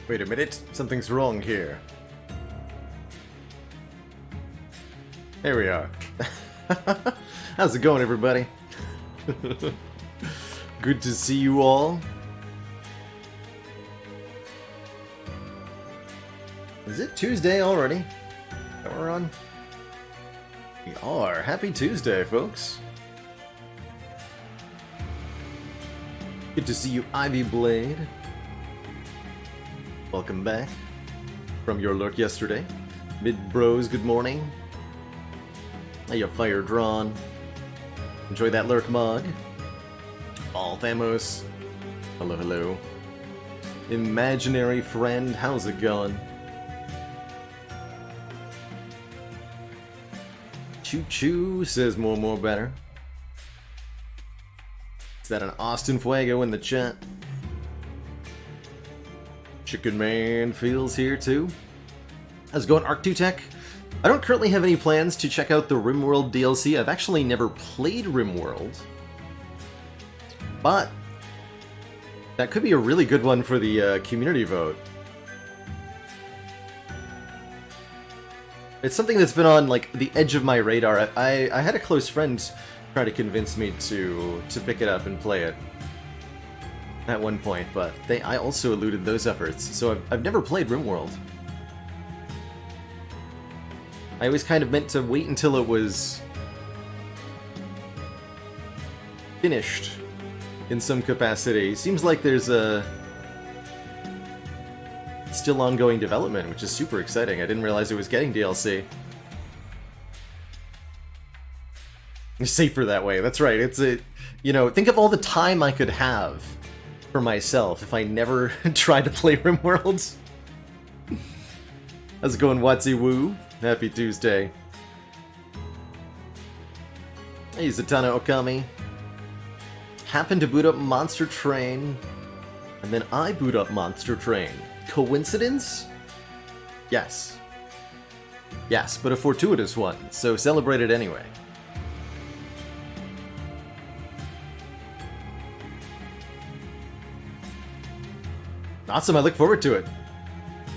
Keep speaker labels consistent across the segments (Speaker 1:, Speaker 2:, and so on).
Speaker 1: Wait a minute, something's wrong here. There we are. How's it going, everybody? Good to see you all. Is it Tuesday already? That we're on? We are. Happy Tuesday, folks. Good to see you, Ivy Blade. Welcome back from your lurk yesterday. Mid Bros, good morning. How you fire drawn? Enjoy that lurk mug. All Thamos. Hello, hello. Imaginary friend, how's it going? Choo choo, says more better. Is that an Austin Fuego in the chat? Chicken Man feels here too. How's it going, Arc2Tech? I don't currently have any plans to check out the RimWorld DLC. I've actually never played RimWorld. But that could be a really good one for the community vote. It's something that's been on like the edge of my radar. I had a close friend try to convince me to pick it up and play it at one point, but I also eluded those efforts, so I've never played RimWorld. I always kind of meant to wait until it was finished in some capacity. Seems like there's a still ongoing development, which is super exciting. I didn't realize it was getting DLC. It's safer that way, that's right. It's a, you know, think of all the time I could have for myself if I never tried to play RimWorld. How's it going, Watsy Woo? Happy Tuesday. Hey, Zatanna Okami. Happened to boot up Monster Train, and then I boot up Monster Train. Coincidence? Yes. Yes, but a fortuitous one, so celebrate it anyway. Awesome, I look forward to it.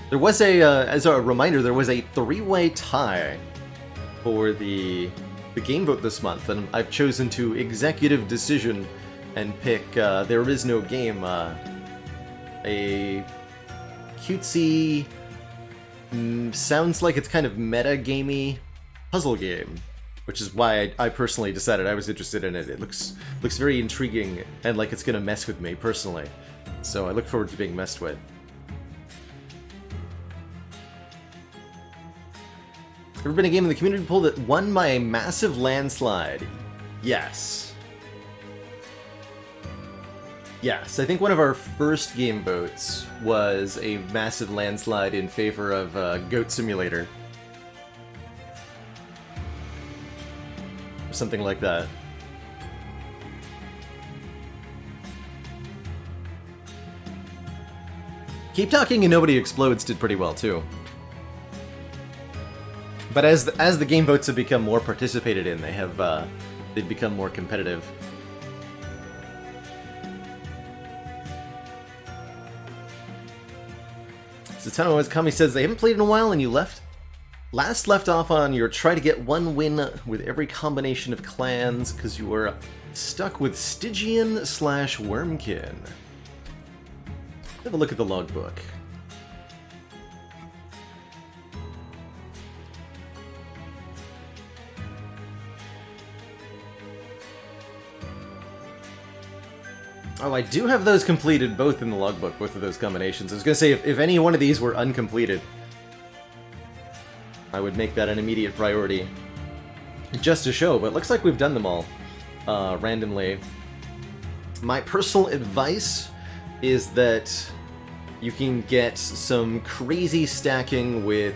Speaker 1: There was a, as a reminder, there was a three-way tie for the game vote this month, and I've chosen to executive decision and pick There Is No Game, a cutesy, sounds like it's kind of meta-gamey puzzle game, which is why I personally decided I was interested in it. It looks very intriguing and like it's gonna mess with me personally. So I look forward to being messed with. Ever been a game in the community poll that won by a massive landslide? Yes. Yes, I think one of our first game votes was a massive landslide in favor of Goat Simulator. Or something like that. Keep Talking and Nobody Explodes did pretty well too. But as the game votes have become more participated in, they've become more competitive. Zatanna Okami says they haven't played in a while and you last left off on your try to get one win with every combination of clans because you were stuck with Stygian/Wormkin. Have a look at the logbook. Oh, I do have those completed both in the logbook, both of those combinations. I was gonna say, if any one of these were uncompleted, I would make that an immediate priority. Just to show, but it looks like we've done them all randomly. My personal advice is that you can get some crazy stacking with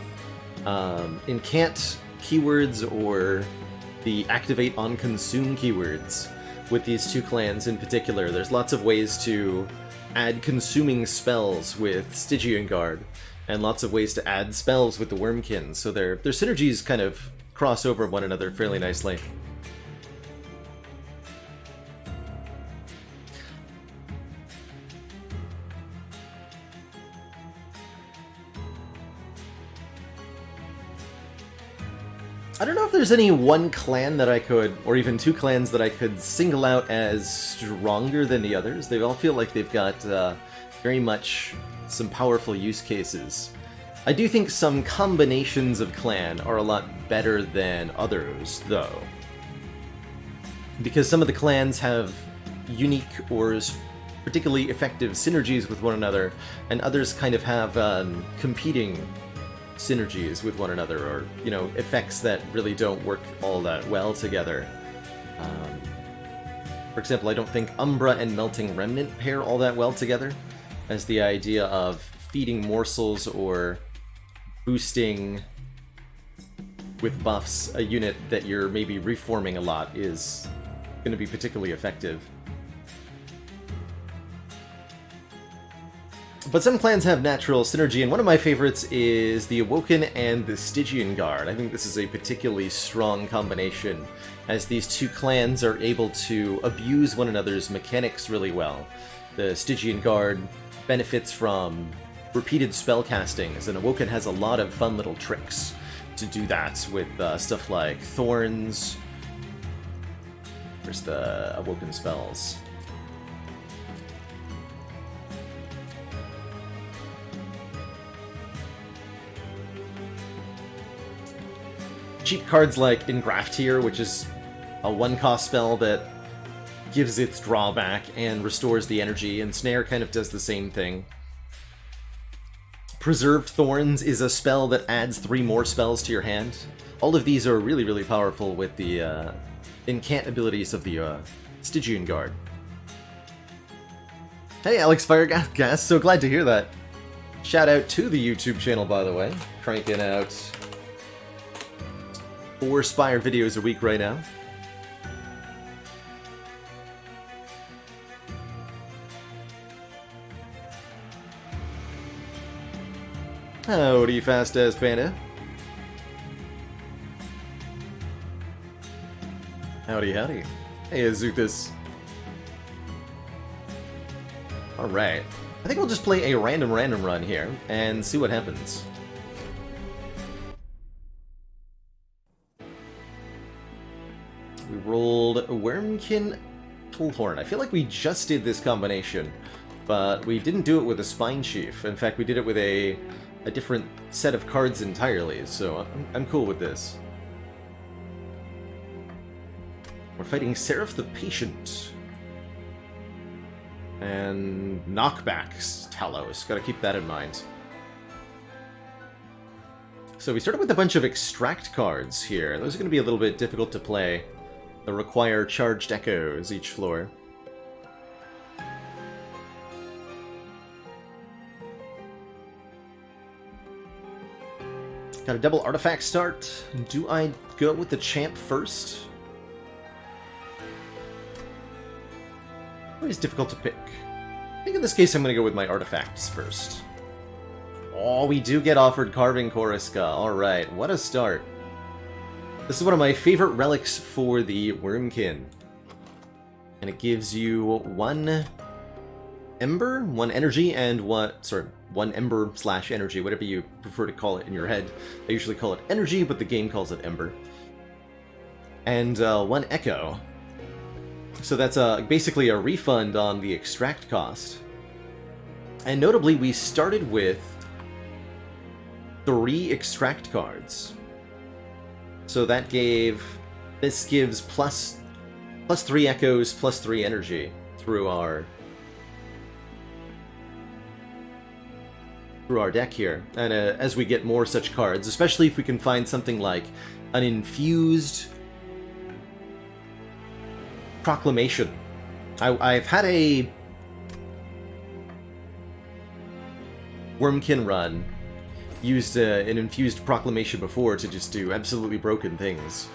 Speaker 1: incant keywords or the activate on consume keywords with these two clans in particular. There's lots of ways to add consuming spells with Stygian Guard, and lots of ways to add spells with the Wormkin, so their synergies kind of cross over one another fairly nicely. I don't know if there's any one clan that I could, or even two clans that I could single out as stronger than the others. They all feel like they've got very much some powerful use cases. I do think some combinations of clan are a lot better than others, though. Because some of the clans have unique or particularly effective synergies with one another, and others kind of have competing synergies with one another, or, you know, effects that really don't work all that well together. For example, I don't think Umbra and Melting Remnant pair all that well together, as the idea of feeding morsels or boosting with buffs a unit that you're maybe reforming a lot is going to be particularly effective. But some clans have natural synergy, and one of my favorites is the Awoken and the Stygian Guard. I think this is a particularly strong combination, as these two clans are able to abuse one another's mechanics really well. The Stygian Guard benefits from repeated spell castings, and Awoken has a lot of fun little tricks to do that with stuff like Thorns. Where's the Awoken spells? Cheap cards like Engraft here, which is a one-cost spell that gives its drawback and restores the energy, and Snare kind of does the same thing. Preserved Thorns is a spell that adds 3 more spells to your hand. All of these are really, really powerful with the incant abilities of the Stygian Guard. Hey, Alex Firegas, so glad to hear that. Shout out to the YouTube channel, by the way. Cranking out 4 Spire videos a week right now. Howdy, Fast As Panda. Howdy, howdy. Hey, Azuthus. Alright. I think we'll just play a random run here and see what happens. We rolled Wormkin Pullhorn. I feel like we just did this combination, but we didn't do it with a Spine Chief. In fact, we did it with a different set of cards entirely, so I'm cool with this. We're fighting Seraph the Patient. And Knockbacks Talos. Gotta keep that in mind. So we started with a bunch of Extract cards here. Those are going to be a little bit difficult to play. They require charged echoes each floor. Got a double artifact start. Do I go with the champ first? Always difficult to pick. I think in this case I'm going to go with my artifacts first. Oh, we do get offered Carving Koriska. Alright, what a start. This is one of my favorite relics for the Wormkin. And it gives you 1 Ember, 1 Energy, and 1 Ember / Energy, whatever you prefer to call it in your head. I usually call it Energy, but the game calls it Ember. And 1 Echo. So that's basically a refund on the extract cost. And notably, we started with 3 extract cards. So that this gives plus 3 echoes, plus 3 energy through our deck here. And as we get more such cards, especially if we can find something like an infused Proclamation. I've had a Wormkin run used an infused Proclamation before to just do absolutely broken things.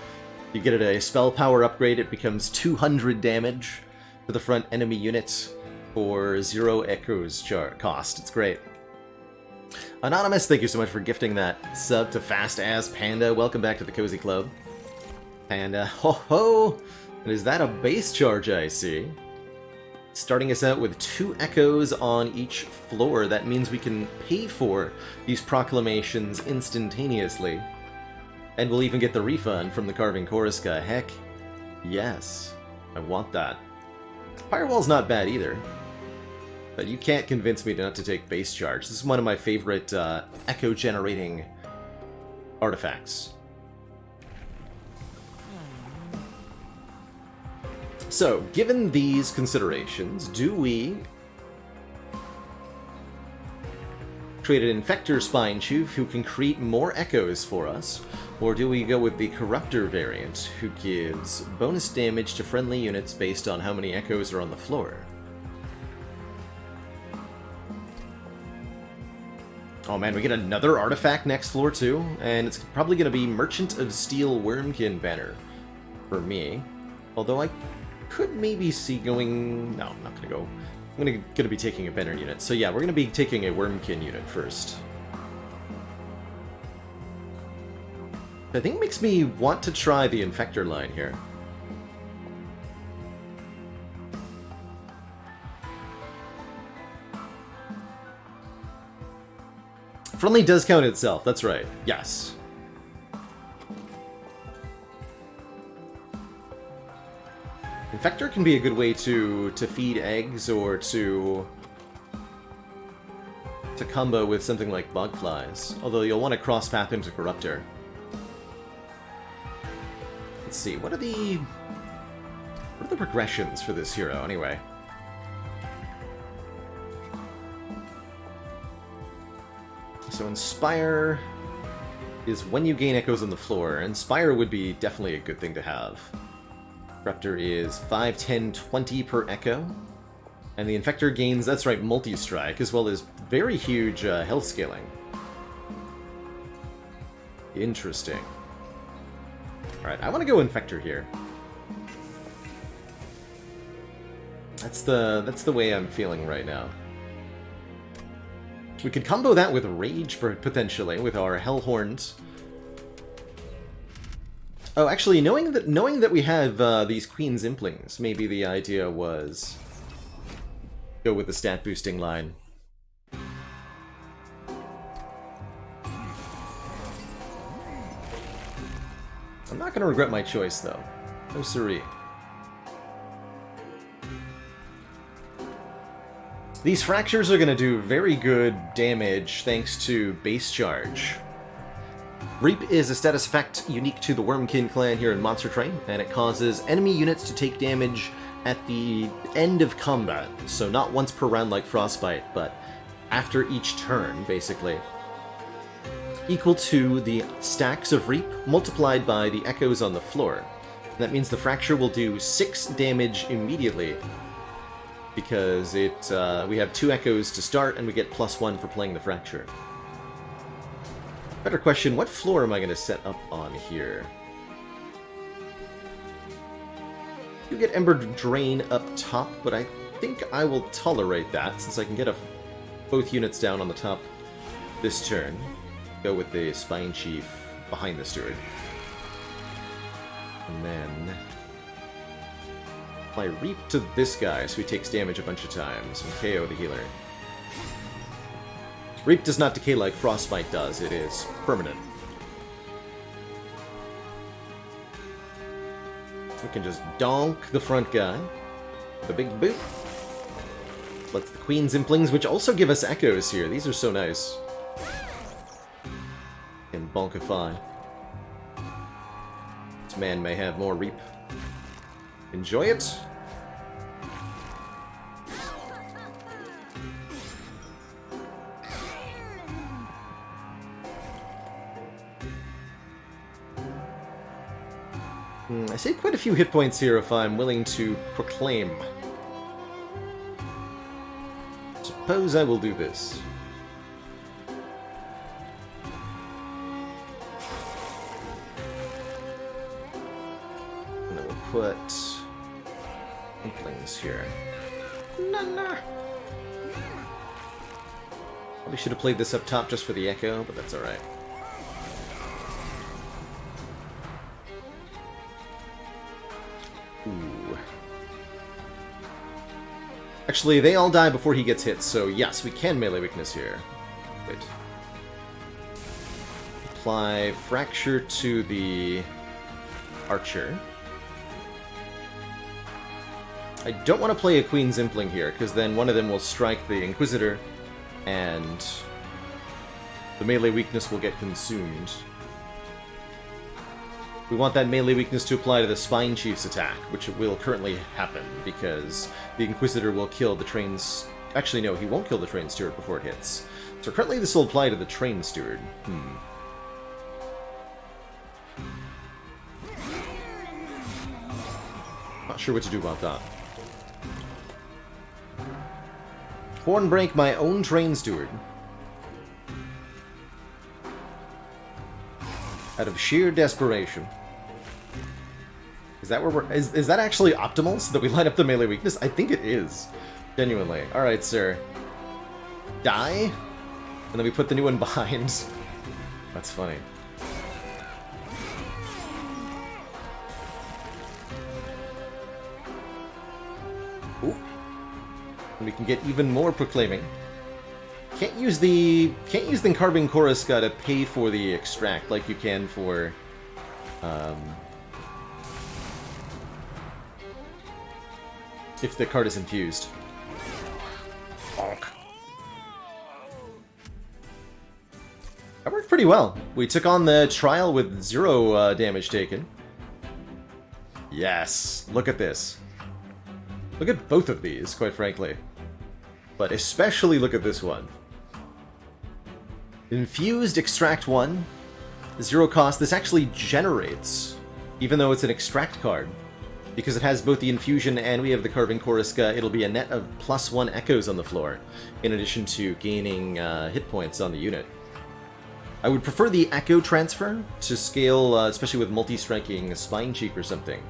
Speaker 1: You get a spell power upgrade, it becomes 200 damage to the front enemy unit for 0 echoes cost. It's great. Anonymous, thank you so much for gifting that sub to Fast As Panda. Welcome back to the Cozy Club. Panda, ho ho! And is that a base charge I see? Starting us out with 2 echoes on each floor. That means we can pay for these proclamations instantaneously. And we'll even get the refund from the Carving Choriska. Heck, yes. I want that. Firewall's not bad either. But you can't convince me not to take base charge. This is one of my favorite echo-generating artifacts. So, given these considerations, do we create an Infector Spine Chief who can create more echoes for us, or do we go with the Corruptor variant who gives bonus damage to friendly units based on how many echoes are on the floor? Oh man, we get another artifact next floor too, and it's probably going to be Merchant of Steel Wormkin banner for me. Although I could maybe see going... No, I'm not going to go. I'm going to be taking a banner unit. So yeah, we're going to be taking a Wormkin unit first. I think it makes me want to try the Infector line here. Friendly does count itself, that's right. Yes. Infector can be a good way to feed eggs or to combo with something like bug flies. Although you'll want to cross path into Corruptor. Let's see, what are the progressions for this hero anyway? So Inspire is when you gain echoes on the floor. Inspire would be definitely a good thing to have. Corruptor is 5, 10, 20 per echo. And the Infector gains, that's right, multi-strike, as well as very huge health scaling. Interesting. Alright, I want to go Infector here. That's the way I'm feeling right now. We could combo that with Rage, potentially, with our Hellhorns. Oh, actually, knowing that we have these Queen's Implings, maybe the idea was go with the stat boosting line. I'm not going to regret my choice, though. No siree. These fractures are going to do very good damage thanks to base charge. Reap is a status effect unique to the Wormkin clan here in Monster Train, and it causes enemy units to take damage at the end of combat. So not once per round like Frostbite, but after each turn, basically. Equal to the stacks of Reap multiplied by the echoes on the floor. That means the fracture will do 6 damage immediately, because we have 2 echoes to start, and we get +1 for playing the fracture. Better question, what floor am I going to set up on here? You get Ember Drain up top, but I think I will tolerate that, since I can get both units down on the top this turn. Go with the Spine Chief behind the Steward. And then apply Reap to this guy, so he takes damage a bunch of times, and KO the healer. Reap does not decay like Frostbite does, it is permanent. We can just donk the front guy with a big boot. Let's the Queen's Implings, which also give us echoes here. These are so nice. And bonkify. This man may have more Reap. Enjoy it. I save quite a few hit points here if I'm willing to proclaim. Suppose I will do this. And I will put Implings here. Nah. Probably should have played this up top just for the echo, but that's alright. Ooh. Actually, they all die before he gets hit, so yes, we can melee weakness here. Wait. apply Fracture to the Archer. I don't want to play a Queen's Impling here, because then one of them will strike the Inquisitor, and the melee weakness will get consumed. We want that melee weakness to apply to the Spine Chief's attack, which will currently happen, because the Inquisitor will kill the Train's... Actually, no, he won't kill the Train Steward before it hits. So currently this will apply to the Train Steward. Not sure what to do about that. Hornbreak my own Train Steward. Out of sheer desperation. Is that where we're... Is that actually optimal, so that we line up the melee weakness? I think it is. Genuinely. Alright, sir. Die? And then we put the new one behind. That's funny. Ooh. And we can get even more proclaiming. Can't use the Carving Choriska to pay for the extract like you can for if the card is infused. Bonk. That worked pretty well. We took on the trial with 0 damage taken. Yes, look at this. Look at both of these, quite frankly. But especially look at this one. Infused Extract 1. 0 cost. This actually generates, even though it's an Extract card. Because it has both the Infusion and we have the Carving Choriska, it'll be a net of +1 echoes on the floor, in addition to gaining hit points on the unit. I would prefer the Echo transfer to scale, especially with multi-striking Spine Chief or something.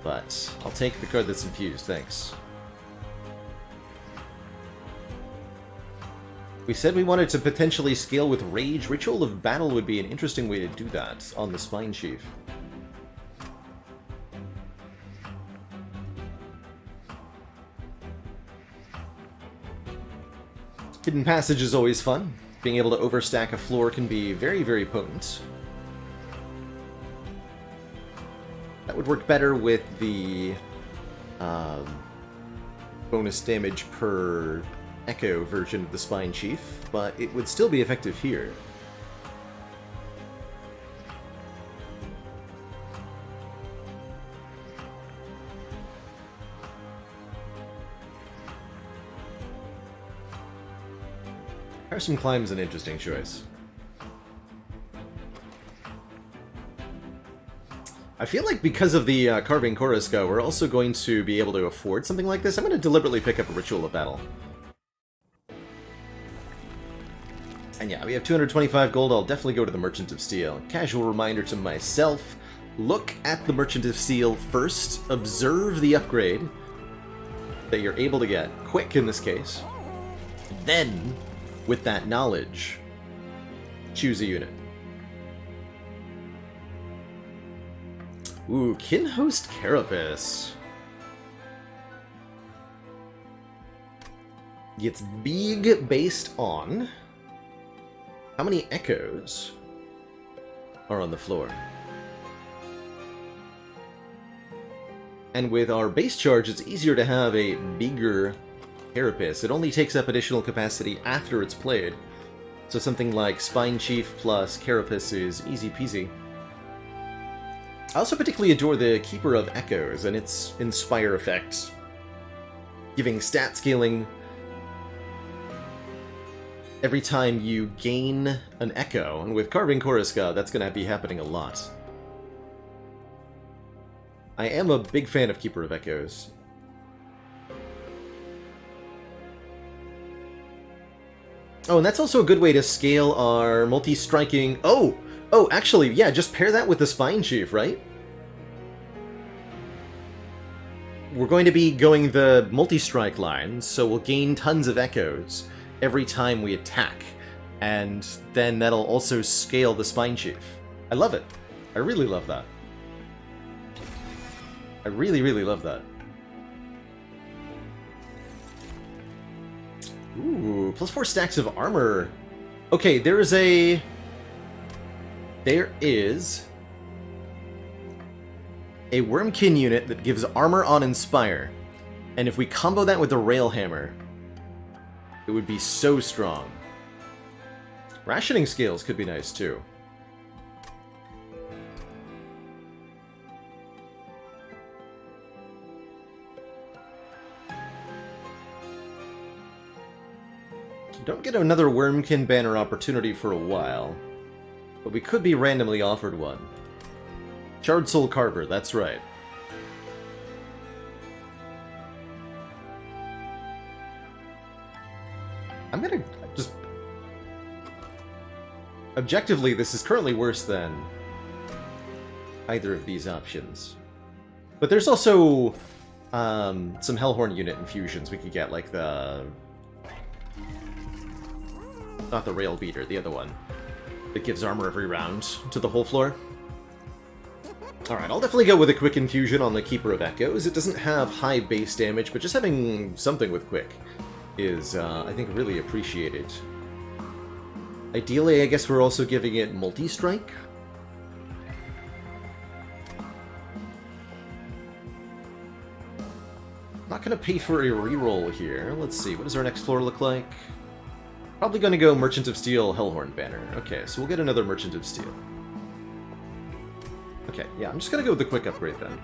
Speaker 1: But I'll take the card that's infused, thanks. We said we wanted to potentially scale with Rage. Ritual of Battle would be an interesting way to do that on the Spine Chief. Hidden Passage is always fun. Being able to overstack a floor can be very, very potent. That would work better with the bonus damage per Echo version of the Spine Chief, but it would still be effective here. Harrison Climb's an interesting choice. I feel like because of the Carving Choriska, we're also going to be able to afford something like this. I'm going to deliberately pick up a Ritual of Battle. And yeah, we have 225 gold. I'll definitely go to the Merchant of Steel. Casual reminder to myself, look at the Merchant of Steel first, observe the upgrade that you're able to get, quick in this case, then, with that knowledge, choose a unit. Ooh, Kinhost Carapace. Gets big based on how many echoes are on the floor. And with our base charge, it's easier to have a bigger Carapace. It only takes up additional capacity after it's played. So something like Spine Chief plus Carapace is easy peasy. I also particularly adore the Keeper of Echoes and its Inspire effect, giving stat scaling every time you gain an Echo, and with Carving Choriska, that's going to be happening a lot. I am a big fan of Keeper of Echoes. Oh, and that's also a good way to scale our multi-striking... Oh, actually, yeah, just pair that with the Spine Chief, right? We're going to be going the multi-strike line, so we'll gain tons of echoes every time we attack. And then that'll also scale the Spine Chief. I love it. I really love that. I really, really love that. Ooh, +4 stacks of armor. Okay, there is a There is a Wormkin unit that gives armor on Inspire. And if we combo that with the Railhammer, it would be so strong. Rationing scales could be nice too. Don't get another Wormkin banner opportunity for a while, but we could be randomly offered one. Charred Soul Carver, that's right. I'm gonna just... Objectively, this is currently worse than either of these options. But there's also some Hellhorn unit infusions we could get, like the... Not the Rail Beater, the other one. That gives armor every round to the whole floor. Alright, I'll definitely go with a quick infusion on the Keeper of Echoes. It doesn't have high base damage, but just having something with quick is, I think, really appreciated. Ideally, I guess we're also giving it multi-strike. Not gonna pay for a reroll here. Let's see, what does our next floor look like? Probably gonna go Merchant of Steel, Hellhorn banner. Okay, so we'll get another Merchant of Steel. Okay, yeah, I'm just gonna go with the quick upgrade then.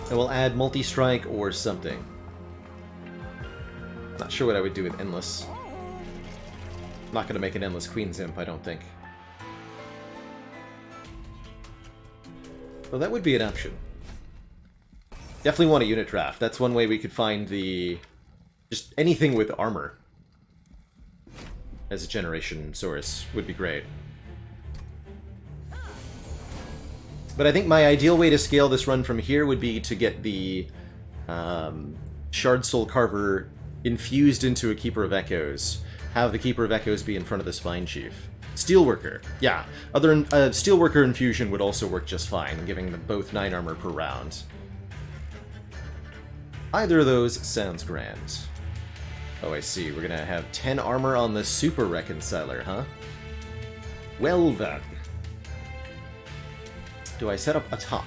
Speaker 1: And we'll add multi-strike or something. Not sure what I would do with Endless. Not gonna make an Endless Queen's Imp, I don't think. Well, that would be an option. Definitely want a unit draft. That's one way we could find the... just anything with armor as a generation source would be great. But I think my ideal way to scale this run from here would be to get the Shard Soul Carver infused into a Keeper of Echoes. Have the Keeper of Echoes be in front of the Spine Chief. Steelworker. Yeah, Steelworker infusion would also work just fine, giving them both 9 armor per round. Either of those sounds grand. Oh, I see. We're gonna have 10 armor on the Super Reconciler, huh? Well then. Do I set up atop?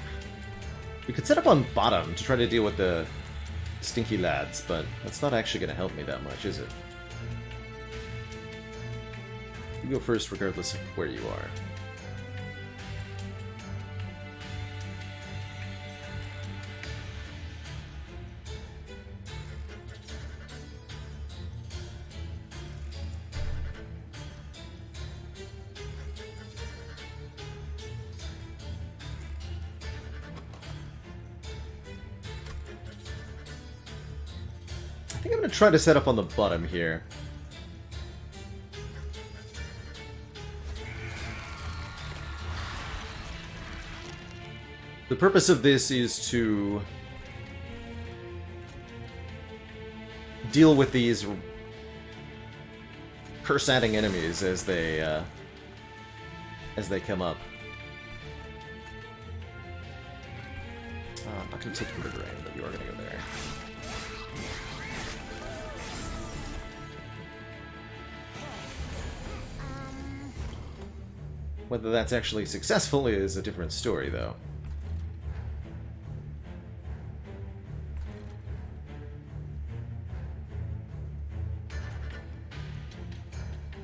Speaker 1: We could set up on bottom to try to deal with the stinky lads, but that's not actually gonna help me that much, is it? You go first regardless of where you are. I think I'm going to try to set up on the bottom here. The purpose of this is to deal with these curse-adding enemies as they come up. I'm not going to take Murder Rain, but you are going to go there. Whether that's actually successful is a different story, though.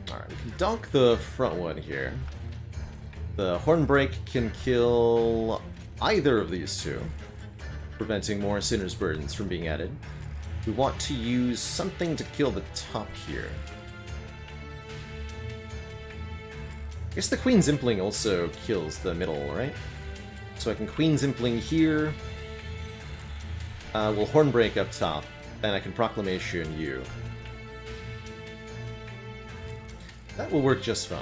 Speaker 1: Alright, we can donk the front one here. The Hornbreak can kill either of these two, preventing more Sinner's Burdens from being added. We want to use something to kill the top here. I guess the Queen's Impling also kills the middle, right? So I can Queen's Impling here. We'll Hornbreak up top, and I can Proclamation you. That will work just fine.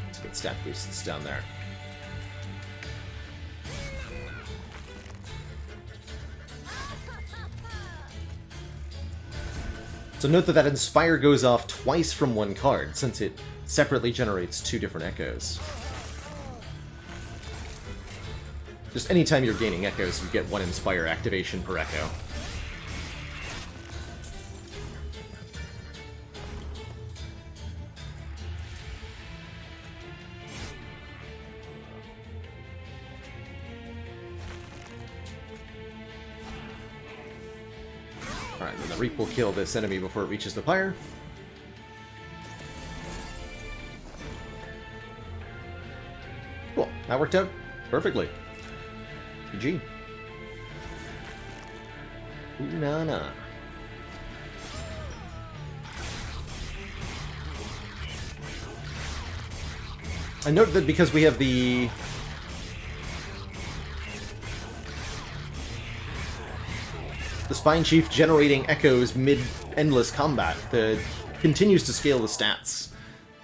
Speaker 1: Let's get stat boosts down there. So note that Inspire goes off twice from one card, since it separately generates 2 different echoes. Just anytime you're gaining echoes, you get 1 Inspire activation per echo. Alright, then the Reap will kill this enemy before it reaches the pyre. Cool, that worked out perfectly. GG. Ooh, na na. I note that because we have the Spine Chief generating echoes mid-endless combat, that continues to scale the stats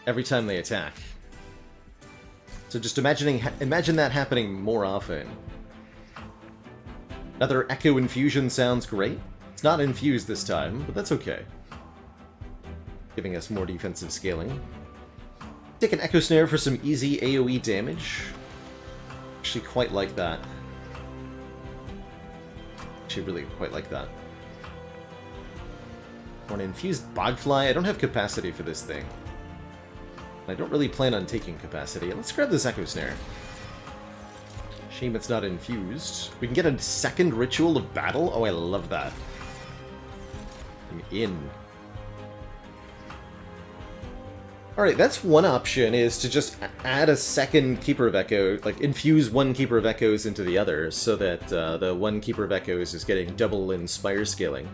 Speaker 1: every time they attack. So just imagine that happening more often. Another Echo Infusion sounds great. It's not infused this time, but that's okay. Giving us more defensive scaling. Take an Echo Snare for some easy AoE damage. Actually quite like that. Actually really quite like that. Or an infused Bogfly. I don't have capacity for this thing. I don't really plan on taking capacity. Let's grab this Echo Snare. Shame it's not infused. We can get a second Ritual of Battle? Oh, I love that. I'm in. Alright, that's one option, is to just add a second Keeper of Echo, like infuse one Keeper of Echoes into the other, so that the one Keeper of Echoes is getting double in Spire scaling.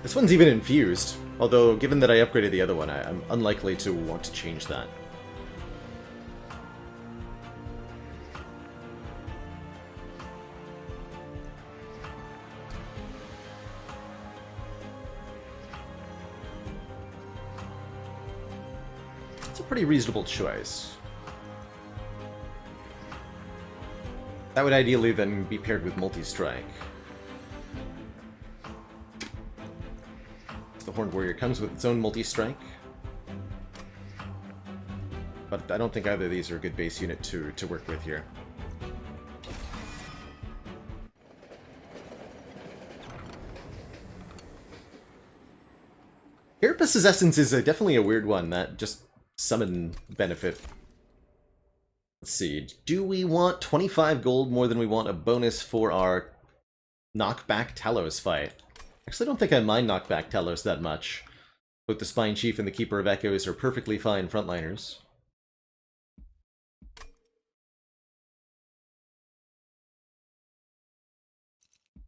Speaker 1: This one's even infused, although given that I upgraded the other one, I'm unlikely to want to change that. It's a pretty reasonable choice. That would ideally then be paired with Multi-Strike. The Horned Warrior comes with its own Multi-Strike. But I don't think either of these are a good base unit to work with here. Carapace's Essence is definitely a weird one, that just summon benefit. Let's see, do we want 25 gold more than we want a bonus for our knockback Talos fight? Actually, I don't think I mind knockback Talos that much. Both the Spine Chief and the Keeper of Echoes are perfectly fine frontliners.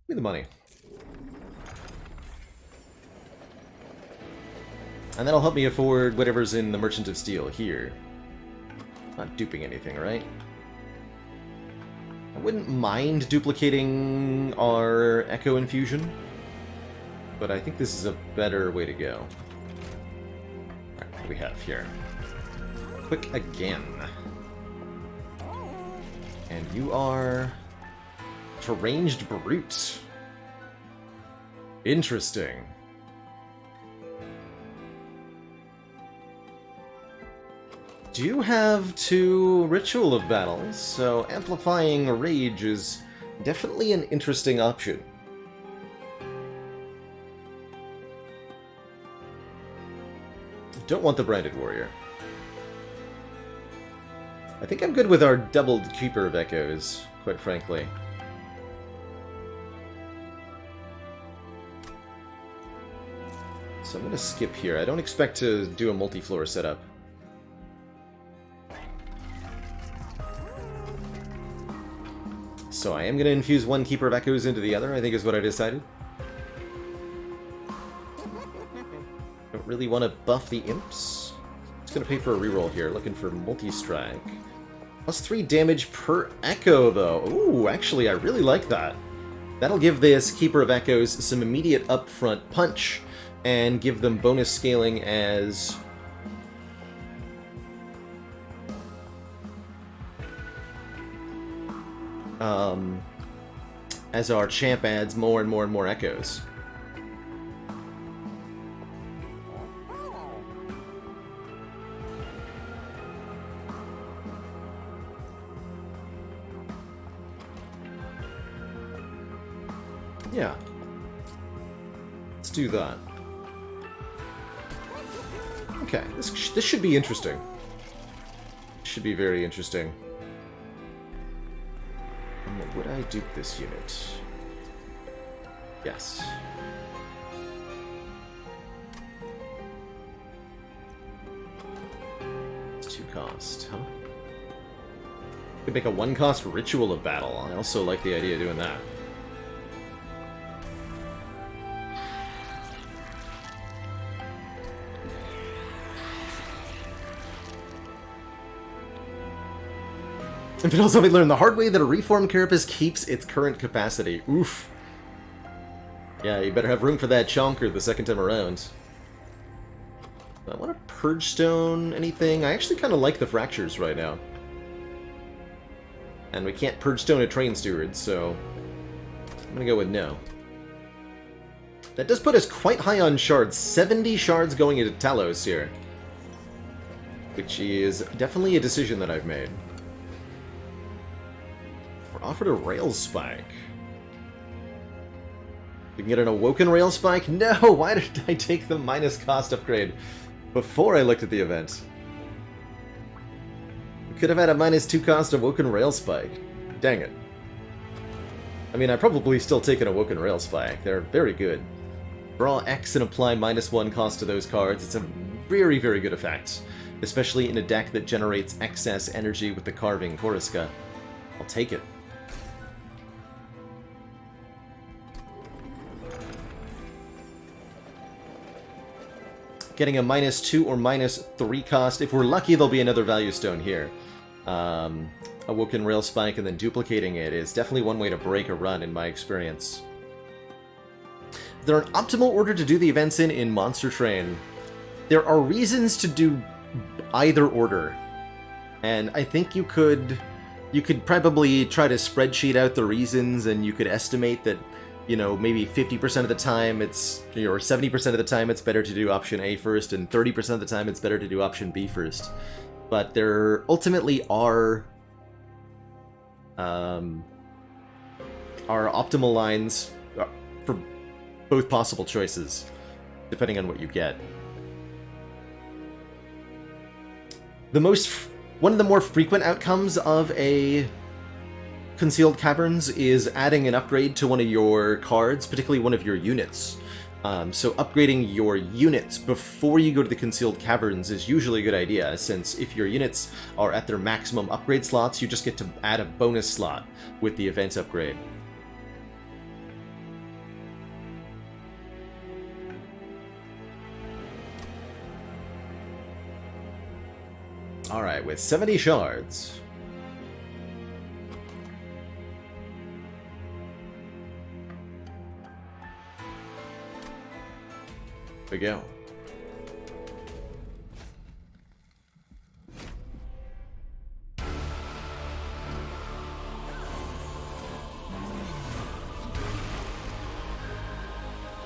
Speaker 1: Give me the money. And that'll help me afford whatever's in the Merchant of Steel here. Not duping anything, right? I wouldn't mind duplicating our Echo Infusion, but I think this is a better way to go. Alright, what do we have here? Quick again. And you are... Deranged Brute. Interesting. Do have 2 Ritual of Battles, so amplifying Rage is definitely an interesting option. Don't want the Branded Warrior. I think I'm good with our doubled Keeper of Echoes, quite frankly. So I'm going to skip here. I don't expect to do a multi-floor setup. So I am going to infuse one Keeper of Echoes into the other, I think is what I decided. Don't really want to buff the Imps. It's going to pay for a reroll here, looking for Multi-Strike. Plus 3 damage per Echo, though. Ooh, actually, I really like that. That'll give this Keeper of Echoes some immediate upfront punch, and give them bonus scaling as... as our champ adds more and more and more echoes. Yeah. Let's do that. Okay, this should be interesting. should be very interesting. Would I dupe this unit? Yes. It's 2 cost, huh? Could make a 1 cost Ritual of Battle. I also like the idea of doing that. And it also learned the hard way that a reformed carapace keeps its current capacity. Oof. Yeah, you better have room for that chonker the second time around. I want to Purge Stone anything? I actually kind of like the Fractures right now. And we can't Purge Stone a Train Steward, so I'm going to go with no. That does put us quite high on shards. 70 shards going into Talos here. Which is definitely a decision that I've made. We're offered a Rail Spike. We can get an Awoken Rail Spike? No! Why did I take the minus cost upgrade before I looked at the event? We could have had a minus 2 cost Awoken Rail Spike. Dang it. I mean, I probably still take an Awoken Rail Spike. They're very good. Draw X and apply minus 1 cost to those cards. It's a very, very good effect. Especially in a deck that generates excess energy with the Carving Koriska. I'll take it. Getting a minus 2 or minus 3 cost. If we're lucky, there'll be another value stone here. Awoken Rail Spike and then duplicating it is definitely one way to break a run, in my experience. Is there an optimal order to do the events in Monster Train? There are reasons to do either order. And I think you could probably try to spreadsheet out the reasons, and you could estimate that, you know, maybe 50% of the time it's, or 70% of the time it's better to do option A first, and 30% of the time it's better to do option B first. But there ultimately are optimal lines for both possible choices, depending on what you get. One of the more frequent outcomes of a Concealed Caverns is adding an upgrade to one of your cards, particularly one of your units. So upgrading your units before you go to the Concealed Caverns is usually a good idea, since if your units are at their maximum upgrade slots, you just get to add a bonus slot with the event upgrade. Alright, with 70 shards. We go.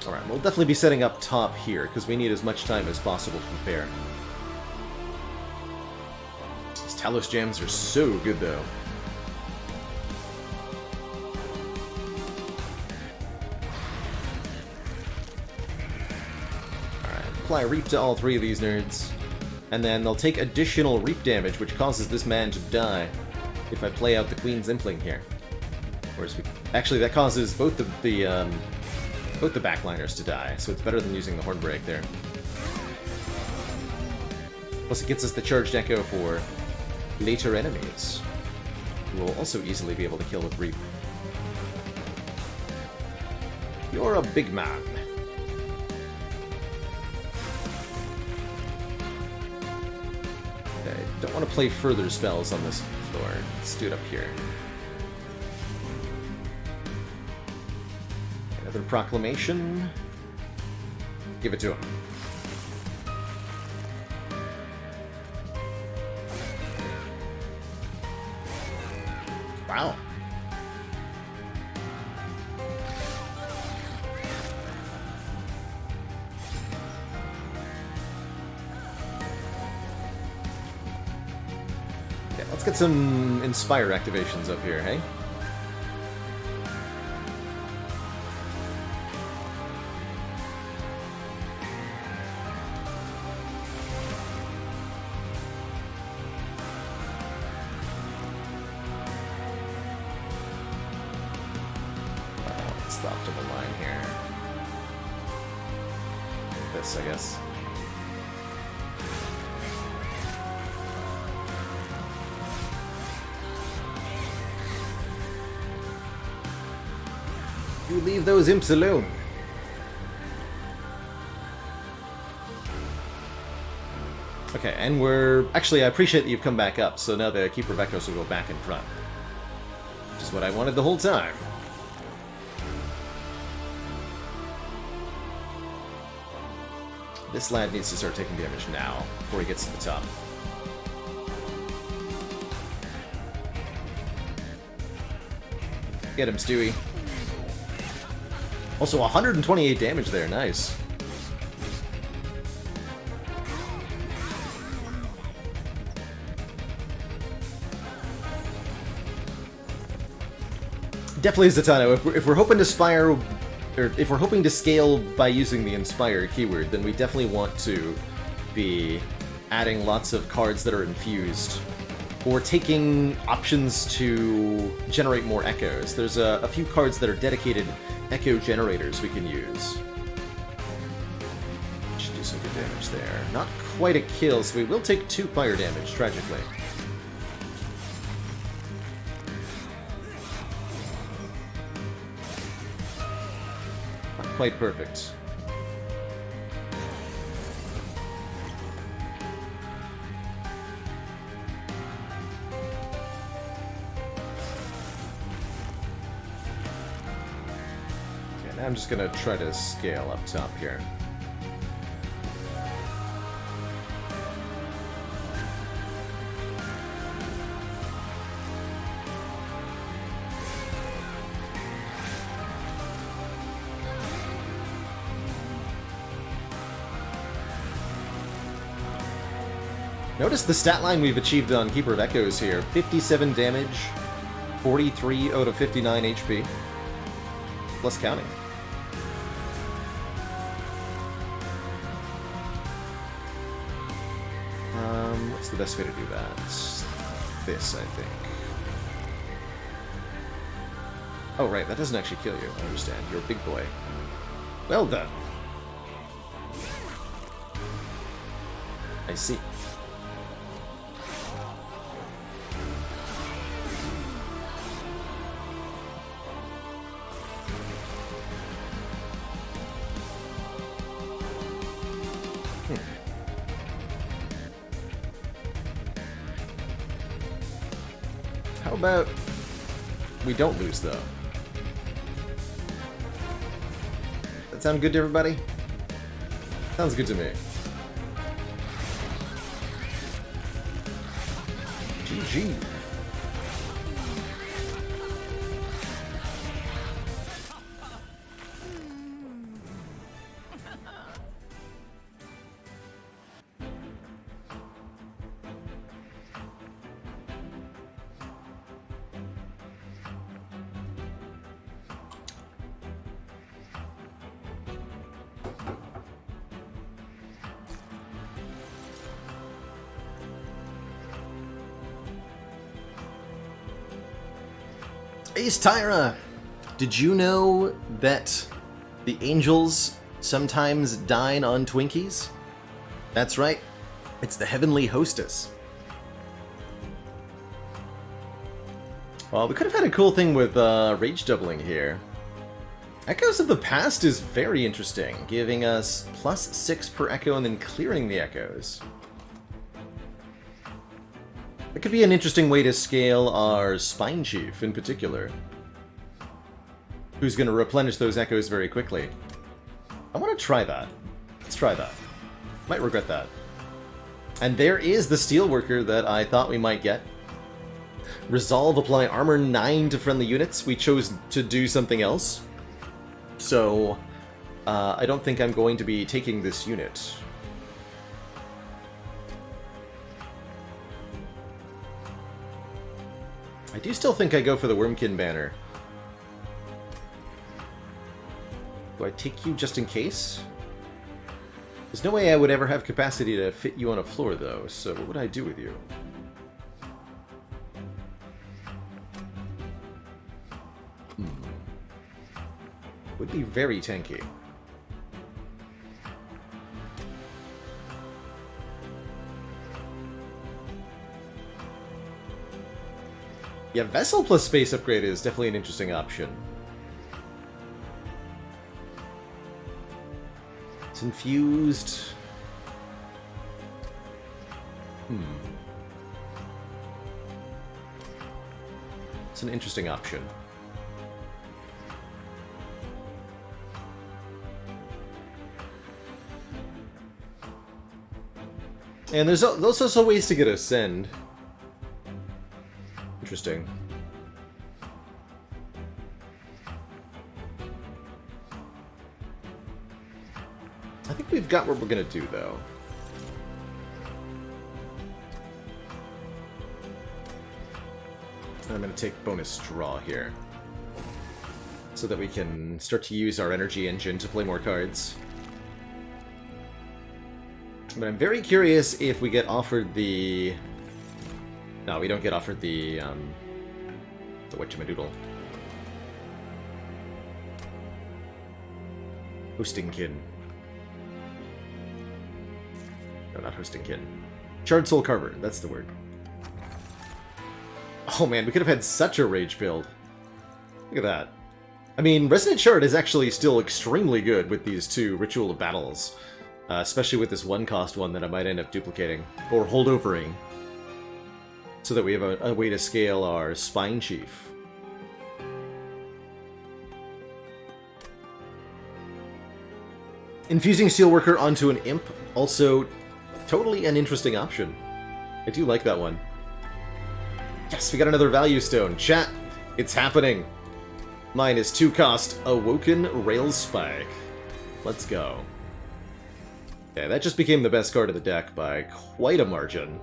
Speaker 1: Alright, we'll definitely be setting up top here, because we need as much time as possible to prepare. These Talos gems are so good, though. Apply Reap to all 3 of these nerds, and then they'll take additional Reap damage, which causes this man to die if I play out the Queen's Impling here. Actually, that causes both the backliners to die, so it's better than using the Hornbreak there. Plus, it gets us the Charged Echo for later enemies, who will also easily be able to kill with Reap. You're a big man. Don't want to play further spells on this floor. Let's do it up here. Another Proclamation. Give it to him. Wow. Let's get some Inspire activations up here, hey? What's the optimal line here? This, I guess. You leave those imps alone. Okay, and we're... Actually, I appreciate that you've come back up, so now the Keeper of Echoes will go back in front. Which is what I wanted the whole time. This lad needs to start taking damage now, before he gets to the top. Get him, Stewie. Also, 128 damage there, nice. Definitely Zatanna. If we're hoping to Spire, or if we're hoping to scale by using the Inspire keyword, then we definitely want to be adding lots of cards that are infused, or taking options to generate more echoes. There's a few cards that are dedicated echo generators we can use. Should do some good damage there. Not quite a kill, so we will take 2 fire damage, tragically. Quite perfect. Okay, now I'm just gonna try to scale up top here. Notice the stat line we've achieved on Keeper of Echoes here. 57 damage, 43 out of 59 HP. Plus counting. What's the best way to do that? This, I think. Oh, right, that doesn't actually kill you. I understand. You're a big boy. Well done. I see. How about we don't lose, though? That sound good to everybody? Sounds good to me. GG. Ace Tyra! Did you know that the angels sometimes dine on Twinkies? That's right, it's the Heavenly Hostess. Well, we could have had a cool thing with rage doubling here. Echoes of the Past is very interesting, giving us +6 per echo and then clearing the echoes. It could be an interesting way to scale our Spine Chief in particular, who's going to replenish those echoes very quickly. I want to try that. Let's try that. Might regret that. And there is the Steelworker that I thought we might get. Resolve, apply armor 9 to friendly units. We chose to do something else. So, I don't think I'm going to be taking this unit. I do still think I go for the Wormkin banner. Do I take you just in case? There's no way I would ever have capacity to fit you on a floor, though, so what would I do with you? would be very tanky. Yeah, Vessel plus Space Upgrade is definitely an interesting option. It's infused. It's an interesting option. And there's also ways to get Ascend. Interesting. I think we've got what we're gonna do, though. I'm gonna take bonus draw here, so that we can start to use our energy engine to play more cards. But I'm very curious if we get offered the... No, we don't get offered the whatchamadoodle. Hostingkin. No, not Hostingkin. Shard Soul Carver, that's the word. Oh man, we could have had such a rage build. Look at that. I mean, Resonant Shard is actually still extremely good with these two Ritual of Battles. Especially with this one-cost one that I might end up duplicating. Or holdovering. So that we have a way to scale our Spine Chief. Infusing Steelworker onto an Imp, also totally an interesting option. I do like that one. Yes, we got another value stone. Chat, it's happening. Mine is 2-cost Awoken Rail Spike. Let's go. Yeah, that just became the best card of the deck by quite a margin.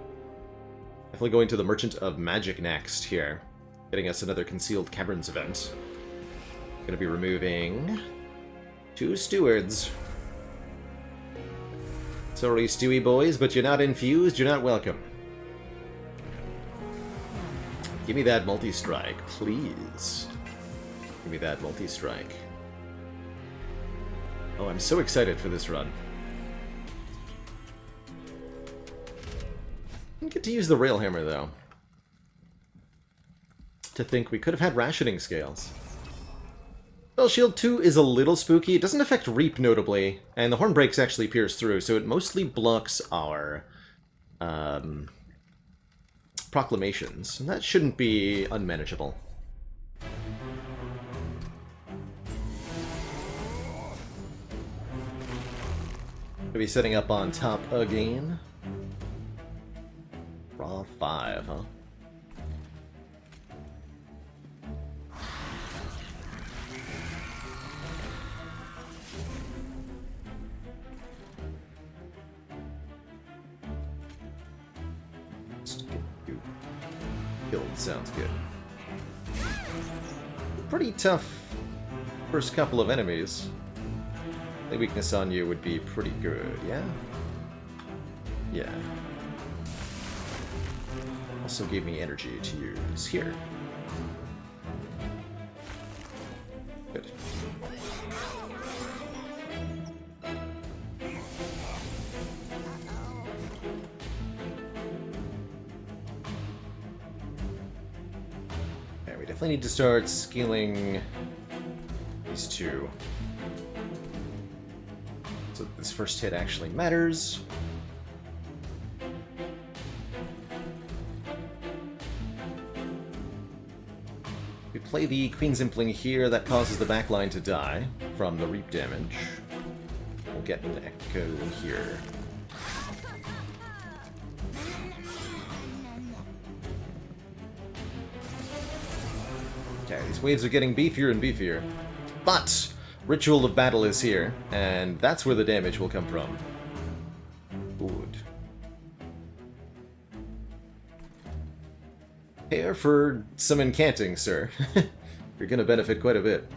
Speaker 1: Definitely going to the Merchant of Magic next here. Getting us another Concealed Caverns event. Gonna be removing 2 Stewards. Sorry, Stewie boys, but you're not infused, you're not welcome. Give me that multi-strike, please. Give me that multi-strike. Oh, I'm so excited for this run. Didn't get to use the Railhammer, though. To think we could have had rationing scales. Well, Shield 2 is a little spooky. It doesn't affect Reap, notably, and the Hornbreaks actually pierce through, so it mostly blocks our proclamations, and that shouldn't be unmanageable. We'll be setting up on top again. Raw 5, huh? Killed sounds good. Pretty tough first couple of enemies. The weakness on you would be pretty good, yeah? Yeah. Also gave me energy to use here. Good. Okay, we definitely need to start scaling these two. So this first hit actually matters. We play the Queen's Impling here, that causes the backline to die from the Reap damage. We'll get an Echo here. Okay, these waves are getting beefier and beefier. But Ritual of Battle is here, and that's where the damage will come from. Good. Prepare for some incanting, sir. You're gonna benefit quite a bit.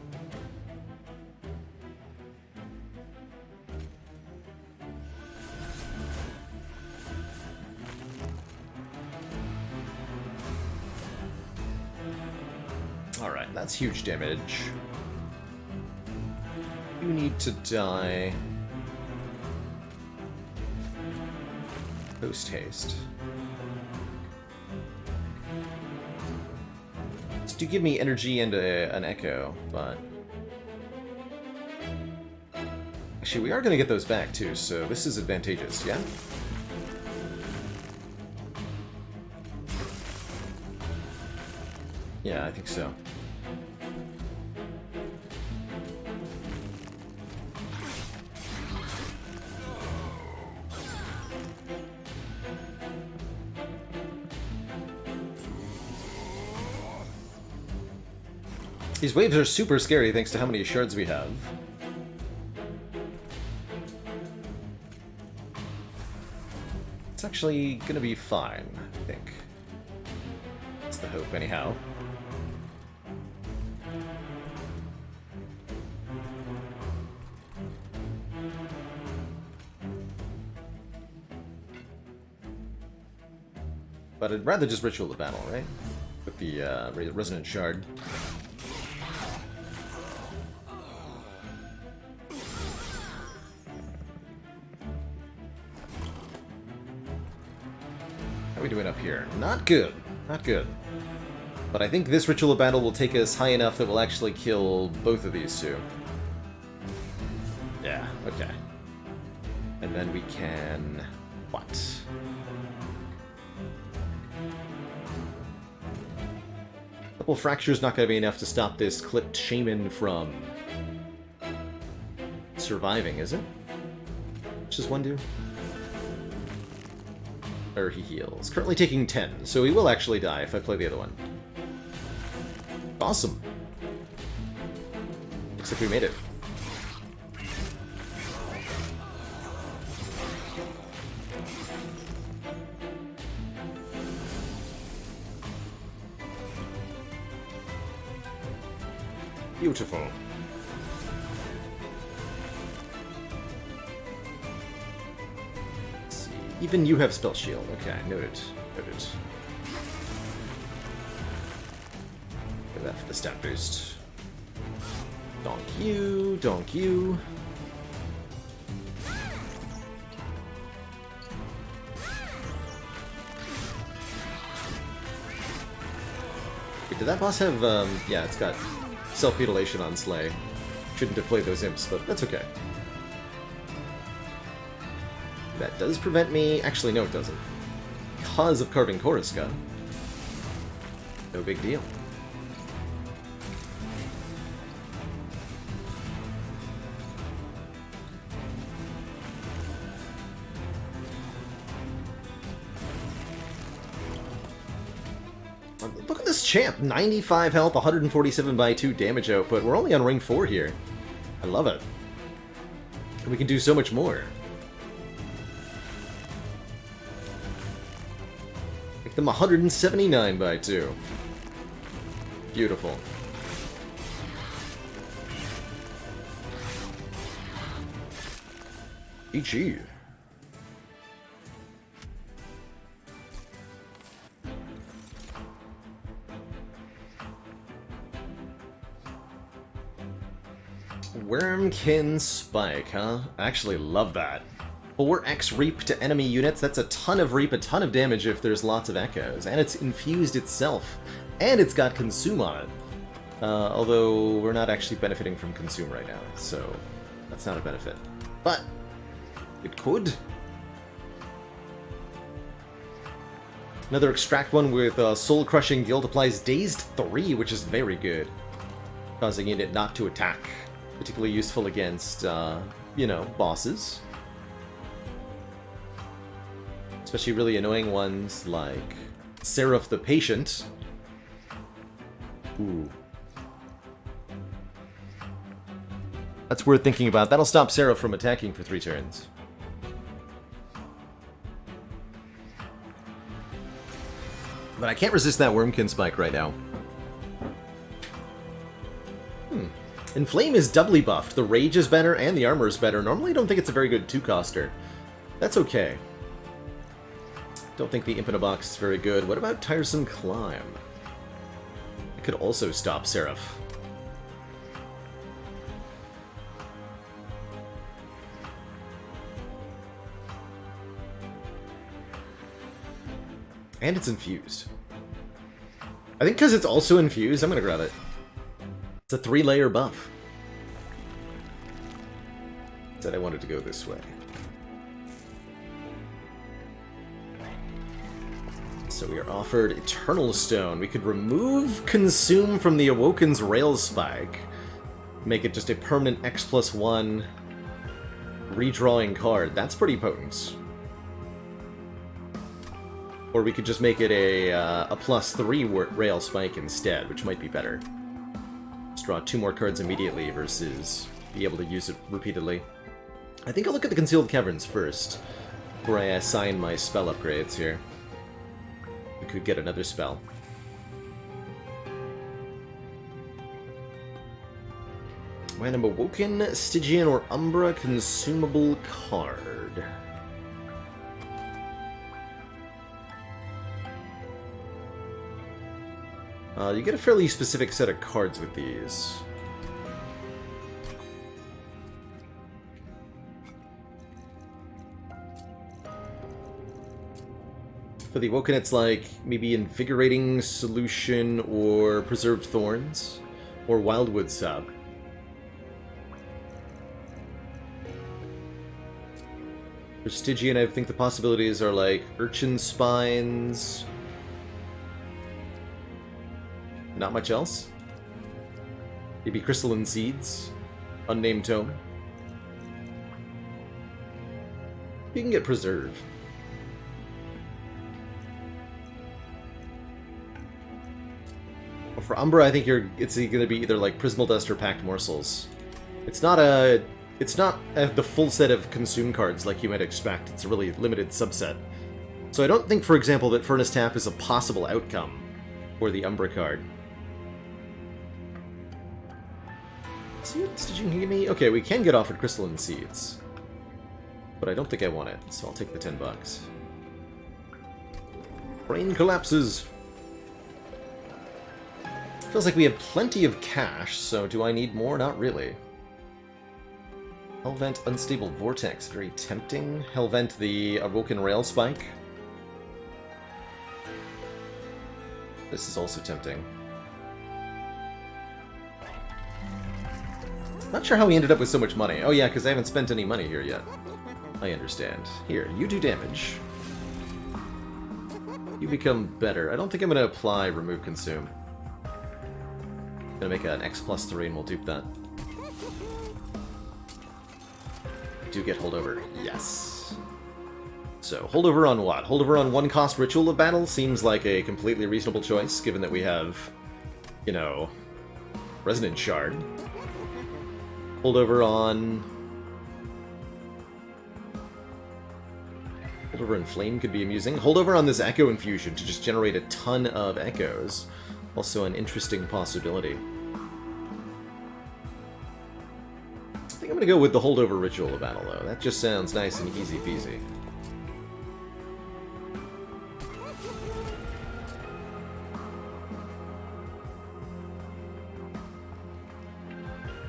Speaker 1: Alright, that's huge damage. You need to die. Post haste. This do give me energy and an echo, but... Actually, we are going to get those back, too, so this is advantageous, yeah? Yeah, I think so. These waves are super scary thanks to how many shards we have. It's actually gonna be fine, I think. That's the hope, anyhow. But I'd rather just ritual the battle, right? With the resonant shard. How are we doing up here? Not good. Not good. But I think this ritual of battle will take us high enough that we'll actually kill both of these two. Yeah, okay. And then we can... what? Couple fractures not going to be enough to stop this clipped shaman from surviving, is it? What does one do? Or he heals. Currently taking 10, so he will actually die if I play the other one. Awesome. Looks like we made it. Beautiful. Let's see. Even you have spell shield. Okay, noted. Noted. Get that for the stat boost. Donk you, donk you. Wait, did that boss have, yeah, it's got self-mutilation on Slay. Shouldn't have played those imps, but that's okay. That does prevent me... Actually, no, it doesn't. Because of carving Koriska. No big deal. Look at this champ! 95 health, 147 by 2 damage output. We're only on ring 4 here. I love it. We can do so much more. Make them 179 by 2. Beautiful. GG. Wormkin Spike, huh? I actually love that. 4x Reap to enemy units, that's a ton of Reap, a ton of damage if there's lots of echoes. And it's infused itself. And it's got Consume on it. Although we're not actually benefiting from Consume right now, so that's not a benefit. But it could. Another Extract one with Soul Crushing Guild applies Dazed 3, which is very good. Causing it not to attack. Particularly useful against, you know, bosses. Especially really annoying ones like Seraph the Patient. Ooh. That's worth thinking about. That'll stop Seraph from attacking for 3 turns. But I can't resist that Wormkin Spike right now. Inflame is doubly buffed. The Rage is better and the Armor is better. Normally I don't think it's a very good 2-coster. That's okay. Don't think the Imp in a Box is very good. What about Tiresome Climb? It could also stop Seraph. And it's infused. I think because it's also infused, I'm gonna grab it. It's a 3-layer buff. Said I wanted to go this way. So we are offered Eternal Stone. We could remove Consume from the Awoken's Rail Spike. Make it just a permanent X+1 redrawing card. That's pretty potent. Or we could just make it a +3 Rail Spike instead, which might be better. Just draw 2 more cards immediately versus be able to use it repeatedly. I think I'll look at the Concealed Caverns first, before I assign my spell upgrades here. We could get another spell. Random Awoken, Stygian, or Umbra consumable card. You get a fairly specific set of cards with these. For the Awoken, it's like maybe Invigorating Solution or Preserved Thorns or Wildwood Sub. For Stygian, I think the possibilities are like Urchin Spines. Not much else. Maybe Crystalline Seeds. Unnamed Tome. You can get Preserve. For Umbra, I think it's going to be either like Prismal Dust or Packed Morsels. It's not the full set of Consume cards like you might expect. It's a really limited subset. So I don't think, for example, that Furnace Tap is a possible outcome for the Umbra card. See what Stygian can give me? Okay, we can get offered Crystalline Seeds. But I don't think I want it, so I'll take the $10. Brain collapses. Feels like we have plenty of cash, so do I need more? Not really. Hellvent Unstable Vortex, very tempting. Hellvent the Awoken Rail Spike. This is also tempting. Not sure how we ended up with so much money. Oh yeah, because I haven't spent any money here yet. I understand. Here, you do damage. You become better. I don't think I'm going to apply Remove Consume. Gonna make an X+3 and we'll dupe that. Do get holdover. Yes. So, holdover on what? Holdover on 1-cost Ritual of Battle seems like a completely reasonable choice, given that we have, you know, Resonant Shard. Holdover on... Holdover in Flame could be amusing. Holdover on this Echo Infusion to just generate a ton of Echoes. Also an interesting possibility. I think I'm going to go with the Holdover Ritual of Battle, though. That just sounds nice and easy peasy.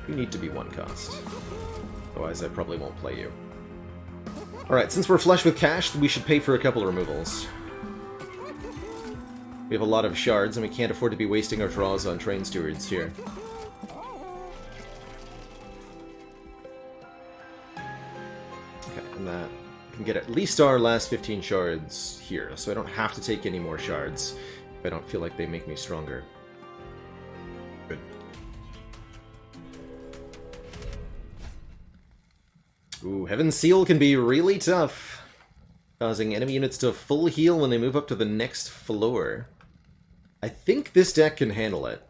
Speaker 1: You need to be 1 cost. Otherwise, I probably won't play you. Alright, since we're flush with cash, we should pay for a couple of removals. We have a lot of shards, and we can't afford to be wasting our draws on Train Stewards here. Okay, and that can get at least our last 15 shards here, so I don't have to take any more shards if I don't feel like they make me stronger. Good. Ooh, Heaven's Seal can be really tough, causing enemy units to full heal when they move up to the next floor. I think this deck can handle it.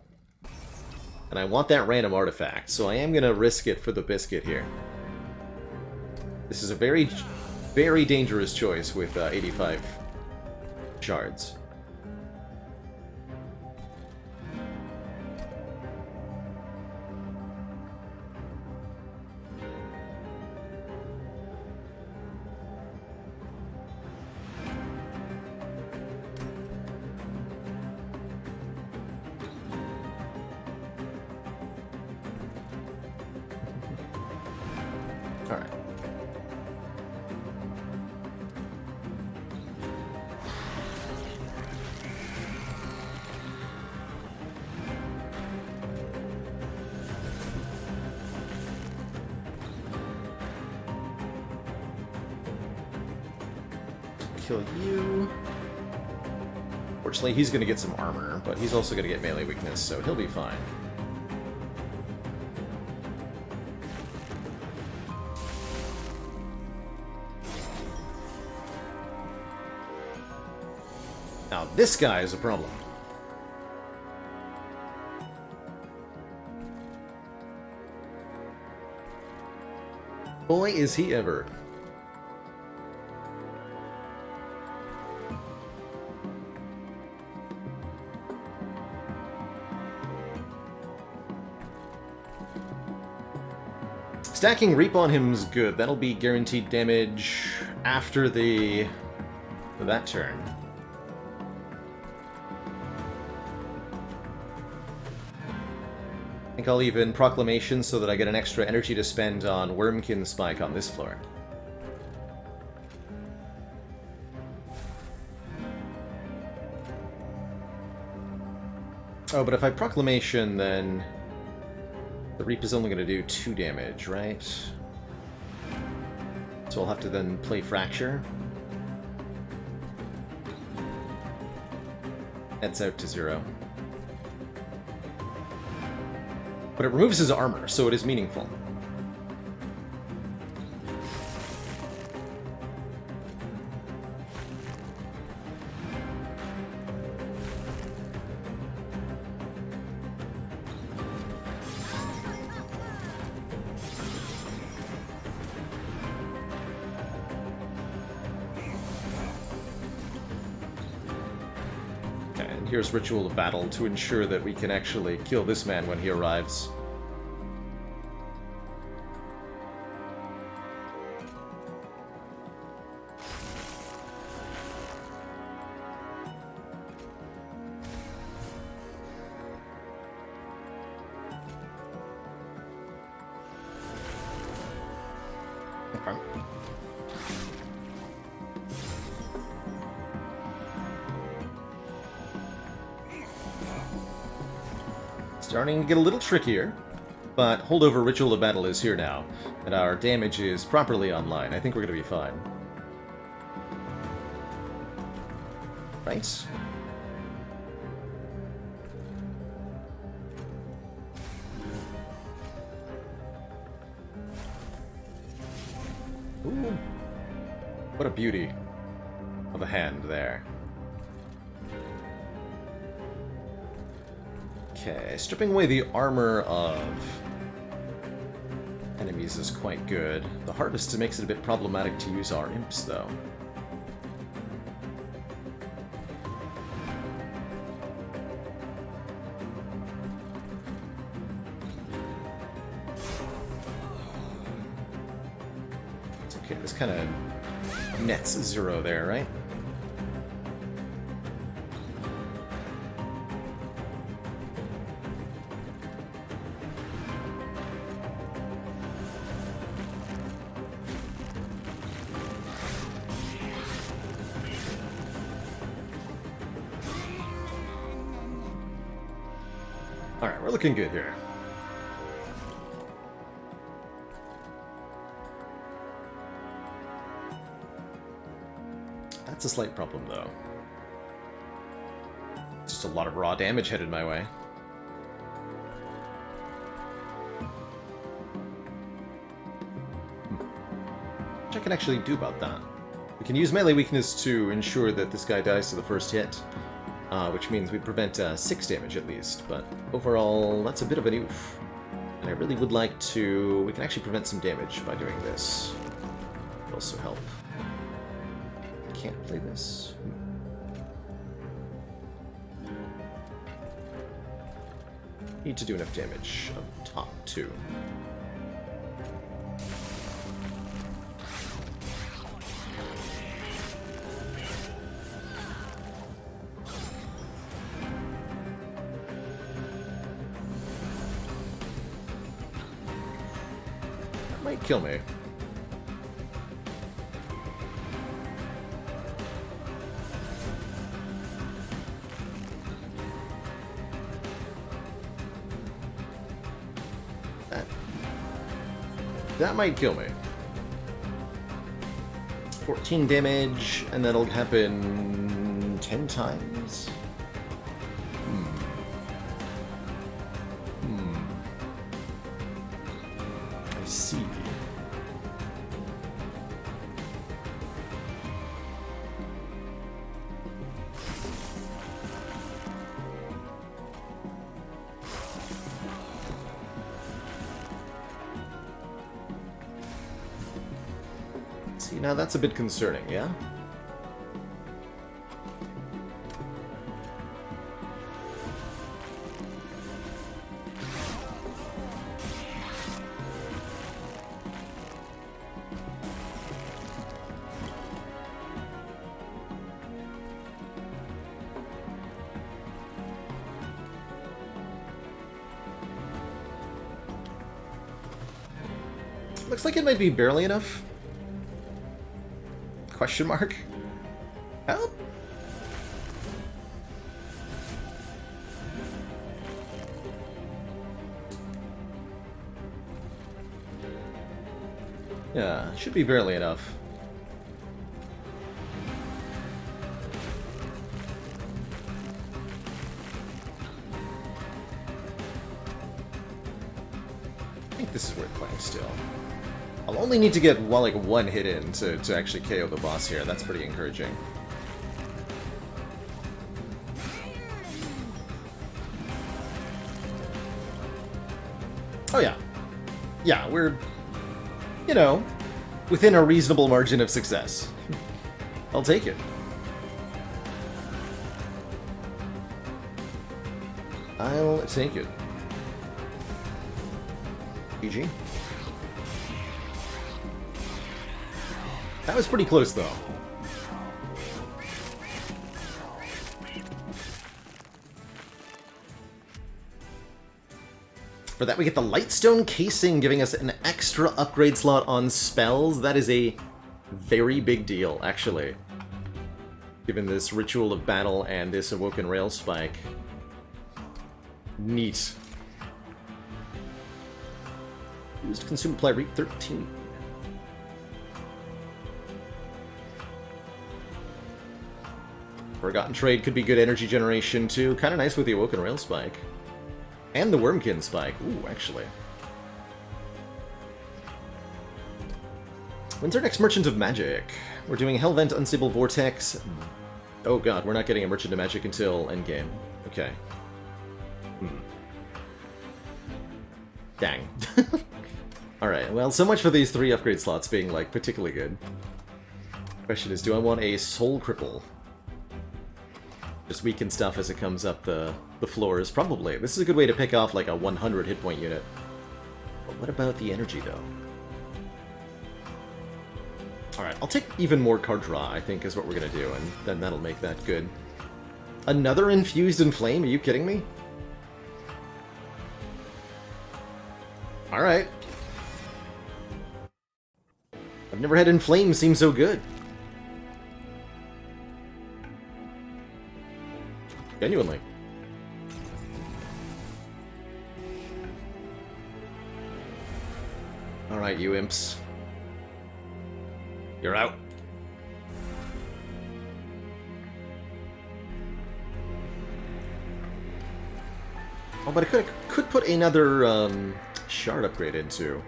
Speaker 1: And I want that random artifact, so I am going to risk it for the biscuit here. This is a very, very dangerous choice with 85 shards. Alright. kill you. Fortunately, he's going to get some armor, but he's also going to get melee weakness, so he'll be fine. Now, this guy is a problem. Boy, is he ever. Stacking Reap on him is good. That'll be guaranteed damage after that turn. I think I'll even Proclamation so that I get an extra energy to spend on Wormkin Spike on this floor. Oh, but if I Proclamation, then the Reap is only going to do 2 damage, right? So I'll have to then play Fracture. That's out to 0. But it removes his armor, so it is meaningful. Here's Ritual of Battle to ensure that we can actually kill this man when he arrives. Okay. Starting to get a little trickier, but Holdover Ritual of Battle is here now, and our damage is properly online. I think we're going to be fine. Right? Ooh. What a beauty of a hand there. Okay, stripping away the armor of enemies is quite good. The Harvest makes it a bit problematic to use our imps, though. It's okay, this kind of nets 0 there, right? Alright, we're looking good here. That's a slight problem, though. Just a lot of raw damage headed my way. Which I can actually do about that. We can use melee weakness to ensure that this guy dies to the first hit. Which means we prevent 6 damage at least, but overall that's a bit of an oof. And I really would like to... we can actually prevent some damage by doing this. It'll also help. Can't play this. Need to do enough damage up top too. Might kill me. That might kill me. 14 damage, and that'll happen 10 times? I see. See, now that's a bit concerning, yeah? Looks like it might be barely enough. Question mark? Help? Yeah, should be barely enough. I think this is worth playing still. I'll only need to get like one hit in to actually KO the boss here. That's pretty encouraging. Oh yeah. Yeah, we're, you know, within a reasonable margin of success. I'll take it. I'll take it. GG. That was pretty close, though. For that, we get the Lightstone Casing, giving us an extra upgrade slot on spells. That is a very big deal, actually. Given this Ritual of Battle and this Awoken Rail Spike. Neat. Used Consume Apply Reap 13. Forgotten Trade could be good energy generation, too. Kind of nice with the Awoken Rail Spike. And the Wormkin Spike. Ooh, actually. When's our next Merchant of Magic? We're doing Hellvent, Unstable Vortex. Oh god, we're not getting a Merchant of Magic until endgame. Okay. Dang. Alright, well, so much for these 3 upgrade slots being, like, particularly good. Question is, do I want a Soul Cripple? Just weaken stuff as it comes up the floors. Probably. This is a good way to pick off like a 100 hit point unit. But what about the energy, though? Alright, I'll take even more card draw, I think, is what we're going to do, and then that'll make that good. Another Infused in Flame? Are you kidding me? Alright. I've never had Inflame seem so good. Genuinely. Alright, you imps. You're out. Oh, but I could put another shard upgrade into.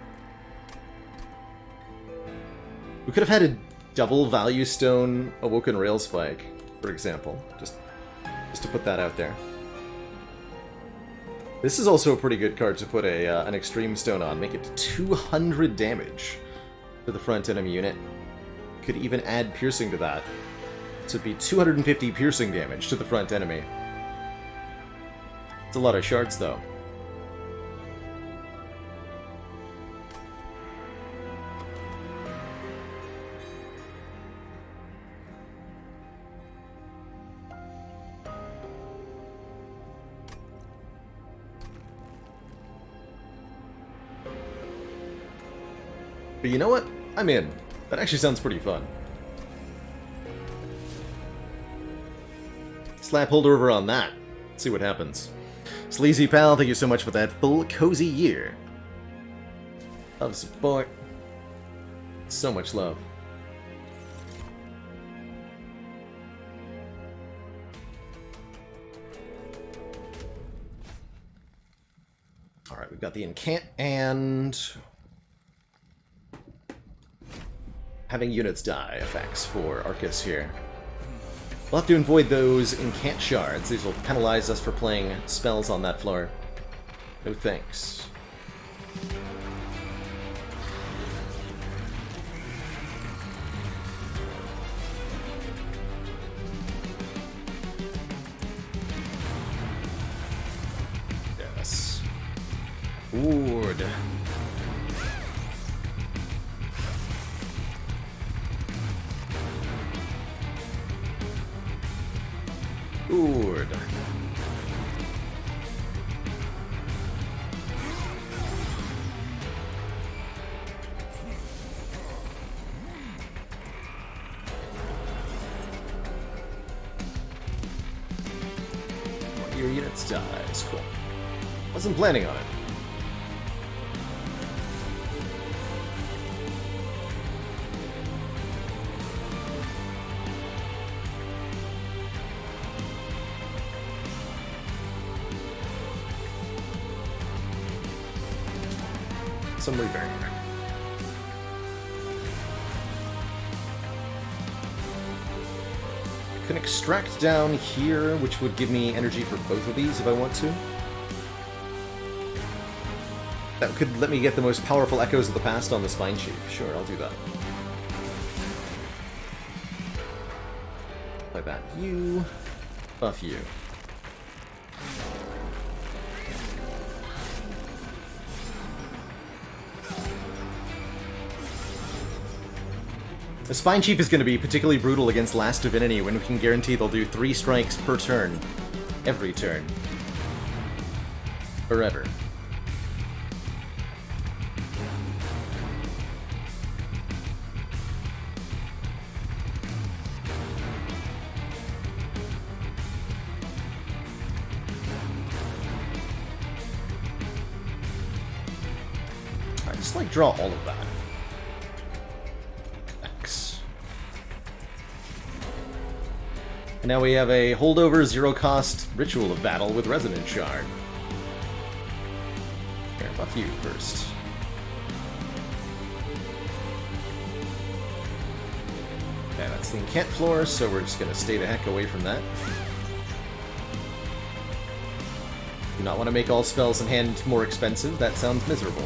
Speaker 1: We could have had a double value stone Awoken Rail Spike, for example. Just to put that out there. This is also a pretty good card to put an Extreme Stone on. Make it 200 damage to the front enemy unit. Could even add Piercing to that. So it'd be 250 Piercing damage to the front enemy. It's a lot of shards, though. But you know what? I'm in. That actually sounds pretty fun. Slap holder over on that. Let's see what happens. Sleazy Pal, thank you so much for that full cozy year of support. So much love. Alright, we've got the incant and having units die effects for Arcus here. We'll have to avoid those incant shards. These will penalize us for playing spells on that floor. No thanks. Yes. Ward. Ward. One of your units dies. Cool. Wasn't planning on it. Some reburn. I can extract down here, which would give me energy for both of these if I want to. That could let me get the most powerful echoes of the past on the Spine Chief. Sure, I'll do that. Like that. You. Buff you. The Spine Chief is going to be particularly brutal against Last Divinity when we can guarantee they'll do 3 strikes per turn. Every turn. Forever. I just like draw all of that. And now we have a holdover, zero-cost Ritual of Battle with Resonant Shard. Here, buff you first. Yeah, that's the incant floor, so we're just going to stay the heck away from that. Do not want to make all spells in hand more expensive. That sounds miserable.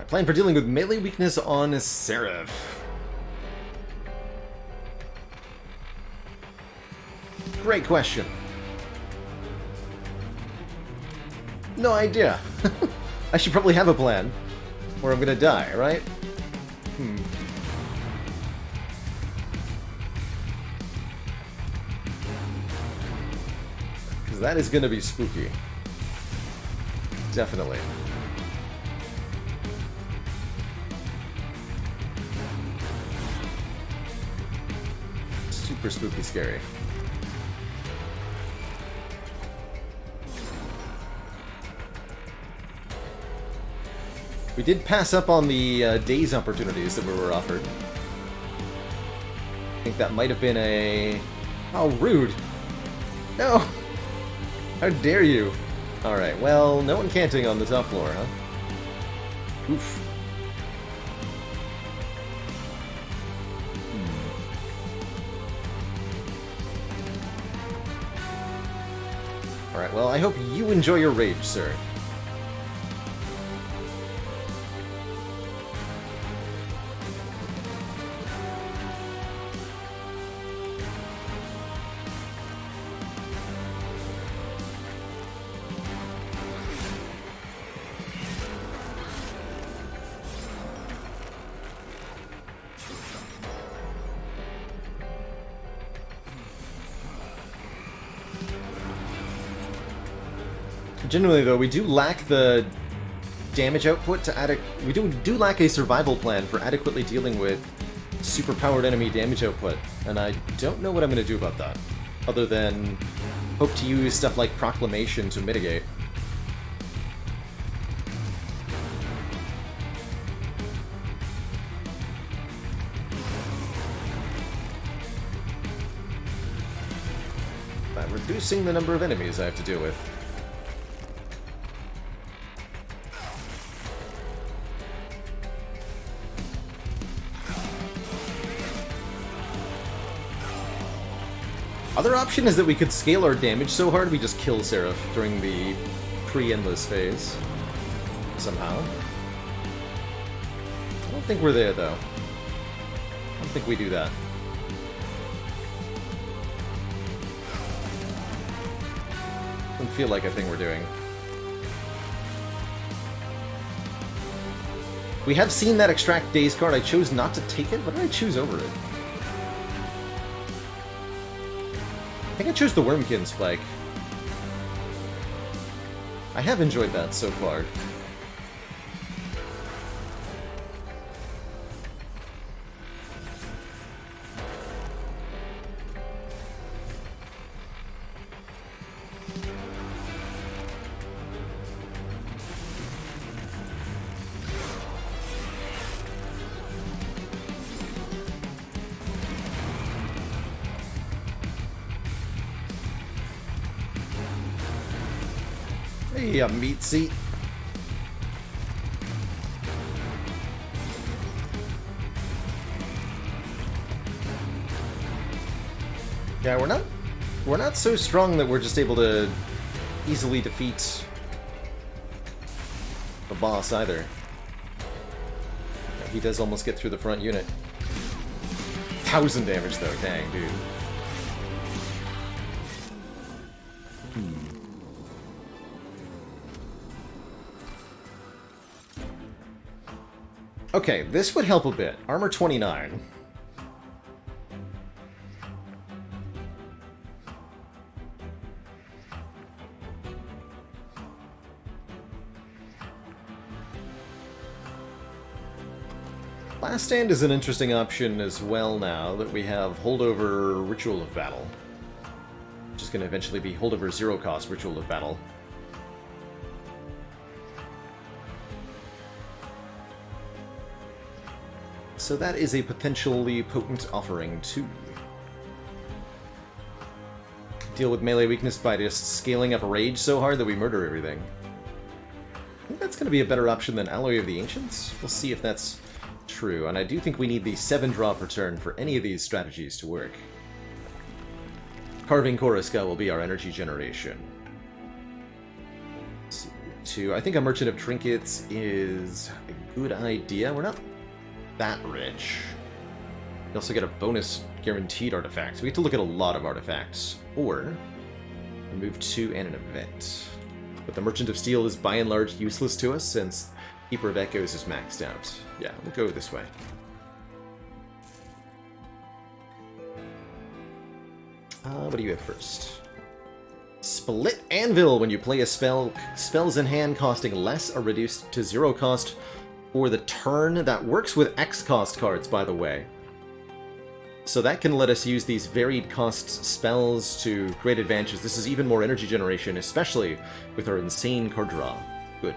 Speaker 1: Plan for dealing with melee weakness on Seraph. Great question. No idea. I should probably have a plan, or I'm gonna die, right? Because that is gonna be spooky. Definitely. Super spooky scary. We did pass up on the days opportunities that we were offered. I think that might have been a... Oh, rude! No! How dare you! Alright, well, no one canting on the top floor, huh? Oof. Alright, well, I hope you enjoy your rage, sir. Genuinely, though, we do lack the damage output to we do lack a survival plan for adequately dealing with super powered enemy damage output, and I don't know what I'm going to do about that, other than hope to use stuff like Proclamation to mitigate. By reducing the number of enemies I have to deal with. Other option is that we could scale our damage so hard we just kill Seraph during the pre-endless phase. Somehow. I don't think we're there, though. I don't think we do that. Doesn't feel like a thing we're doing. We have seen that Extract Days card. I chose not to take it. What did I choose over it? I think I chose the Wormkin Spike. I have enjoyed that so far. Hey, a meat seat. Yeah, we're not so strong that we're just able to easily defeat the boss either. He does almost get through the front unit. 1,000 damage though, dang, dude. Okay, this would help a bit. Armor 29. Last Stand is an interesting option as well now that we have Holdover Ritual of Battle. Which is going to eventually be Holdover Zero Cost Ritual of Battle. So that is a potentially potent offering too. Deal with melee weakness by just scaling up Rage so hard that we murder everything. I think that's going to be a better option than Alloy of the Ancients. We'll see if that's true, and I do think we need the 7-drop return for any of these strategies to work. Carving Koriska will be our energy generation. I think a Merchant of Trinkets is a good idea. We're not that rich. We also get a bonus guaranteed artifact. So we have to look at a lot of artifacts. Or remove 2 and an event. But the Merchant of Steel is by and large useless to us since Keeper of Echoes is maxed out. Yeah, we'll go this way. What do you have first? Split Anvil. When you play a spell, spells in hand costing less are reduced to 0 cost for the turn. That works with X cost cards, by the way. So that can let us use these varied cost spells to great advantages. This is even more energy generation, especially with our insane card draw. Good.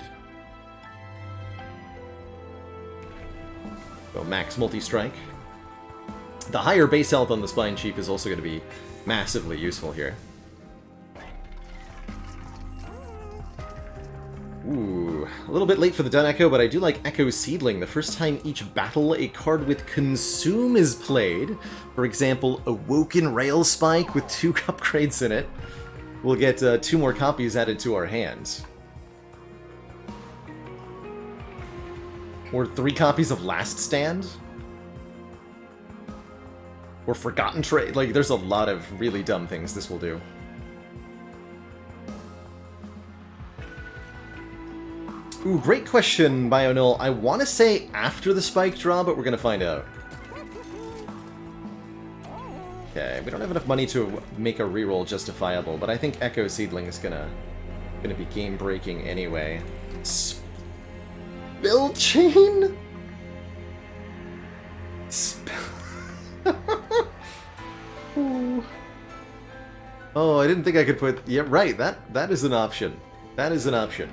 Speaker 1: So max multi-strike. The higher base health on the Spine Chief is also going to be massively useful here. Ooh, a little bit late for the Dun Echo, but I do like Echo Seedling. The first time each battle a card with Consume is played, for example, Awoken Rail Spike with 2 upgrades in it, we'll get 2 more copies added to our hands. Or 3 copies of Last Stand. Or Forgotten Trade. Like, there's a lot of really dumb things this will do. Ooh, great question, Bionull. I want to say after the Spike draw, but we're going to find out. Okay, we don't have enough money to make a reroll justifiable, but I think Echo Seedling is gonna be game-breaking anyway. Spell Chain? Ooh. Oh, I didn't think I could put... Yeah, right, that is an option. That is an option.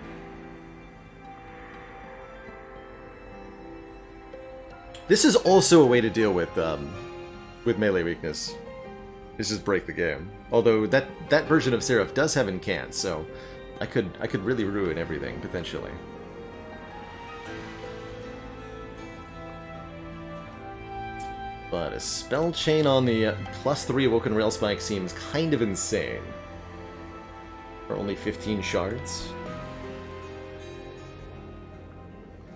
Speaker 1: This is also a way to deal with melee weakness. Is just break the game. Although that version of Seraph does have incant, so I could really ruin everything potentially. But a spell chain on the +3 Awoken Rail Spike seems kind of insane. For only 15 shards.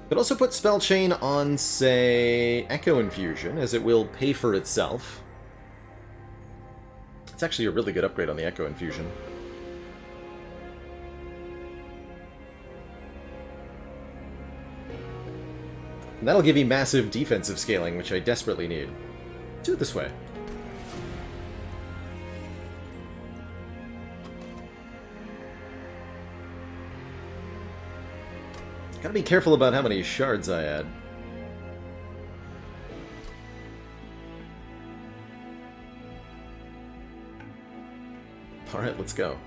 Speaker 1: Could also put spell chain on, say, Echo Infusion, as it will pay for itself. It's actually a really good upgrade on the Echo Infusion. And that'll give you massive defensive scaling, which I desperately need. Do it this way. Gotta be careful about how many shards I add. Alright, let's go.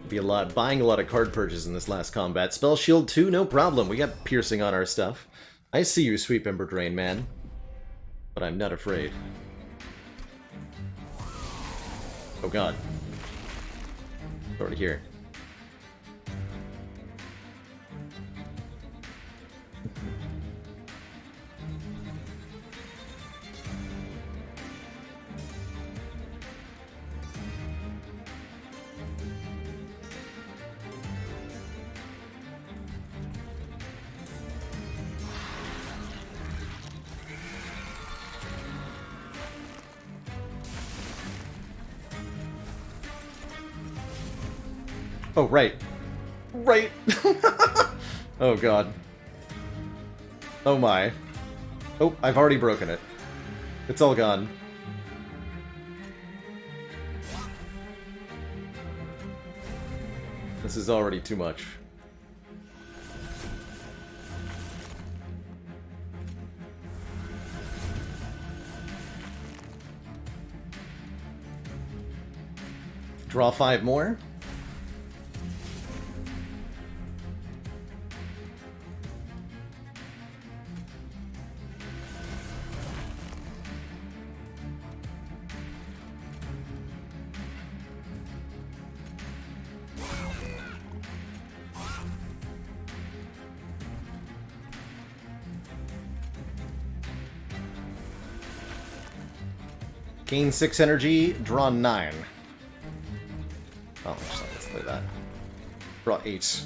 Speaker 1: Be a lot, buying a lot of card purchases in this last combat. Spell Shield 2, no problem. We got piercing on our stuff. I see you, Sweep Ember Drain, man. But I'm not afraid. Oh god. Over here. Oh, right. Right! Oh, God. Oh, my. Oh, I've already broken it. It's all gone. This is already too much. Draw 5 more. Gain 6 energy, draw 9. Oh, let's play that. Draw 8.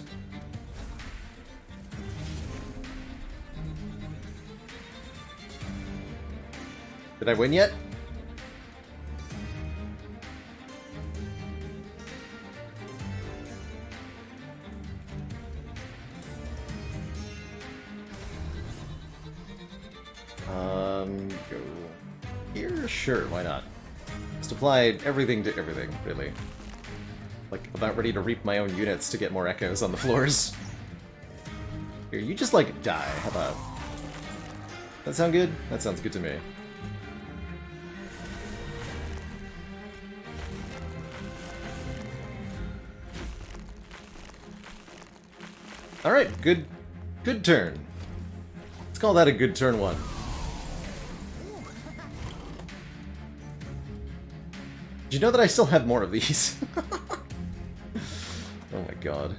Speaker 1: Did I win yet? Go here? Sure, why not? Just apply everything to everything, really. Like, about ready to reap my own units to get more echoes on the floors. Here, you just, like, die. How about... That sound good? That sounds good to me. Alright, good turn. Let's call that a good turn 1. Did you know that I still have more of these? Oh my god.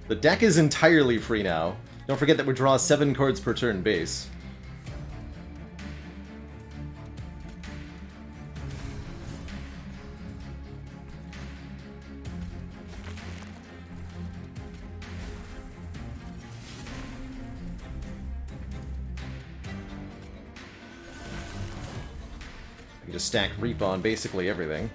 Speaker 1: The deck is entirely free now. Don't forget that we draw 7 cards per turn base. I can just stack Reap on basically everything.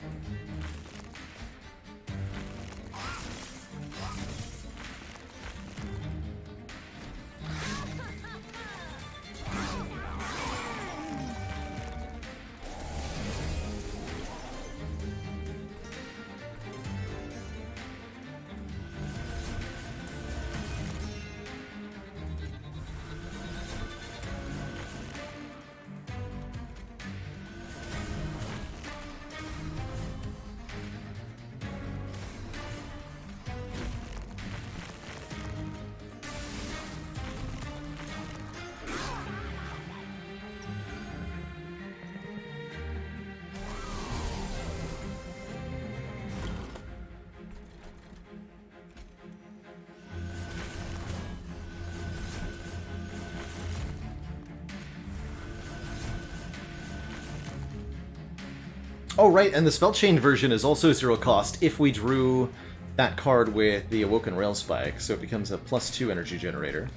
Speaker 1: Oh, right, and the spell chain version is also 0 cost if we drew that card with the Awoken Rail Spike, so it becomes a +2 energy generator.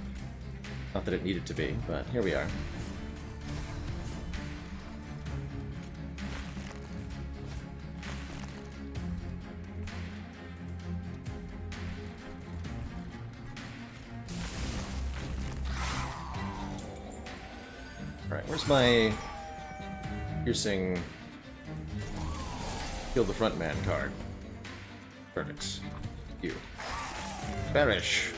Speaker 1: Not that it needed to be, but here we are. Alright, where's my piercing kill the front man card? Perfect. You. Perish.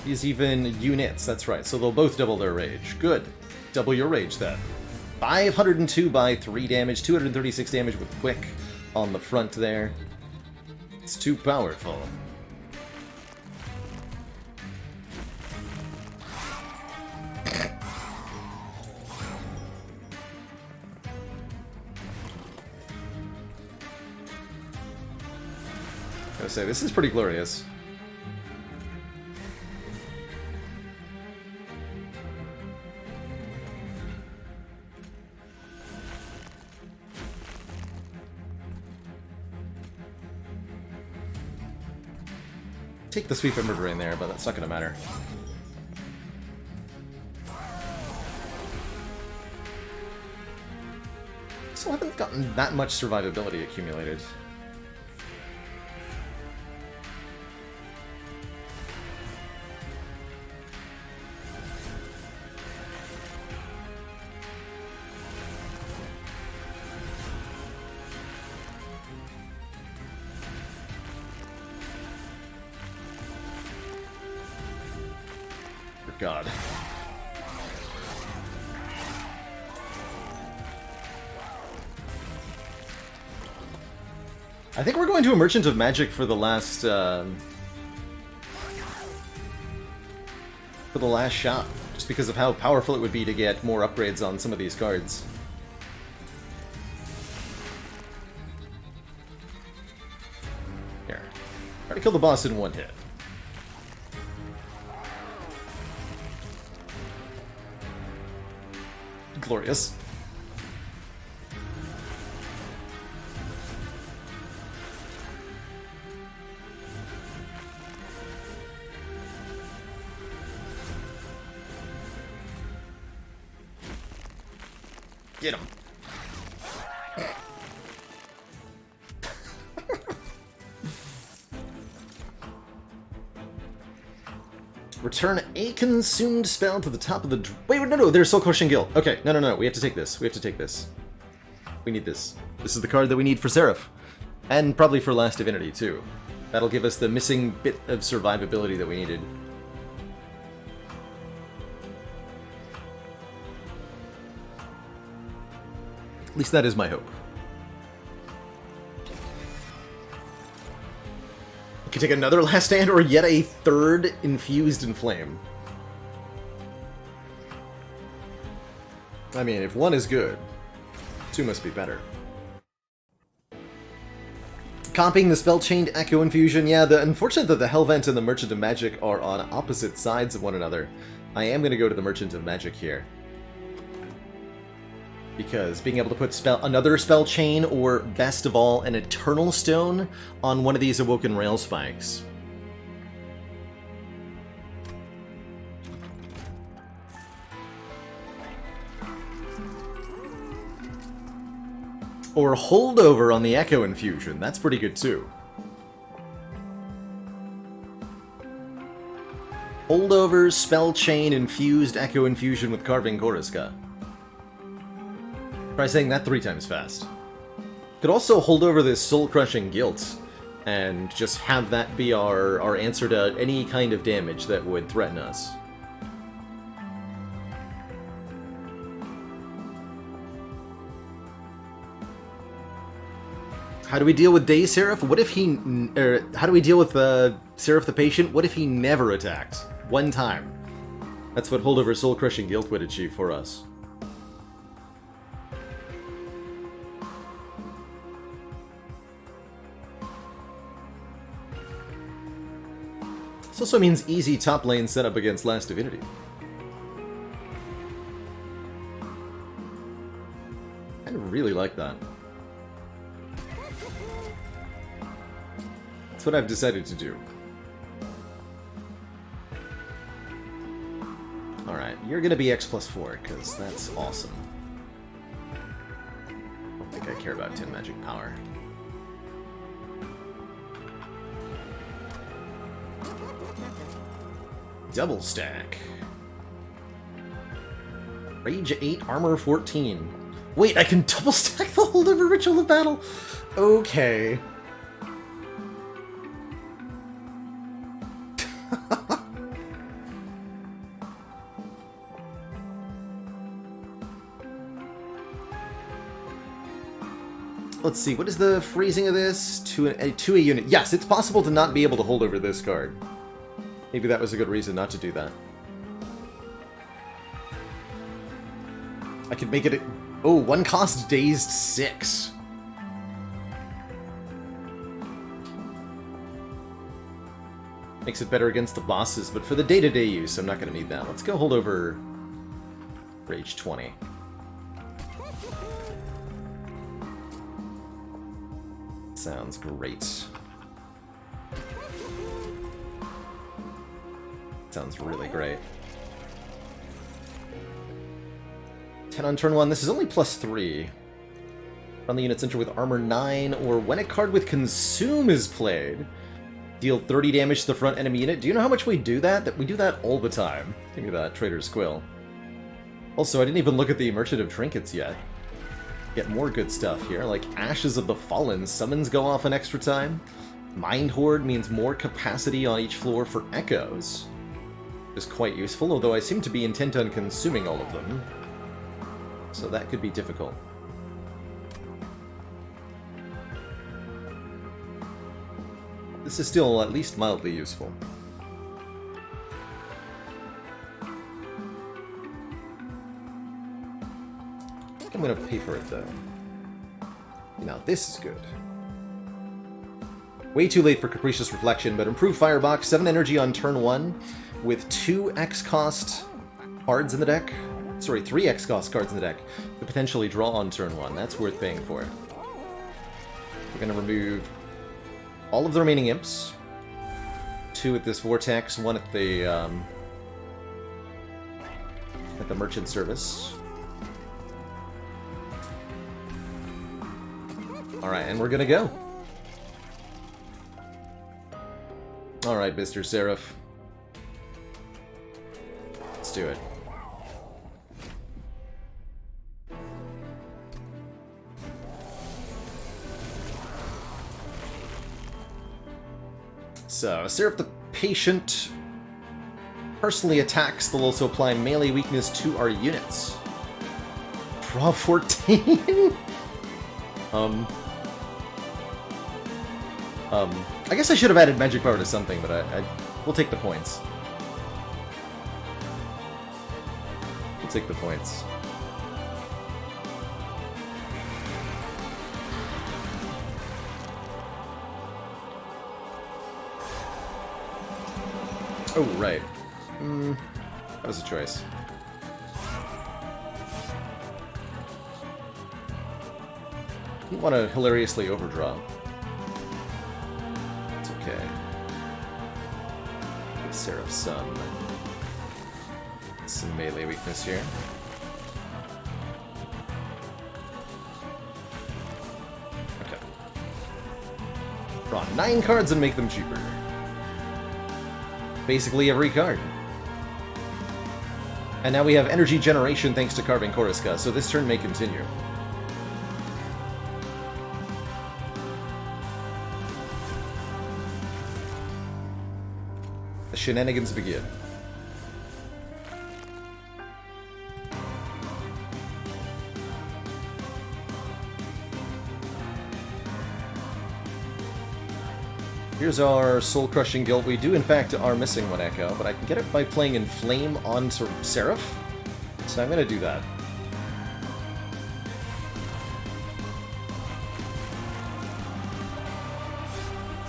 Speaker 1: These even units, that's right, so they'll both double their rage. Good. Double your rage then. 502 by 3 damage, 236 damage with quick on the front there. It's too powerful. I say, this is pretty glorious. Take the Sweep Ember Drain there, but that's not going to matter. Still haven't gotten that much survivability accumulated. God. I think we're going to a Merchant of Magic for the last shot, just because of how powerful it would be to get more upgrades on some of these cards. Here. Try to kill the boss in one hit. Glorious. Get him. Return a consumed spell to the top of the... Wait, no, there's Soul Crushing Guild. Okay, no, we have to take this. We have to take this. We need this. This is the card that we need for Seraph. And probably for Last Divinity, too. That'll give us the missing bit of survivability that we needed. At least that is my hope. Can take another Last Stand or yet a third Infused in Flame. I mean, if one is good, two must be better. Comping the Spell-Chained Echo Infusion, yeah, unfortunate that the Hellvent and the Merchant of Magic are on opposite sides of one another. I am going to go to the Merchant of Magic here. Because being able to put another spell chain, or best of all, an Eternal Stone on one of these Awoken Rail Spikes. Or Holdover on the Echo Infusion, that's pretty good too. Holdover, Spell Chain, Infused, Echo Infusion with Carving Koriska. Try saying that 3 times fast. Could also hold over this soul-crushing guilt, and just have that be our answer to any kind of damage that would threaten us. How do we deal with Day Seraph? What if he... how do we deal with Seraph the Patient? What if he never attacked? One time. That's what Holdover Soul-Crushing Guilt would achieve for us. This also means easy top lane setup against Last Divinity. really like that. That's what I've decided to do. Alright, you're gonna be X+4, because that's awesome. I don't think I care about 10 magic power. Double stack. Rage 8, armor 14. Wait, I can double stack the holdover ritual of battle? Okay. Let's see, what is the phrasing of this? To a unit. Yes, it's possible to not be able to hold over this card. Maybe that was a good reason not to do that. I could make it a... Oh, 1 cost dazed 6. Makes it better against the bosses, but for the day-to-day use, I'm not going to need that. Let's go hold over Rage 20. Sounds great. Sounds really great. 10 on turn 1. This is only +3. Run the units enter with armor 9, or when a card with Consume is played, deal 30 damage to the front enemy unit. Do you know how much we do that? We do that all the time. Give me that, Trader's Quill. Also, I didn't even look at the Merchant of Trinkets yet. Get more good stuff here, like Ashes of the Fallen. Summons go off an extra time. Mind Horde means more capacity on each floor for echoes. Is quite useful, although I seem to be intent on consuming all of them. So that could be difficult. This is still at least mildly useful. I think I'm gonna pay for it though. Now this is good. Way too late for Capricious Reflection, but improved Firebox, 7 energy on turn 1, with 2 X-cost cards in the deck. Sorry, 3 X-cost cards in the deck to potentially draw on turn 1. That's worth paying for. We're going to remove all of the remaining imps. 2 at this Vortex, 1 at the Merchant Service. Alright, and we're going to go. Alright, Mr. Seraph. Let's do it. So, Seraph the Patient personally attacks. They'll also apply melee weakness to our units. Draw 14? I guess I should have added magic power to something, but we'll take the points. We'll take the points. Oh, right. That was a choice. Didn't want to hilariously overdraw. It's okay. Give Seraph some melee weakness here. Okay. Draw 9 cards and make them cheaper. Basically every card. And now we have energy generation thanks to carving Koriska, so this turn may continue. The shenanigans begin. Here's our soul-crushing guild. We do, in fact, are missing one echo, but I can get it by playing Inflame onto Seraph. So I'm going to do that.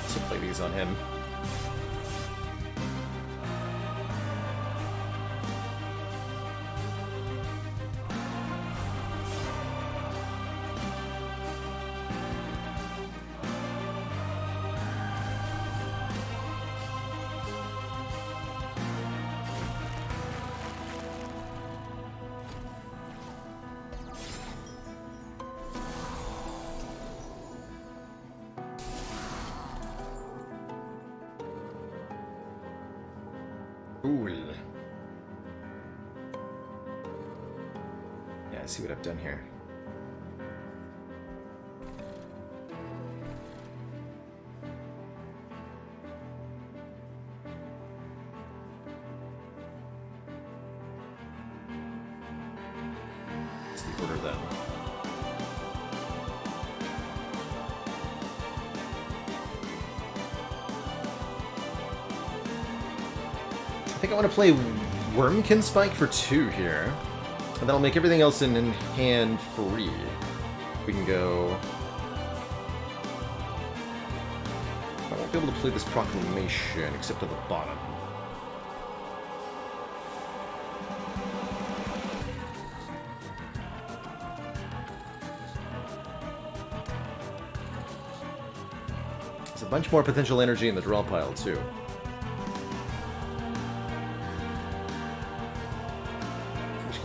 Speaker 1: So play these on him. Cool. Yeah, I see what I've done here. What's the order then? I think I want to play Wormkin Spike for 2 here. And that'll make everything else in hand free. We can go... I won't be able to play this Proclamation except at the bottom. There's a bunch more potential energy in the draw pile, too.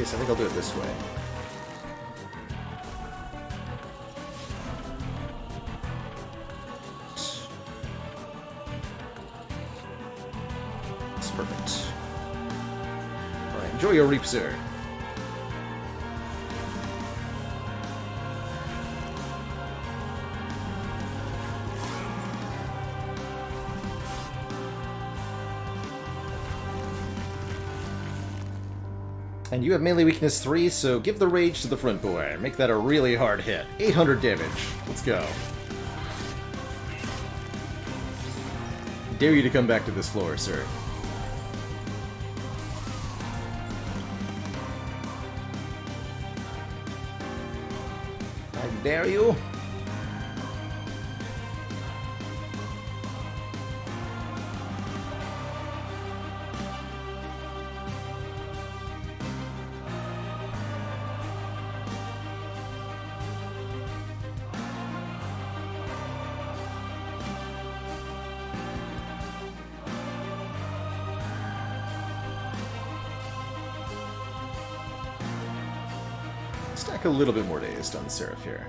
Speaker 1: I think I'll do it this way. That's perfect. Alright, enjoy your reap, sir. And you have melee weakness 3, so give the rage to the front boy. Make that a really hard hit. 800 damage. Let's go. Dare you to come back to this floor, sir. I dare you. Stack a little bit more dazed on Seraph here.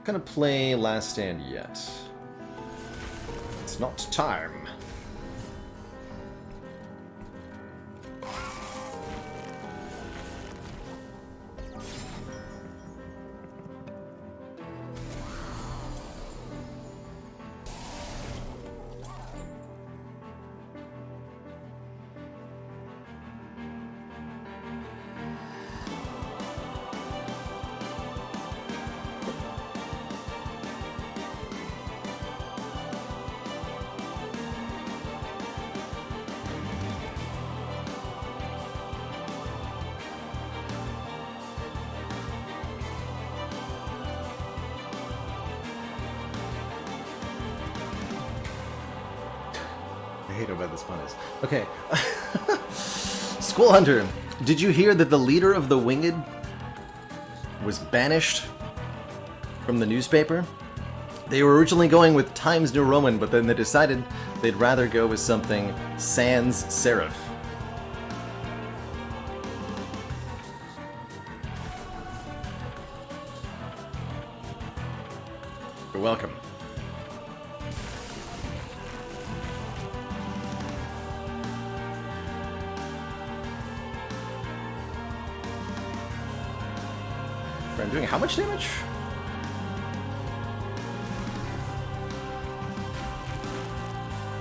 Speaker 1: Gonna play Last Stand yet. It's not time. I hate how bad this pun is. Okay. School Hunter, did you hear that the leader of the Winged was banished from the newspaper? They were originally going with Times New Roman, but then they decided they'd rather go with something sans serif. You're welcome. I'm doing how much damage?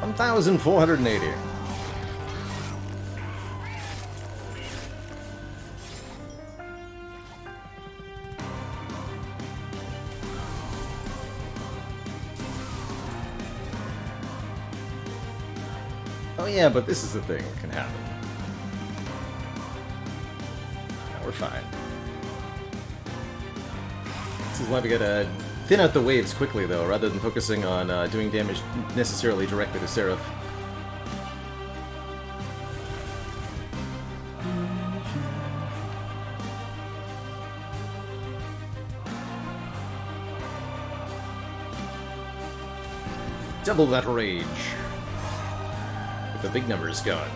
Speaker 1: $1,480. Oh yeah, but this is the thing that can happen. No, we're fine. This is why we gotta thin out the waves quickly, though, rather than focusing on doing damage necessarily directly to Seraph. Double that rage. With the big numbers going.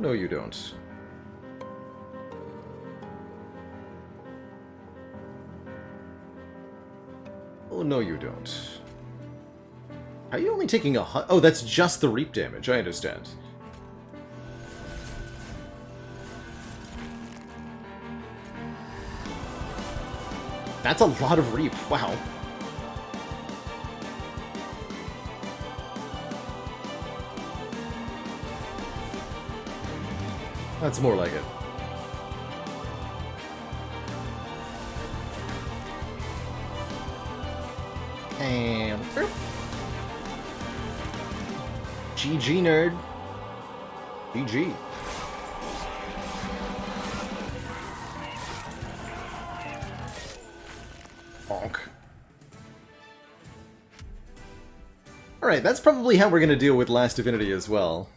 Speaker 1: no you don't. Oh, no you don't. Are you only taking a... Oh, that's just the reap damage, I understand. That's a lot of reap, wow. That's more like it. And... GG, nerd. GG. Bonk. Alright, that's probably how we're going to deal with Last Divinity as well.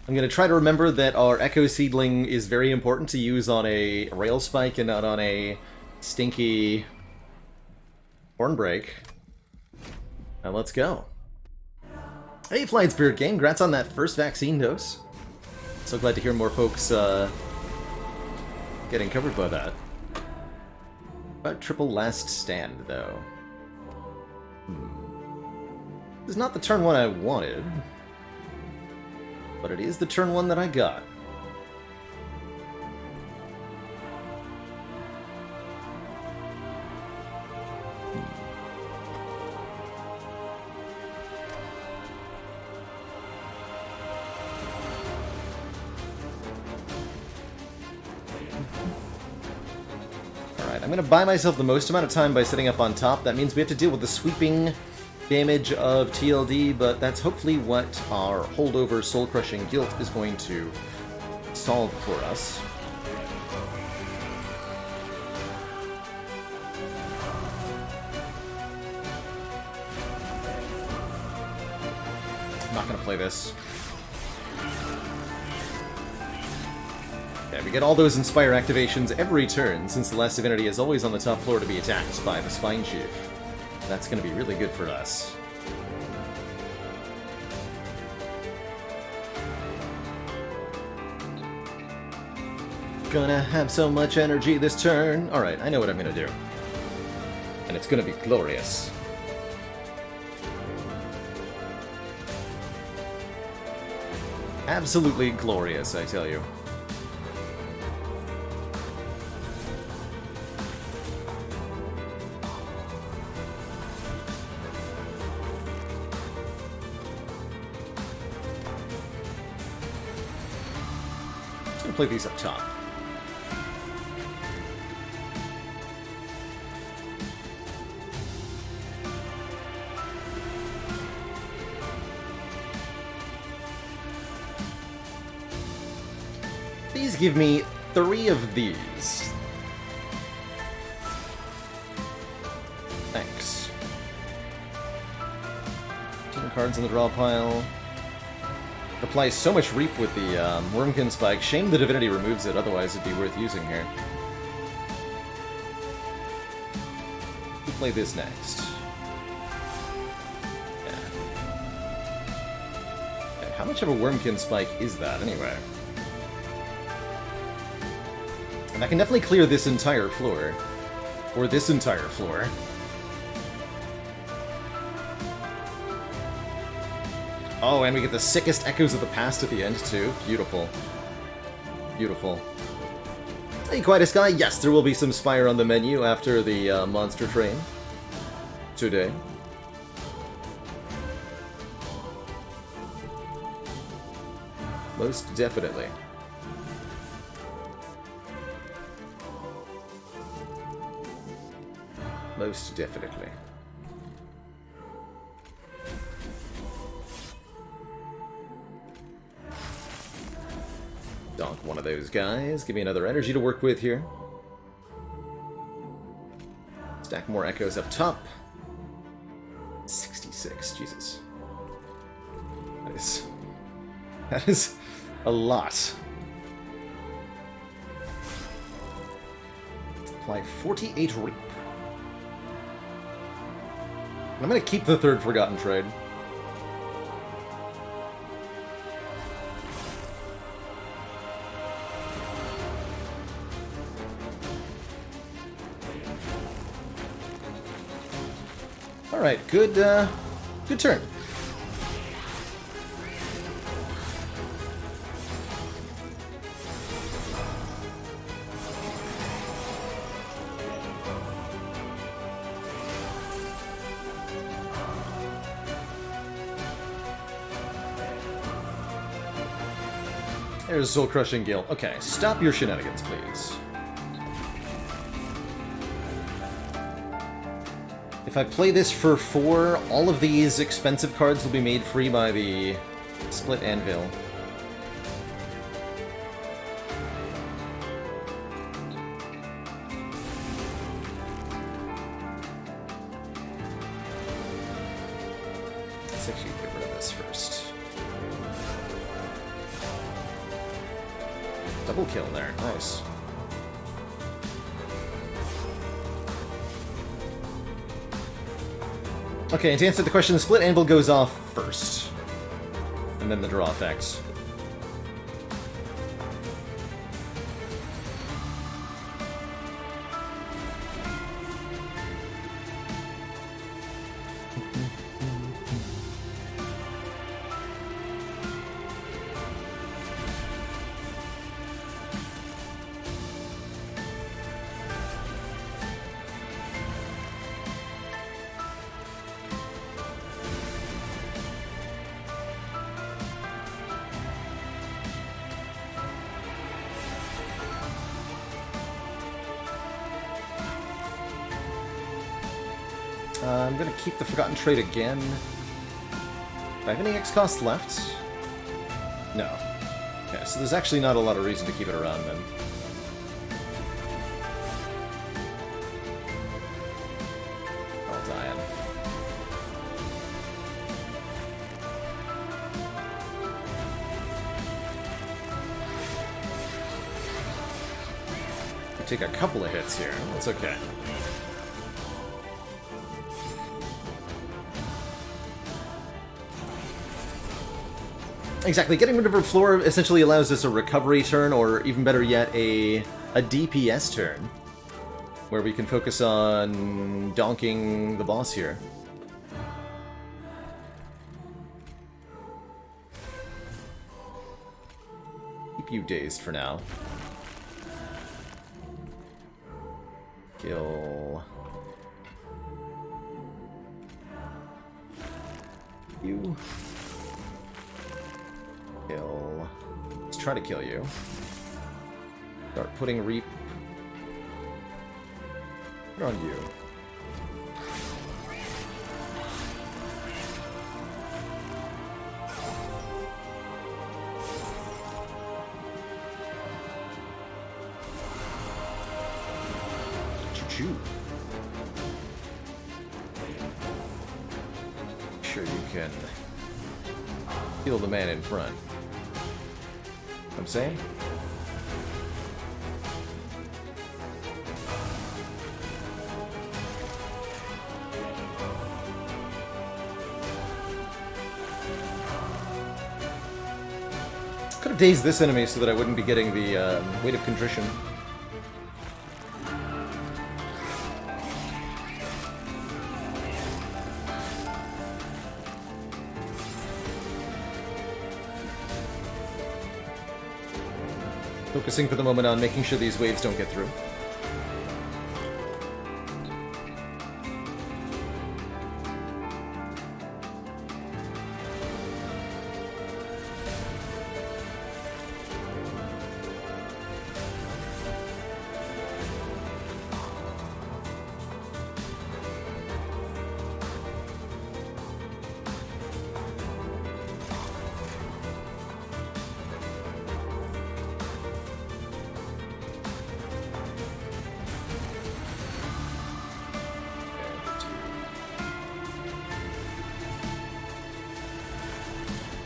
Speaker 1: I'm going to try to remember that our Echo Seedling is very important to use on a Rail Spike and not on a stinky Hornbreak. Now let's go. Hey, Flying Spirit Game, congrats on that first vaccine dose. So glad to hear more folks getting covered by that. About triple last stand, though. This is not the turn one I wanted, but it is the turn one that I got. I'm going to buy myself the most amount of time by setting up on top. That means we have to deal with the sweeping damage of TLD, but that's hopefully what our holdover soul-crushing guilt is going to solve for us. I'm not going to play this. Yeah, we get all those Inspire activations every turn, since the Last Divinity is always on the top floor to be attacked by the Spine Chief. That's going to be really good for us. Gonna have so much energy this turn. Alright, I know what I'm going to do. And it's going to be glorious. Absolutely glorious, I tell you. Play these up top. These give me 3 of these. Thanks. 10 cards in the draw pile. Applies so much reap with the Wormkin Spike. Shame the Divinity removes it, otherwise it'd be worth using here. We'll play this next. Yeah. Okay, how much of a Wormkin Spike is that, anyway? And I can definitely clear this entire floor. Or this entire floor. Oh, and we get the sickest Echoes of the Past at the end, too. Beautiful. Beautiful. Hey, Quietus Guy. Yes, there will be some Spire on the menu after the Monster Train. Today. Most definitely. Most definitely. Donk one of those guys. Give me another energy to work with here. Stack more Echoes up top. 66, Jesus. That is a lot. Apply 48 reap. I'm gonna keep the third Forgotten Trade. Alright, good turn. There's Soul Crushing Gale. Okay, stop your shenanigans, please. If I play this for 4, all of these expensive cards will be made free by the Split Anvil. Let's actually get rid of this first. Double kill there, nice. Okay, and to answer the question, the Split Anvil goes off first. And then the draw effect. I'm gonna keep the Forgotten Trait again. Do I have any X cost left? No. Okay, so there's actually not a lot of reason to keep it around then. I'll die in. We take a couple of hits here. That's okay. Exactly, getting rid of her floor essentially allows us a recovery turn, or even better yet, a DPS turn, where we can focus on donking the boss here. Keep you dazed for now. Kill you. Kill. Let's try to kill you. Start putting Reap on you. Choo-choo. Sure you can kill the man in front. I'm saying? Could have dazed this enemy so that I wouldn't be getting the Weight of Contrition. Focusing for the moment on making sure these waves don't get through.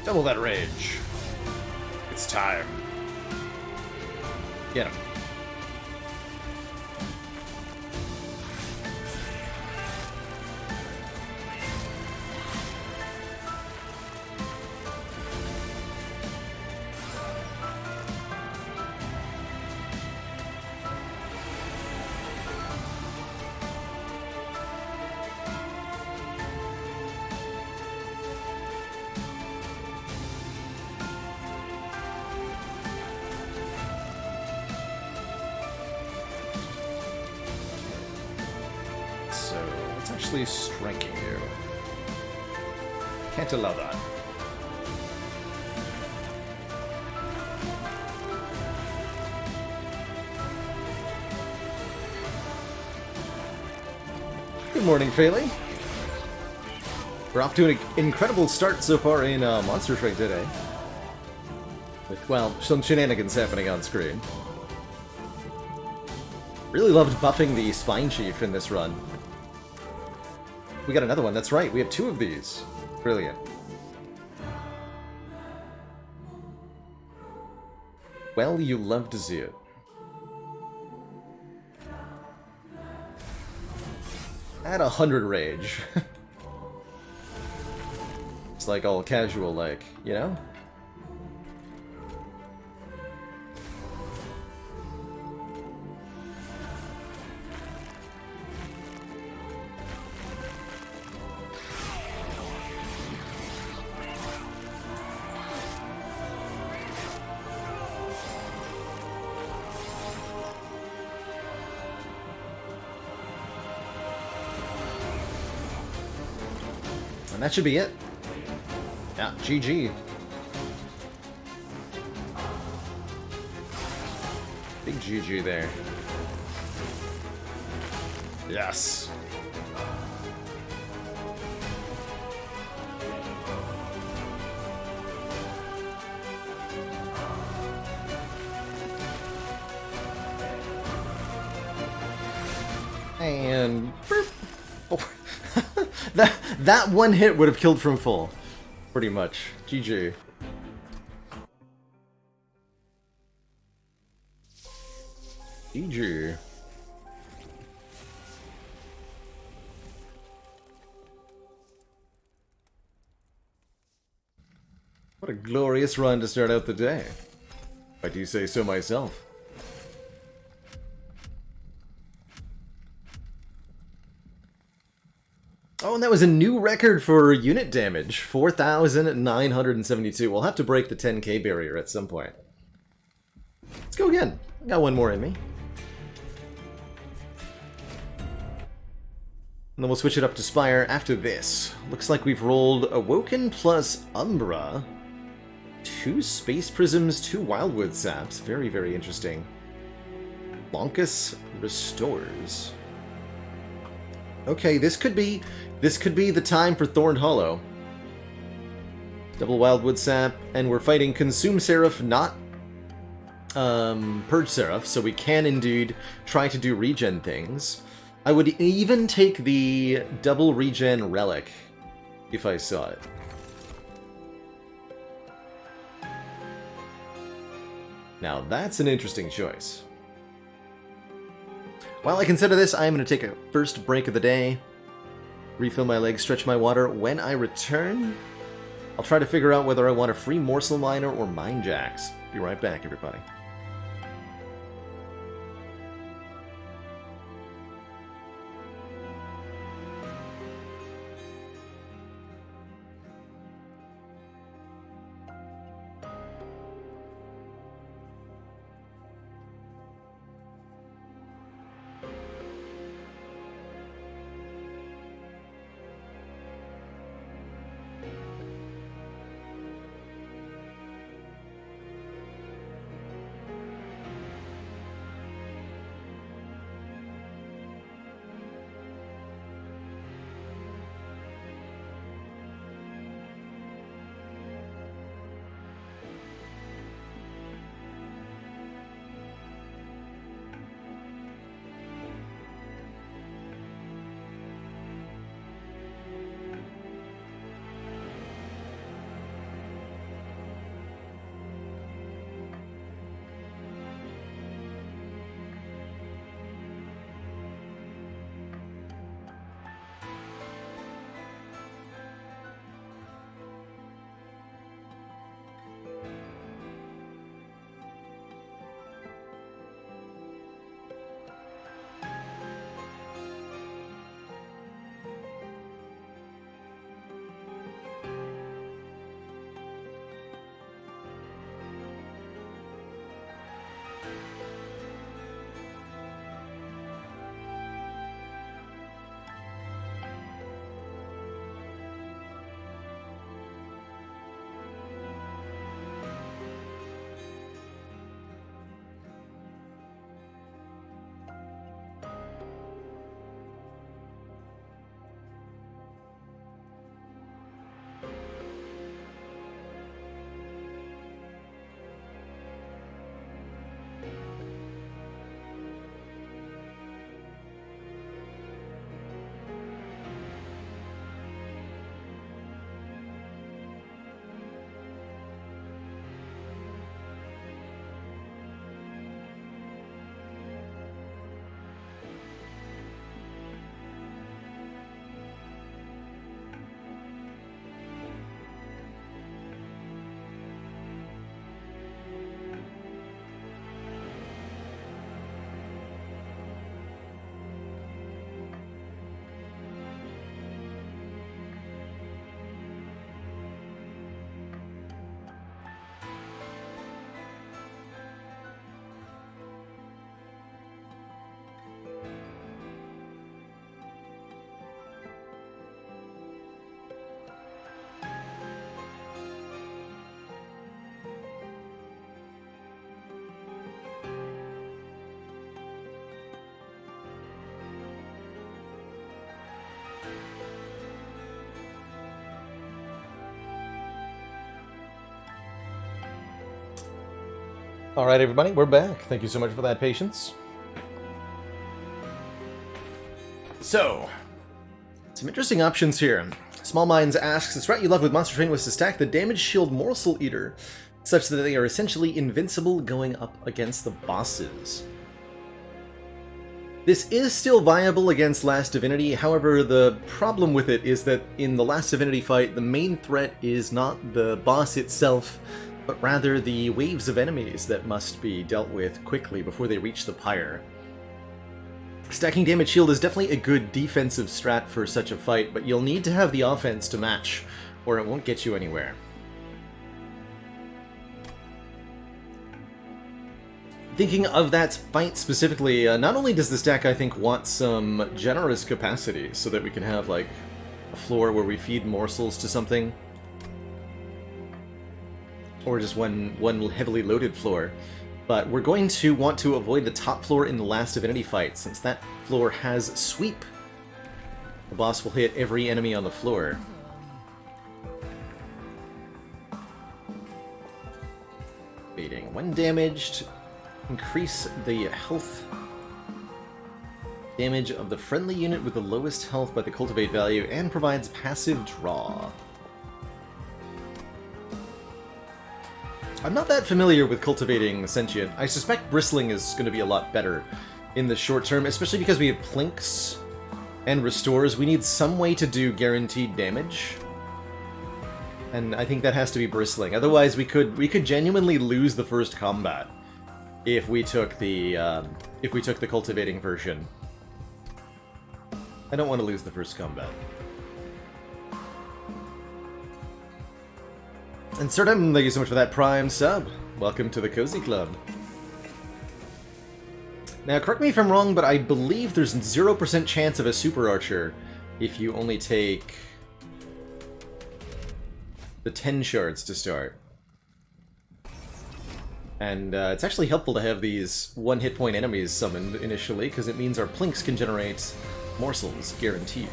Speaker 1: Double that rage. It's time. Get him. actually striking you. Can't allow that. Good morning, Phaley. We're off to an incredible start so far in Monster Train today. With, well, some shenanigans happening on screen. Really loved buffing the Spine Chief in this run. We got another one, that's right, we have 2 of these. Brilliant. Well, you love to see it. At 100 rage. It's like all casual, like, you know? And that should be it. Yeah, GG. Big GG there. Yes. And oh. that one hit would have killed from full, pretty much. GG. GG. What a glorious run to start out the day, if I do say so myself. Oh, and that was a new record for unit damage. 4,972. We'll have to break the 10k barrier at some point. Let's go again. I got one more in me. And then we'll switch it up to Spire after this. Looks like we've rolled Awoken plus Umbra. 2 Space Prisms, 2 Wildwood Saps. Very, very interesting. Lonkus Restores. Okay, this could be the time for Thorned Hollow. Double Wildwood Sap, and we're fighting Consume Seraph, not Purge Seraph, so we can indeed try to do regen things. I would even take the double regen relic if I saw it. Now that's an interesting choice. While I consider this, I'm going to take a first break of the day, refill my legs, stretch my water. When I return, I'll try to figure out whether I want a free morsel miner or mine jacks. Be right back, everybody. Alright everybody, we're back. Thank you so much for that patience. So, some interesting options here. Small Minds asks, the strat you love with Monster Train was to stack the Damage Shield Morsel Eater, such that they are essentially invincible going up against the bosses. This is still viable against Last Divinity, however the problem with it is that in the Last Divinity fight, the main threat is not the boss itself, but rather the waves of enemies that must be dealt with quickly before they reach the pyre. Stacking Damage Shield is definitely a good defensive strat for such a fight, but you'll need to have the offense to match, or it won't get you anywhere. Thinking of that fight specifically, not only does this deck, I think, want some generous capacity, so that we can have, like, a floor where we feed morsels to something, or just one heavily loaded floor, but we're going to want to avoid the top floor in the Last Divinity fight, since that floor has Sweep. The boss will hit every enemy on the floor. Baiting 1 damaged. Increase the health damage of the friendly unit with the lowest health by the cultivate value, and provides passive draw. I'm not that familiar with cultivating Sentient. I suspect Bristling is going to be a lot better in the short term, especially because we have Plinks and Restores. We need some way to do guaranteed damage, and I think that has to be Bristling. Otherwise, we could genuinely lose the first combat if we took the cultivating version. I don't want to lose the first combat. And Serdam, thank you so much for that Prime sub. Welcome to the Cozy Club. Now, correct me if I'm wrong, but I believe there's 0% chance of a Super Archer if you only take the 10 shards to start. And it's actually helpful to have these 1 hit point enemies summoned initially, because it means our Plinks can generate morsels, guaranteed.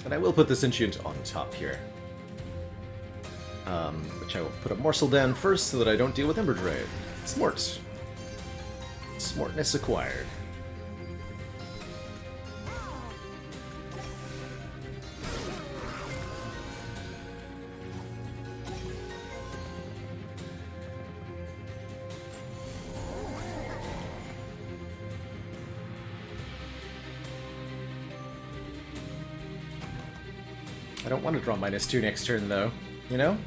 Speaker 1: And I will put the Sentient on top here. Which I will put a morsel down first so that I don't deal with Ember Drain. Smart. Smartness acquired. I don't want to draw -2 next turn, though, you know?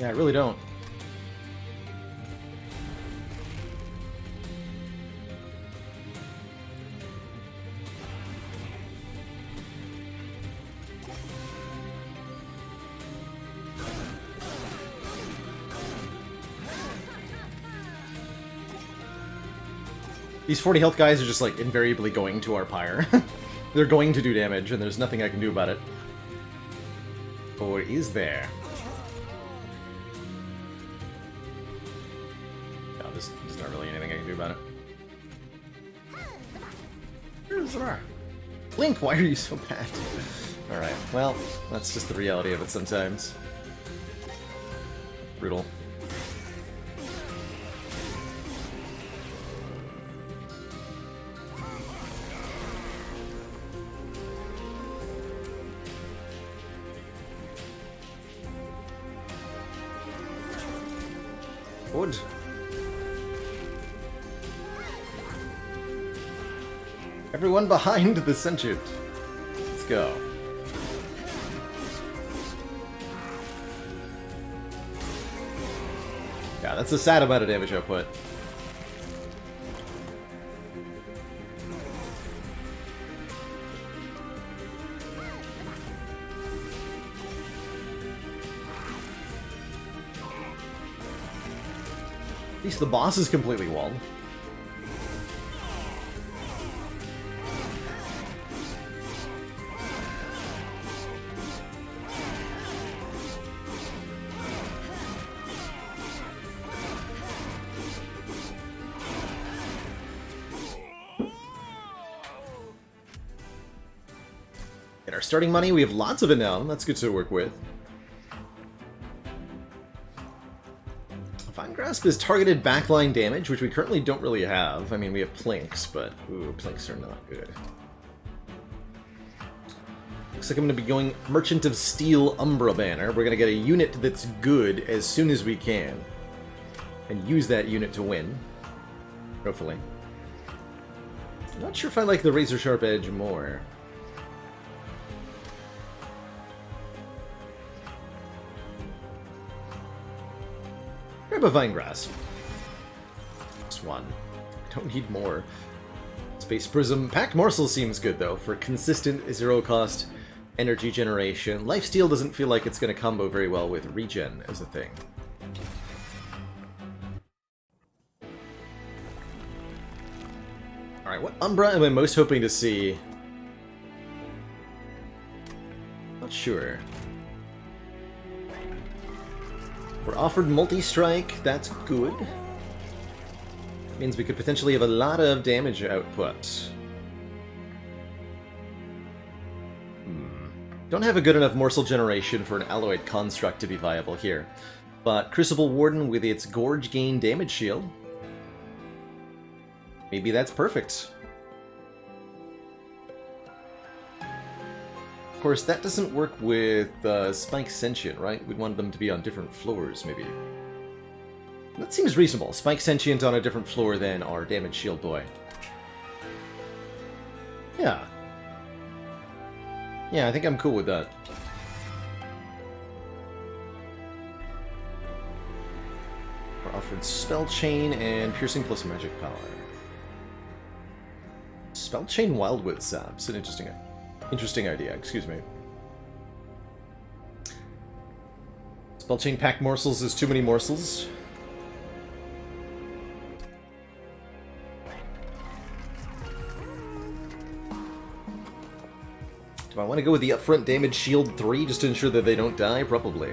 Speaker 1: Yeah, I really don't. These 40 health guys are just, like, invariably going to our pyre. They're going to do damage, and there's nothing I can do about it. Or is there? No, there's not really anything I can do about it. Link, why are you so bad? Alright, well, that's just the reality of it sometimes. Brutal. Good. Everyone behind the Sentient. Let's go. Yeah, that's a sad amount of damage output. At least the boss is completely walled. our starting money. We have lots of it now. That's good to work with. Vine Grasp is targeted backline damage, which we currently don't really have. I mean, we have Plinks, but ooh, Plinks are not good. Looks like I'm going to be going Merchant of Steel Umbra banner. We're going to get a unit that's good as soon as we can. And use that unit to win. Hopefully. I'm not sure if I like the Razor Sharp Edge more. Grab a Vine Grasp. Just one. Don't need more. Space Prism. Packed Morsel seems good, though, for consistent zero-cost energy generation. Lifesteal doesn't feel like it's going to combo very well with regen as a thing. Alright, what Umbra am I most hoping to see? Not sure. We're offered multi-strike, that's good. Means we could potentially have a lot of damage output. Don't have a good enough morsel generation for an alloyed construct to be viable here. But Crucible Warden with its Gorge Gain damage shield. Maybe that's perfect. Of course, that doesn't work with Spike Sentient, right? We'd want them to be on different floors, maybe. That seems reasonable. Spike Sentient on a different floor than our damage shield boy. Yeah. Yeah, I think I'm cool with that. We're offered Spell Chain and Piercing plus Magic Power. Spell Chain Wildwood Sap's an interesting idea, excuse me. Spell Chain Pack Morsels is too many morsels. Do I want to go with the upfront damage shield 3 just to ensure that they don't die? Probably.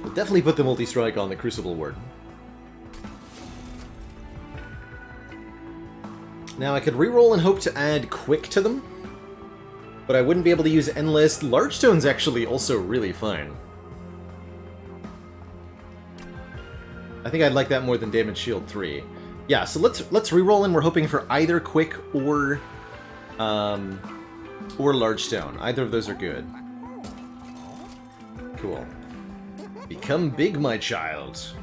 Speaker 1: We'll definitely put the multi-strike on the Crucible Warden. Now I could reroll and hope to add Quick to them, but I wouldn't be able to use Endless. Large Stone's actually also really fine. I think I'd like that more than Damage Shield 3. Yeah, so let's reroll and we're hoping for either Quick or Large Stone. Either of those are good. Cool. Become big, my child.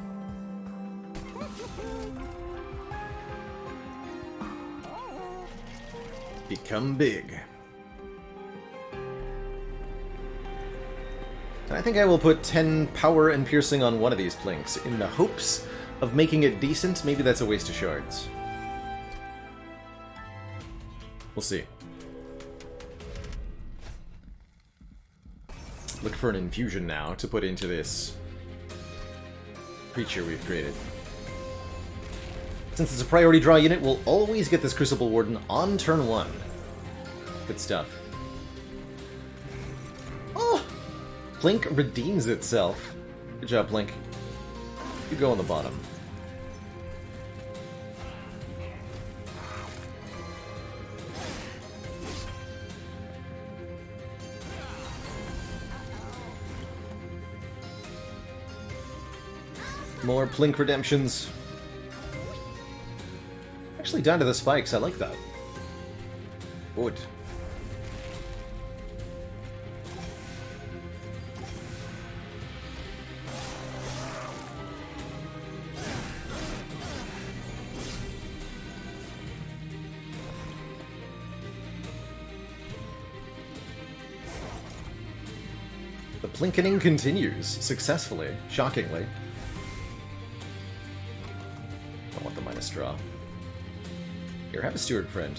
Speaker 1: Become big. I think I will put 10 power and piercing on one of these plinks in the hopes of making it decent. Maybe that's a waste of shards. We'll see. Look for an infusion now to put into this creature we've created. Since it's a priority draw unit, we'll always get this Crucible Warden on turn 1. Good stuff. Oh! Plink redeems itself. Good job, Plink. You go on the bottom. More Plink redemptions. Actually down to the spikes, I like that. Good. The plinkening continues, successfully, shockingly. I want the minus draw. Here, have a steward friend.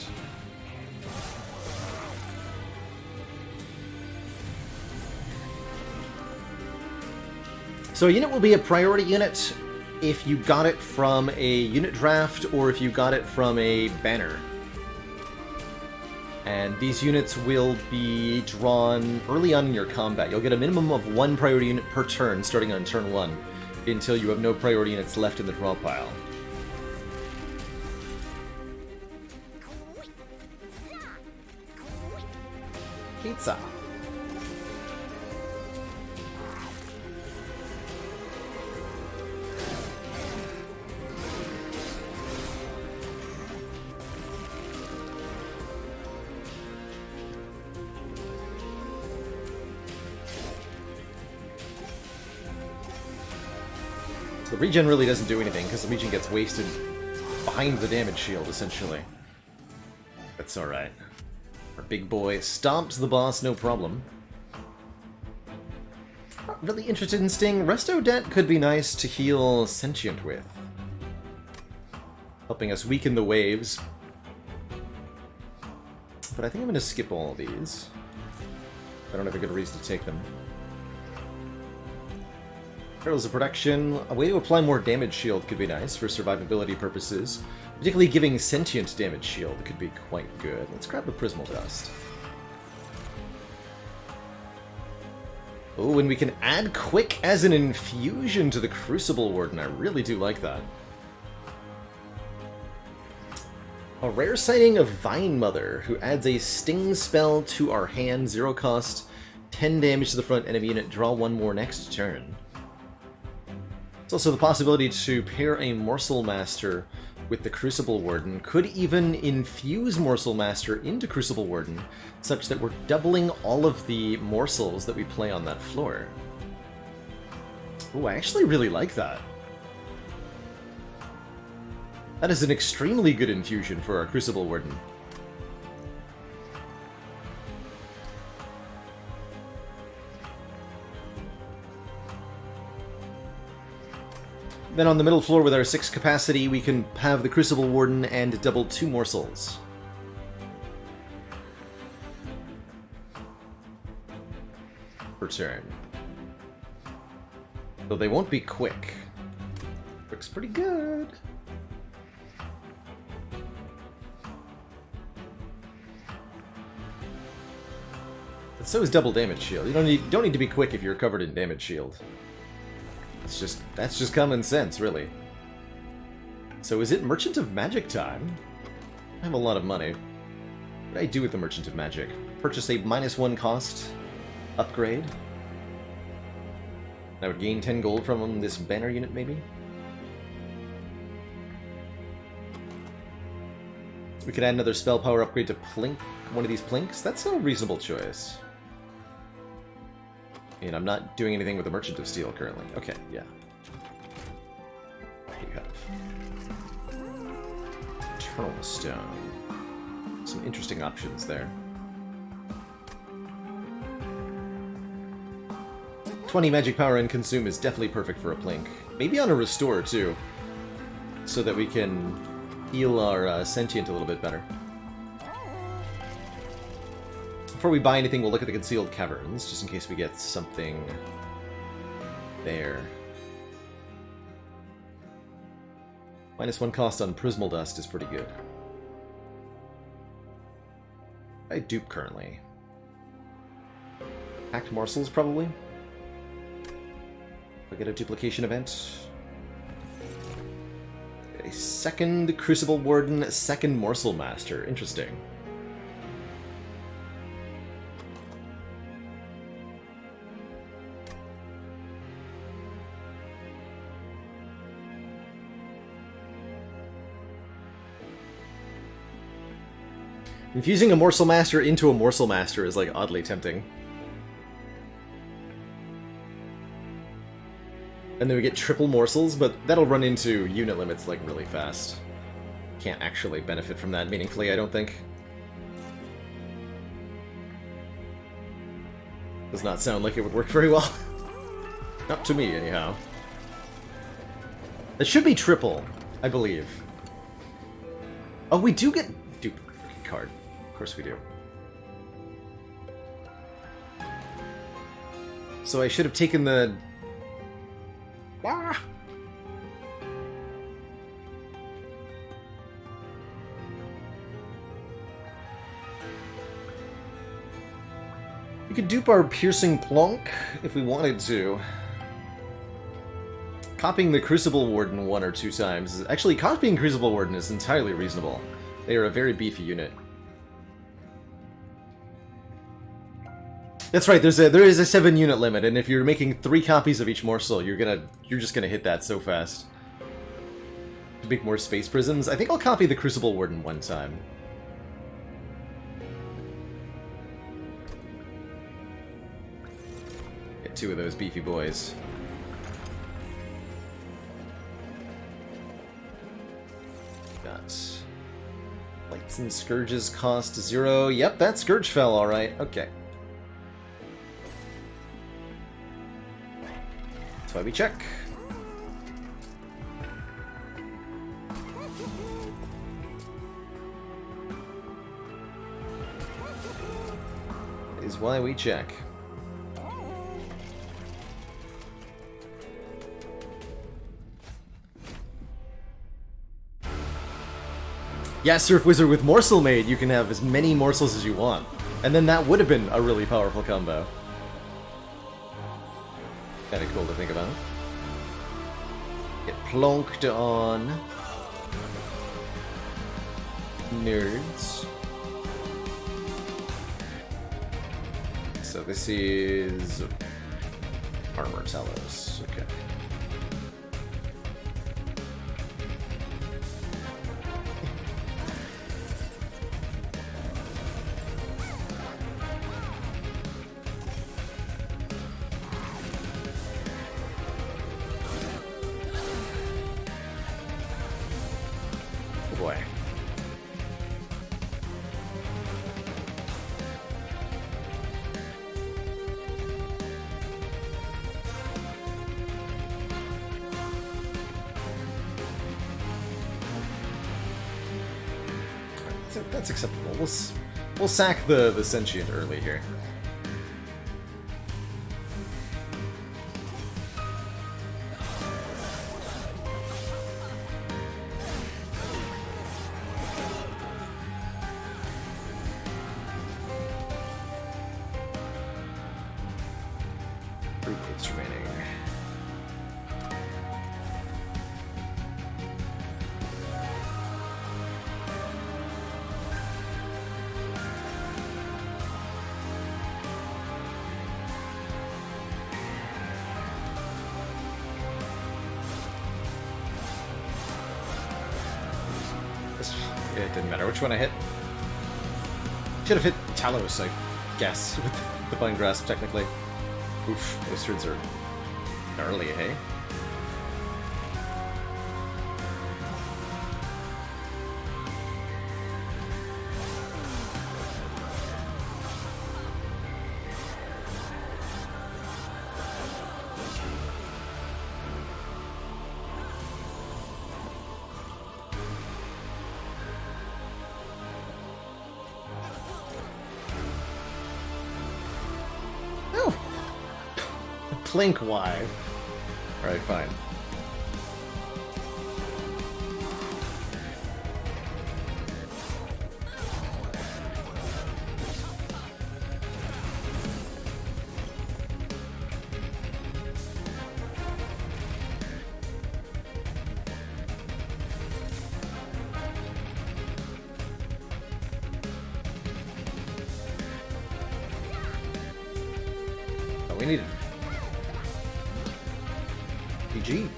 Speaker 1: So a unit will be a priority unit if you got it from a unit draft or if you got it from a banner. And these units will be drawn early on in your combat. You'll get a minimum of 1 priority unit per turn starting on turn 1 until you have no priority units left in the draw pile. Pizza. The regen really doesn't do anything, because the regen gets wasted behind the damage shield, essentially. That's alright. Our big boy stomps the boss, no problem. Not really interested in Sting. Resto Det could be nice to heal Sentient with. Helping us weaken the waves. But I think I'm going to skip all of these. I don't have a good reason to take them. Perils of Production. A way to apply more damage shield could be nice for survivability purposes. Particularly giving Sentient damage shield could be quite good. Let's grab the Prismal Dust. Oh, and we can add Quick as an infusion to the Crucible Warden. I really do like that. A rare sighting of Vine Mother, who adds a Sting spell to our hand, 0 cost, 10 damage to the front enemy unit, draw 1 more next turn. There's also the possibility to pair a Morsel Master with the Crucible Warden. Could even infuse Morsel Master into Crucible Warden, such that we're doubling all of the morsels that we play on that floor. Oh, I actually really like that. That is an extremely good infusion for our Crucible Warden. Then on the middle floor with our 6 capacity, we can have the Crucible Warden and double 2 morsels. Per turn. Though they won't be quick. Looks pretty good. But so is double damage shield. You don't need to be quick if you're covered in damage shield. That's just common sense, really. So is it Merchant of Magic time? I have a lot of money. What do I do with the Merchant of Magic? Purchase a -1 cost upgrade. I would gain 10 gold from this banner unit, maybe? We could add another spell power upgrade to Plink, one of these Plinks. That's a reasonable choice. And I'm not doing anything with the Merchant of Steel currently. Okay, yeah. There you have Eternal Stone. Some interesting options there. 20 magic power and consume is definitely perfect for a Plink. Maybe on a Restore, too. So that we can heal our Sentient a little bit better. Before we buy anything, we'll look at the Concealed Caverns, just in case we get something there. -1 cost on Prismal Dust is pretty good. I dupe currently. Packed Morsels, probably? I get a duplication event. A second Crucible Warden, a second Morsel Master. Interesting. Infusing a Morsel Master into a Morsel Master is, like, oddly tempting. And then we get triple morsels, but that'll run into unit limits, like, really fast. Can't actually benefit from that meaningfully, I don't think. Does not sound like it would work very well. Not to me, anyhow. It should be triple, I believe. Oh, we do get... Dupe freaking card. Of course we do. So I should have taken the... Ah! We could dupe our Piercing Plonk if we wanted to. Copying the Crucible Warden 1 or 2 times. Actually, copying Crucible Warden is entirely reasonable. They are a very beefy unit. That's right, there is a 7-unit limit, and if you're making 3 copies of each morsel, you're just gonna hit that so fast. To make more space prisms, I think I'll copy the Crucible Warden 1 time. Get 2 of those beefy boys. Got Lights and Scourges cost 0. Yep, that Scourge fell alright. Okay. That's why we check. Is why we check. Yeah, Surf Wizard with Morsel Maid, you can have as many morsels as you want. And then that would have been a really powerful combo. Kinda cool to think about. Get plonked on. Nerds. So this is Armor Talos. Okay. Boy. That's acceptable. We'll sack the sentient early here. Fruitcakes remaining. It didn't matter which one I hit. Should have hit Talos, I guess, with the Divine Grasp, technically. Oof, those turns are gnarly, hey? Plink, why? Alright, fine. Oh, we need it. PG.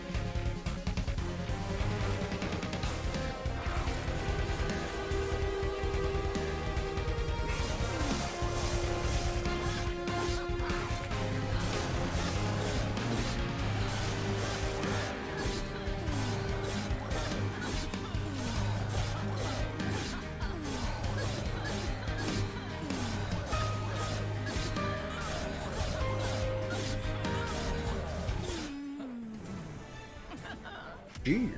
Speaker 1: Gee.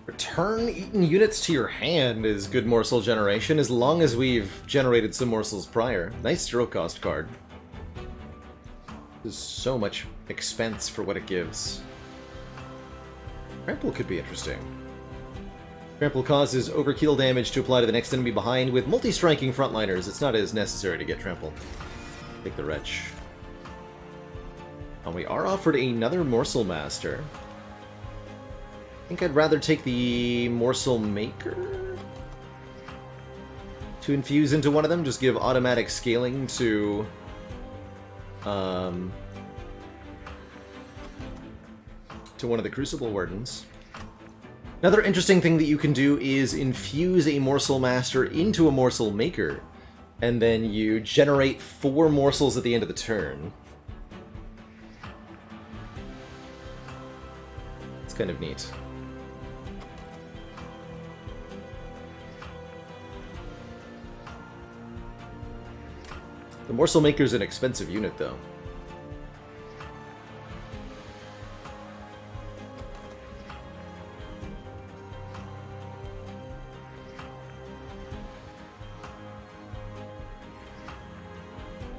Speaker 1: Return eaten units to your hand is good morsel generation, as long as we've generated some morsels prior. Nice zero cost card. There's so much expense for what it gives. Trample could be interesting. Trample causes overkill damage to apply to the next enemy behind. With multi-striking frontliners, it's not as necessary to get trample. Take the wretch. And we are offered another Morsel Master. I think I'd rather take the Morsel Maker to infuse into one of them. Just give automatic scaling to one of the Crucible Wardens. Another interesting thing that you can do is infuse a Morsel Master into a Morsel Maker, and then you generate 4 morsels at the end of the turn. It's kind of neat. The Morsel Maker's an expensive unit, though.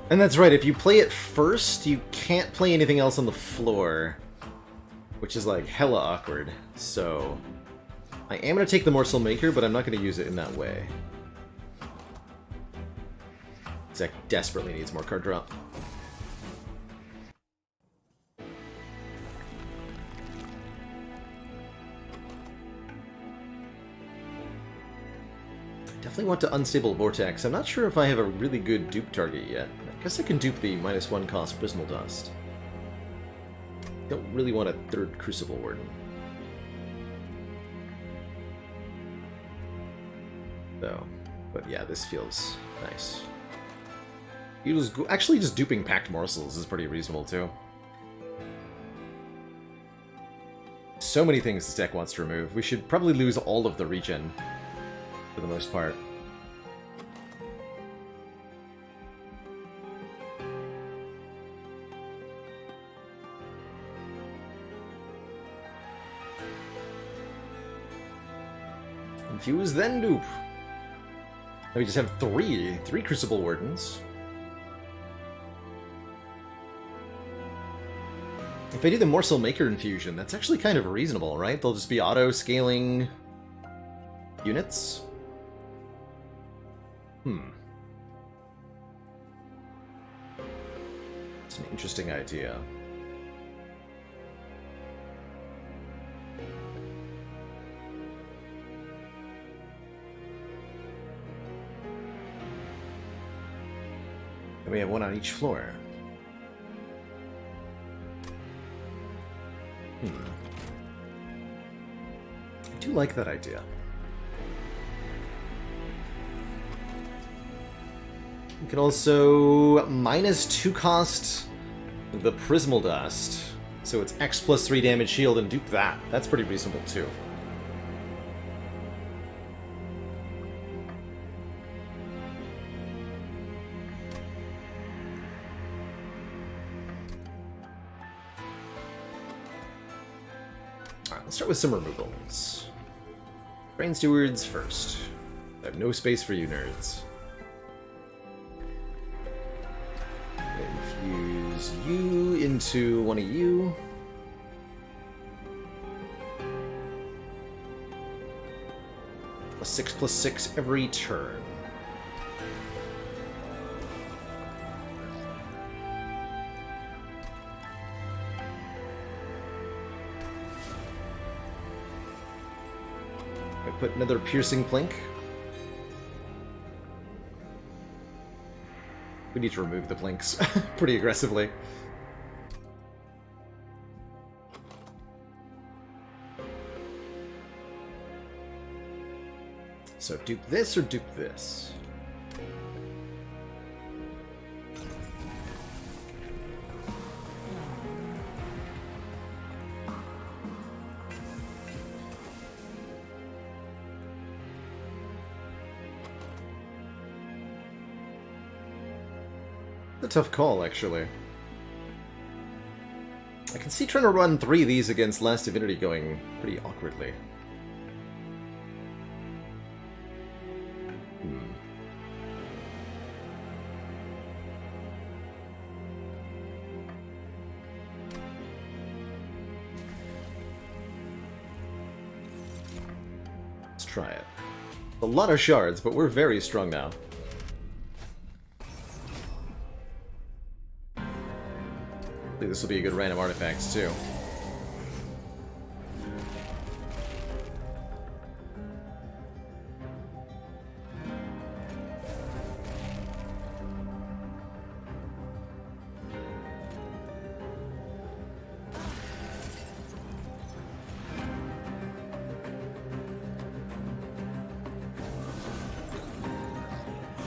Speaker 1: And that's right, if you play it first, you can't play anything else on the floor, which is like hella awkward. So I am going to take the Morsel Maker, but I'm not going to use it in that way. Zach desperately needs more card draw. Definitely want to Unstable Vortex. I'm not sure if I have a really good dupe target yet. I guess I can dupe the -1 cost Prismal Dust. Don't really want a 3rd Crucible Warden. Though, but yeah, this feels nice. Actually, just duping Packed Morsels is pretty reasonable, too. So many things this deck wants to remove. We should probably lose all of the regen, for the most part. Infuse, then dupe. Now we just have three Crucible Wardens. If I do the Morsel Maker infusion, that's actually kind of reasonable, right? They'll just be auto-scaling units? It's an interesting idea. And we have one on each floor. I do like that idea. We can also -2 cost the Prismal Dust. So it's X plus 3 damage shield and dupe that. That's pretty reasonable too. Alright, let's start with some removals. Brain Stewards first. I have no space for you nerds. Infuse you into one of you. +6/+6 every turn. I put another Piercing Plink. We need to remove the Plinks pretty aggressively. So dupe this or dupe this? A tough call, actually. I can see trying to run 3 of these against Last Divinity going pretty awkwardly. try it. A lot of shards, but we're very strong now. I think this will be a good random artifacts, too.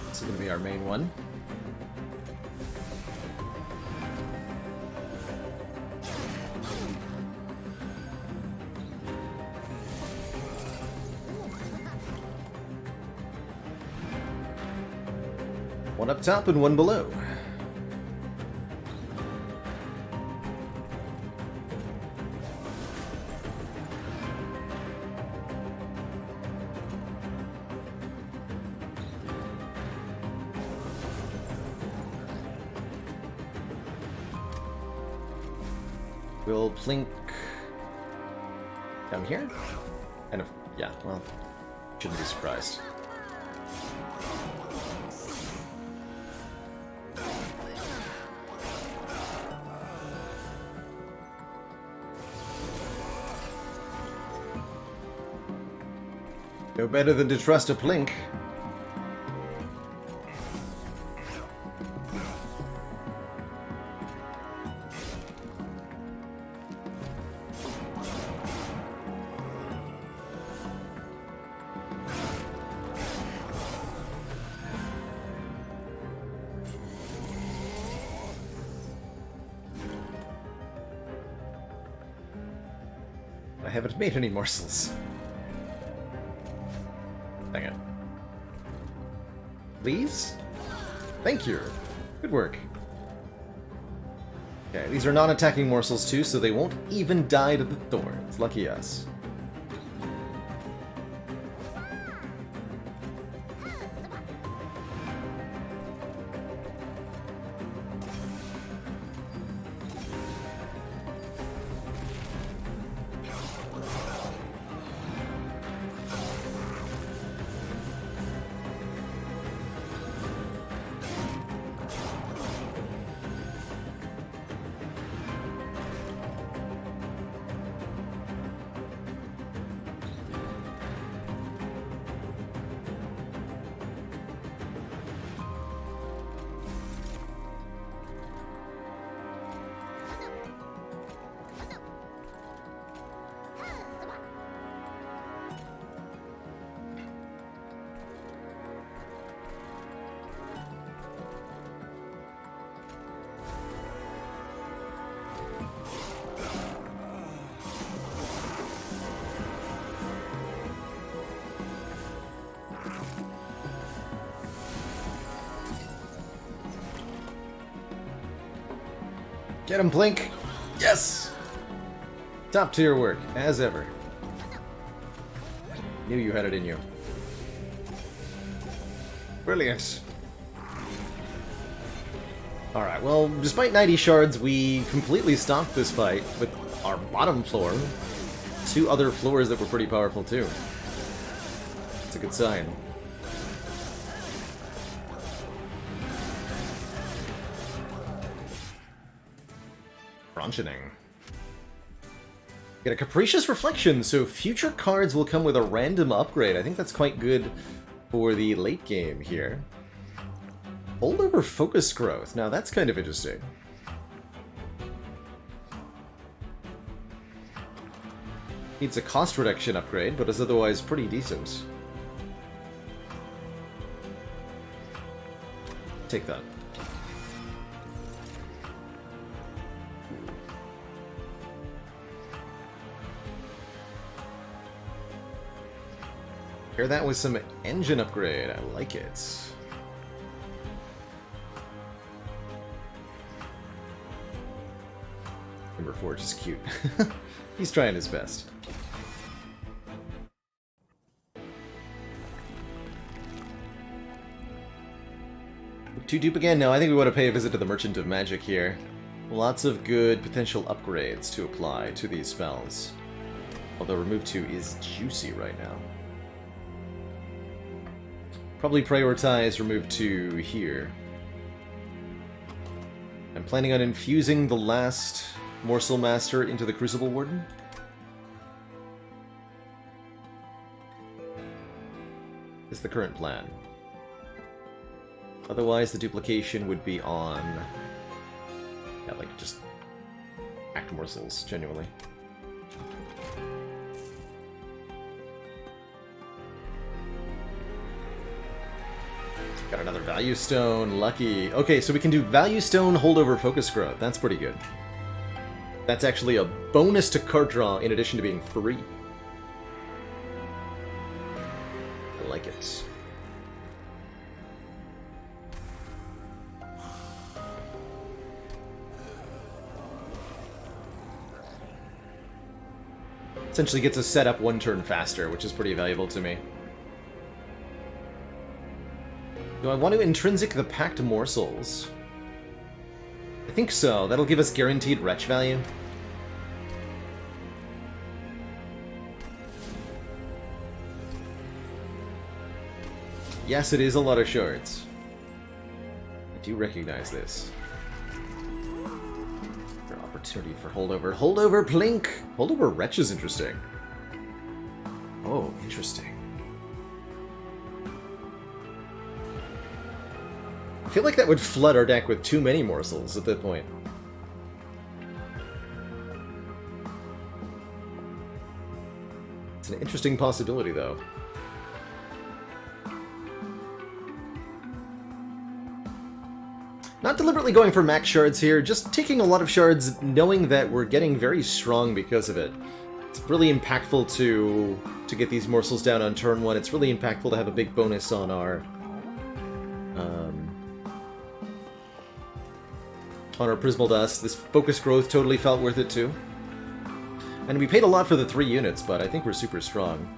Speaker 1: This is going to be our main one. One up top and one below. We'll plink down here. And if, yeah, well, shouldn't be surprised. No better than to trust a plink. I haven't made any morsels. Dang it. Please? Thank you. Good work. Okay, these are non-attacking morsels too, so they won't even die to the thorns. Lucky us. Get him, Blink! Yes! Top tier work, as ever. Knew you had it in you. Brilliant. Alright, well, despite 90 shards, we completely stopped this fight with our bottom floor. 2 other floors that were pretty powerful, too. It's a good sign. Crunching. Get a Capricious Reflection, so future cards will come with a random upgrade. I think that's quite good for the late game here. Holdover Focus Growth. Now that's kind of interesting. Needs a cost reduction upgrade, but is otherwise pretty decent. Take that. Pair that with some engine upgrade. I like it. Number 4 is cute. He's trying his best. To dupe again? No, I think we want to pay a visit to the Merchant of Magic here. Lots of good potential upgrades to apply to these spells. Although remove 2 is juicy right now. Probably prioritize remove 2 here. I'm planning on infusing the last Morsel Master into the Crucible Warden. Is the current plan. Otherwise, the duplication would be on... yeah, like, just... act morsels, genuinely. Got another Value Stone, lucky. Okay, so we can do Value Stone, Holdover, Focus Growth. That's pretty good. That's actually a bonus to card draw in addition to being free. I like it. Essentially gets us set up 1 turn faster, which is pretty valuable to me. Do I want to intrinsic the Packed Morsels? I think so. That'll give us guaranteed retch value. Yes, it is a lot of shards. I do recognize this. Opportunity for holdover. Holdover Plink! Holdover Wretch is interesting. Oh, interesting. I feel like that would flood our deck with too many morsels at that point. It's an interesting possibility, though. Not deliberately going for max shards here, just taking a lot of shards, knowing that we're getting very strong because of it. It's really impactful to get these morsels down on turn 1. It's really impactful to have a big bonus on our Prismal Dust. This Focus Growth totally felt worth it too. And we paid a lot for the 3 units, but I think we're super strong.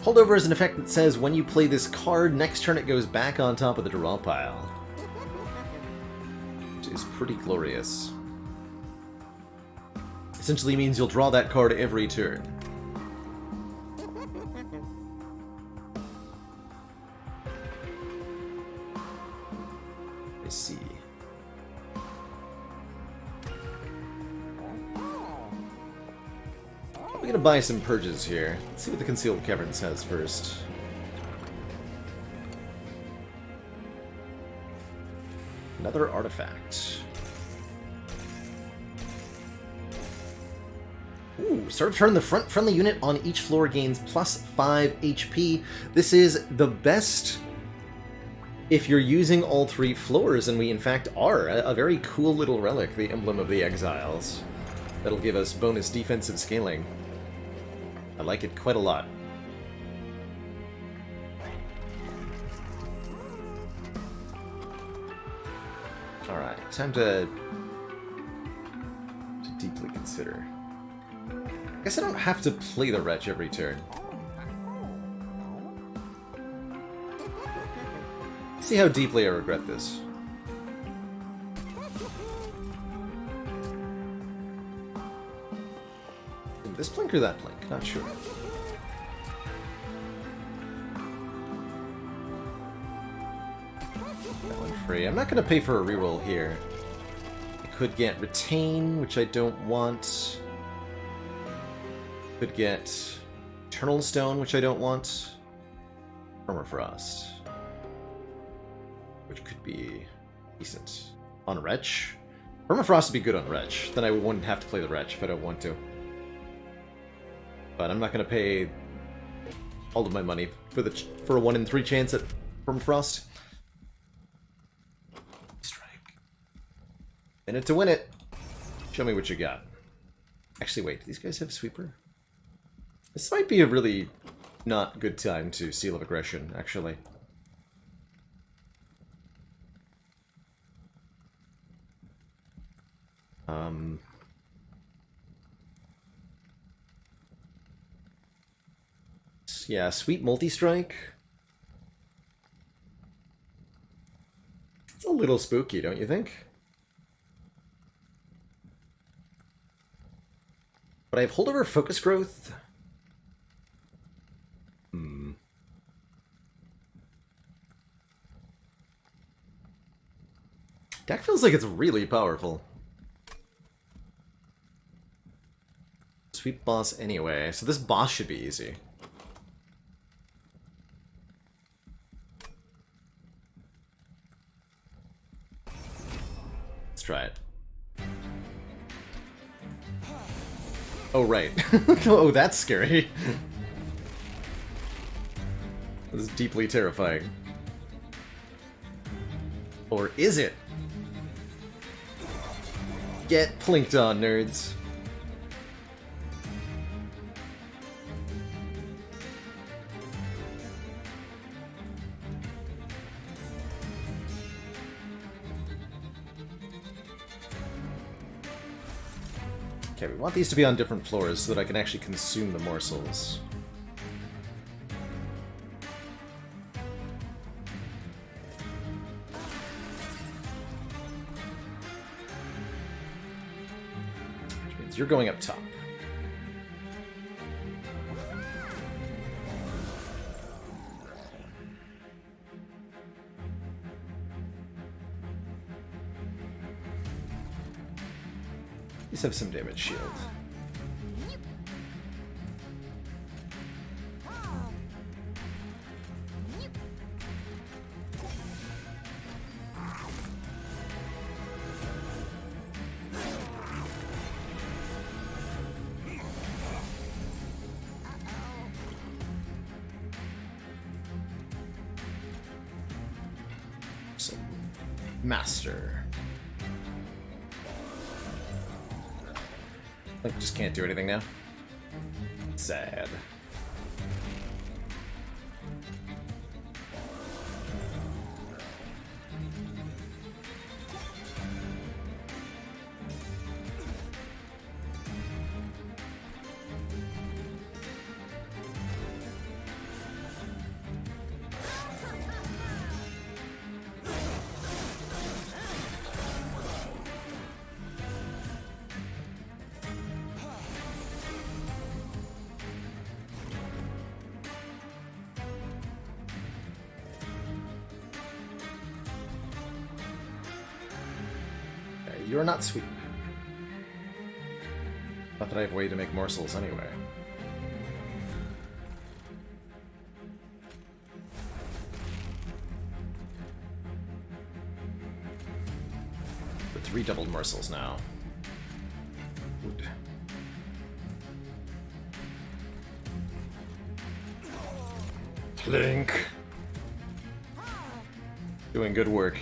Speaker 1: Holdover is an effect that says when you play this card, next turn it goes back on top of the draw pile. Which is pretty glorious. Essentially means you'll draw that card every turn. I see. We're gonna buy some purges here. Let's see what the Concealed Cavern says first. Another artifact. Ooh, start of turn, the front friendly unit on each floor gains plus 5 HP. This is the best if you're using all 3 floors, and we in fact are. A very cool little relic, the Emblem of the Exiles. That'll give us bonus defensive scaling. I like it quite a lot. Alright, time to deeply consider. I guess I don't have to play the Wretch every turn. Let's see how deeply I regret this. This Plink or that Plink? Not sure. That one free. I'm not going to pay for a reroll here. I could get Retain, which I don't want. Could get Eternal Stone, which I don't want. Permafrost, which could be decent. On Wretch? Permafrost would be good on Wretch. Then I wouldn't have to play the Wretch if I don't want to. But I'm not going to pay all of my money for a 1 in 3 chance at Permafrost. Strike. In it to win it. Show me what you got. Actually, wait. Do these guys have Sweeper? This might be a really not good time to Seal of Aggression, actually. Yeah, Sweet Multi-Strike. It's a little spooky, don't you think? But I have Holdover Focus Growth. Deck feels like it's really powerful. Sweep boss anyway, so this boss should be easy. Let's try it. Oh, right. Oh, that's scary. This is deeply terrifying. Or is it? Get plinked on, nerds. Okay, we want these to be on different floors so that I can actually consume the morsels. Which means you're going up top. These have some damage shield. So, Master. I just can't do anything now. Sad. You're not sweet. Not that I have a way to make morsels anyway. The 3 doubled morsels now. Good. Plink. Doing good work.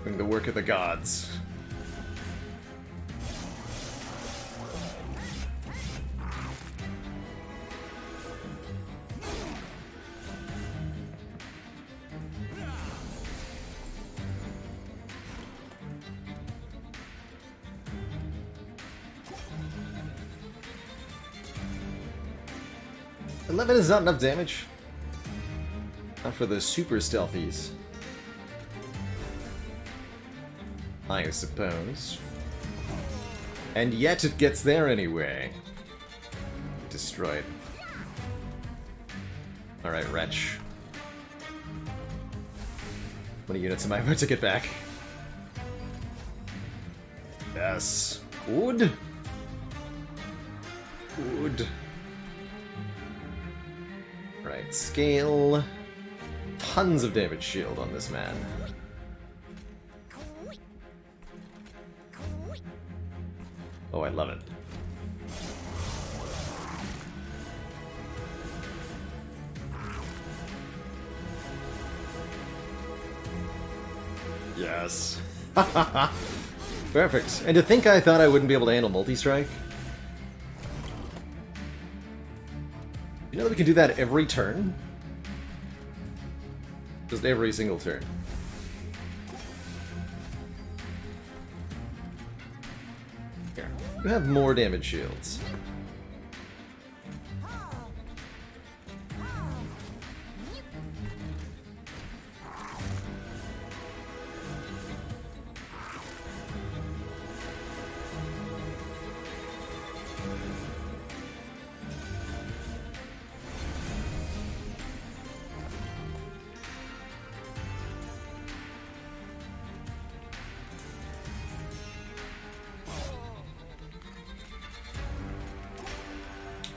Speaker 1: Doing the work of the gods. $11 is not enough damage. Not for the super stealthies. I suppose. And yet it gets there anyway. Destroyed. Alright, wretch. How many units am I about to get back? Yes. Good. Good. Right, scale. Tons of damage shield on this man. Oh, I love it. Yes. Perfect. And to think I thought I wouldn't be able to handle multi-strike? You know that we can do that every turn? Just every single turn. Here. You have more damage shields.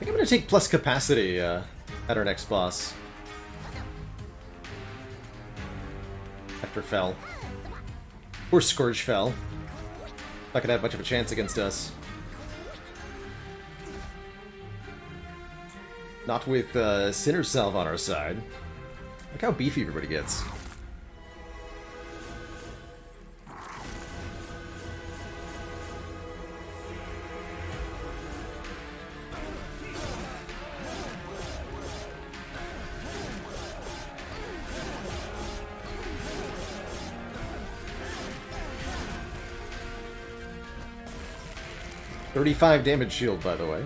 Speaker 1: think I'm gonna take plus capacity at our next boss. After Fell. Poor Scourge Fell. Not gonna have much of a chance against us. Not with Sinner Salve on our side. Look how beefy everybody gets. $35 damage shield, by the way.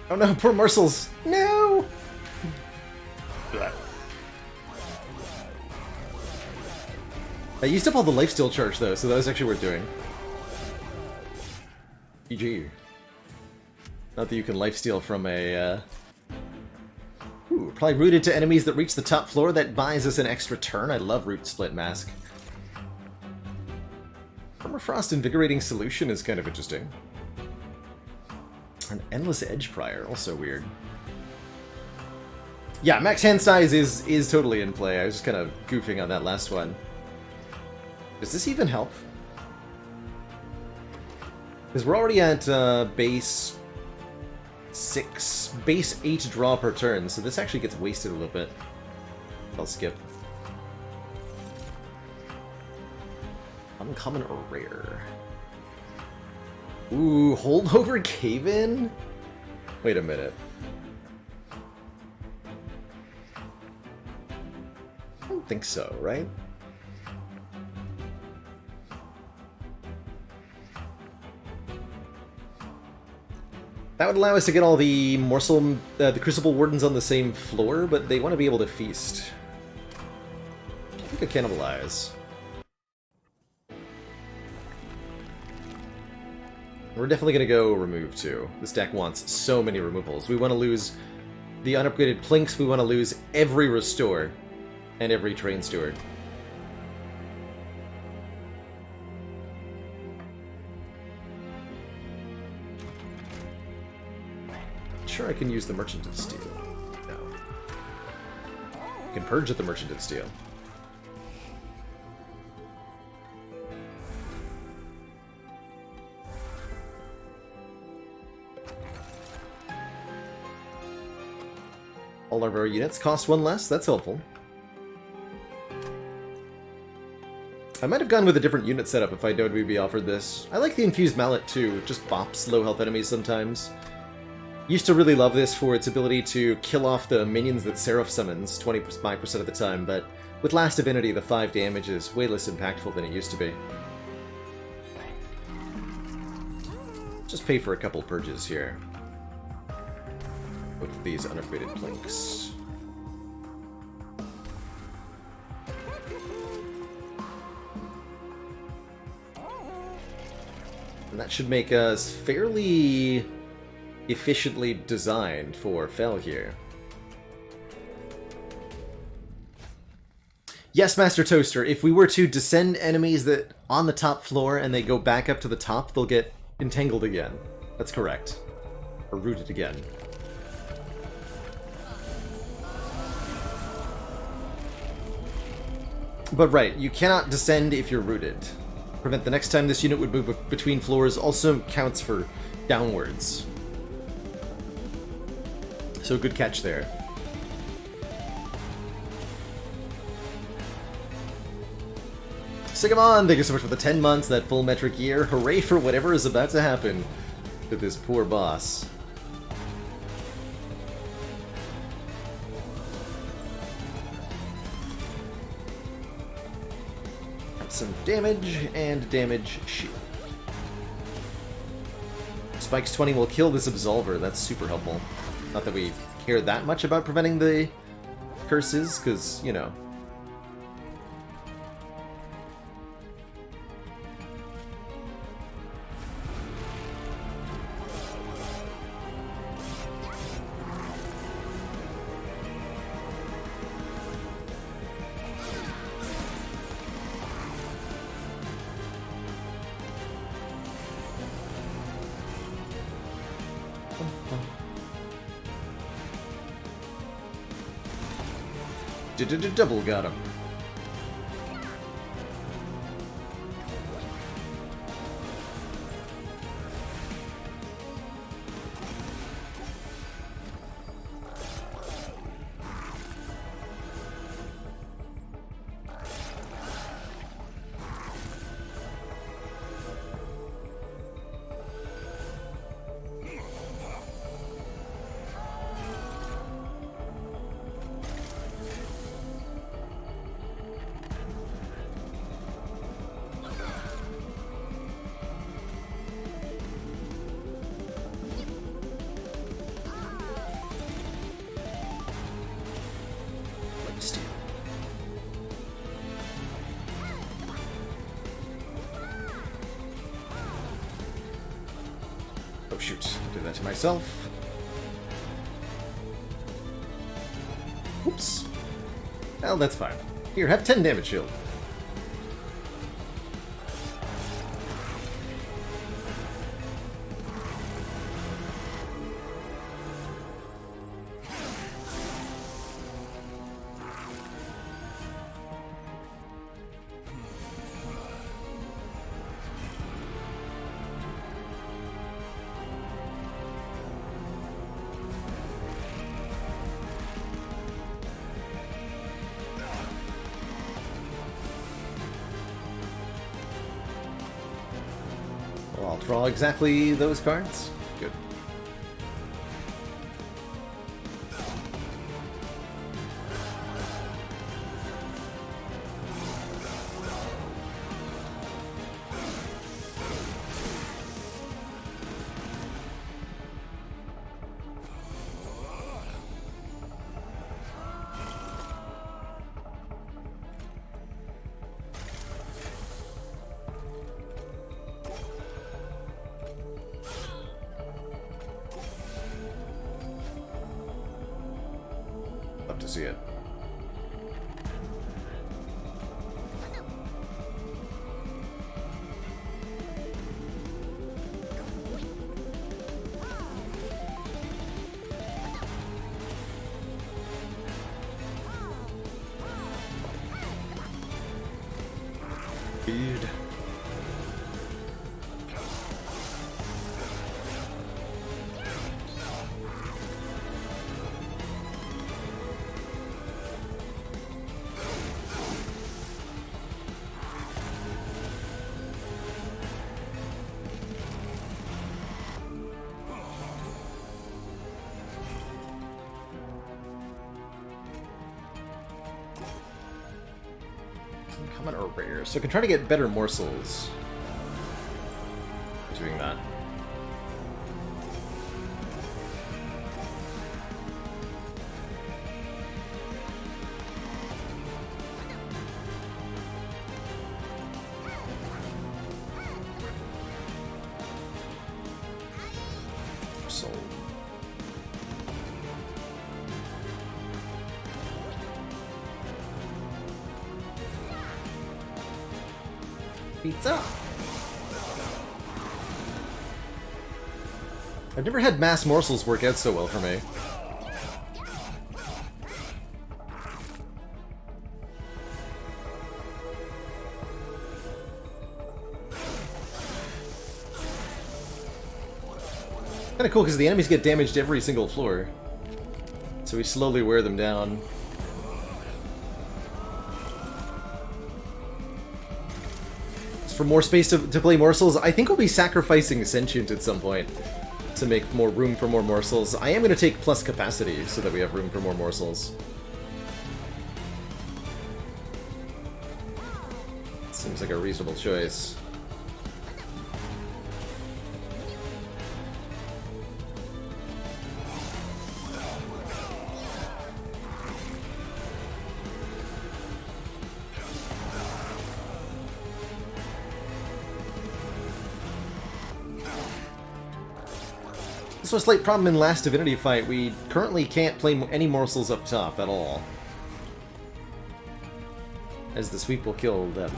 Speaker 1: Oh no, poor morsels! No! I used up all the lifesteal charge though, so that was actually worth doing. GG. Not that you can lifesteal from a, Ooh, probably rooted to enemies that reach the top floor. That buys us an extra turn. I love Root Split Mask. Permafrost Invigorating Solution is kind of interesting. An Endless Edge Prior, also weird. Yeah, max hand size is totally in play. I was just kind of goofing on that last one. Does this even help? Because we're already at base 8 draw per turn, so this actually gets wasted a little bit. I'll skip. Uncommon or rare? Ooh, Holdover Cave-In? Wait a minute. I don't think so, right? That would allow us to get all the the Crucible Wardens on the same floor, but they want to be able to feast. I think I cannibalize. We're definitely going to go remove too. This deck wants so many removals. We want to lose the unupgraded Plinks, we want to lose every Restore, and every Train Steward. Sure, I can use the Merchant of Steel. No. I can purge at the Merchant of Steel. All of our units cost one less, that's helpful. I might have gone with a different unit setup if I known we'd be offered this. I like the Infused Mallet too, it just bops low health enemies sometimes. Used to really love this for its ability to kill off the minions that Seraph summons 25% of the time, but with Last Divinity the 5 damage is way less impactful than it used to be. Just pay for a couple purges here. With these unupgraded Plinks. And that should make us fairly efficiently designed for Fel here. Yes, Master Toaster, if we were to descend enemies that on the top floor and they go back up to the top, they'll get entangled again. That's correct. Or rooted again. But right, you cannot descend if you're rooted. Prevent the next time this unit would move between floors also counts for downwards. So good catch there. Sigamon, thank you so much for the 10 months, that full metric year. Hooray for whatever is about to happen to this poor boss. Some damage, and damage shield. Spikes 20 will kill this Absolver, that's super helpful. Not that we care that much about preventing the curses, because, you know. Double got him. Oh shoot, I did that to myself. Oops. Well, that's fine. Here, have 10 damage shield. Well, I'll draw exactly those cards. Good. Love to see it. Dude. Common or rare. So I can try to get better morsels doing that. Morsel. Pizza. I've never had mass morsels work out so well for me. Kinda cool because the enemies get damaged every single floor. So we slowly wear them down. For more space to play morsels, I think we'll be sacrificing Sentient at some point to make more room for more morsels. I am going to take plus capacity so that we have room for more morsels. Seems like a reasonable choice. This was a slight problem in last Divinity fight. We currently can't play any morsels up top at all, as the sweep will kill them.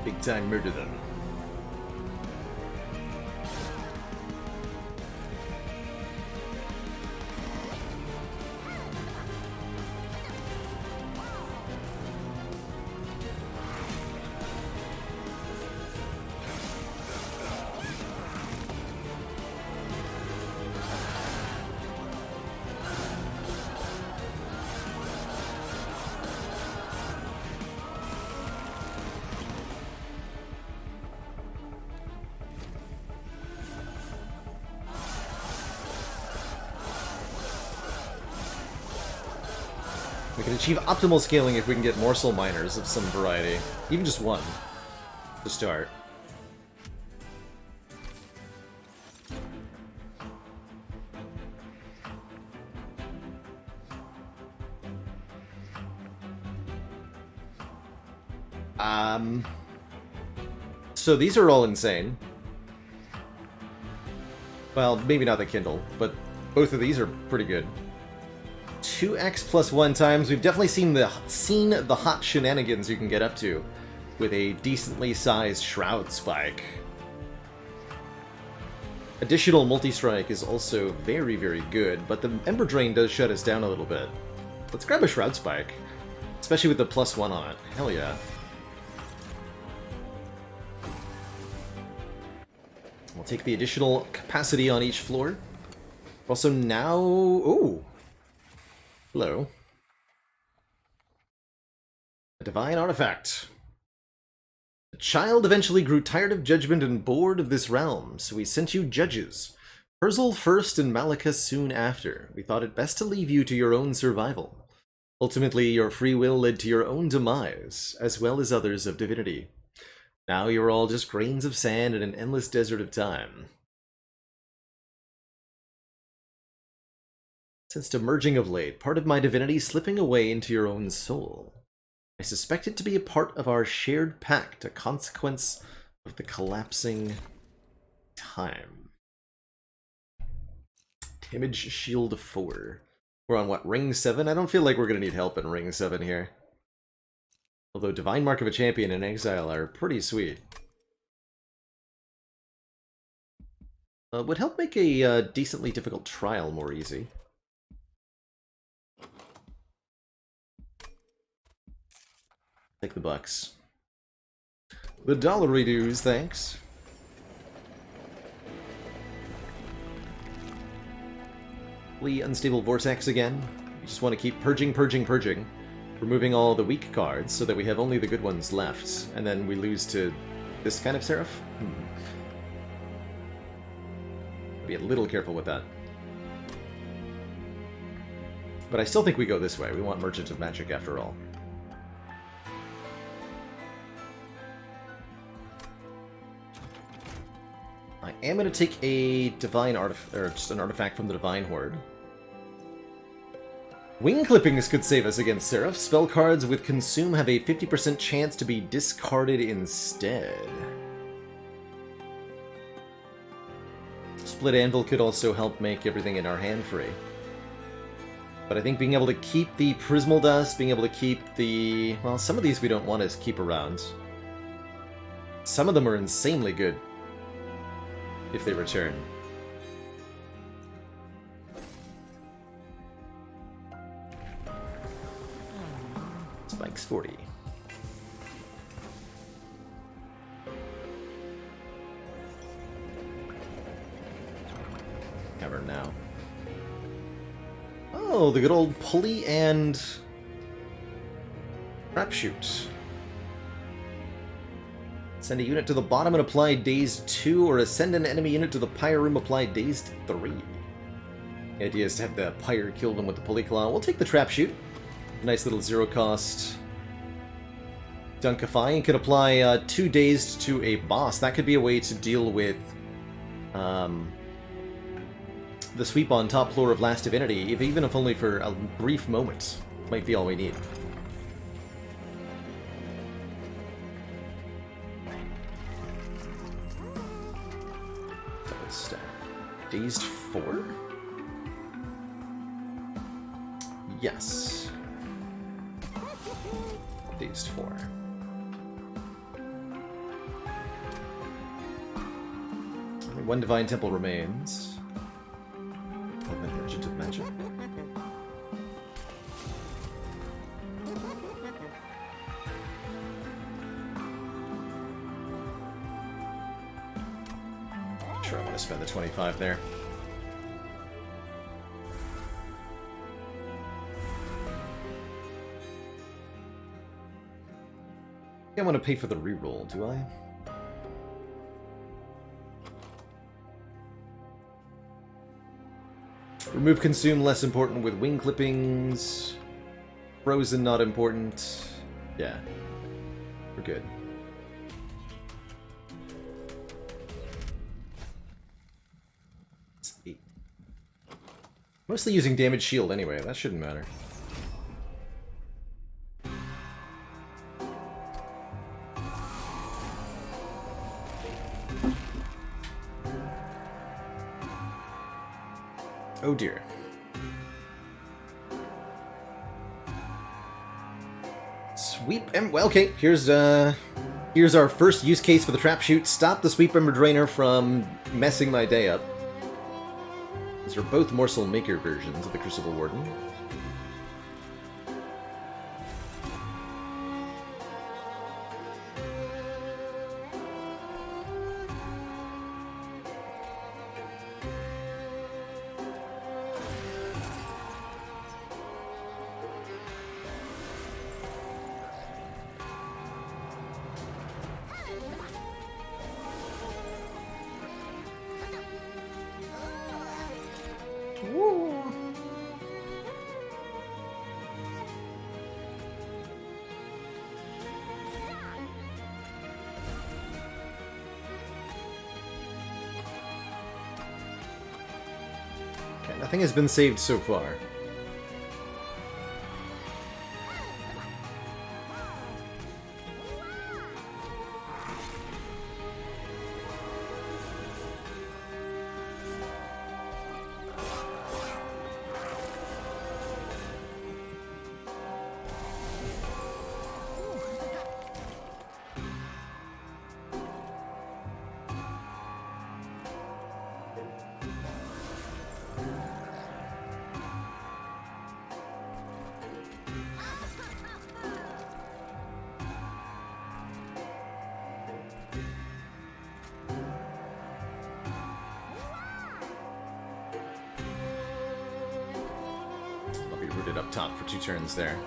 Speaker 1: Big time murder them. We can achieve optimal scaling if we can get morsel miners of some variety. Even just one, to start. So these are all insane. Well, maybe not the Kindle, but both of these are pretty good. 2x plus 1 times. We've definitely seen the hot shenanigans you can get up to with a decently sized Shroud Spike. Additional multi-strike is also very, very good, but the Ember Drain does shut us down a little bit. Let's grab a Shroud Spike, especially with the +1 on it. Hell yeah. We'll take the additional capacity on each floor. Also now... Ooh! Hello. A divine artifact. The child eventually grew tired of judgment and bored of this realm, so we sent you judges. Perzel first and Malika soon after. We thought it best to leave you to your own survival. Ultimately, your free will led to your own demise, as well as others of divinity. Now you're all just grains of sand in an endless desert of time. Sensed a merging of late, part of my divinity slipping away into your own soul. I suspect it to be a part of our shared pact, a consequence of the collapsing time. Damage shield 4. We're on what, ring 7? I don't feel like we're going to need help in ring 7 here. Although Divine Mark of a Champion and Exile are pretty sweet. Would help make a decently difficult trial more easy. Take the bucks. The dollary dues, thanks. Unstable Vortex again. We just want to keep purging, removing all the weak cards so that we have only the good ones left, and then we lose to this kind of Seraph? Be a little careful with that. But I still think we go this way. We want Merchant of Magic after all. I am going to take a divine or just an artifact from the Divine Horde. Wing Clippings could save us against Seraph. Spell cards with Consume have a 50% chance to be discarded instead. Split Anvil could also help make everything in our hand free. But I think being able to keep the Prismal Dust, being able to keep the... Well, some of these we don't want to keep around. Some of them are insanely good if they return. Spikes 40. Cavern now. Oh, the good old pulley and trap shoot. Send a unit to the bottom and apply dazed 2, or send an enemy unit to the pyre room, apply dazed 3. The idea is to have the pyre kill them with the pulley claw. We'll take the trap shoot. Nice little zero cost Dunkify, and can apply 2 dazed to a boss. That could be a way to deal with the sweep on top floor of Last Divinity, even if only for a brief moment. Might be all we need. Double stack. Dazed 4? Yes. Dazed 4. Only one Divine Temple remains. Merchant of Magic. Sure, I want to spend the 25 there. I want to pay for the reroll, do I? Remove Consume, less important with Wing Clippings. Frozen, not important. Yeah. We're good. It's 8. Mostly using damage shield anyway, that shouldn't matter. Oh dear. Sweep well, okay, here's our first use case for the trap shoot. Stop the Sweep Ember Drainer from messing my day up. These are both Morsel Maker versions of the Crucible Warden. Okay, nothing has been saved so far. Rooted up top for 2 turns there.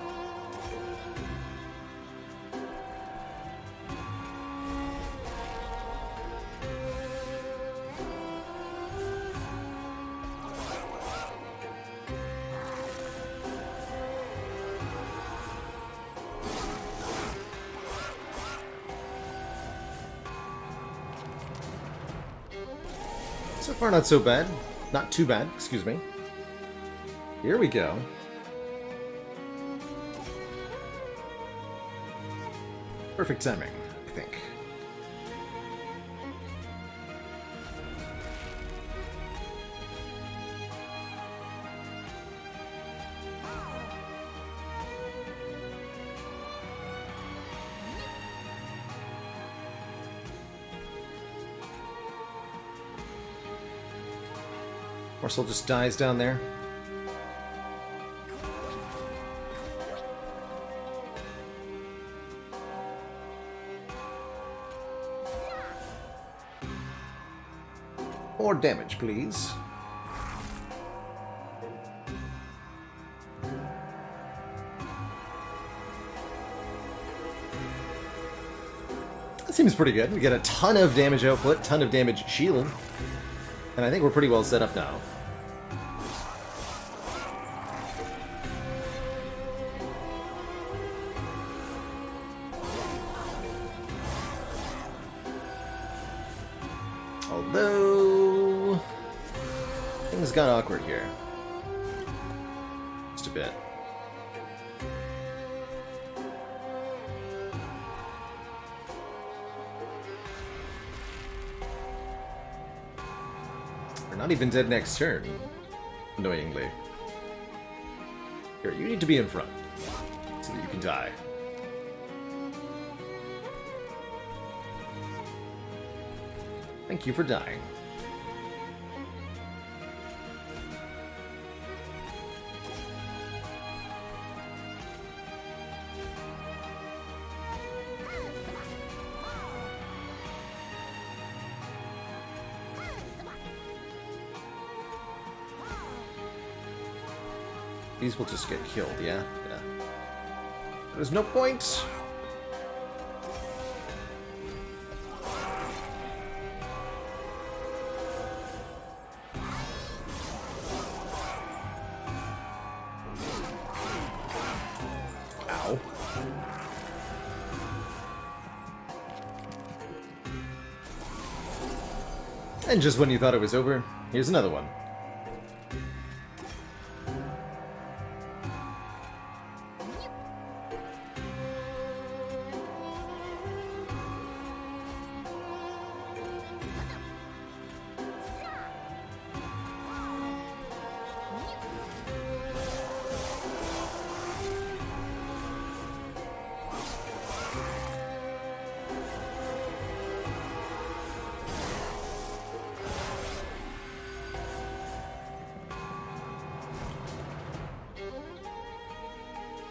Speaker 1: So far, not so bad. Not too bad, excuse me. Here we go. Perfect timing, I think. Morsel just dies down there. More damage, please. That seems pretty good. We get a ton of damage output, ton of damage shield, and I think we're pretty well set up now. Although things got awkward here. Just a bit. We're not even dead next turn, annoyingly. Here, you need to be in front so that you can die. Thank you for dying. These will just get killed, yeah? Yeah. There's no point. Ow. And just when you thought it was over, here's another one.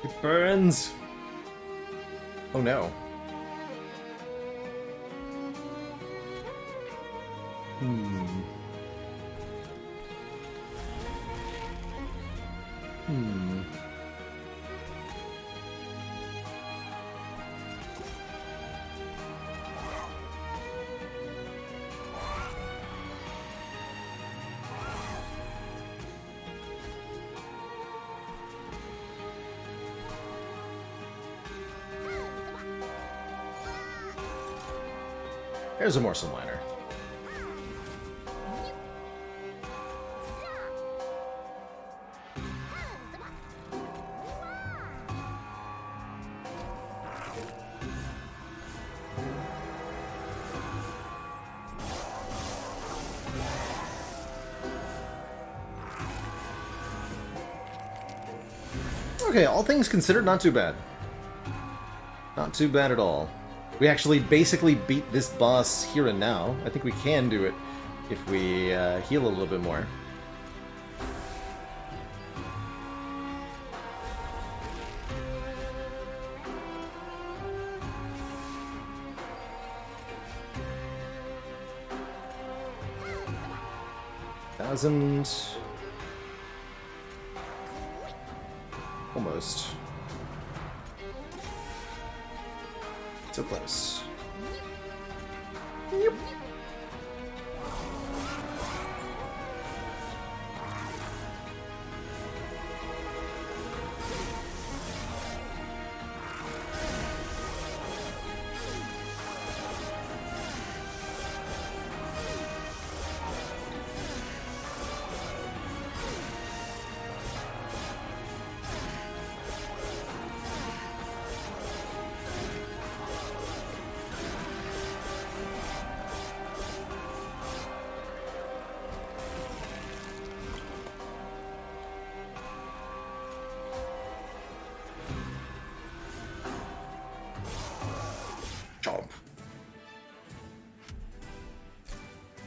Speaker 1: It burns! Oh no. There's a morsel miner. Okay, all things considered, not too bad. Not too bad at all. We actually basically beat this boss here and now. I think we can do it if we heal a little bit more. Thousand. Almost. So close. Yep.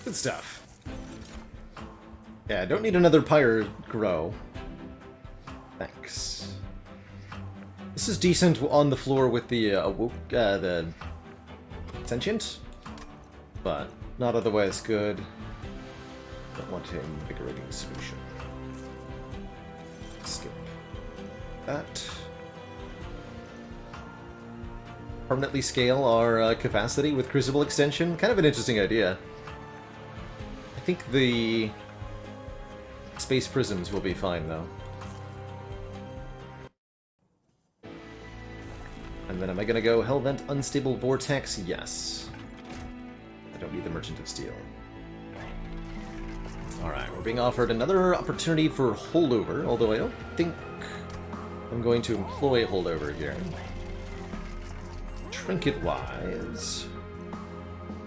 Speaker 1: Good stuff. Yeah, I don't need another pyre grow. Thanks. This is decent on the floor with the sentient, but not otherwise good. Don't want an invigorating solution. Skip that. Permanently scale our capacity with Crucible Extension. Kind of an interesting idea. I think the space prisms will be fine, though. And then am I gonna go Hellvent Unstable Vortex? Yes. I don't need the Merchant of Steel. Alright, we're being offered another opportunity for holdover, although I don't think I'm going to employ holdover here. Trinket-wise...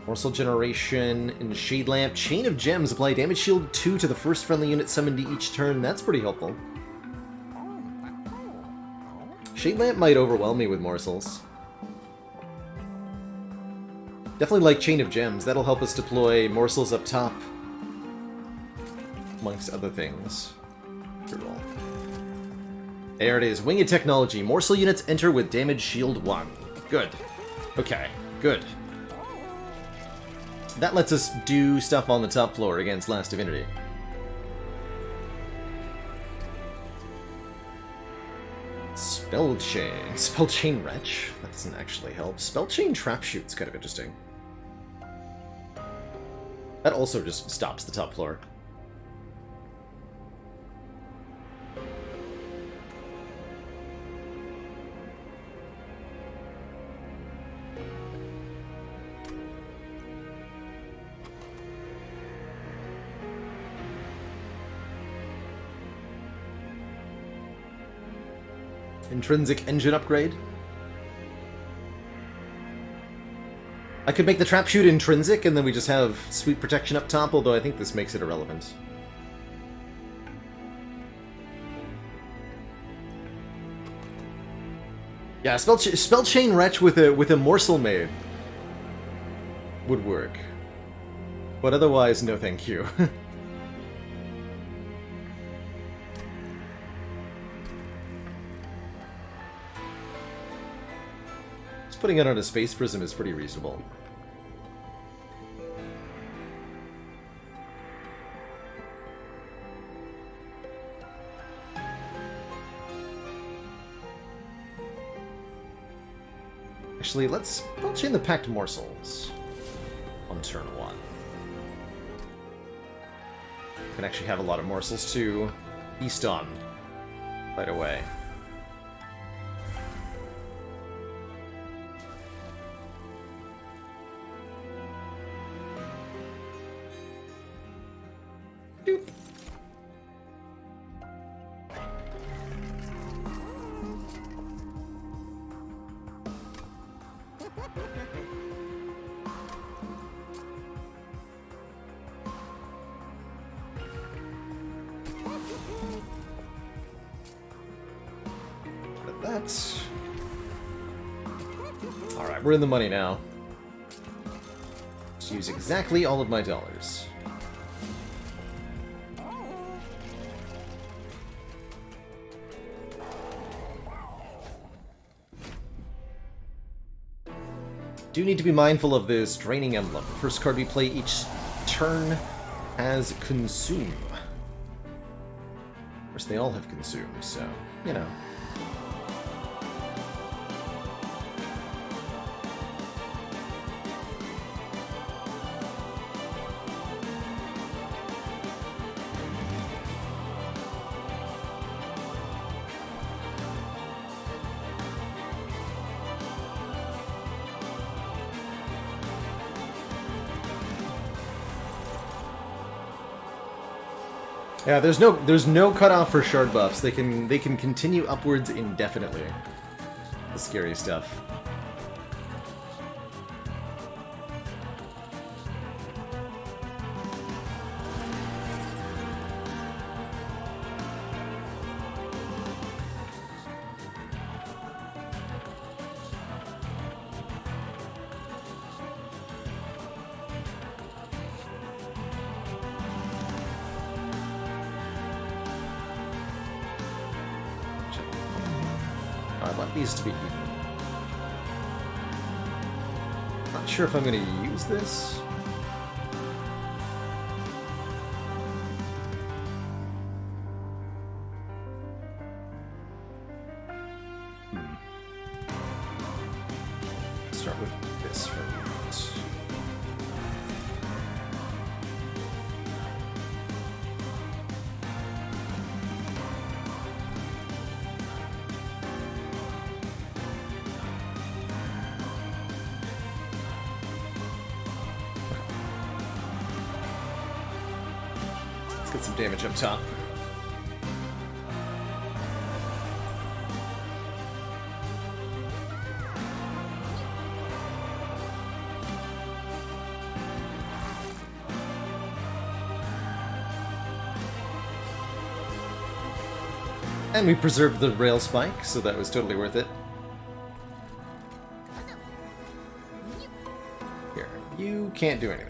Speaker 1: Morsel Generation in Shade Lamp. Chain of Gems. Apply damage shield 2 to the first friendly unit summoned to each turn. That's pretty helpful. Shade Lamp might overwhelm me with morsels. Definitely like Chain of Gems. That'll help us deploy morsels up top. Amongst other things. Brutal. There it is. Winged Technology. Morsel units enter with damage shield 1. Good. Okay. Good. That lets us do stuff on the top floor against Last Divinity. Spell Chain Wretch. That doesn't actually help. Spell Chain Trap Shoot's kind of interesting. That also just stops the top floor. intrinsic engine upgrade. I could make the trap chute intrinsic, and then we just have sweet protection up top, although I think this makes it irrelevant. Yeah, spell chain wretch with a morsel maid would work, but otherwise, no thank you. Just putting it on a space prism is pretty reasonable. Actually, let's chain the packed morsels on turn 1. Can actually have a lot of morsels to feast on right away. Doop. Alright, we're in the money now. Let's use exactly all of my dollars. Do need to be mindful of this draining emblem. The first card we play each turn has consume. Of course, they all have consume, so, you know. Yeah, there's no cutoff for shard buffs. They can continue upwards indefinitely. The scary stuff. I want these to be even. Not sure if I'm going to use this. Start with this for a moment. Get some damage up top. And we preserved the rail spike, so that was totally worth it. Here, you can't do anything.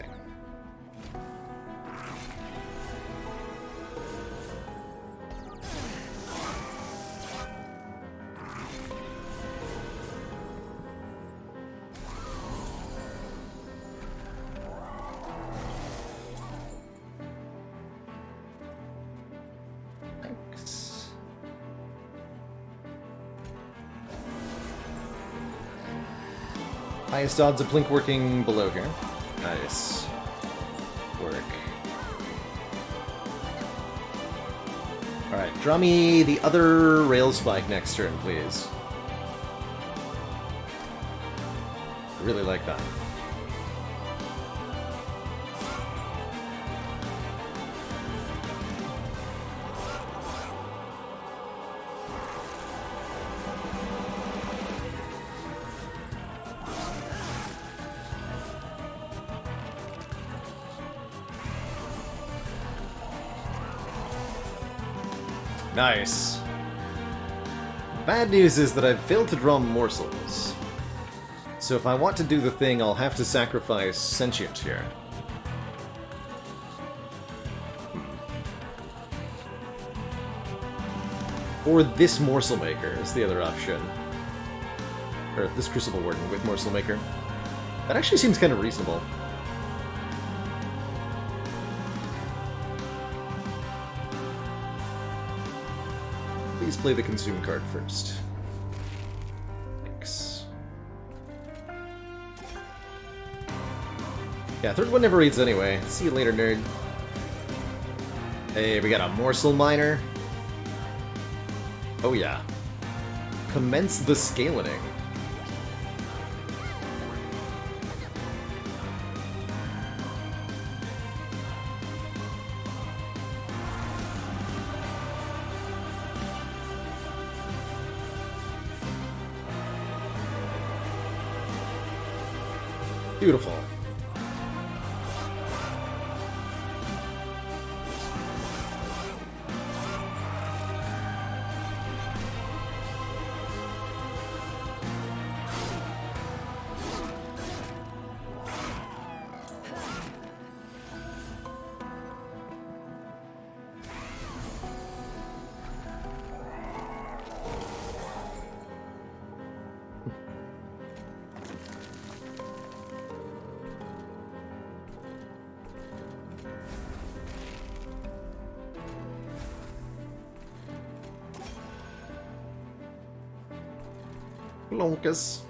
Speaker 1: Highest odds of Blink working below here. Nice. Work. Alright, draw me the other rail spike next turn, please. I really like that. Nice. Bad news is that I've failed to draw morsels. So if I want to do the thing, I'll have to sacrifice sentient here. Or this Morsel Maker is the other option. Or this Crucible Warden with Morsel Maker. That actually seems kind of reasonable. Please play the Consume card first. Thanks. Yeah, third one never reads anyway. See you later, nerd. Hey, we got a Morsel Miner. Oh yeah. Commence the Scalening. Beautiful. Lonkus.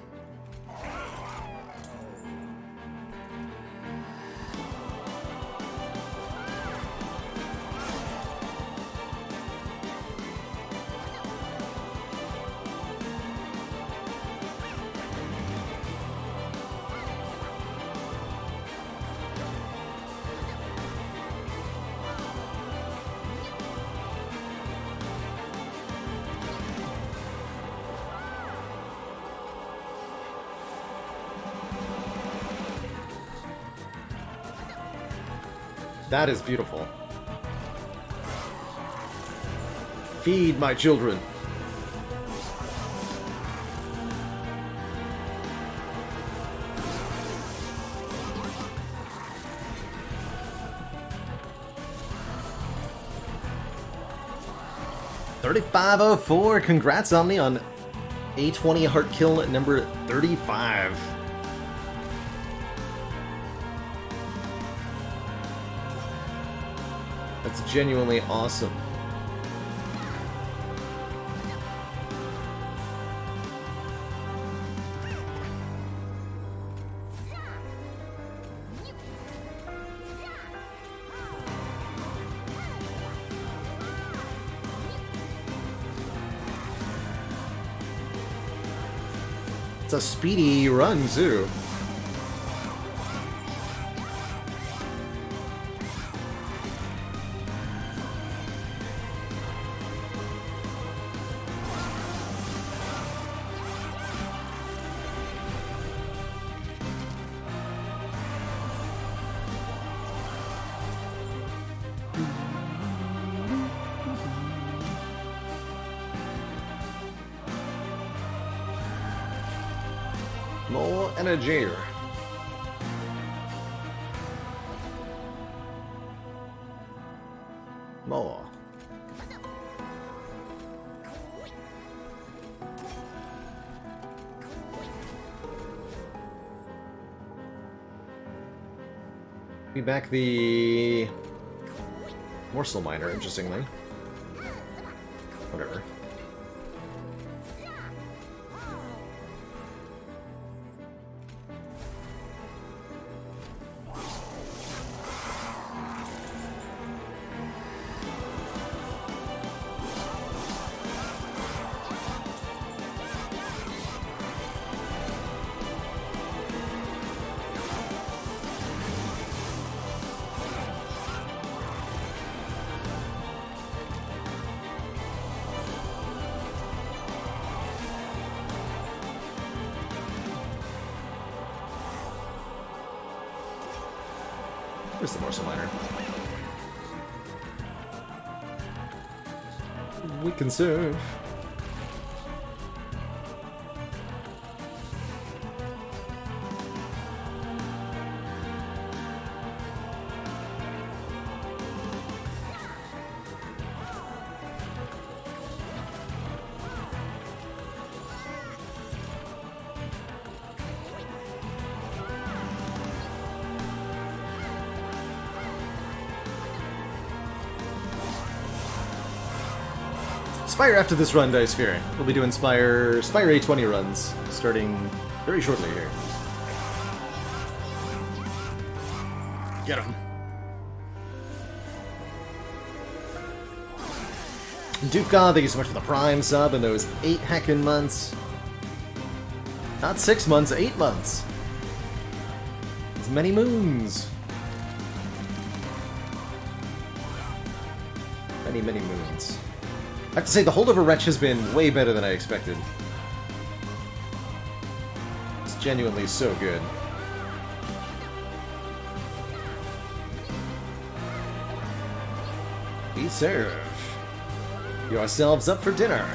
Speaker 1: That is beautiful. Feed my children. $35.04. Congrats, Omni, on A20 Heart Kill number 35. That's genuinely awesome. It's a speedy run, too. More energy. More. Be back the Morsel Miner, interestingly. Whatever. Where's the Morsel Miner? we can serve. Spire after this run, Dice Fear. We'll be doing Spire A20 runs starting very shortly here. Get him. Dufka, thank you so much for the Prime sub and those 8 heckin' months. Not 6 months, 8 months. It's many moons. Many, many moons. I have to say, the Holdover Wretch has been way better than I expected. It's genuinely so good. We serve. Yourselves up for dinner.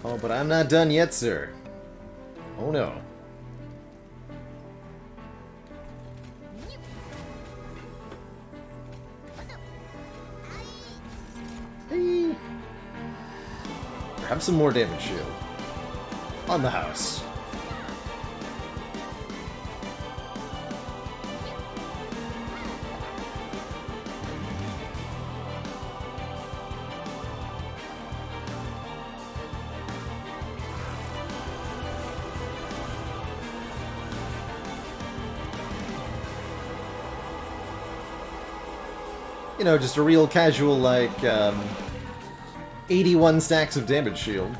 Speaker 1: Oh, but I'm not done yet, sir. Oh no. Hey. Have some more damage shield. On the house. You know, just a real casual, like, 81 stacks of damage shield.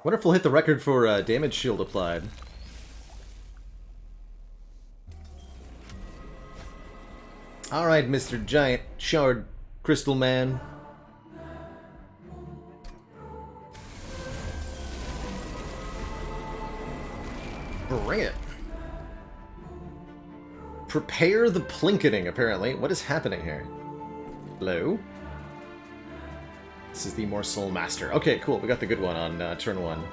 Speaker 1: Wonder if we'll hit the record for damage shield applied. Alright, Mr. Giant Shard Crystal Man. Bring it. Prepare the plinketing, apparently. What is happening here? Hello? This is the Morsel Master. Okay, cool. We got the good one on turn 1.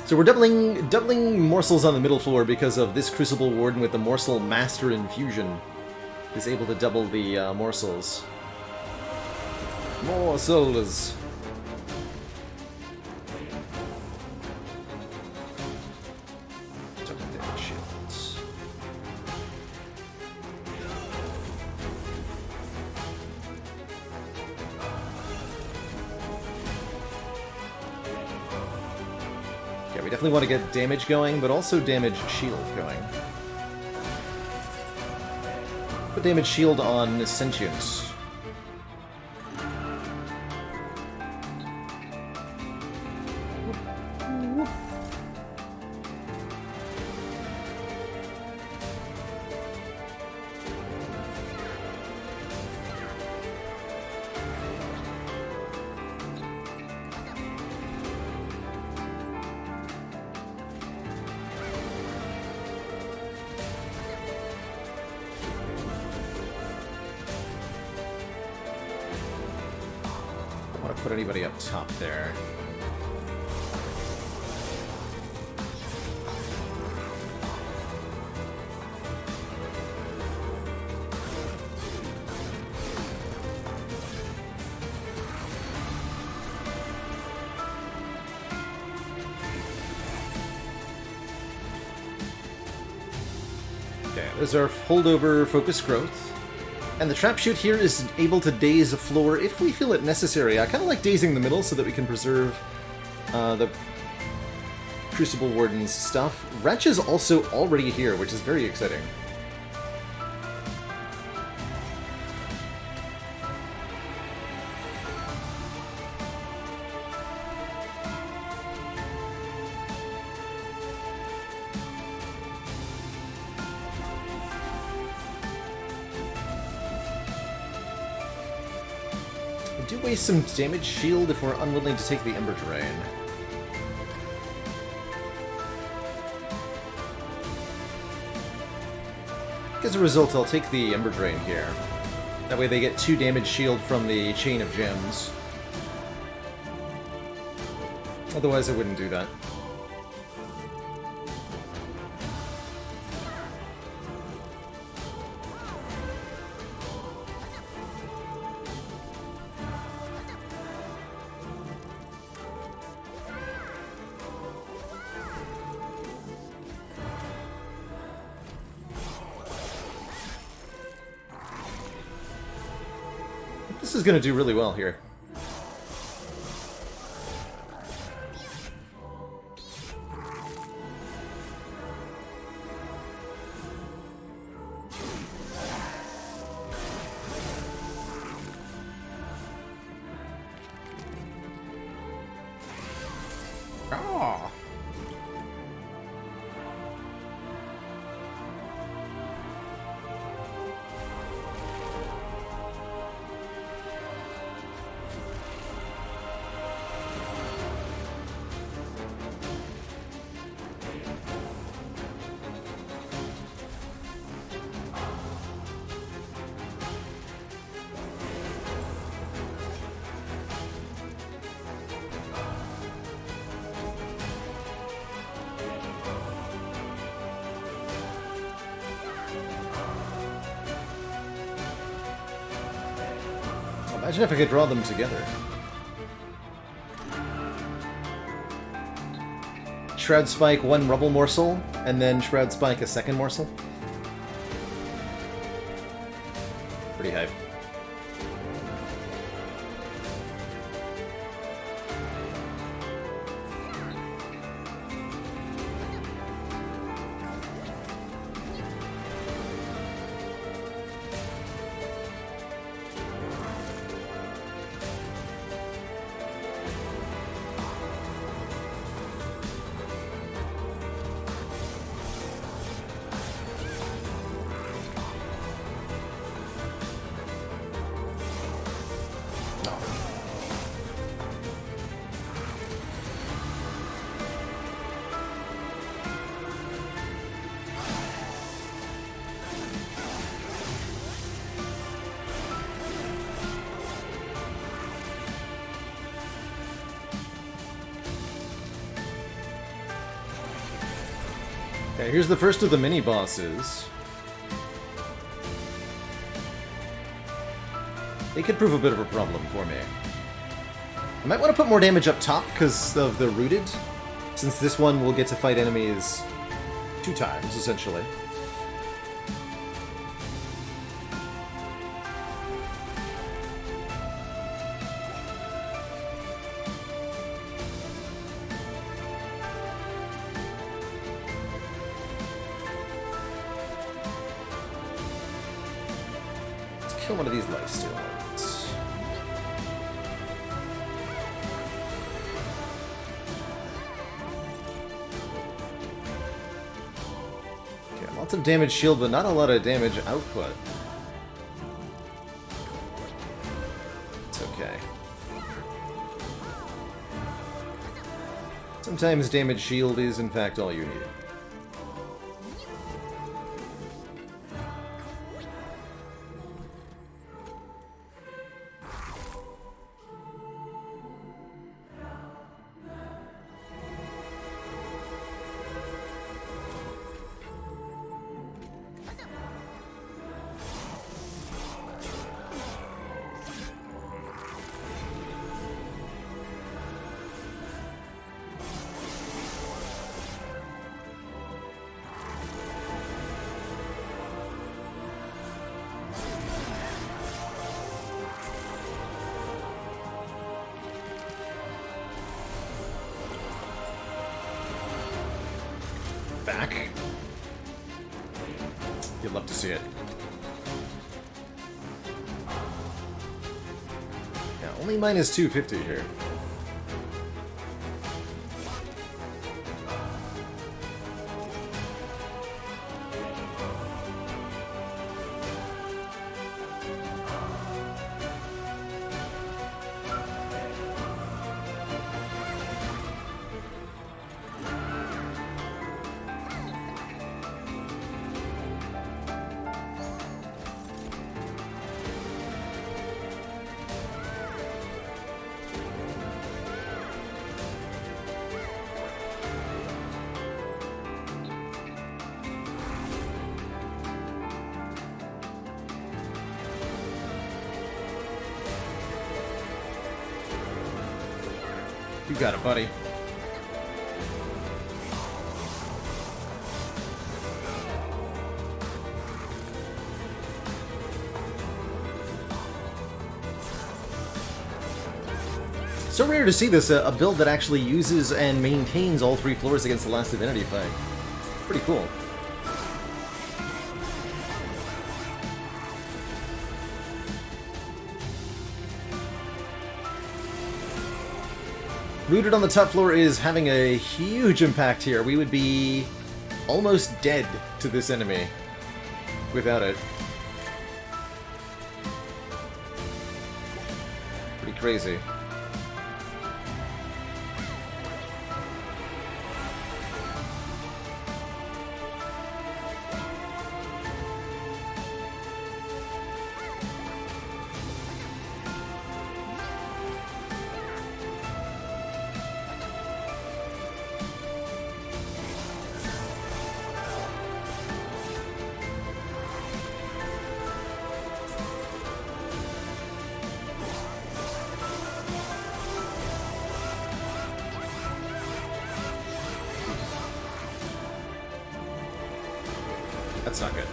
Speaker 1: So we're doubling morsels on the middle floor because of this Crucible Warden with the Morsel Master Infusion is able to double the morsels. Morsels. We definitely want to get damage going, but also damage shield going. Put damage shield on Sentience. Put anybody up top there. Okay, there's our holdover focus growth. And the trap shoot here is able to daze a floor if we feel it necessary. I kind of like dazing the middle so that we can preserve the Crucible Warden's stuff. Wretch is also already here, which is very exciting. We do waste some damage shield if we're unwilling to take the Ember Drain. As a result, I'll take the Ember Drain here. That way they get 2 damage shield from the Chain of Gems. Otherwise I wouldn't do that. This is going to do really well here. Oh. Imagine if I could draw them together. Shroud Spike 1 Rubble Morsel, and then Shroud Spike a second morsel. Pretty hype. Okay, here's the first of the mini-bosses. They could prove a bit of a problem for me. I might want to put more damage up top because of the Rooted, since this one will get to fight enemies 2 times, essentially. Kill one of these lifesteal ones. Okay, lots of damage shield, but not a lot of damage output. It's okay. Sometimes damage shield is in fact all you need. You'd love to see it. Yeah, only minus 250 here. You got it, buddy. So rare to see this, a build that actually uses and maintains all 3 floors against the last Divinity fight. Pretty cool. Rooted on the top floor is having a huge impact here. We would be almost dead to this enemy without it. Pretty crazy. That's not good.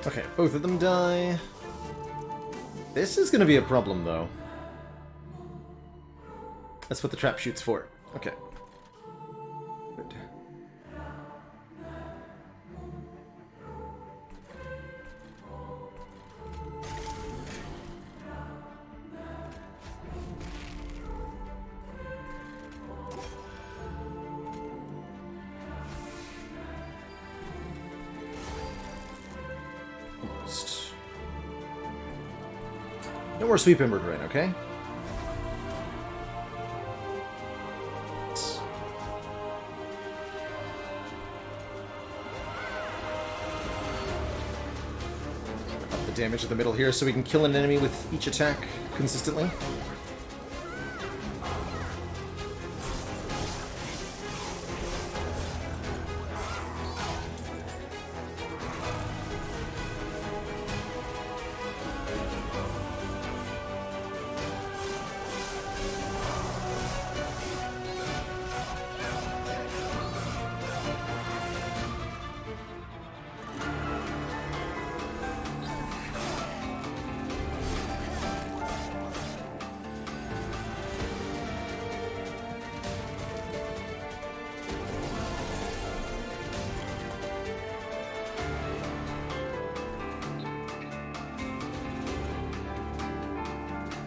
Speaker 1: Okay, both of them die. This is gonna be a problem, though. That's what the trap shoot's for. Okay. Good. No more Sweep Embered Rain, okay? Up the damage in the middle here so we can kill an enemy with each attack consistently.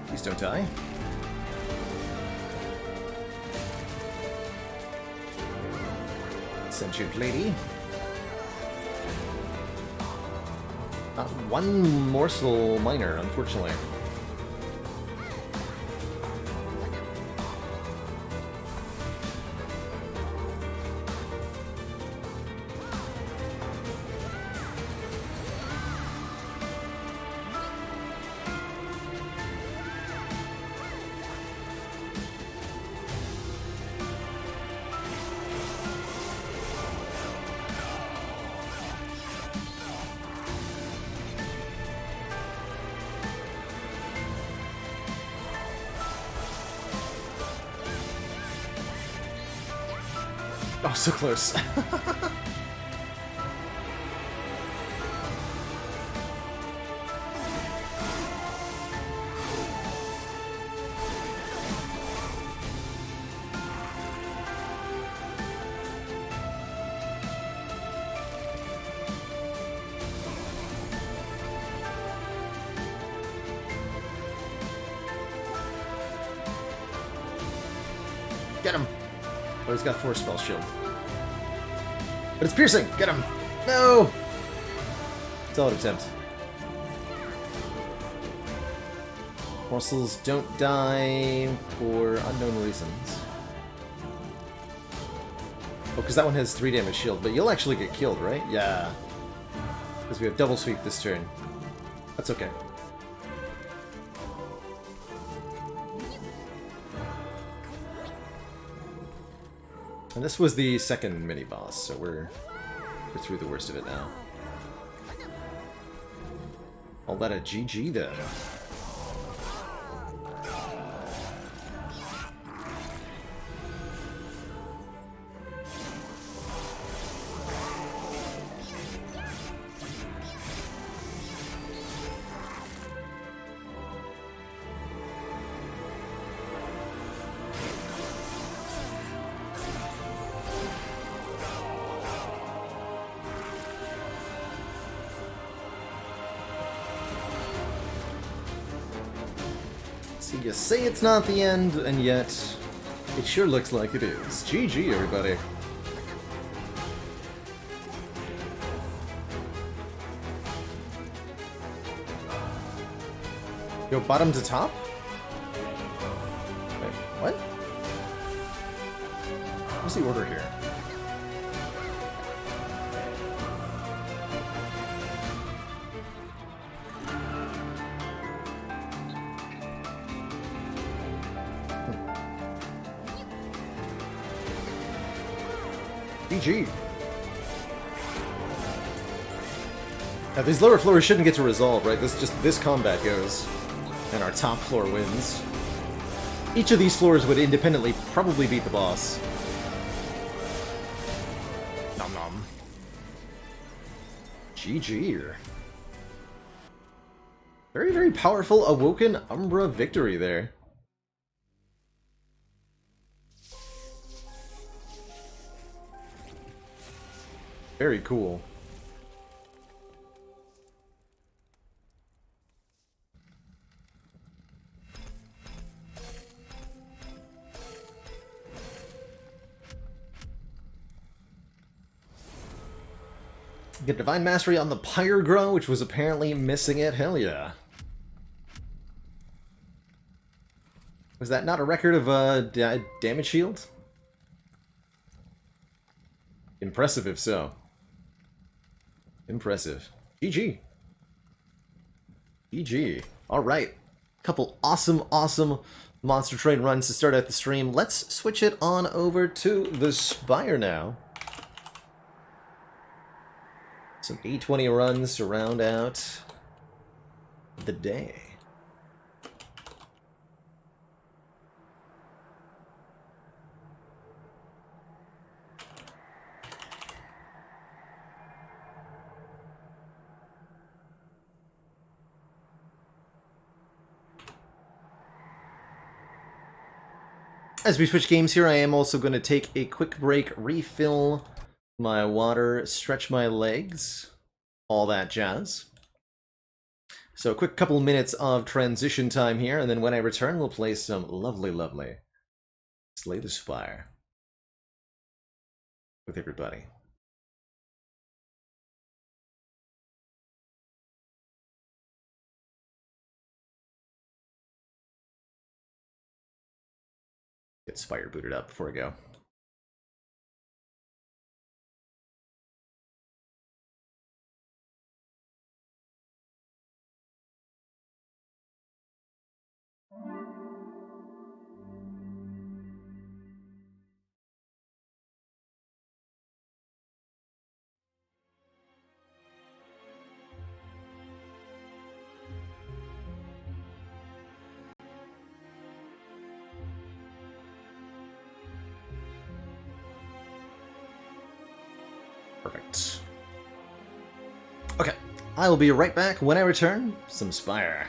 Speaker 1: Please don't die. Sentient lady. One morsel minor, unfortunately. Oh, so close. Get him! Oh, he's got Force Spell Shield. But it's piercing! Get him! No! Solid attempt. Morsels don't die for unknown reasons. Oh, because that one has 3 damage shield, but you'll actually get killed, right? Yeah. Because we have double sweep this turn. That's okay. And this was the second mini-boss, so we're through the worst of it now. All that a GG then. So you say it's not the end, and yet it sure looks like it is. GG, everybody. Go bottom to top? Wait, what? What's the order here? GG. Now these lower floors shouldn't get to resolve, right? This combat goes, and our top floor wins. Each of these floors would independently probably beat the boss. Nom nom. GG. Very, very powerful Awoken Umbra victory there. Very cool. Get Divine Mastery on the Pyre, which was apparently missing it. Hell yeah. Was that not a record of damage shield? Impressive if so. Impressive. GG. GG. Alright. Couple awesome Monster Train runs to start out the stream. Let's switch it on over to the Spire now. Some E20 runs to round out the day. As we switch games here, I am also going to take a quick break, refill my water, stretch my legs, all that jazz. So a quick couple minutes of transition time here, and then when I return, we'll play some lovely Slay the Spire with everybody. Get Spire booted up before I go. Perfect. Okay, I will be right back. When I return, some Spire.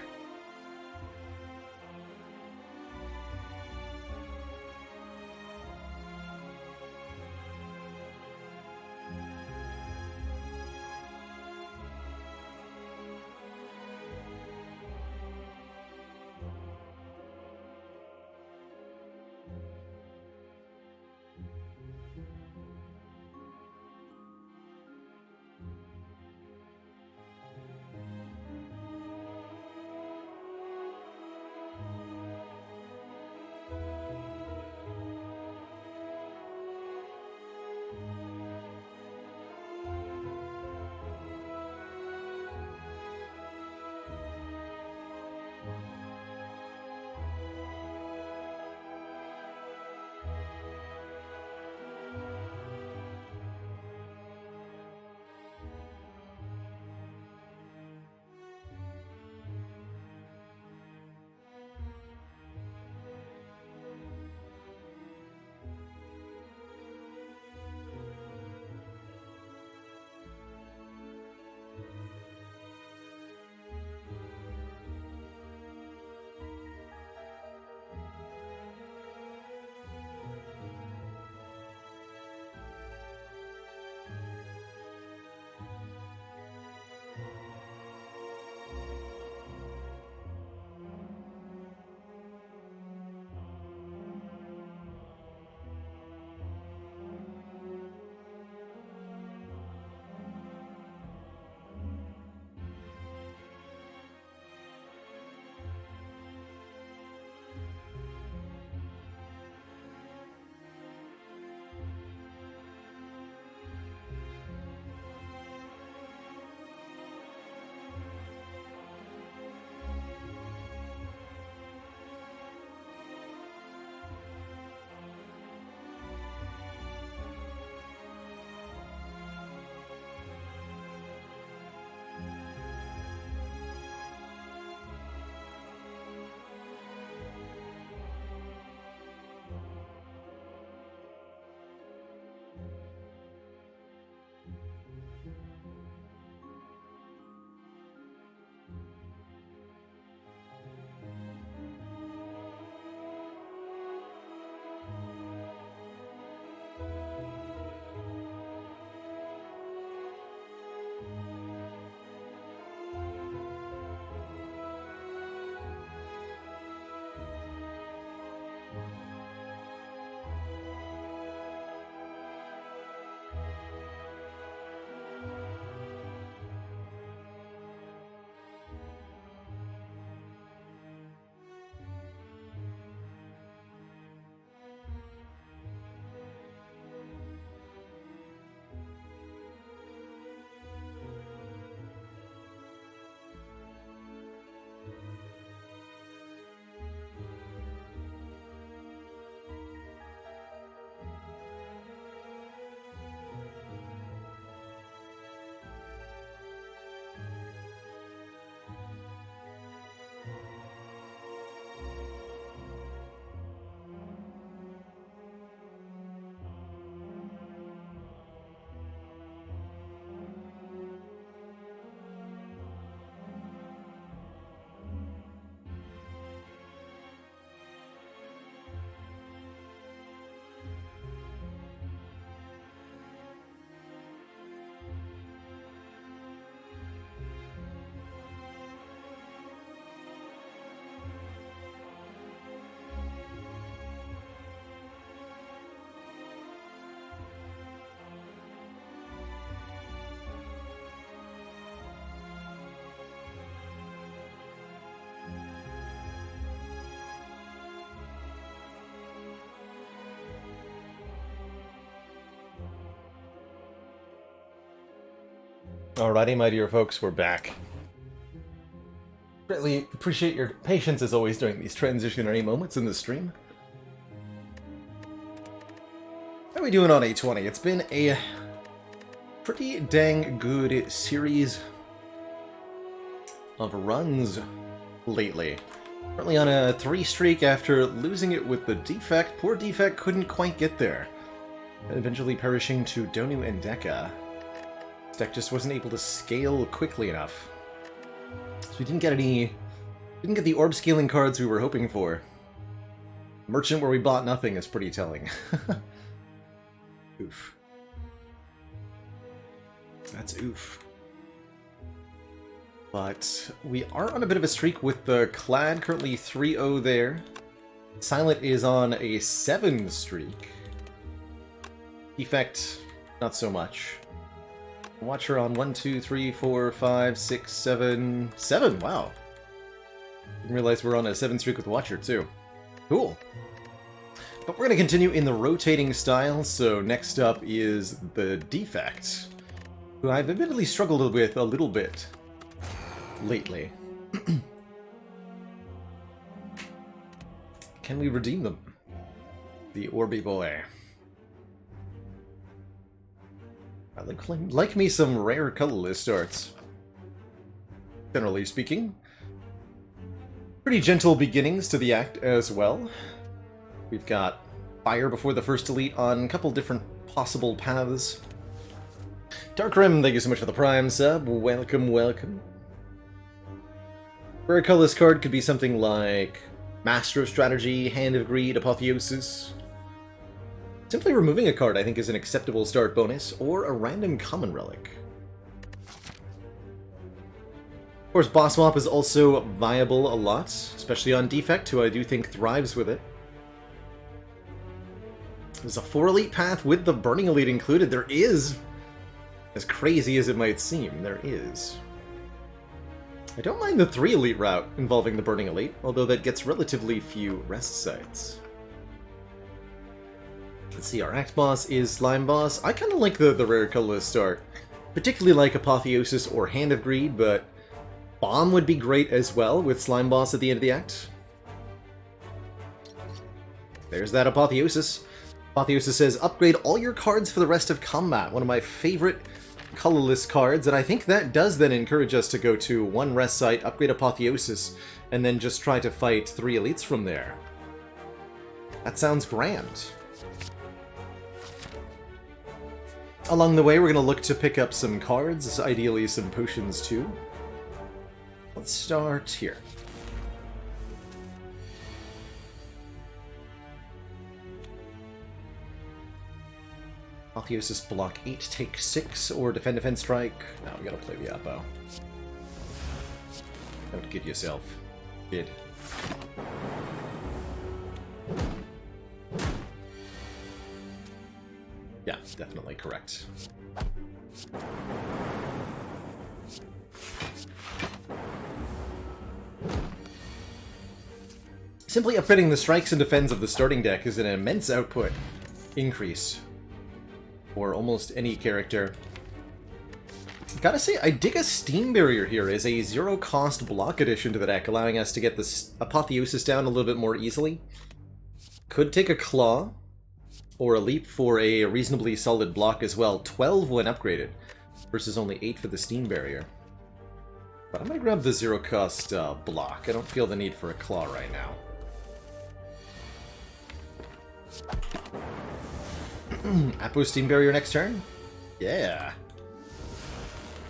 Speaker 1: Alrighty, my dear folks, we're back. Greatly appreciate your patience as always during these transitionary moments in the stream. How are we doing on A20? It's been a pretty dang good series of runs lately. Currently on a 3 streak after losing it with the Defect. Poor Defect couldn't quite get there. Eventually perishing to Donu and Deka. This deck just wasn't able to scale quickly enough. So we didn't get the orb scaling cards we were hoping for. Merchant where we bought nothing is pretty telling. Oof. That's oof. But we are on a bit of a streak with the Clad, currently 3-0 there. Silent is on a 7 streak. Defect, not so much. Watcher on 1, 2, 3, 4, 5, 6, 7... 7, wow. Didn't realize we're on a 7 streak with Watcher, too. Cool. But we're going to continue in the rotating style, so next up is the Defect, who I've admittedly struggled with a little bit lately. Can we redeem them? The Orby boy. I like me some rare colorless starts. Generally speaking. Pretty gentle beginnings to the act as well. We've got Spire before the first elite on a couple different possible paths. Darkrim, thank you so much for the Prime sub. Welcome, welcome. Rare colorless card could be something like Master of Strategy, Hand of Greed, Apotheosis. Simply removing a card, I think, is an acceptable start bonus, or a random common relic. Of course, Boss Swap is also viable a lot, especially on Defect, who I do think thrives with it. There's a 4 elite path with the Burning Elite included. There is! As crazy as it might seem, there is. I don't mind the 3 elite route involving the Burning Elite, although that gets relatively few rest sites. Let's see, our Act Boss is Slime Boss. I kind of like the rare colorless start. Particularly like Apotheosis or Hand of Greed, but Bomb would be great as well with Slime Boss at the end of the act. There's that Apotheosis. Apotheosis says, upgrade all your cards for the rest of combat. One of my favorite colorless cards, and I think that does then encourage us to go to 1 rest site, upgrade Apotheosis, and then just try to fight 3 elites from there. That sounds grand. Along the way, we're going to look to pick up some cards, ideally some potions too. Let's start here. Apotheosis block 8, take 6, or defend, defend, strike. No, we gotta play the Apo. Don't kid yourself, kid. Yeah, definitely correct. Simply upgrading the strikes and defends of the starting deck is an immense output increase for almost any character. Gotta say, I dig a Steam Barrier here as a 0-cost block addition to the deck, allowing us to get this Apotheosis down a little bit more easily. Could take a Claw, or a Leap for a reasonably solid block as well. 12 when upgraded, versus only 8 for the Steam Barrier. But I'm gonna grab the 0-cost block. I don't feel the need for a Claw right now. Apo Steam Barrier next turn? Yeah.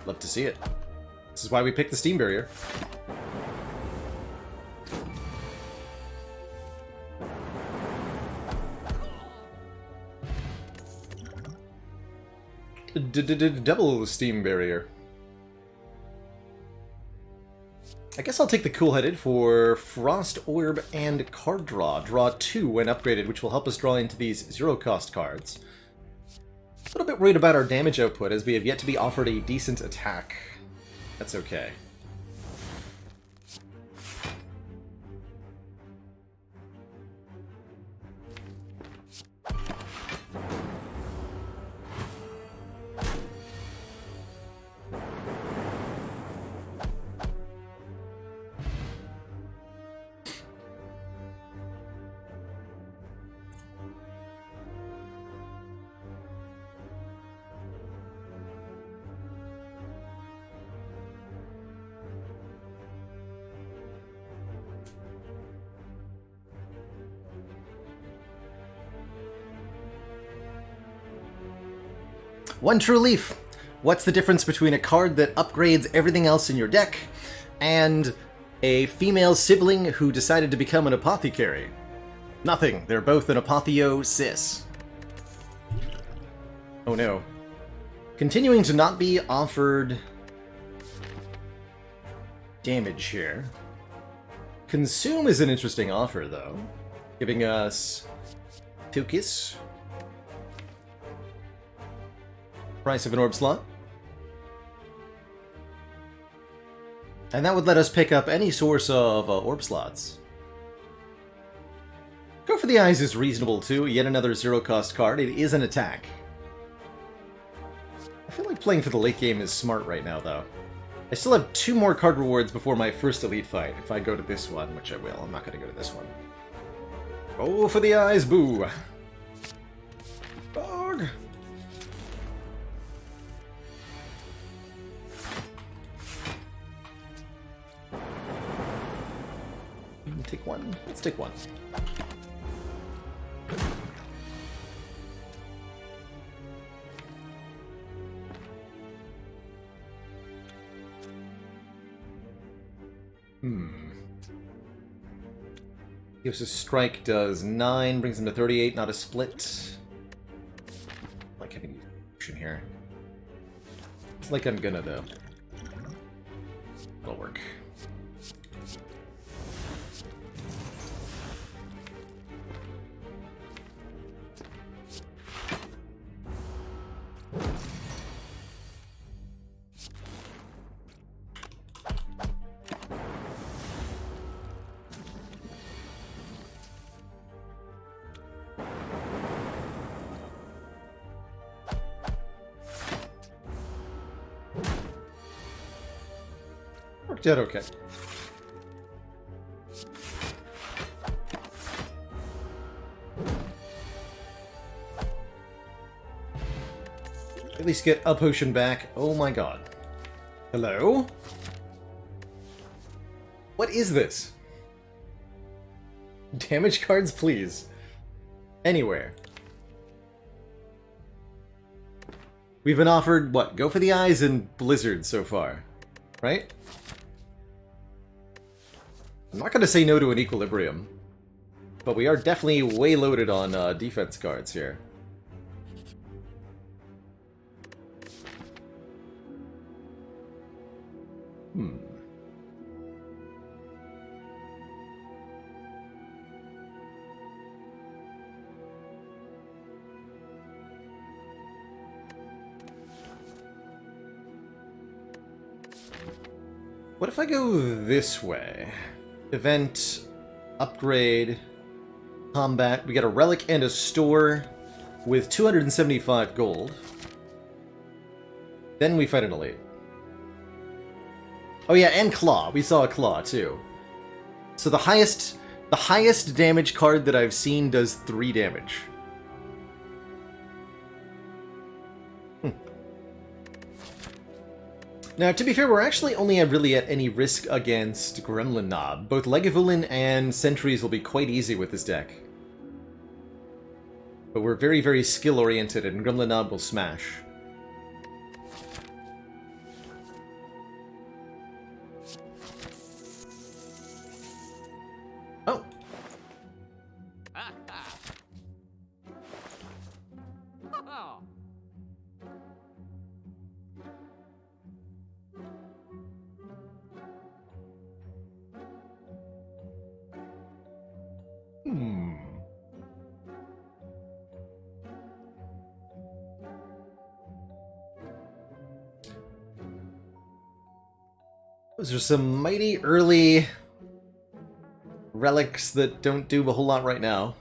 Speaker 1: Love to see it. This is why we picked the Steam Barrier. Double Steam Barrier. I guess I'll take the Cool-Headed for Frost Orb and card draw. Draw 2 when upgraded, which will help us draw into these 0-cost cards. A little bit worried about our damage output, as we have yet to be offered a decent attack. That's okay. One true leaf. What's the difference between a card that upgrades everything else in your deck and a female sibling who decided to become an apothecary? Nothing. They're both an apotheosis. Oh no. Continuing to not be offered damage here. Consume is an interesting offer, though. Giving us Tukis. Price of an orb slot. And that would let us pick up any source of orb slots. Go for the Eyes is reasonable too. Yet another zero-cost card. It is an attack. I feel like playing for the late game is smart right now, though. I still have 2 more card rewards before my first elite fight. If I go to this one, which I will. I'm not going to go to this one. Go for the Eyes, boo! Dog! Take one. Let's take one. Gives us strike does 9, brings him to 38, not a split. I like having action here. It's like I'm gonna though. That'll work. Worked out okay. At least get a potion back. Oh my god. Hello? What is this? Damage cards, please. Anywhere. We've been offered, what, Go for the Eyes and Blizzard so far, right? I'm not going to say no to an Equilibrium, but we are definitely way loaded on defense cards here. What if I go this way? Event, upgrade, combat. We got a relic and a store with 275 gold. Then we fight an elite. Oh yeah, and claw. We saw a claw too. So the highest damage card that I've seen does 3 damage. Now, to be fair, we're actually only really at any risk against Gremlin Knob. Both Legavulin and Sentries will be quite easy with this deck. But we're very, very skill-oriented, and Gremlin Knob will smash. Oh! Those are some mighty early relics that don't do a whole lot right now.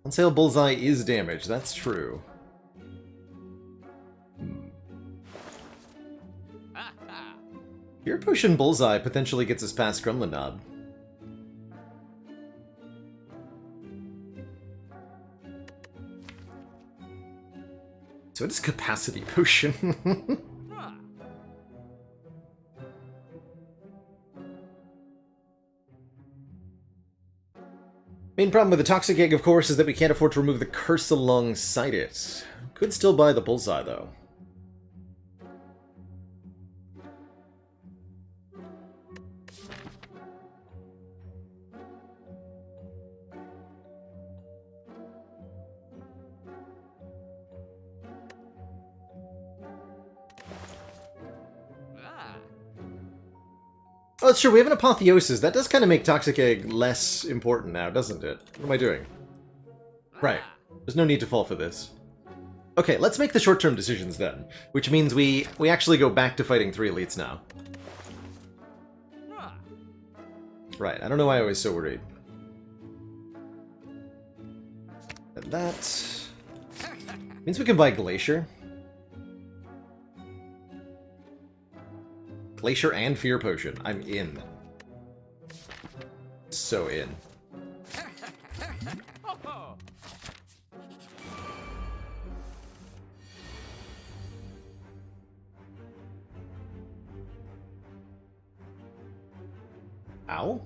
Speaker 1: On sale Bullseye is damage, that's true. Your Potion Bullseye potentially gets us past Gremlin Knob. So it is Capacity Potion. Main problem with the Toxic Egg, of course, is that we can't afford to remove the curse alongside it. Could still buy the bullseye, though. Oh, that's true. We have an Apotheosis. That does kind of make Toxic Egg less important now, doesn't it? What am I doing? Right. There's no need to fall for this. Okay, let's make the short-term decisions then. Which means we actually go back to fighting 3 elites now. Right, I don't know why I was so worried. And that means we can buy Glacier. Glacier and Fear Potion. I'm in. So in. Ow?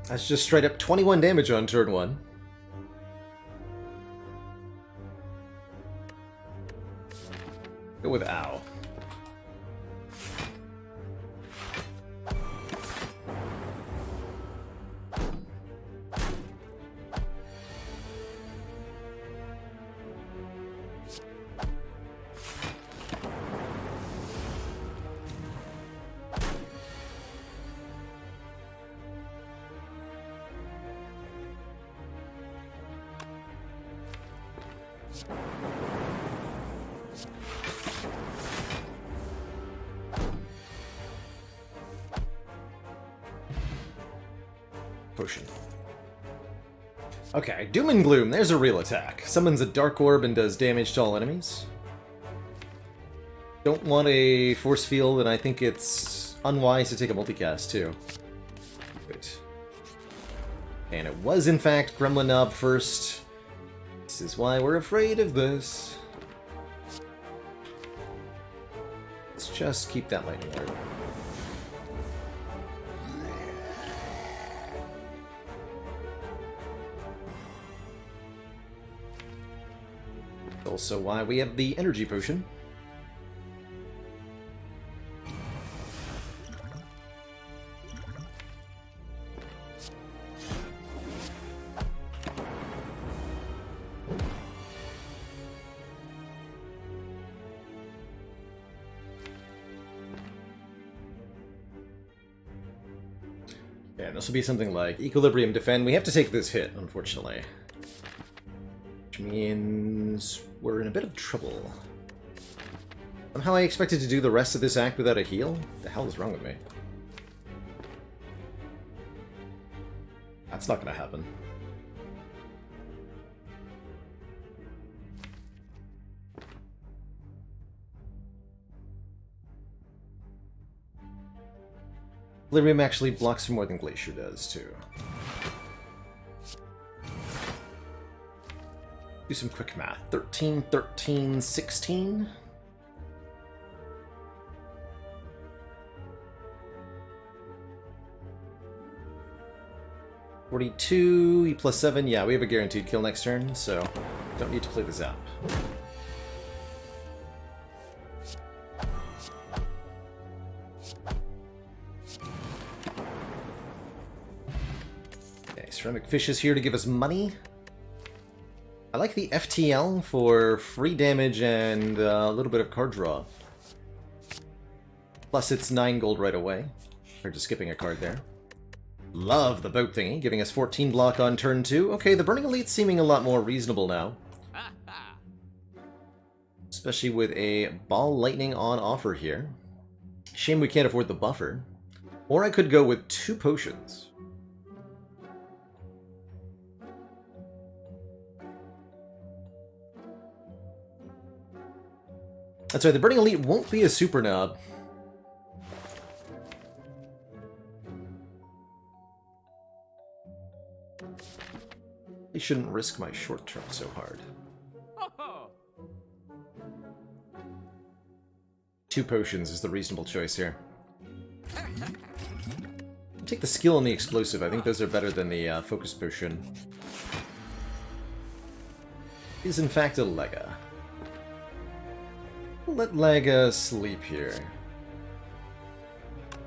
Speaker 1: That's just straight up 21 damage on turn 1. Go with ow. Potion. Okay, Doom and Gloom, there's a real attack. Summons a Dark Orb and does damage to all enemies. Don't want a Force Field, and I think it's unwise to take a multicast, too. Wait. And it was, in fact, Gremlin Knob first. This is why we're afraid of this. Let's just keep that lightning orb. Also why we have the energy potion. Yeah, this will be something like Equilibrium Defend. We have to take this hit, unfortunately. Which means we're in a bit of trouble. Somehow I expected to do the rest of this act without a heal? What the hell is wrong with me? That's not gonna happen. Equilibrium actually blocks for more than Glacier does, too. Do some quick math. 13, 13, 16? $42, E plus 7. Yeah, we have a guaranteed kill next turn, so don't need to play the zap. Okay, Ceramic Fish is here to give us money. I like the FTL for free damage and a little bit of card draw. Plus it's 9 gold right away. Or just skipping a card there. Love the boat thingy, giving us 14 block on turn 2. Okay, the Burning Elite's seeming a lot more reasonable now. Especially with a Ball Lightning on offer here. Shame we can't afford the buffer. Or I could go with 2 potions. That's right, the Burning Elite won't be a super knob. I shouldn't risk my short term so hard. 2 potions is the reasonable choice here. Take the skill and the explosive. I think those are better than the focus potion. Is in fact a Lega. We'll let Lega sleep here.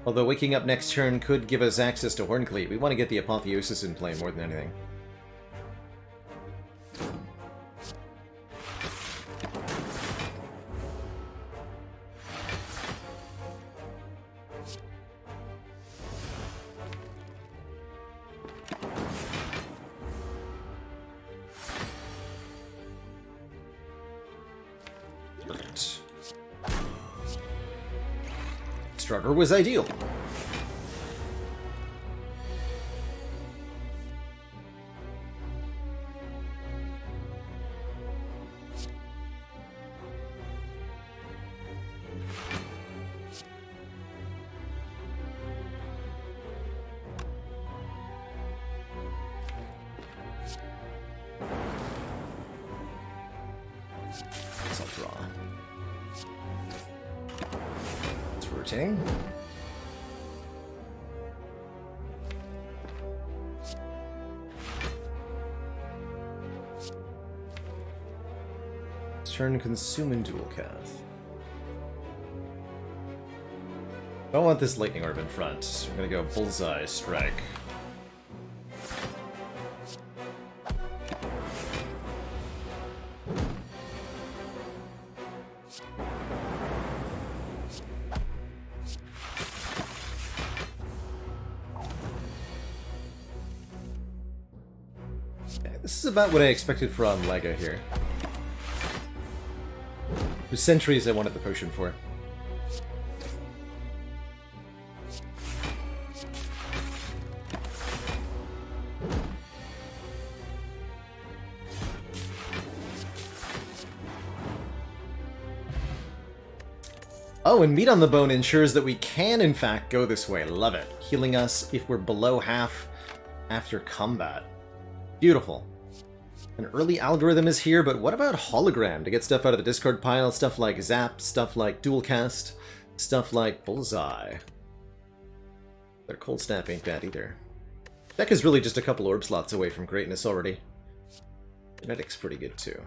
Speaker 1: Although waking up next turn could give us access to Horncleave, we want to get the Apotheosis in play more than anything. Starter was ideal. I'll draw. It's rotating. Turn consume and dual cast. I don't want this lightning orb in front. I'm gonna go bullseye strike. Okay, this is about what I expected from Lega here. With Sentries I wanted the potion for. Oh, and Meat on the Bone ensures that we can in fact go this way. Love it. Healing us if we're below half after combat. Beautiful. An early algorithm is here, but what about Hologram to get stuff out of the discard pile? Stuff like Zap, stuff like Dual Cast, stuff like Bullseye. Their Cold Snap ain't bad either. Deck is really just a couple orb slots away from greatness already. Genetic's pretty good too.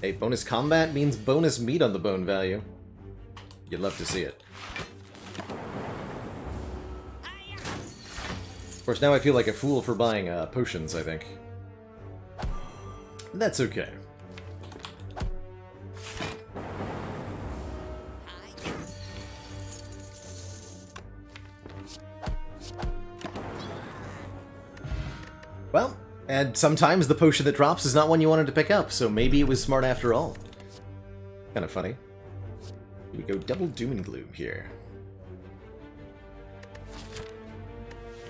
Speaker 1: Hey, bonus combat means bonus meat on the bone value. You'd love to see it. Of course, now I feel like a fool for buying potions, I think. That's okay. Well, and sometimes the potion that drops is not one you wanted to pick up, so maybe it was smart after all. Kind of funny. We go double Doom and Gloom here.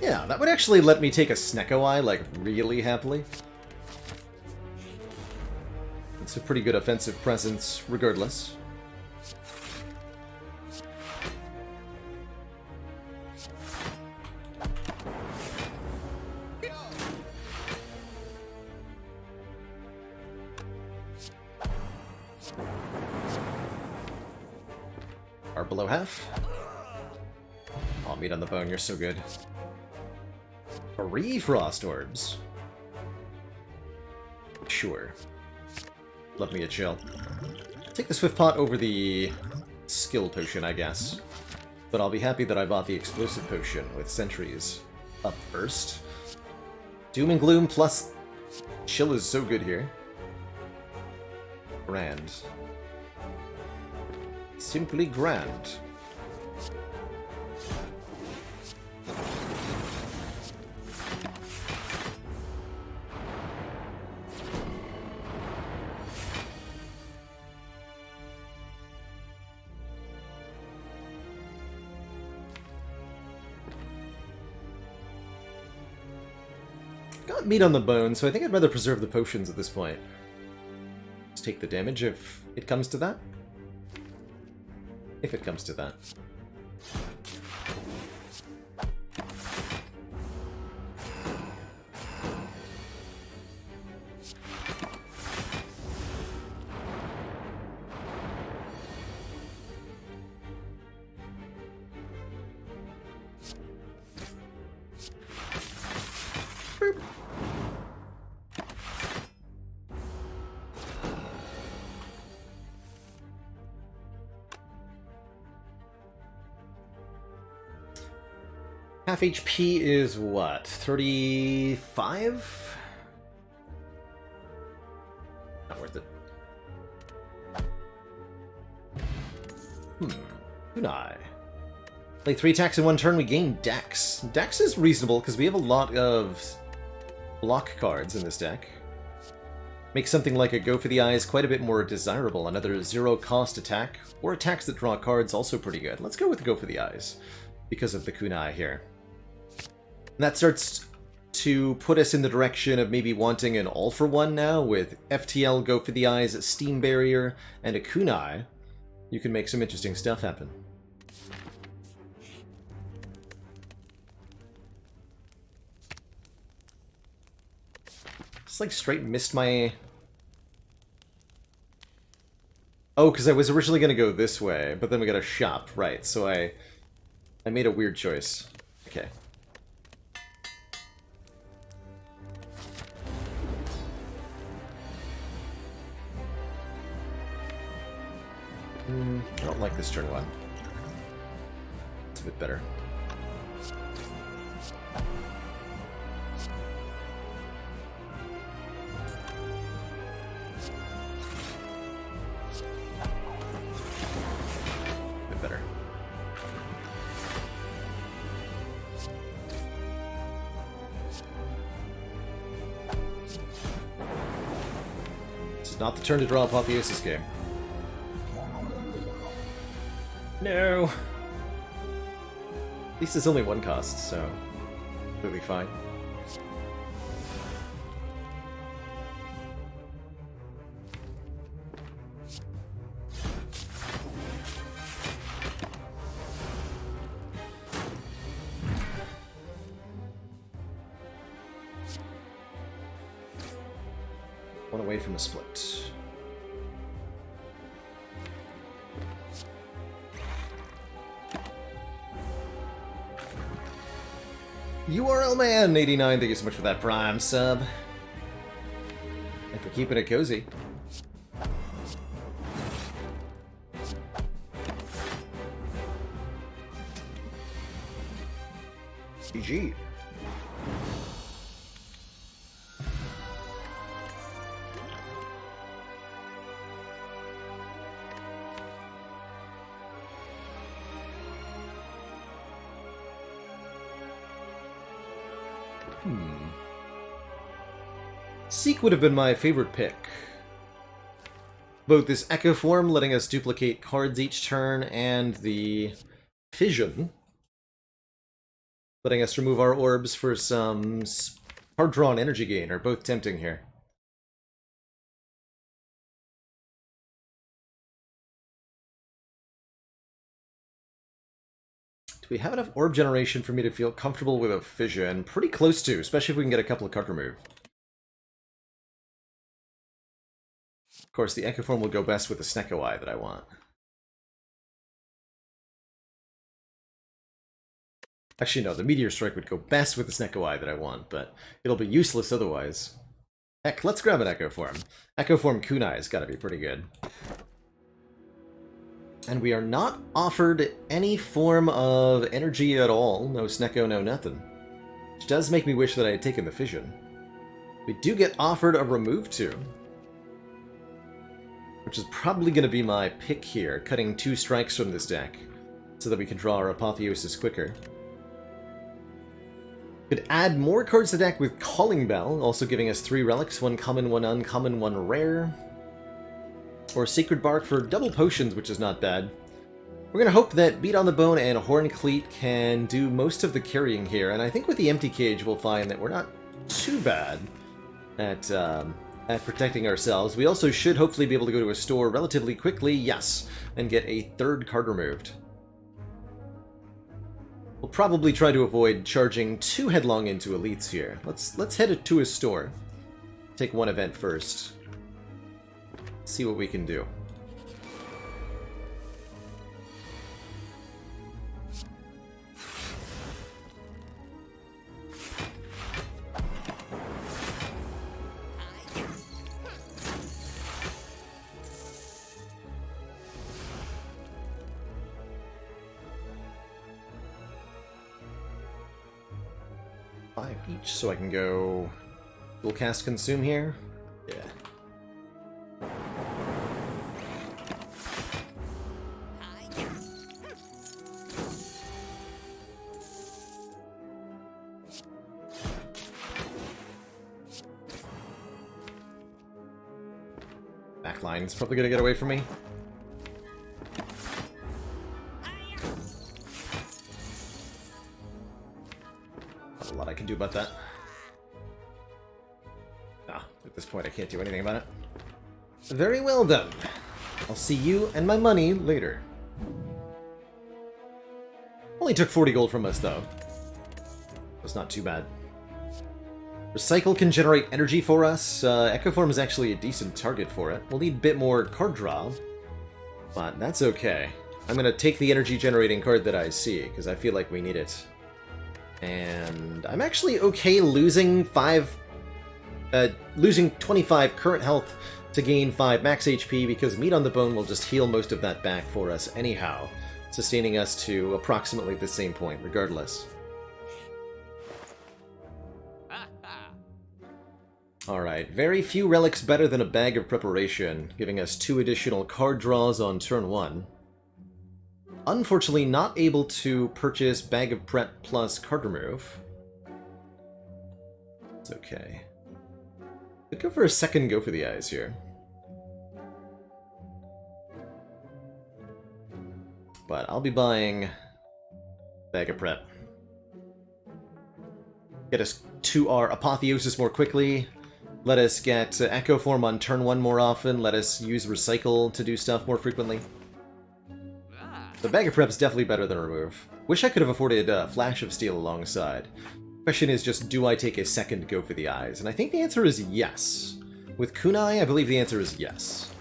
Speaker 1: Yeah, that would actually let me take a Snecko Eye, like, really happily. It's a pretty good offensive presence, regardless. Are below half. Oh, Meat on the Bone, you're so good. 3 Frost Orbs. Sure. Love me a chill. Take the Swift Pot over the Skill Potion, I guess. But I'll be happy that I bought the Explosive Potion with Sentries up first. Doom and Gloom plus Chill is so good here. Grand. Simply grand. Got Meat on the Bone, so I think I'd rather preserve the potions at this point. Just take the damage if it comes to that. If it comes to that. Half HP is what? 35? Not worth it. Kunai. Play 3 attacks in 1 turn, we gain Dex. Dex is reasonable because we have a lot of block cards in this deck. Makes something like a Go for the Eyes quite a bit more desirable. Another 0-cost attack, or attacks that draw cards, also pretty good. Let's go with Go for the Eyes, because of the Kunai here. And that starts to put us in the direction of maybe wanting an all-for-one now, with FTL, Go for the Eyes, Steam Barrier, and a Kunai. You can make some interesting stuff happen. Just like straight missed my... Oh, because I was originally going to go this way, but then we got a shop, right, so I made a weird choice. Okay. I don't like this turn 1. It's a bit better. Bit better. This is not the turn to draw Apotheosis game. No! At least it's only 1 cost, so completely fine. One away from a split. URL Man 89, thank you so much for that Prime sub. And for keeping it cozy. GG. Seek would have been my favorite pick. Both this Echo Form, letting us duplicate cards each turn, and the Fission, letting us remove our orbs for some hard-drawn energy gain, are both tempting here. Do we have enough orb generation for me to feel comfortable with a Fission? Pretty close to, especially if we can get a couple of card remove. Of course, the Echo Form will go best with the Snecko Eye that I want. Actually, no, the Meteor Strike would go best with the Snecko Eye that I want, but it'll be useless otherwise. Heck, let's grab an Echo Form. Echo Form Kunai's gotta be pretty good. And we are not offered any form of energy at all. No Snecko, no nothing. Which does make me wish that I had taken the Fission. We do get offered a Remove 2. Which is probably going to be my pick here, cutting 2 strikes from this deck, so that we can draw our Apotheosis quicker. Could add more cards to the deck with Calling Bell, also giving us 3 relics, 1 common, 1 uncommon, 1 rare. Or Sacred Bark for double potions, which is not bad. We're going to hope that Beat on the Bone and Horn Cleat can do most of the carrying here, and I think with the Empty Cage we'll find that we're not too bad at protecting ourselves. We also should hopefully be able to go to a store relatively quickly, yes, and get a 3rd card removed. We'll probably try to avoid charging too headlong into elites here. Let's head to a store. Take 1 event first. See what we can do. 5 each, so I can go dual cast consume here. Yeah. Backline's probably gonna get away from me. Not a lot I can do about that. Ah, at this point I can't do anything about it. Very well then. I'll see you and my money later. Only took 40 gold from us though. That's not too bad. Recycle can generate energy for us. Echo Form is actually a decent target for it. We'll need a bit more card draw, but that's okay. I'm going to take the energy generating card that I see, because I feel like we need it. And I'm actually okay losing 25 current health to gain 5 max HP, because Meat on the Bone will just heal most of that back for us anyhow, sustaining us to approximately the same point regardless. Alright, very few relics better than a Bag of Preparation, giving us 2 additional card draws on turn 1. Unfortunately, not able to purchase Bag of Prep plus card remove. It's okay. Could go for a second go for the eyes here. But I'll be buying Bag of Prep. Get us to our Apotheosis more quickly. Let us get Echo Form on turn 1 more often. Let us use Recycle to do stuff more frequently. The Bag of Prep's definitely better than Remove. Wish I could have afforded Flash of Steel alongside. Question is just, do I take a second go for the eyes? And I think the answer is yes. With Kunai, I believe the answer is yes.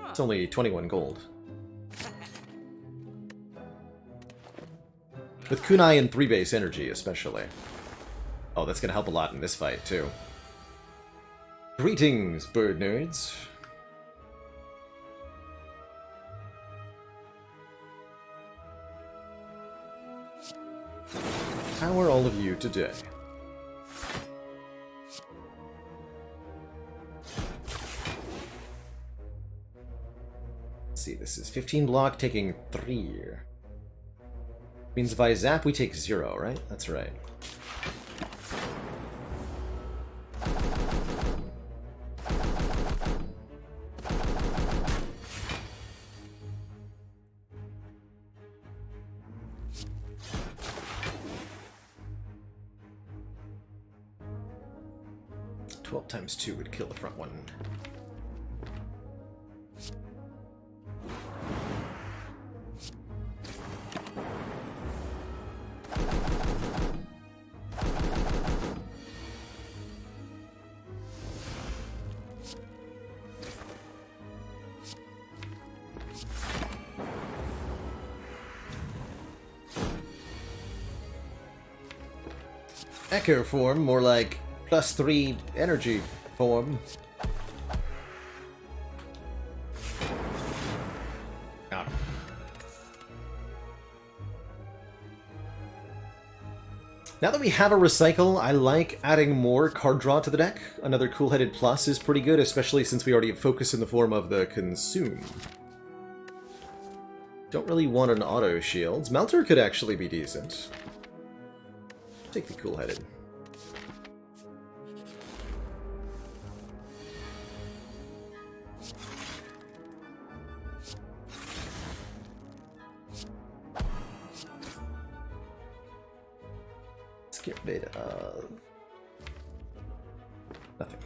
Speaker 1: It's only 21 gold. With Kunai and 3-base energy, especially. Oh, that's gonna help a lot in this fight, too. Greetings, bird nerds. How are all of you today? Let's see, this is 15 block, taking 3. Means if I zap, we take 0, right? That's right. Times 2 would kill the front one. Echo Form, more like +3 energy form. Got him. Now that we have a Recycle, I like adding more card draw to the deck. Another Cool-Headed Plus is pretty good, especially since we already have Focus in the form of the Consume. Don't really want an Auto Shields. Melter could actually be decent. Take the Cool-Headed. Get rid of nothing.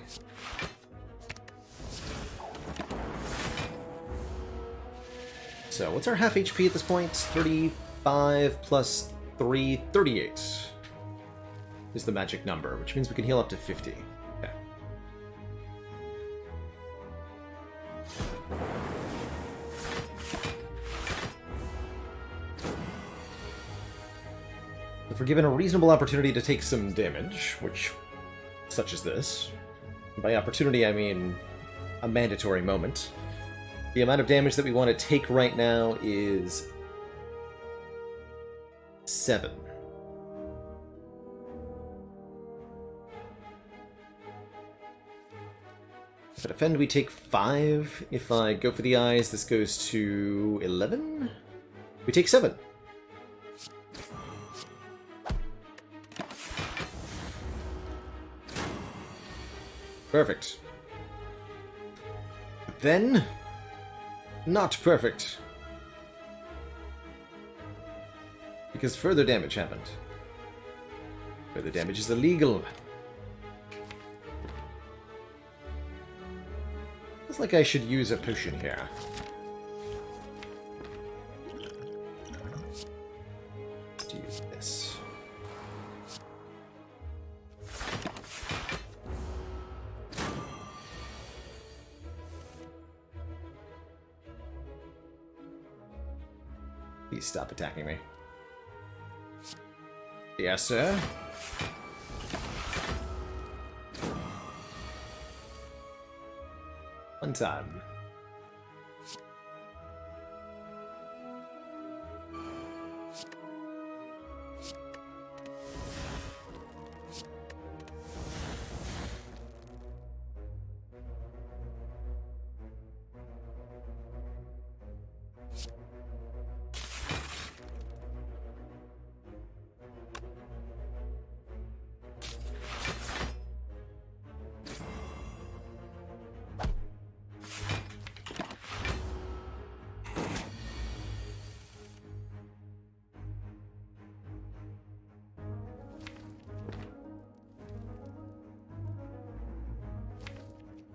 Speaker 1: So what's our half HP at this point? 35 plus 3, 38 is the magic number, which means we can heal up to 50. Okay. If we're given a reasonable opportunity to take some damage, which, such as this, by opportunity I mean a mandatory moment, the amount of damage that we want to take right now is 7. If I defend, we take 5. If I go for the eyes, this goes to 11. We take 7. Perfect. Then, not perfect. Because further damage happened. Further damage is illegal. Looks like I should use a potion here. Let's use this. Please stop attacking me. Yes, sir. One time.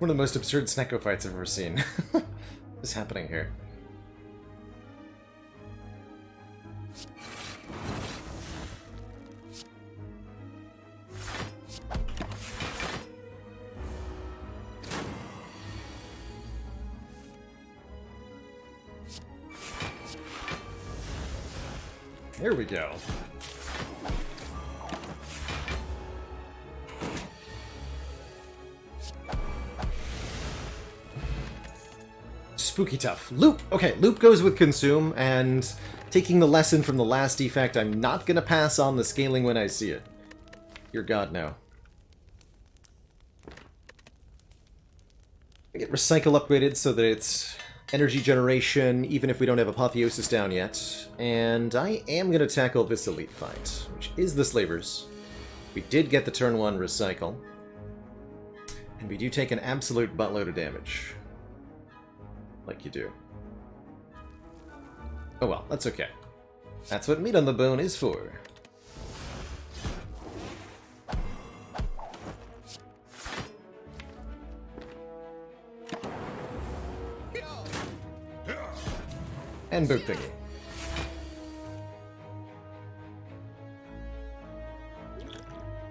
Speaker 1: One of the most absurd Snecko fights I've ever seen. What is happening here? There we go. Spooky tough. Loop! Okay, loop goes with consume, and taking the lesson from the last defect, I'm not gonna pass on the scaling when I see it. Dear God, no. I get recycle upgraded so that it's energy generation, even if we don't have apotheosis down yet. And I am gonna tackle this elite fight, which is the slavers. We did get the turn 1 recycle. And we do take an absolute buttload of damage. Like you do. Oh well, that's okay. That's what meat on the bone is for. And boat thingy.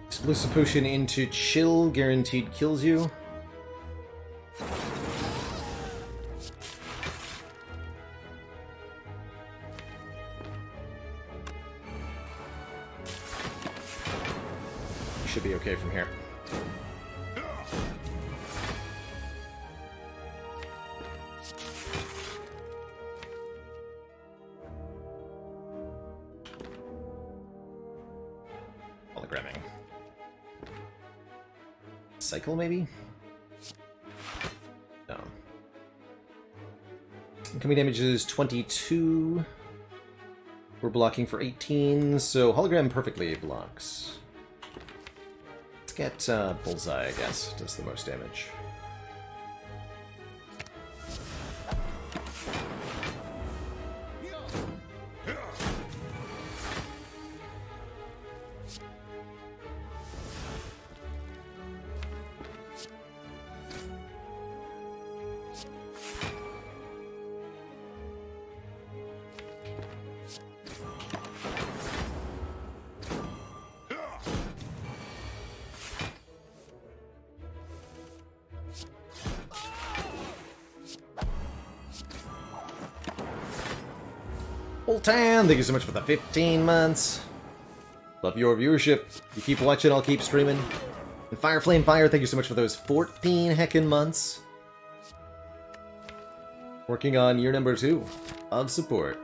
Speaker 1: Explosive potion into chill, guaranteed kills you. Should be okay from here. Hologramming. Cycle, maybe? No. Incoming damage is 22. We're blocking for 18, so hologram perfectly blocks. Let's get Bullseye, I guess. Does the most damage. Ultan, thank you so much for the 15 months. Love your viewership. You keep watching, I'll keep streaming. And Fireflame Fire, thank you so much for those 14 heckin' months. Working on year number 2 of support.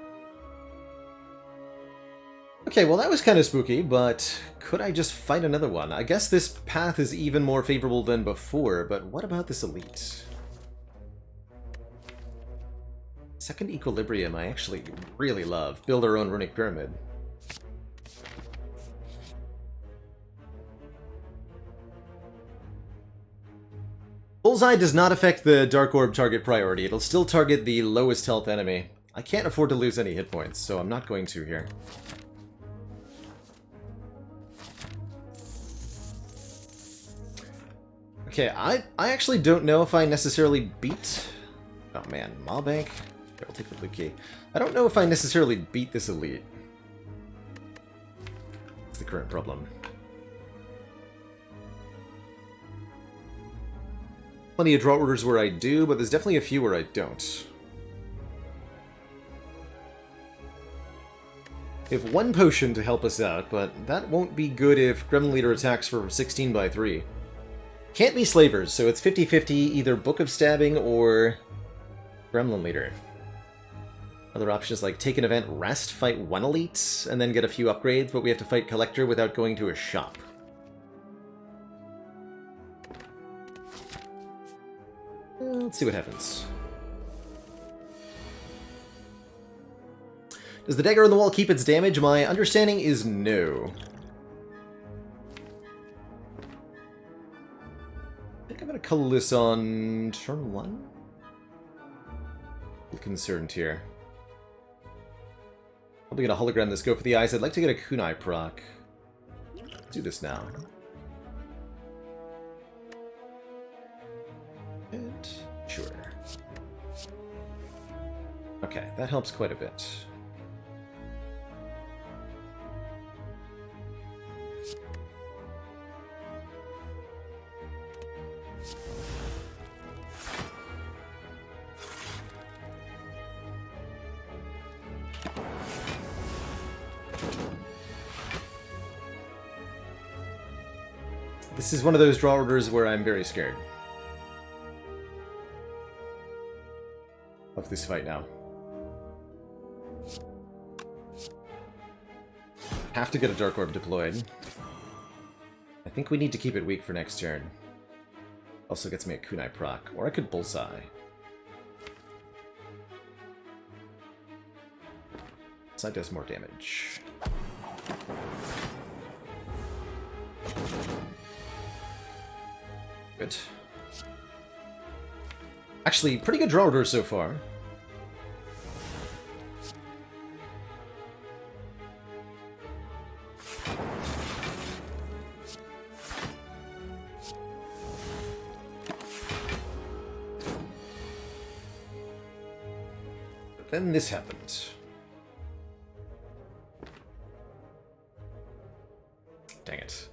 Speaker 1: Okay, well that was kind of spooky, but could I just fight another one? I guess this path is even more favorable than before, but what about this elite? Second Equilibrium I actually really love. Build our own runic pyramid. Bullseye does not affect the Dark Orb target priority. It'll still target the lowest health enemy. I can't afford to lose any hit points, so I'm not going to here. Okay, I actually don't know if I necessarily beat... Oh man, Mawbank? Okay, I'll take the blue key. I don't know if I necessarily beat this elite. That's the current problem. Plenty of draw orders where I do, but there's definitely a few where I don't. We have one potion to help us out, but that won't be good if Gremlin Leader attacks for 16 by 3. Can't be Slavers, so it's 50-50, either Book of Stabbing or Gremlin Leader. Other options like take an event, rest, fight one elite, and then get a few upgrades, but we have to fight Collector without going to a shop. Let's see what happens. Does the dagger on the wall keep its damage? My understanding is no. I think I'm going to color this on turn 1? A little concerned here. Probably going to hologram this, go for the eyes. I'd like to get a kunai proc. Let's do this now. And sure. Okay, that helps quite a bit. This is one of those draw orders where I'm very scared of this fight now. Have to get a Dark Orb deployed. I think we need to keep it weak for next turn. Also gets me a kunai proc, or I could bullseye. Bullseye does more damage. Good. Actually, pretty good draw order so far. But then this happened. Dang it.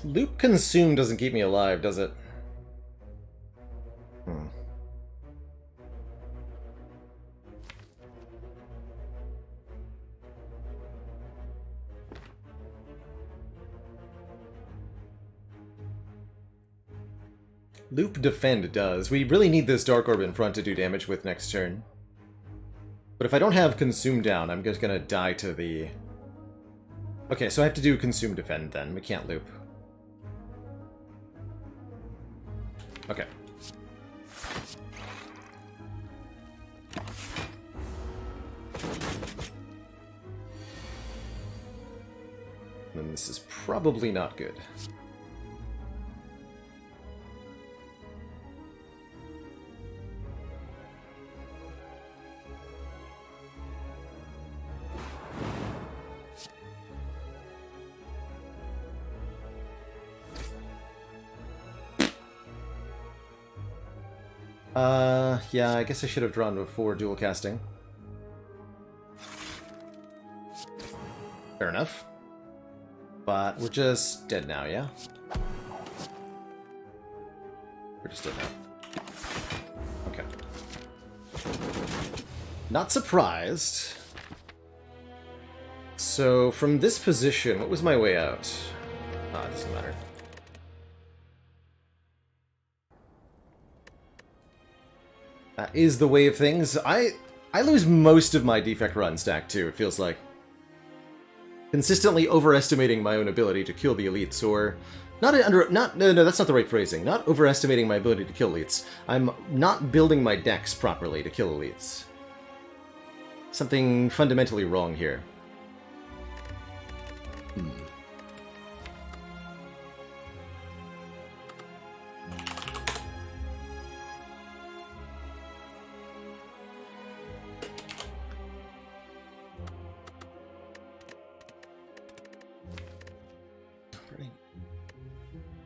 Speaker 1: Loop Consume doesn't keep me alive, does it? Loop Defend does. We really need this Dark Orb in front to do damage with next turn. But if I don't have Consume down, I'm just gonna die to the... Okay, so I have to do Consume Defend then. We can't loop. Okay. Then this is probably not good. Yeah, I guess I should have drawn before dual casting. Fair enough. But we're just dead now, yeah? We're just dead now. Okay. Not surprised. So, from this position, what was my way out? Ah, it doesn't matter. That is the way of things. I lose most of my defect run stack, too, it feels like. Consistently overestimating my own ability to kill the elites, or... no, that's not the right phrasing. Not overestimating my ability to kill elites. I'm not building my decks properly to kill elites. Something fundamentally wrong here.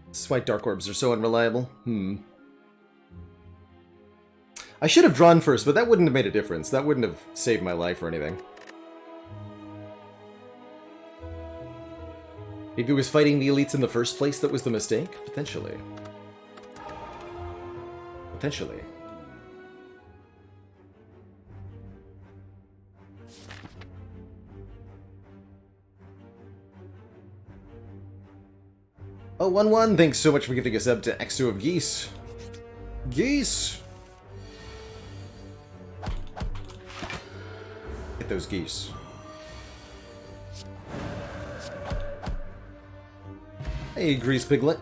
Speaker 1: This is why Dark Orbs are so unreliable. I should have drawn first, but that wouldn't have made a difference. That wouldn't have saved my life or anything. Maybe it was fighting the elites in the first place that was the mistake? Potentially. Potentially. Oh, 1-1, thanks so much for giving a sub to Exo of Geese. Geese! Get those geese. Hey, Grease Piglet.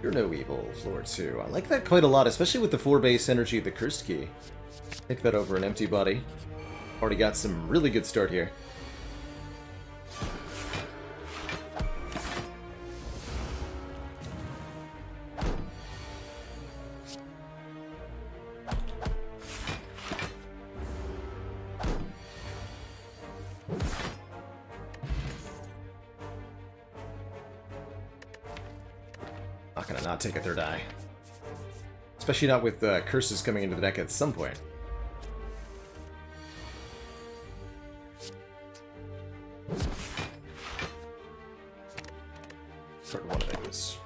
Speaker 1: You're no evil, floor 2. I like that quite a lot, especially with the 4-base energy of the Cursed Key. Take that over an empty body. Already got some really good start here. Not gonna not take a third eye. Especially not with curses coming into the deck at some point. Sort of one of those.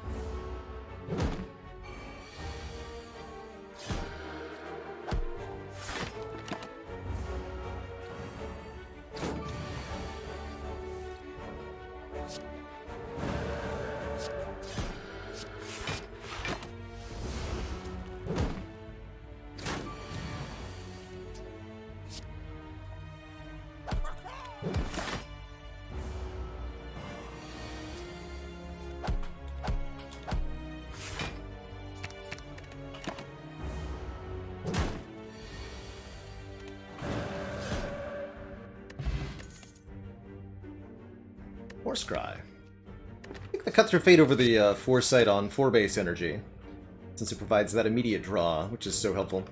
Speaker 1: Cry. I think the cut through fate over the foresight on 4-base energy, since it provides that immediate draw, which is so helpful.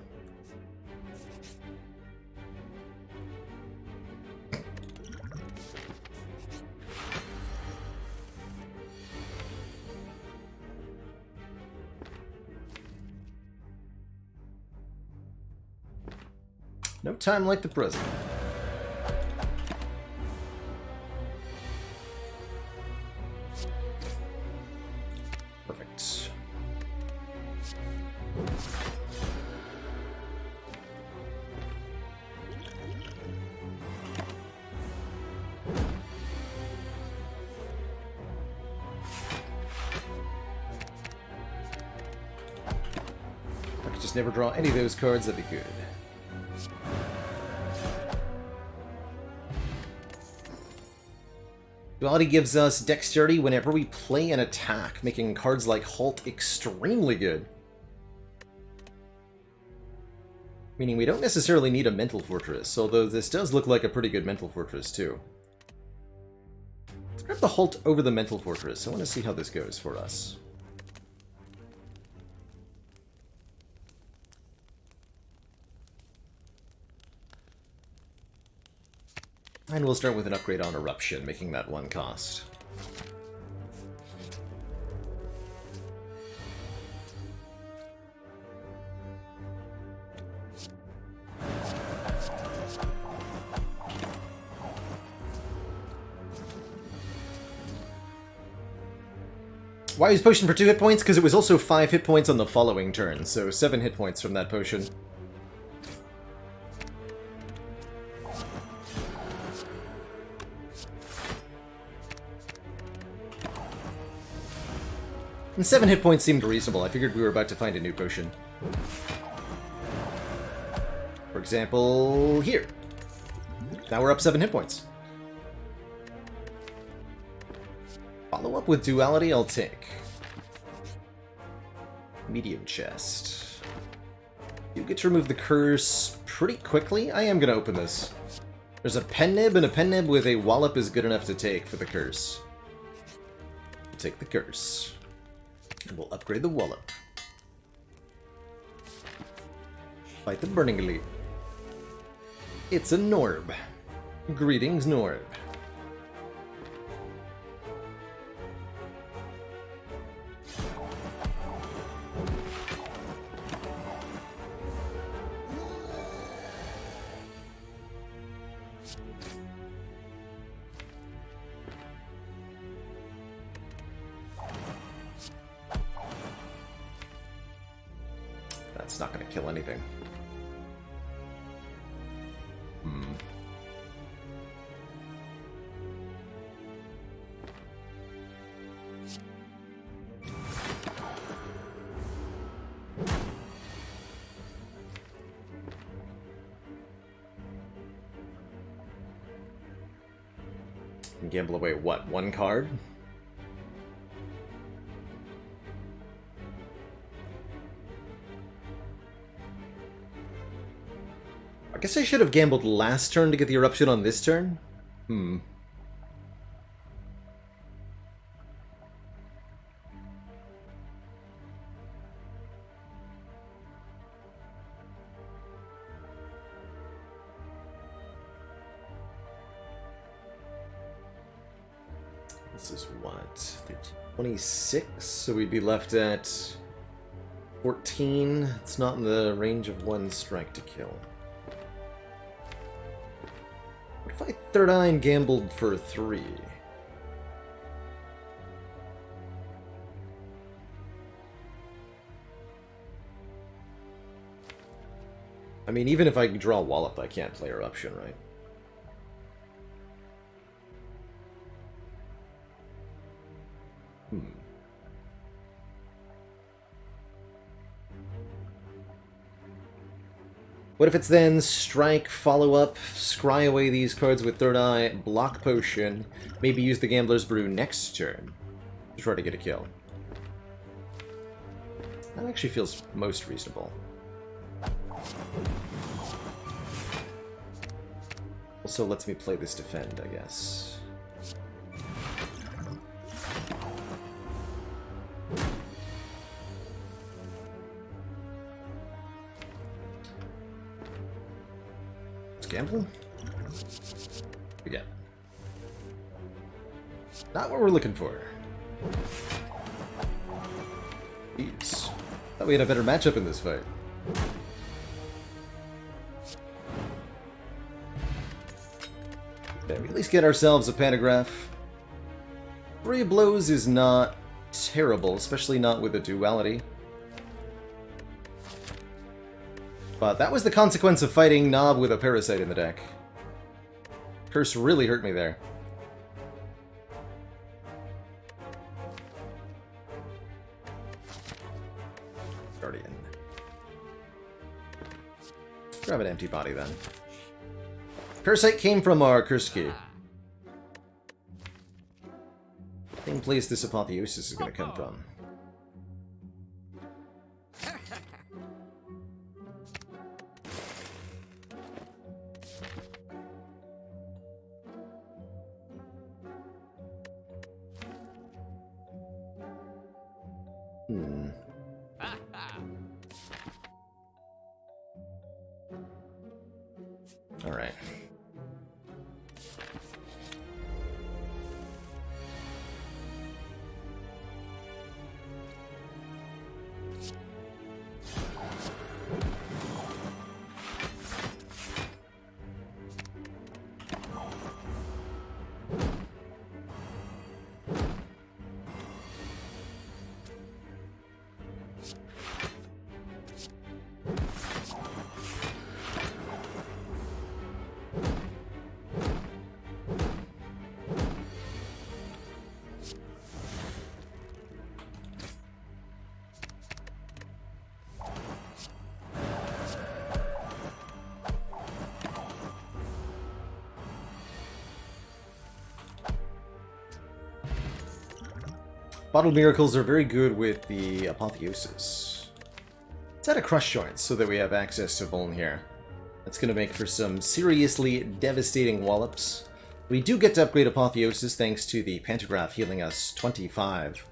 Speaker 1: No time like the present. Never draw any of those cards, that'd be good. Duality gives us dexterity whenever we play an attack, making cards like Halt extremely good. Meaning we don't necessarily need a Mental Fortress, although this does look like a pretty good Mental Fortress too. Let's grab the Halt over the Mental Fortress. I want to see how this goes for us. And we'll start with an upgrade on Eruption, making that 1 cost. Why use potion for 2 hit points? Because it was also 5 hit points on the following turn, so 7 hit points from that potion. And 7 hit points seemed reasonable. I figured we were about to find a new potion. For example, here. Now we're up 7 hit points. Follow up with duality, I'll take. Medium chest. You get to remove the curse pretty quickly. I am going to open this. There's a pen nib, and a pen nib with a wallop is good enough to take for the curse. We'll take the curse. And we'll upgrade the wallop. Fight the Burning Elite. It's a Norb. Greetings, Norb. That's not going to kill anything. Gamble away, what, 1 card? I guess I should have gambled last turn to get the eruption on this turn? This is what? 13, 26? So we'd be left at 14. It's not in the range of 1 strike to kill. What if I third eye and gambled for 3? I mean, even if I draw Wallop, I can't play Eruption, right? What if it's then strike, follow up, scry away these cards with third eye, block potion, maybe use the Gambler's Brew next turn to try to get a kill? That actually feels most reasonable. Also lets me play this defend, I guess. Gamble? Yeah. Not what we're looking for. Jeez. Thought we had a better matchup in this fight. Okay, we at least get ourselves a pantograph. 3 blows is not terrible, especially not with a duality. But that was the consequence of fighting Nob with a Parasite in the deck. Curse really hurt me there. Guardian. Grab an empty body then. Parasite came from our Curse Key. Same place this Apotheosis is going to come from. Alright. Bottled Miracles are very good with the Apotheosis. Let's add a Crush Joints so that we have access to Vuln here. That's going to make for some seriously devastating wallops. We do get to upgrade Apotheosis thanks to the Pantograph healing us 25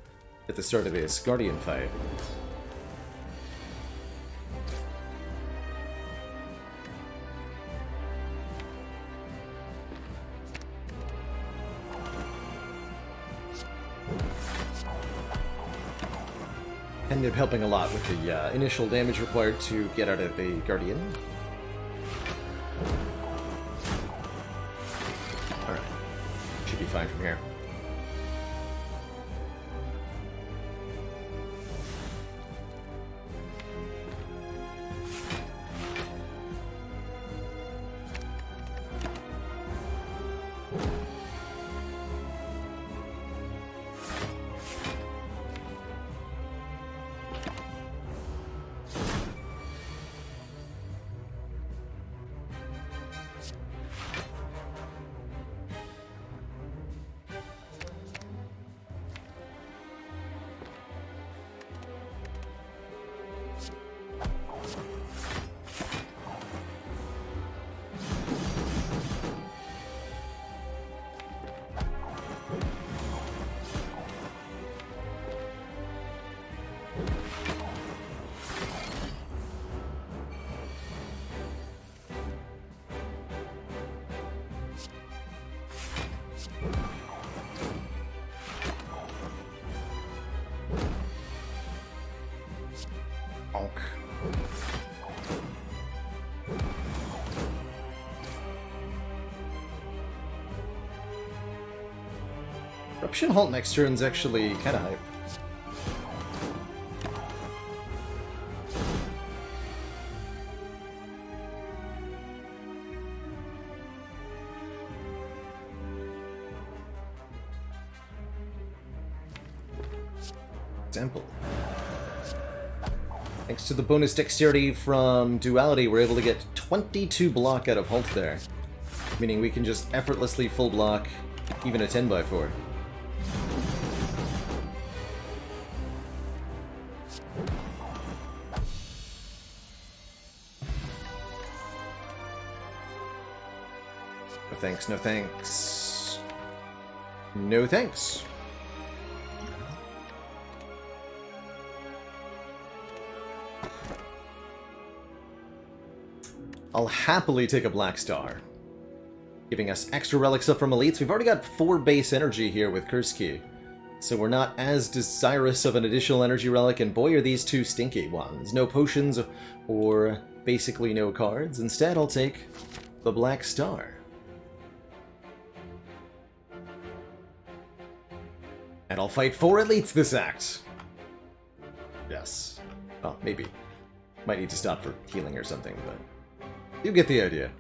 Speaker 1: at the start of this Guardian fight. Ended up helping a lot with the initial damage required to get out of the Guardian. Alright. Should be fine from here. Eruption Halt next turn's actually kind of hype. Example. Thanks to the bonus dexterity from Duality, we're able to get 22 block out of Halt there. Meaning we can just effortlessly full block even a 10x4. No thanks, no thanks. No thanks. I'll happily take a Black Star, giving us extra relics up from elites. We've already got 4 base energy here with Curse Key, so we're not as desirous of an additional energy relic, and boy are these 2 stinky ones. No potions or basically no cards. Instead, I'll take the Black Star. And I'll fight 4 elites this act. Yes. Well, maybe. Might need to stop for healing or something, but you get the idea.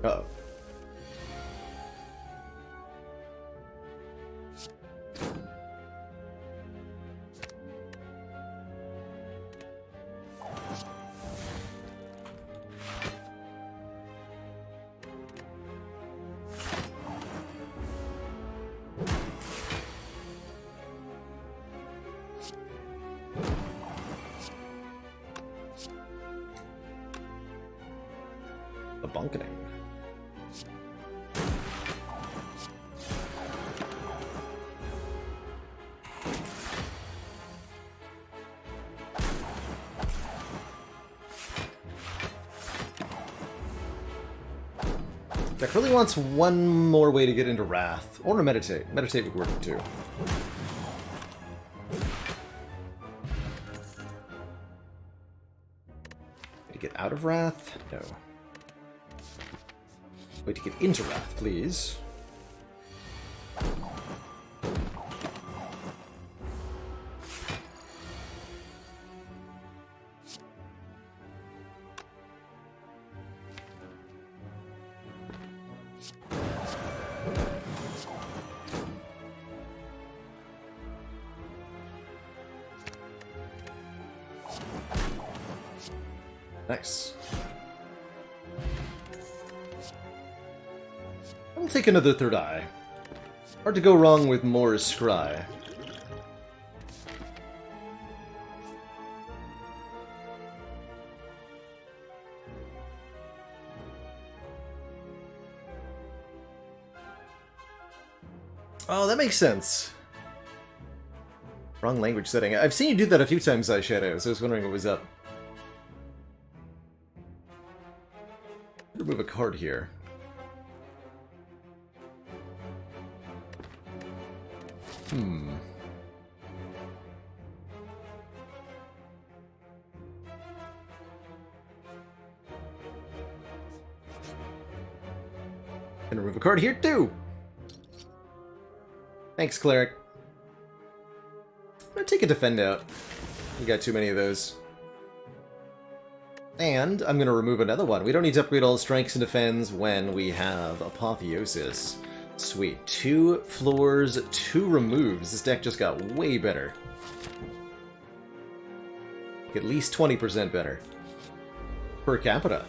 Speaker 1: Uh-oh. The bunketing. Deck really wants one more way to get into Wrath. Or a Meditate. Meditate would work too. Way to get out of Wrath? No. Way to get into Wrath, please. Nice. I'll take another third eye. Hard to go wrong with more scry. Oh, that makes sense. Wrong language setting. I've seen you do that a few times, Eyeshadow, so I was wondering what was up. Remove a card here. Hmm. And remove a card here, too! Thanks, Cleric. I'm gonna take a Defend out. We got too many of those. And I'm gonna remove another one. We don't need to upgrade all strengths and defends when we have Apotheosis. Sweet. 2 floors, 2 removes. This deck just got way better. At least 20% better. Per capita.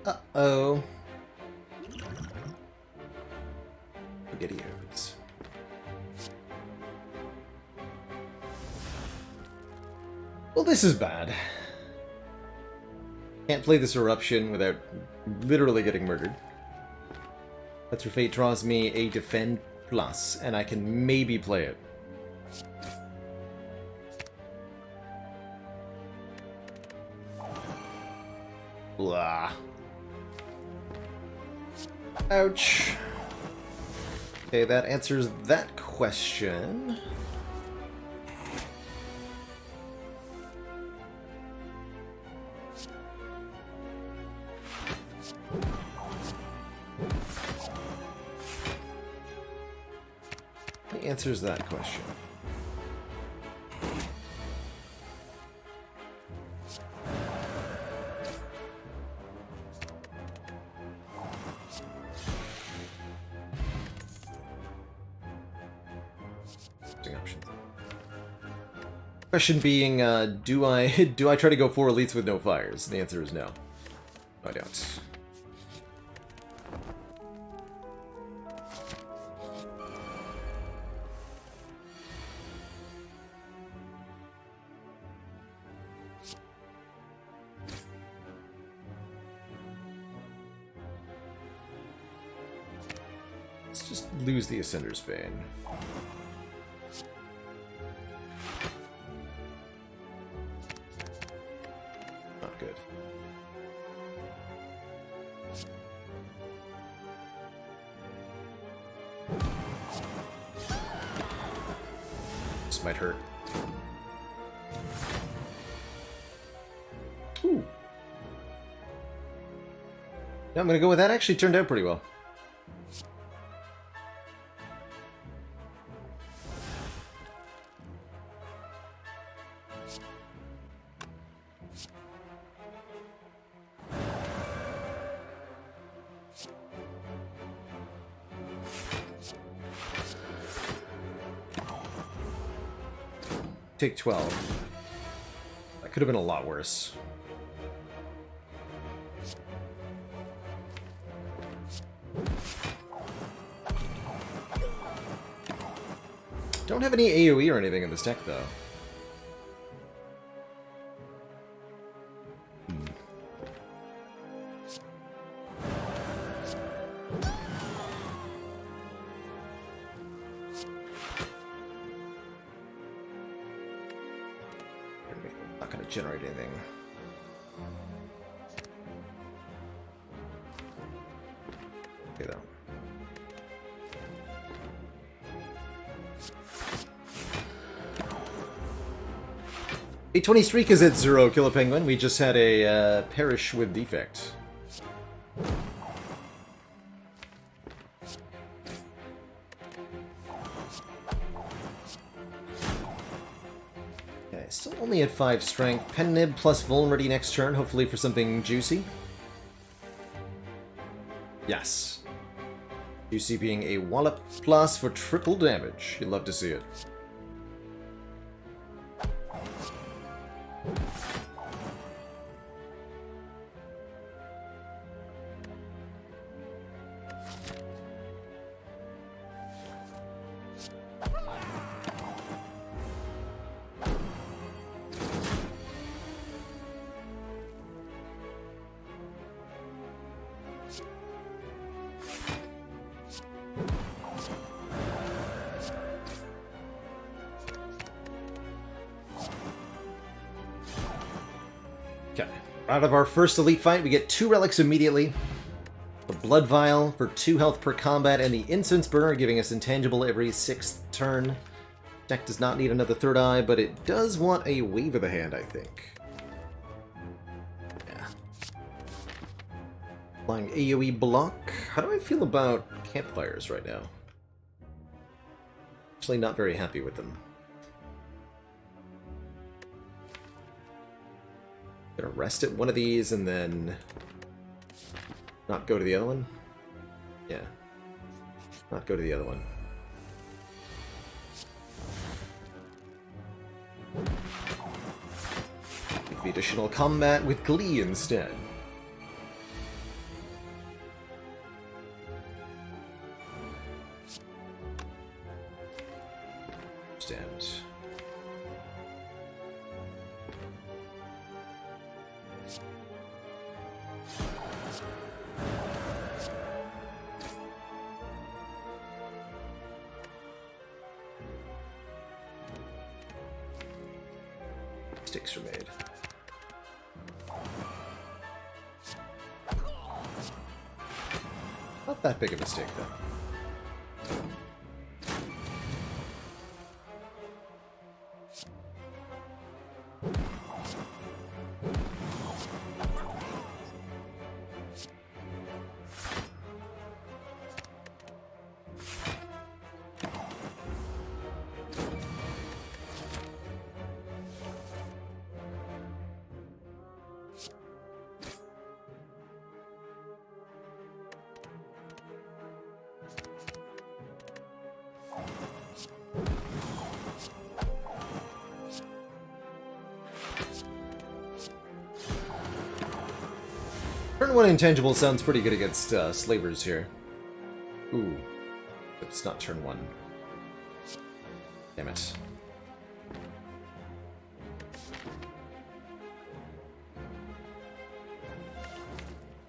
Speaker 1: Uh-oh. Spaghettios. Well, this is bad. Can't play this Eruption without literally getting murdered. That's your fate draws me a Defend Plus, and I can maybe play it. Blah. Ouch. Okay, that answers that question. It answers that question. Question being, do I try to go 4 elites with no fires? And the answer is no. I don't. Let's just lose the Ascender's Bane. Not good. This might hurt. Ooh. Yeah, I'm gonna go with that. Actually turned out pretty well. Take 12. That could have been a lot worse. Don't have any AoE or anything in this deck, though. Not gonna generate anything. Okay, though. A20 streak is at 0, kill a penguin. We just had a perish with defect. Still only at 5 strength. Pen Nib plus Vulnerity next turn, hopefully for something juicy. Yes. Juicy being a Wallop plus for triple damage. You'd love to see it. Okay. Out of our first elite fight, we get 2 relics immediately. The Blood Vial for 2 health per combat, and the Incense Burner giving us intangible every 6th turn. Deck does not need another third eye, but it does want a Wave of the Hand, I think. Yeah. Applying AoE block. How do I feel about campfires right now? Actually not very happy with them. Gonna rest at one of these and then not go to the other one? Yeah. Not go to the other one. Take the additional combat with Glee instead. Stand. Mistakes were made. Not that big a mistake, though. Turn 1 intangible sounds pretty good against slavers here. Ooh. But it's not turn 1. Damn it.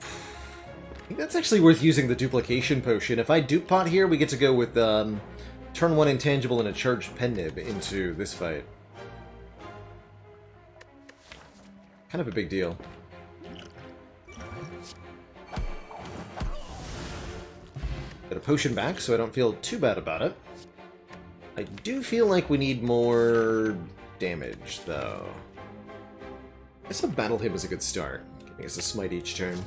Speaker 1: I think that's actually worth using the duplication potion. If I dupe pot here, we get to go with turn 1 intangible and a charged pen nib into this fight. Kind of a big deal. Get a potion back, so I don't feel too bad about it. I do feel like we need more damage, though. I guess a Battle Hymn was a good start, giving us a smite each turn.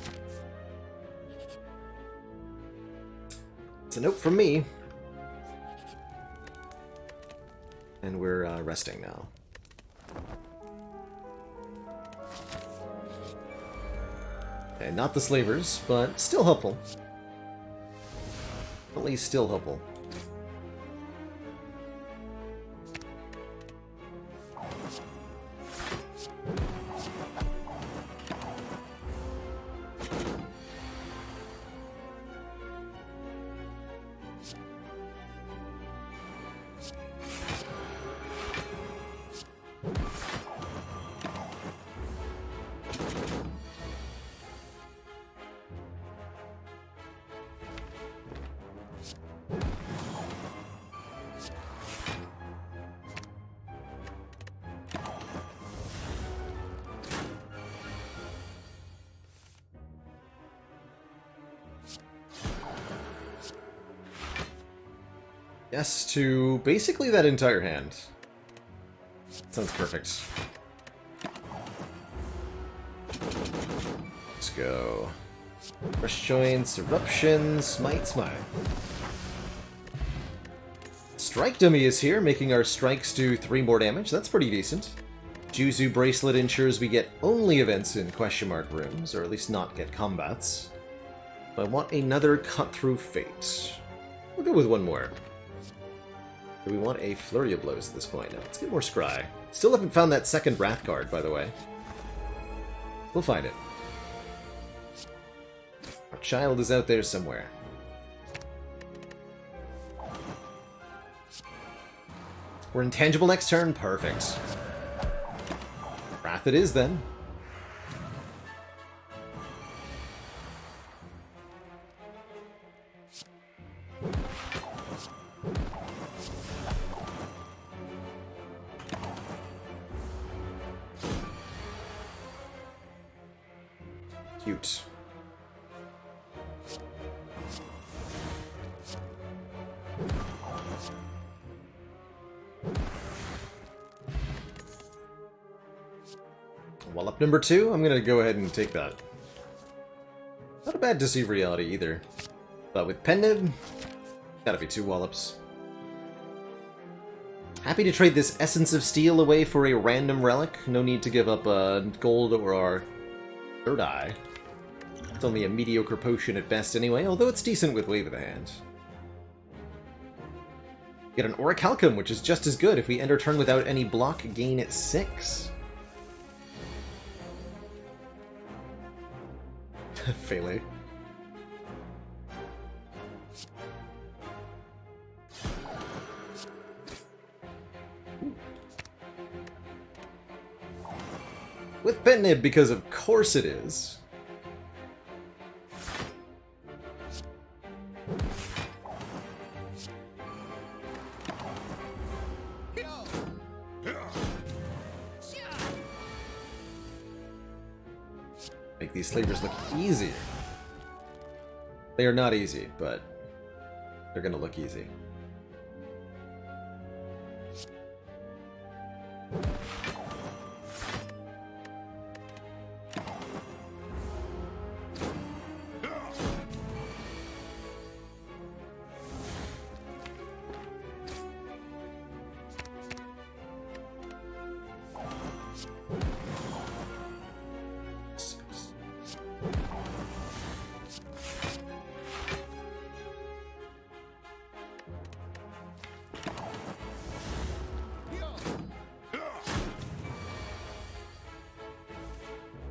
Speaker 1: It's a note from me. And we're resting now. Okay, not the slavers, but still helpful. At least still helpful. Yes, to basically that entire hand. Sounds perfect. Let's go. Fresh joints, eruption, smite, smite. Strike dummy is here, making our strikes do 3 more damage. That's pretty decent. Juzu Bracelet ensures we get only events in question mark rooms, or at least not get combats. I want another Cut Through Fate. We'll go with one more. Do we want a Flurry of Blows at this point? No, let's get more Scry. Still haven't found that second Wrath card, by the way. We'll find it. Our child is out there somewhere. We're intangible next turn? Perfect. Wrath it is, then. Cute. Wallop number 2, I'm gonna go ahead and take that. Not a bad Deceive Reality either. But with Pendant, gotta be 2 Wallops. Happy to trade this Essence of Steel away for a random relic. No need to give up gold or our third eye. It's only a mediocre potion at best anyway, although it's decent with Wave of the Hand. Get an Orichalcum, which is just as good if we end our turn without any block, gain at 6. Fele. With Betnib, because of course it is. Make these slavers look easier. They are not easy, but they're gonna look easy.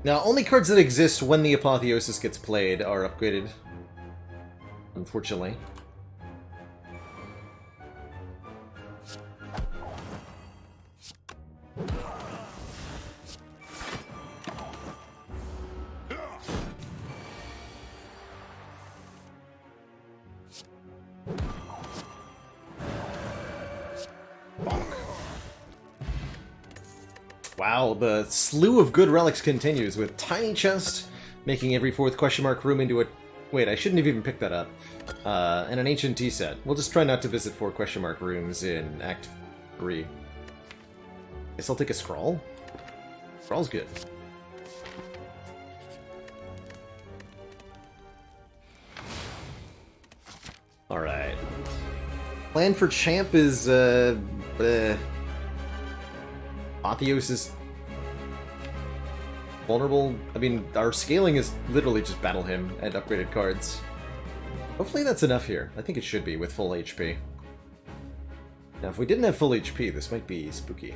Speaker 1: Now, only cards that exist when the Apotheosis gets played are upgraded, unfortunately. Wow, the slew of good relics continues, with Tiny Chest making every 4th question mark room into a... Wait, I shouldn't have even picked that up. And an Ancient Tea Set. We'll just try not to visit 4 question mark rooms in Act 3. Guess I'll take a Scrawl. Scrawl's good. Alright. Plan for Champ is, Apotheos is vulnerable. I mean, our scaling is literally just battle him and upgraded cards. Hopefully that's enough here. I think it should be with full HP. Now, if we didn't have full HP, this might be spooky.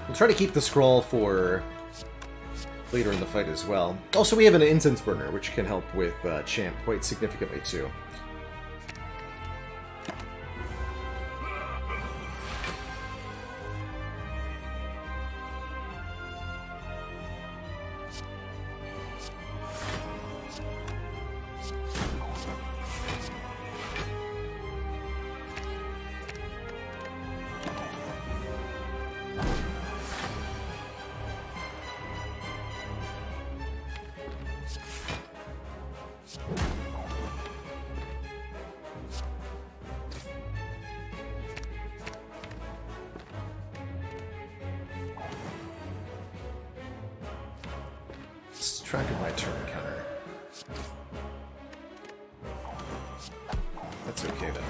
Speaker 1: We'll try to keep the scroll for later in the fight as well. Also, we have an Incense Burner, which can help with Champ quite significantly, too. track of my turn counter. That's okay, though.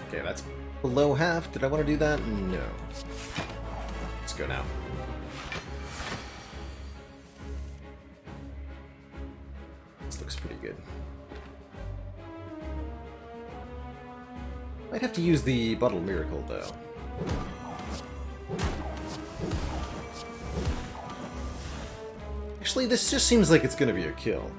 Speaker 1: Okay, that's below half. Did I want to do that? No. Let's go now. This looks pretty good. Might have to use the Bottle Miracle, though. Actually, this just seems like it's going to be a kill.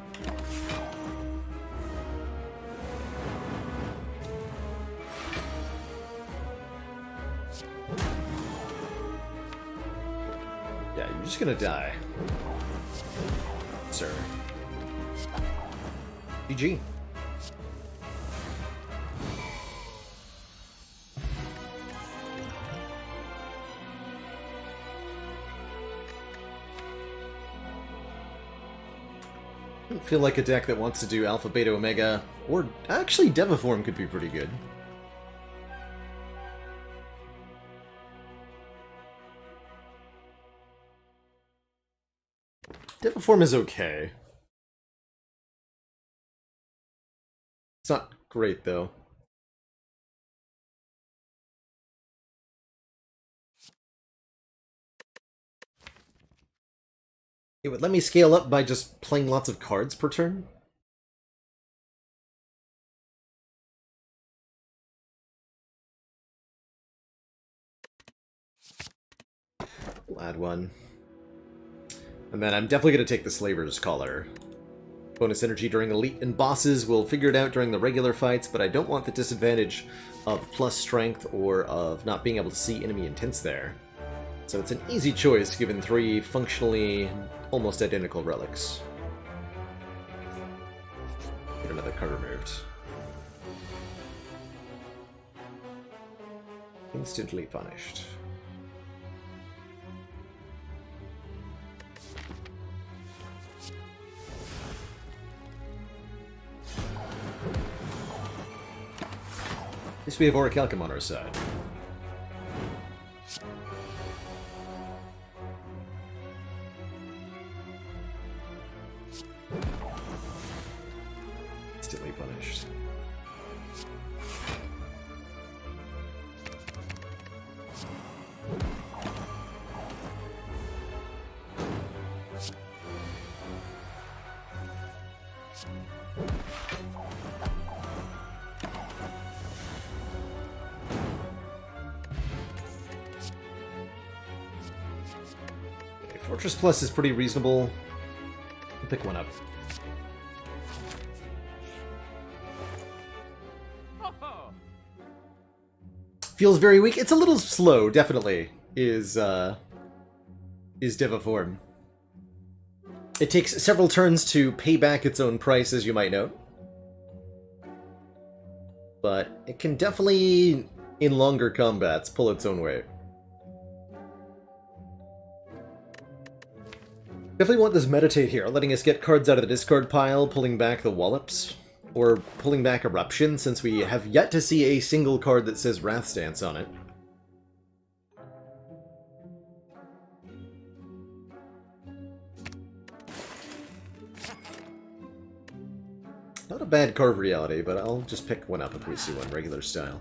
Speaker 1: Yeah, you're just going to die. Sir. GG. I feel like a deck that wants to do Alpha, Beta, Omega, or actually Devaform could be pretty good. Devaform is okay. It's not great, though. It would let me scale up by just playing lots of cards per turn. We'll add one. And then I'm definitely going to take the Slaver's Collar. Bonus energy during Elite and bosses. We'll figure it out during the regular fights, but I don't want the disadvantage of plus strength or of not being able to see enemy intents there. So it's an easy choice given 3 functionally almost identical relics. Get another card removed. Instantly punished. At least we have Orichalcum on our side. Instantly punished. Okay, Fortress Plus is pretty reasonable. I'll pick one up. Feels very weak. It's a little slow, definitely, is Devaform. It takes several turns to pay back its own price, as you might note. But it can definitely, in longer combats, pull its own weight. Definitely want this Meditate here, letting us get cards out of the discard pile, pulling back the Wallops. Or pulling back Eruption, since we have yet to see a single card that says Wrath Stance on it. Not a bad Carve Reality, but I'll just pick one up if we see one regular style.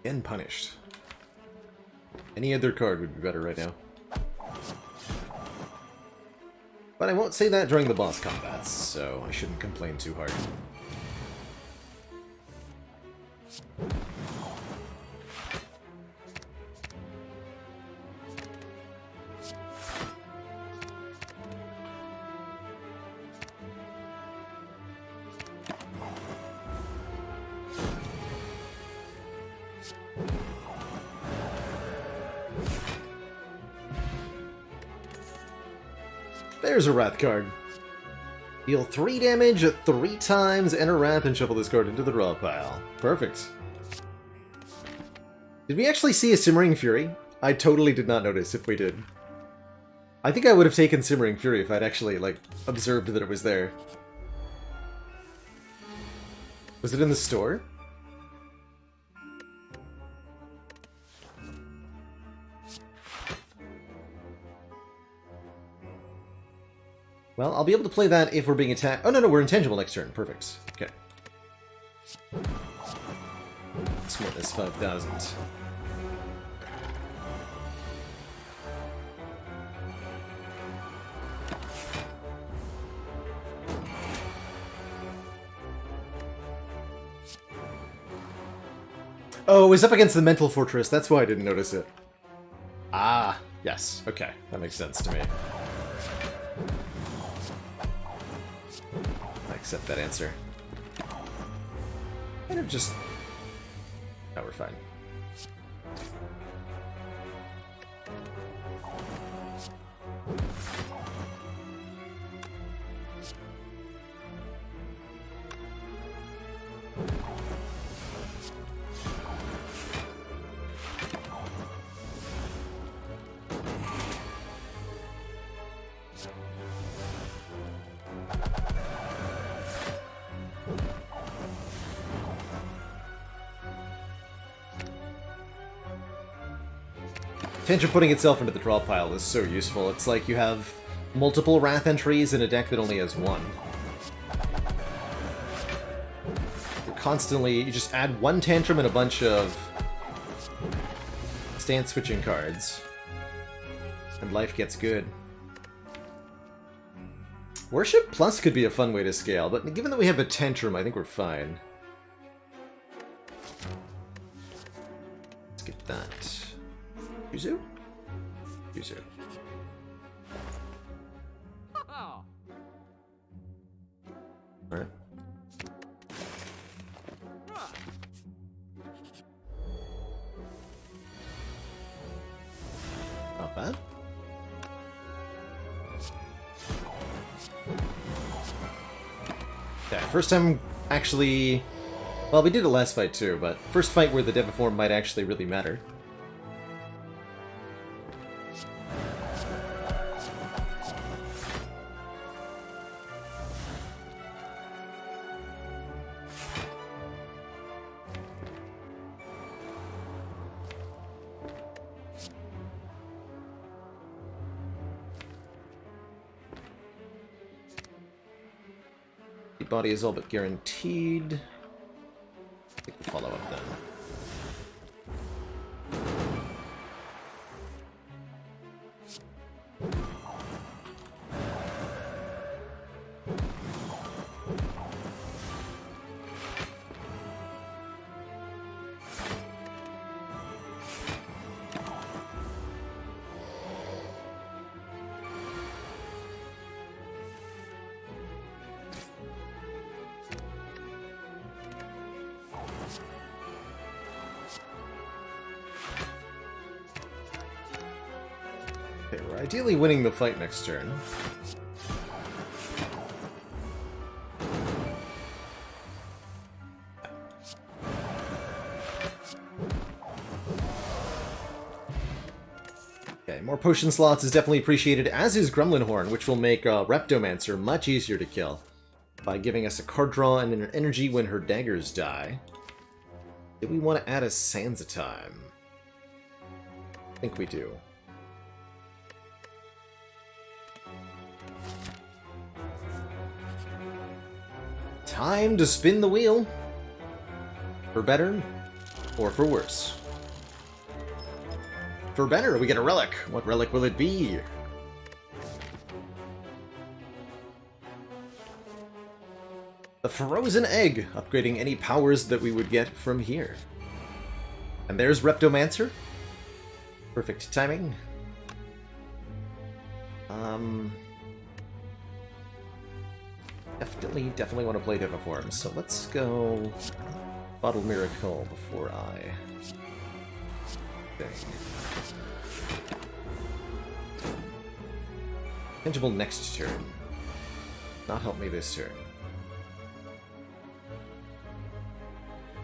Speaker 1: And punished. Any other card would be better right now. But I won't say that during the boss combats, so I shouldn't complain too hard. There's a Wrath card. Deal 3 damage 3 times, enter Wrath, and shuffle this card into the draw pile. Perfect. Did we actually see a Simmering Fury? I totally did not notice if we did. I think I would have taken Simmering Fury if I'd actually, like, observed that it was there. Was it in the store? Well, I'll be able to play that if we're being attacked. Oh, no, we're intangible next turn. Perfect. Okay. Smartness 5,000. Oh, it was up against the Mental Fortress. That's why I didn't notice it. Ah, yes. Okay, that makes sense to me. I accept that answer. Kind of just... No, we're fine. Tantrum putting itself into the draw pile is so useful. It's like you have multiple Wrath entries in a deck that only has one. You're constantly... You just add one Tantrum and a bunch of stance switching cards, and life gets good. Worship Plus could be a fun way to scale, but given that we have a Tantrum, I think we're fine. Let's get that. Yuzu? Yuzu. Alright. Not bad. Okay, first time actually... Well, we did it last fight too, but first fight where the Deviform might actually really matter. Body is all but guaranteed. Take the follow-up then. Okay, we're ideally winning the fight next turn. Okay, more potion slots is definitely appreciated, as is Gremlin Horn, which will make Reptomancer much easier to kill by giving us a card draw and an energy when her daggers die. Do we want to add a Sansa Time? I think we do. Time to spin the wheel. For better, or for worse. For better, we get a relic. What relic will it be? The Frozen Egg, upgrading any powers that we would get from here. And there's Reptomancer. Perfect timing. Definitely want to play Deviform, so let's go Bottle Miracle before I think. Tangible next turn. Not help me this turn.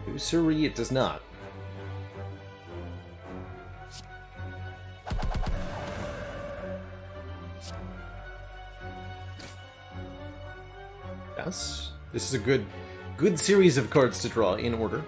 Speaker 1: Usury, it does not. Yes, this is a good series of cards to draw in order.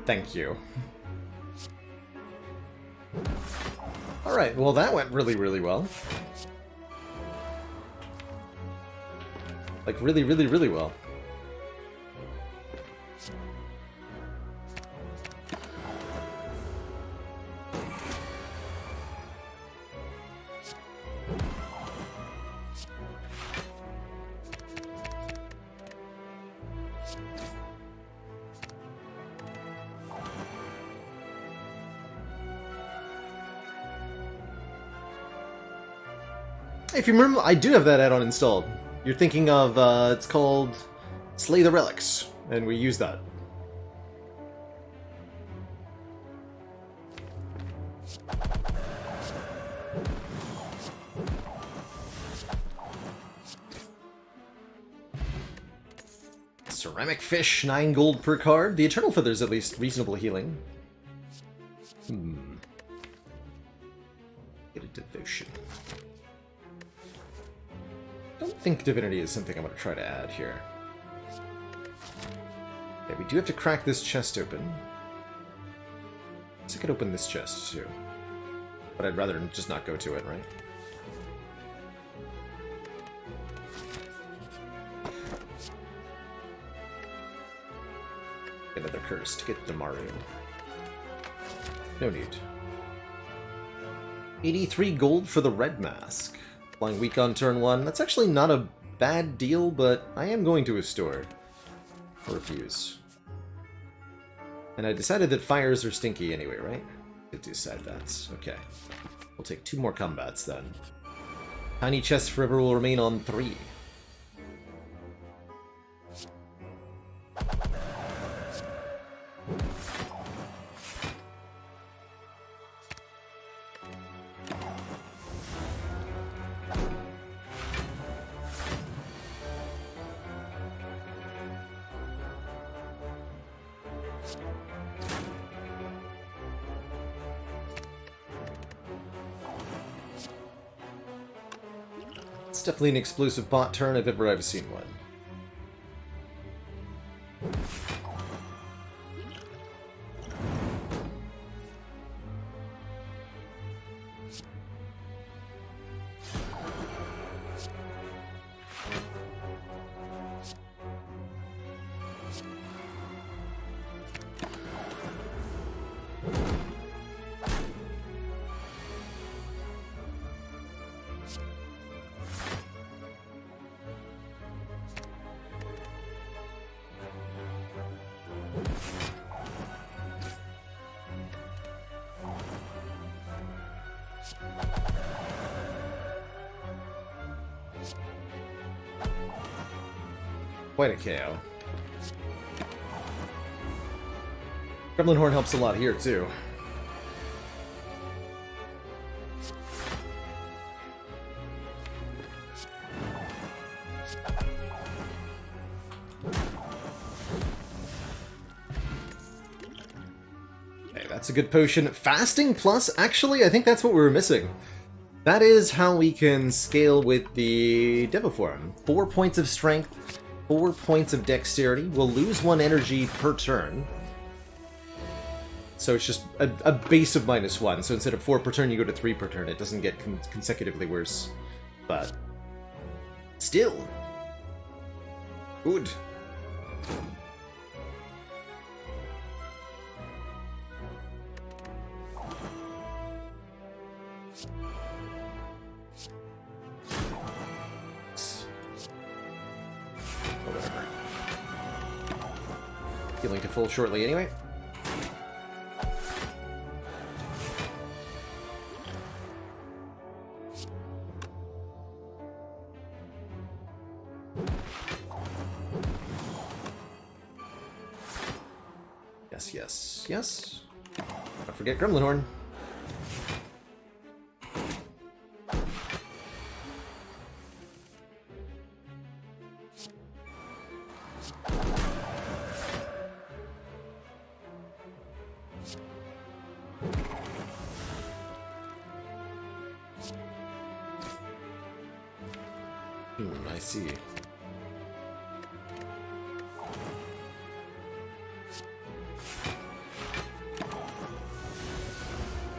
Speaker 1: Thank you. Alright, well that went really, really well. Like, really, really, really well. If you remember, I do have that add-on installed. You're thinking of, it's called Slay the Relics, and we use that. Ceramic Fish, 9 gold per card. The Eternal Feather's at least reasonable healing. Get a devotion. I don't think Divinity is something I'm going to try to add here. Okay, we do have to crack this chest open. So I could open this chest too. But I'd rather just not go to it, right? Another curse to get Demario. No need. 83 gold for the red mask. Flying weak on turn 1. That's actually not a bad deal, but I am going to a store. Or refuse. And I decided that fires are stinky anyway, right? Did decide that. Okay. We'll take 2 more combats then. Tiny Chest Forever will remain on 3. Definitely an explosive bot turn if ever I've seen one. Quite a KO. Gremlin Horn helps a lot here, too. Hey, that's a good potion. Fasting plus, actually, I think that's what we were missing. That is how we can scale with the Devoform. 4 points of strength, 4 points of dexterity. We'll lose 1 energy per turn. So it's just a base of -1. So instead of 4 per turn, you go to 3 per turn. It doesn't get consecutively worse. But still, good. Whatever. Healing to full shortly anyway. Yes, yes, yes. Don't forget Gremlin Horn. I see.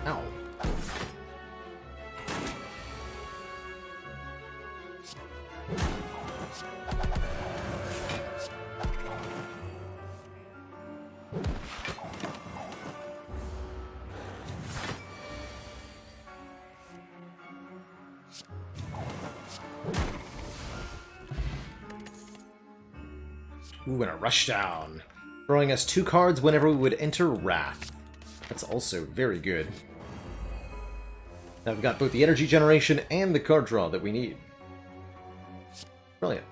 Speaker 1: Ow. Ooh, and a rushdown. Throwing us 2 cards whenever we would enter Wrath. That's also very good. Now we've got both the energy generation and the card draw that we need. Brilliant.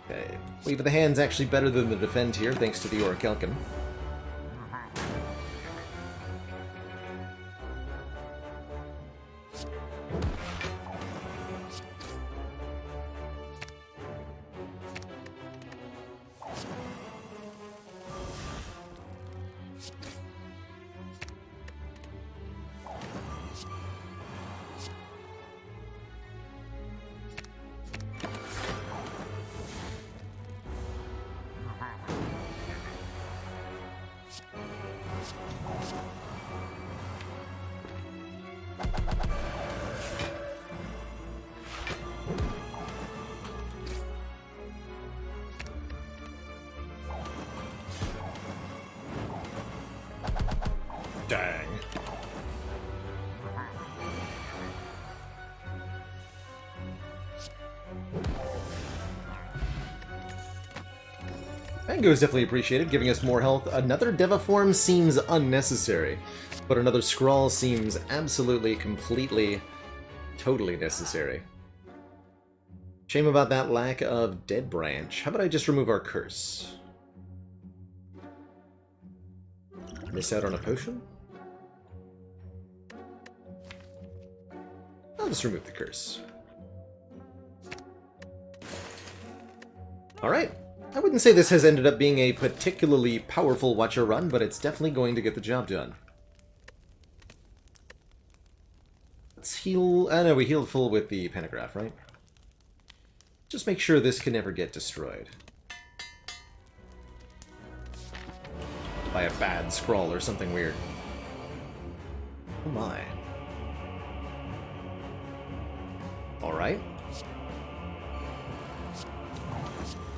Speaker 1: Okay. Wave of the Hand's actually better than the defend here, thanks to the Orichalcum. Dang. Mango is definitely appreciated, giving us more health. Another Deva form seems unnecessary, but another Scrawl seems absolutely, completely, totally necessary. Shame about that lack of Dead Branch. How about I just remove our curse? Miss out on a potion? I'll just remove the curse. Alright. I wouldn't say this has ended up being a particularly powerful Watcher run, but it's definitely going to get the job done. Let's heal... no, we healed full with the Pentagraph, right? Just make sure this can never get destroyed. By a bad scroll or something weird. Oh my. Alright.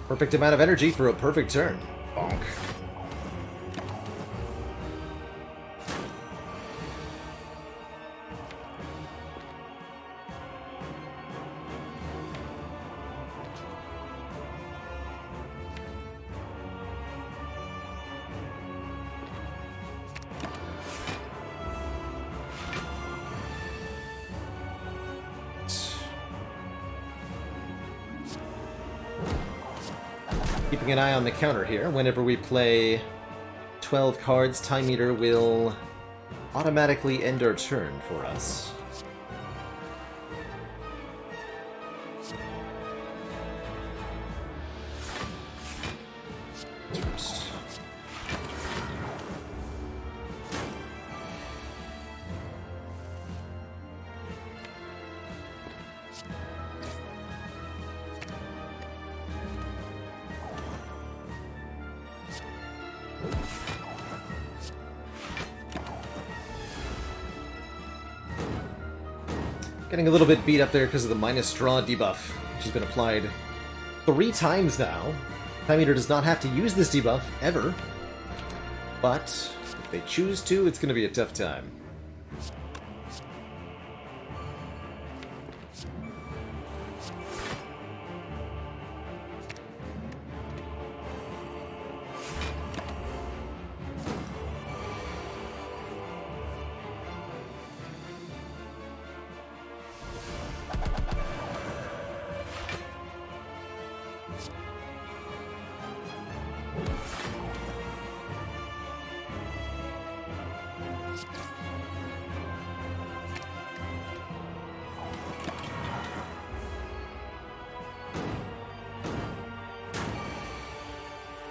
Speaker 1: Perfect amount of energy for a perfect turn. Bonk. Keeping an eye on the counter here. Whenever we play 12 cards, Time Eater will automatically end our turn for us. First. Getting a little bit beat up there because of the minus draw debuff, which has been applied 3 times now. Time Eater does not have to use this debuff, ever. But, if they choose to, it's going to be a tough time.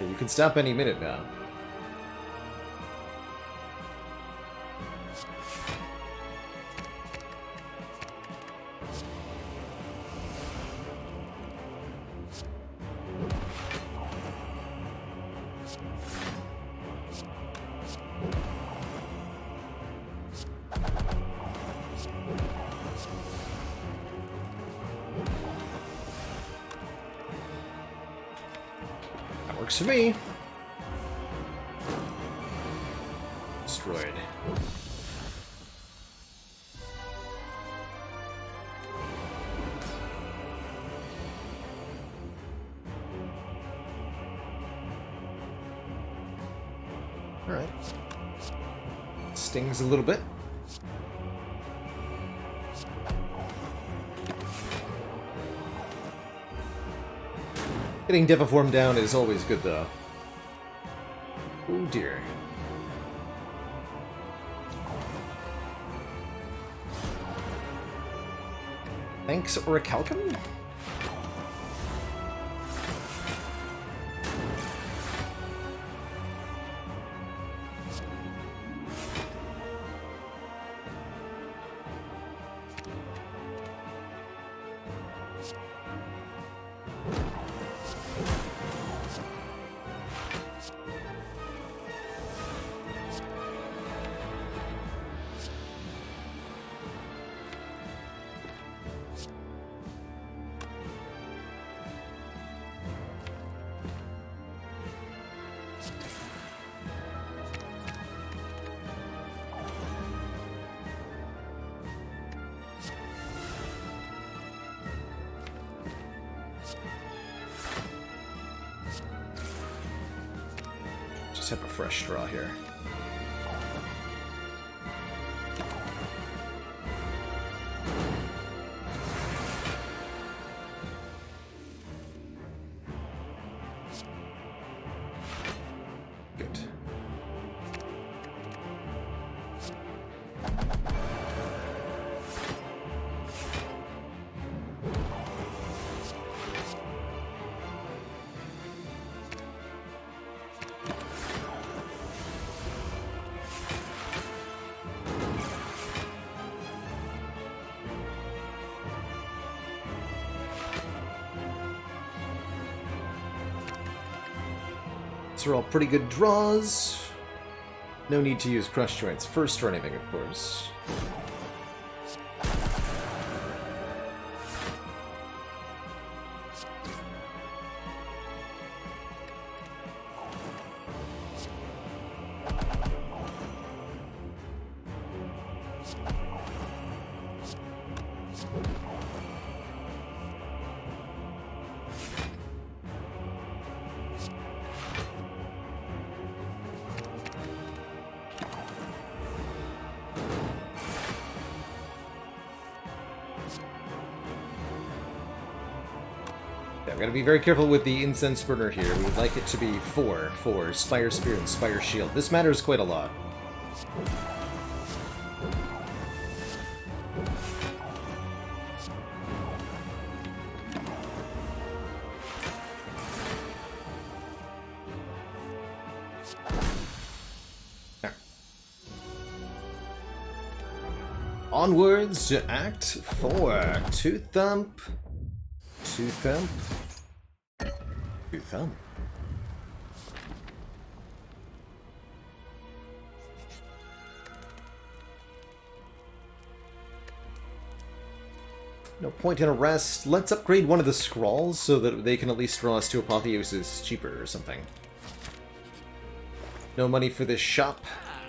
Speaker 1: Yeah, you can stop any minute now. Works for me. Destroyed. Alright. Stings a little bit. Getting Deviform down is always good, though. Oh dear. Thanks, Orichalcum? Just have a fresh straw here. Good. These are all pretty good draws. No need to use Crush Joints first or anything, of course. I'm going to be very careful with the Incense Burner here. We would like it to be 4 for Spire Spear and Spire Shield. This matters quite a lot. Onwards to Act 4. Two Thump. Two Thump. Two Thump. No point in a rest. Let's upgrade one of the scrawls so that they can at least draw us to Apotheosis cheaper or something. No money for this shop.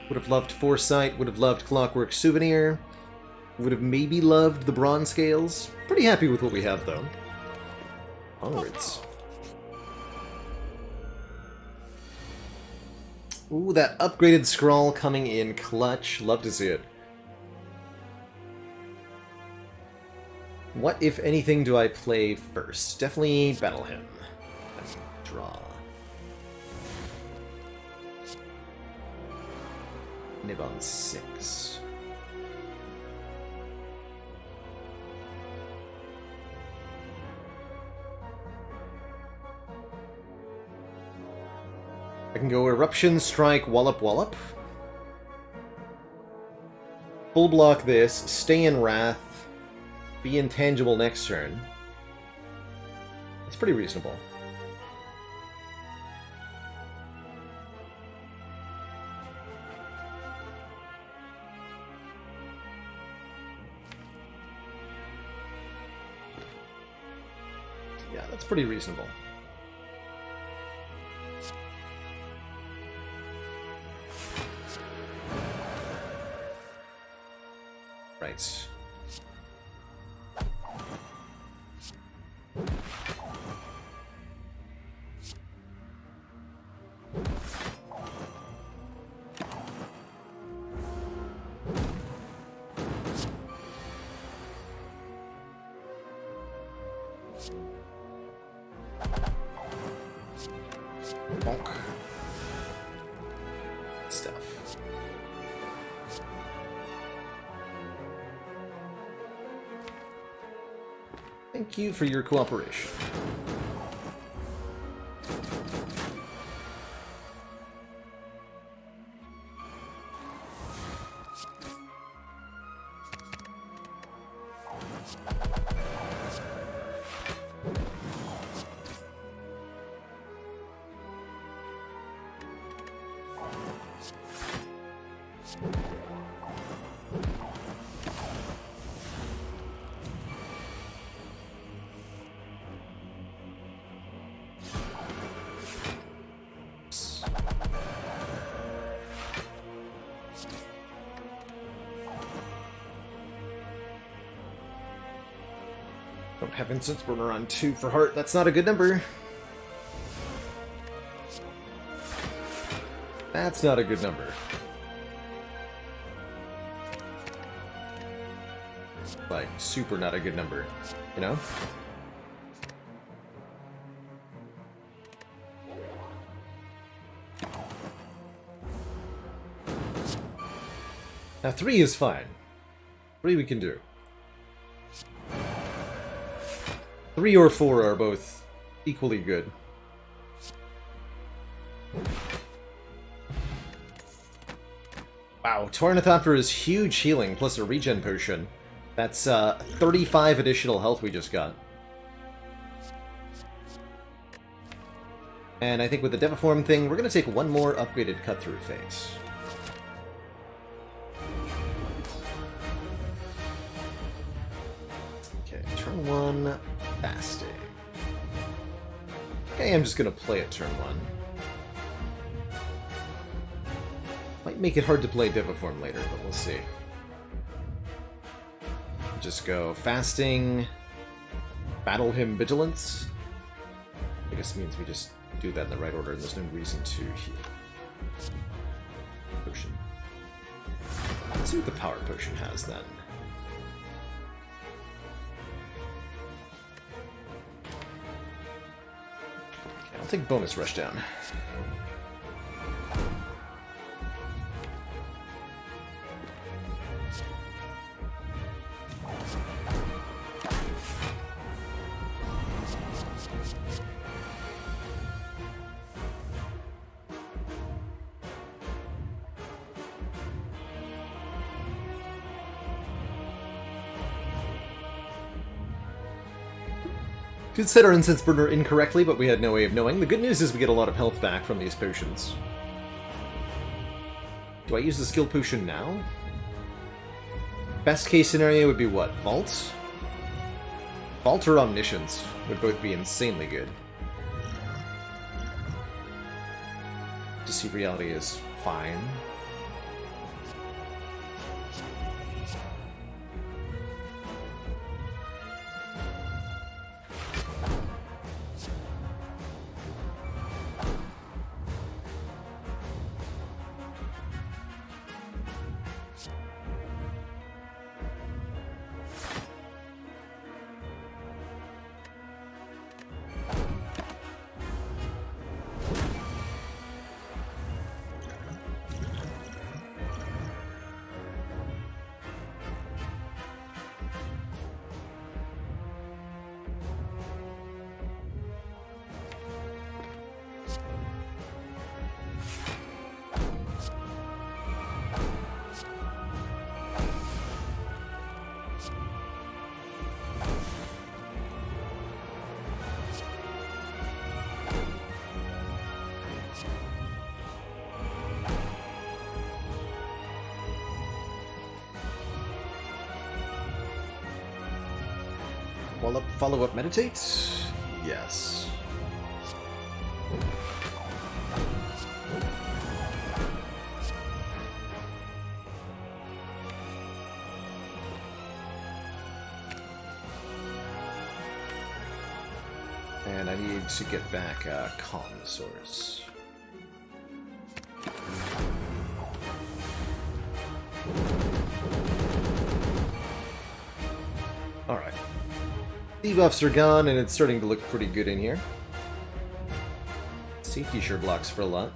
Speaker 1: Would have loved Foresight, would have loved Clockwork Souvenir. Would have maybe loved the Bronze Scales. Pretty happy with what we have, though. Onwards. Ooh, that upgraded scrawl coming in clutch. Love to see it. What, if anything, do I play first? Definitely Battle Hymn. Draw. Nib on 6. I can go Eruption, Strike, Wallop, Wallop. Full block this, stay in Wrath, be intangible next turn. It's pretty reasonable. Yeah, that's pretty reasonable. Right. Bonk. Stuff. Thank you for your cooperation. Don't have Instance Burner on 2 for heart. That's not a good number. That's not a good number. Like, super not a good number, you know? Now 3 is fine. 3 we can do. 3 or 4 are both equally good. Wow, Tornithopter is huge healing plus a regen potion. That's 35 additional health we just got. And I think with the Deviform thing, we're going to take one more upgraded cut-through phase. Okay, turn 1, fasting. Okay, I'm just going to play it turn 1. Might make it hard to play Deviform later, but we'll see. Just go fasting, battle him vigilance. I guess it means we just do that in the right order, and there's no reason to heal. Potion. Let's see what the power potion has then. Okay, I'll take bonus rush down. Could set our Incense Burner incorrectly, but we had no way of knowing. The good news is we get a lot of health back from these potions. Do I use the skill potion now? Best case scenario would be what? Vault? Vault or Omniscience would both be insanely good. Deceive Reality is fine. Follow up, meditate? Yes. And I need to get back a comm source. Alright. Debuffs are gone, and it's starting to look pretty good in here. Safety sure blocks for a lot.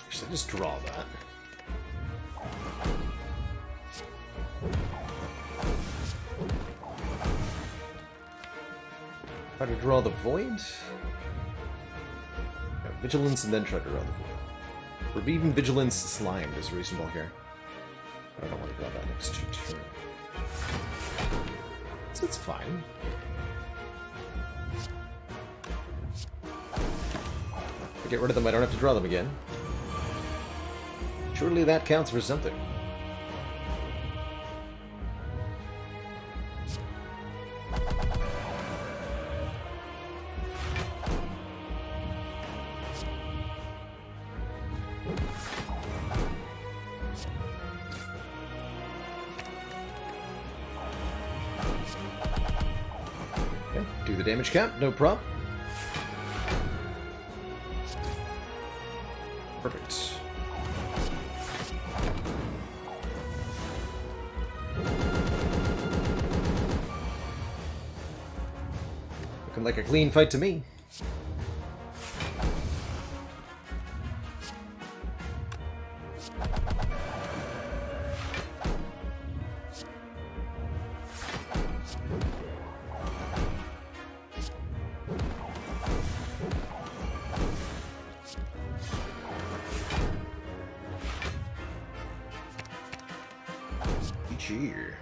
Speaker 1: Should I just draw that? Try to draw the void? No, vigilance and then try to draw the void. Or even vigilance slimed is reasonable here. I don't want to draw that next turn. So it's fine. If I get rid of them, I don't have to draw them again. Surely that counts for something. Okay, do the damage cap, no problem. Perfect. Looking like a clean fight to me. GG.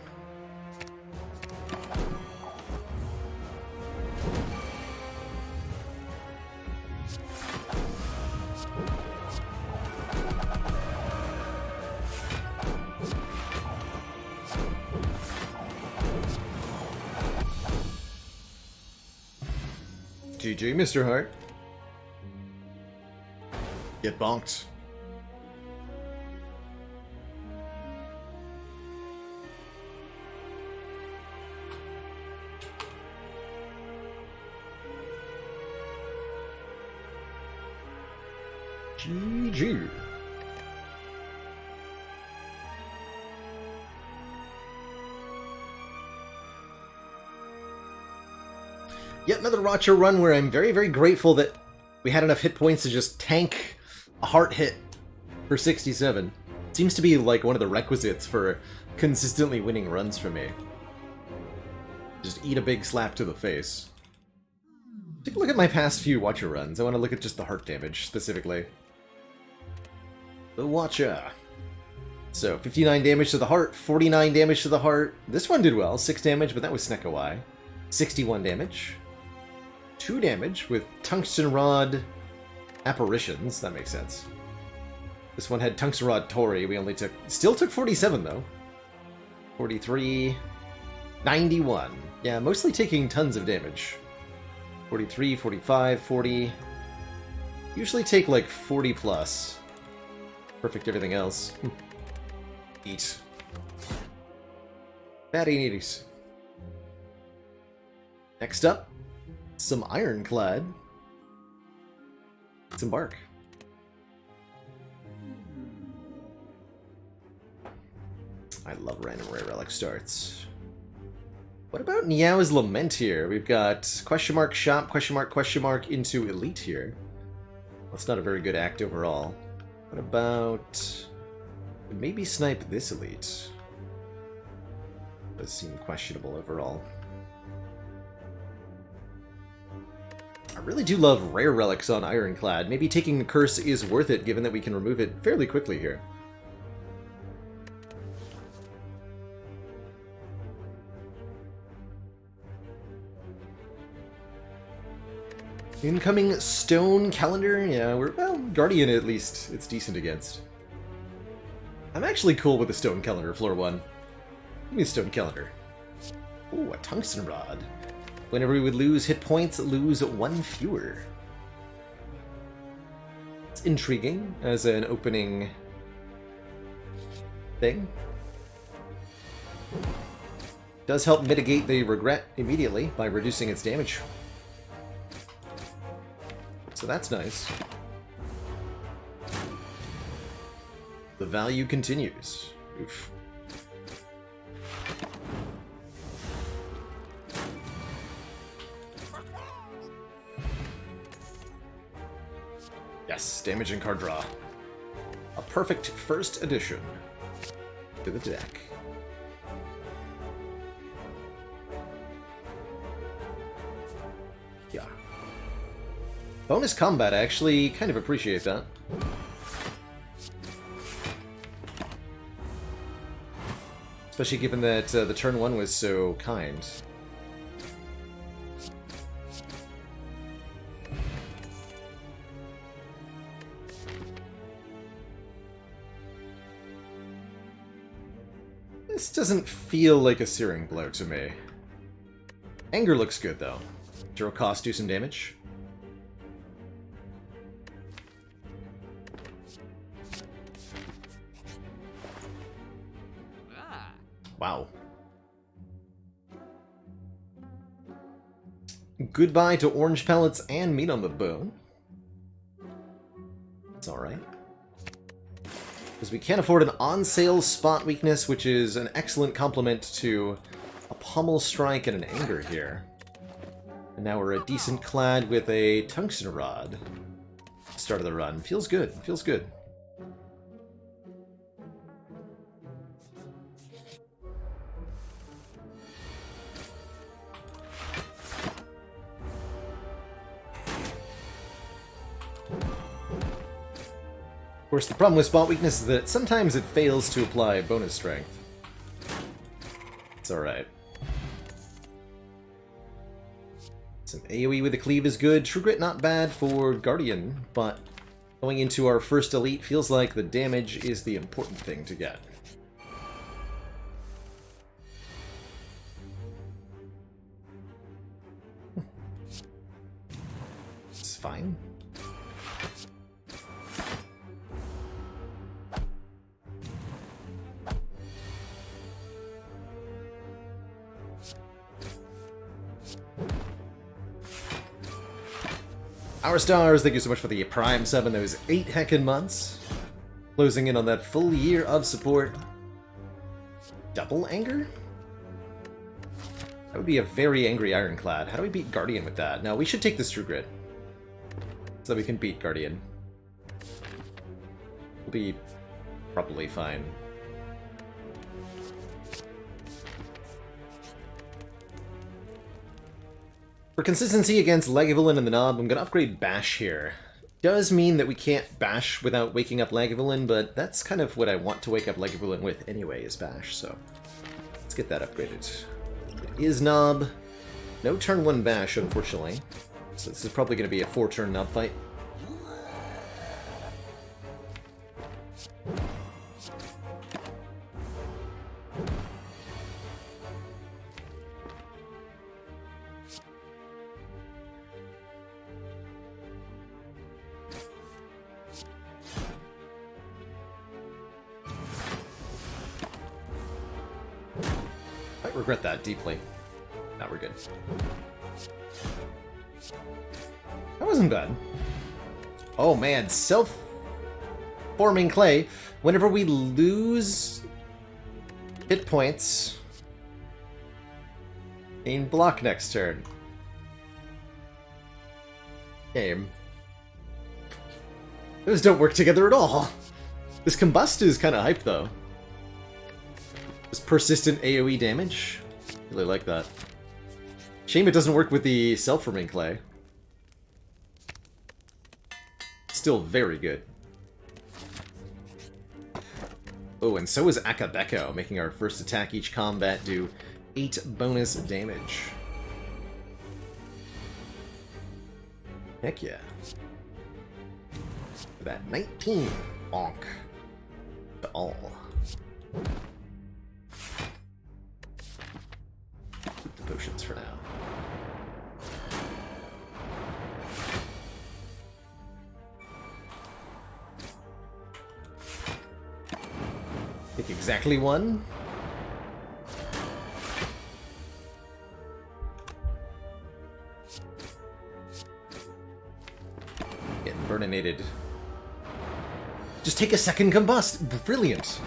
Speaker 1: GG, Mr. Hart. Get bonked. GG. Yet another Racha run where I'm very, very grateful that we had enough hit points to just tank a heart hit for 67. Seems to be like one of the requisites for consistently winning runs for me. Just eat a big slap to the face. Take a look at my past few Watcher runs. I want to look at just the heart damage specifically. The Watcher. So, 59 damage to the heart, 49 damage to the heart. This one did well, 6 damage, but that was Snekawai. 61 damage. 2 damage with Tungsten Rod Apparitions. That makes sense. This one had Tungsten Rod Tori. We only took... Still took 47, though. 43... 91. Yeah, mostly taking tons of damage. 43, 45, 40... Usually take, like, 40 plus. Perfect everything else. Eat. Fatty needies. Next up, some Ironclad. Let's embark. I love random rare relic starts. What about Niao's Lament here? We've got question mark shop, question mark into elite here. That's not a very good act overall. What about... maybe snipe this elite? Does seem questionable overall. I really do love rare relics on Ironclad. Maybe taking the curse is worth it, given that we can remove it fairly quickly here. Incoming Stone Calendar? Yeah, well, Guardian at least it's decent against. I'm actually cool with the Stone Calendar, floor 1. Give me a Stone Calendar. Ooh, a Tungsten Rod. Whenever we would lose hit points, lose 1 fewer. It's intriguing as an opening thing. Does help mitigate the regret immediately by reducing its damage. So that's nice. The value continues. Oof. Yes, damage and card draw. A perfect first addition to the deck. Yeah. Bonus combat, I actually kind of appreciate that. Especially given that the turn 1 was so kind. This doesn't feel like a Searing Blow to me. Anger looks good, though. Zero cost, do some damage. Wow. Goodbye to orange pellets and meat on the bone. It's alright. Because we can't afford an on-sale spot weakness, which is an excellent complement to a pommel strike and an anger here. And now we're a decent clad with a tungsten rod. Start of the run. Feels good. Feels good. Of course, the problem with spot weakness is that sometimes it fails to apply bonus strength. It's alright. Some AoE with a cleave is good. True Grit not bad for Guardian, but going into our first elite feels like the damage is the important thing to get. It's fine. Our stars, thank you so much for the Prime 7, those 8 heckin' months. Closing in on that full year of support. Double anger? That would be a very angry Ironclad. How do we beat Guardian with that? No, we should take this True Grit. So that we can beat Guardian. We'll be probably fine. For consistency against Lagavulin and the Knob, I'm going to upgrade Bash here. Does mean that we can't Bash without waking up Lagavulin, but that's kind of what I want to wake up Lagavulin with anyway, is Bash, so let's get that upgraded. It is Knob. No turn 1 Bash, unfortunately. So this is probably going to be a 4-turn Knob fight. Regret that deeply. Now we're good. That wasn't bad. Oh man, self-forming clay. Whenever we lose hit points, gain block next turn. Game. Those don't work together at all. This combust is kind of hype though. This persistent AoE damage. Really like that. Shame it doesn't work with the self-forming clay. Still very good. Oh, and so is Akabeko, making our first attack each combat do 8 bonus damage. Heck yeah. That 19. Bonk. To all. Keep the potions for now. Pick exactly one. Getting burninated. Just take a second combust. Brilliant.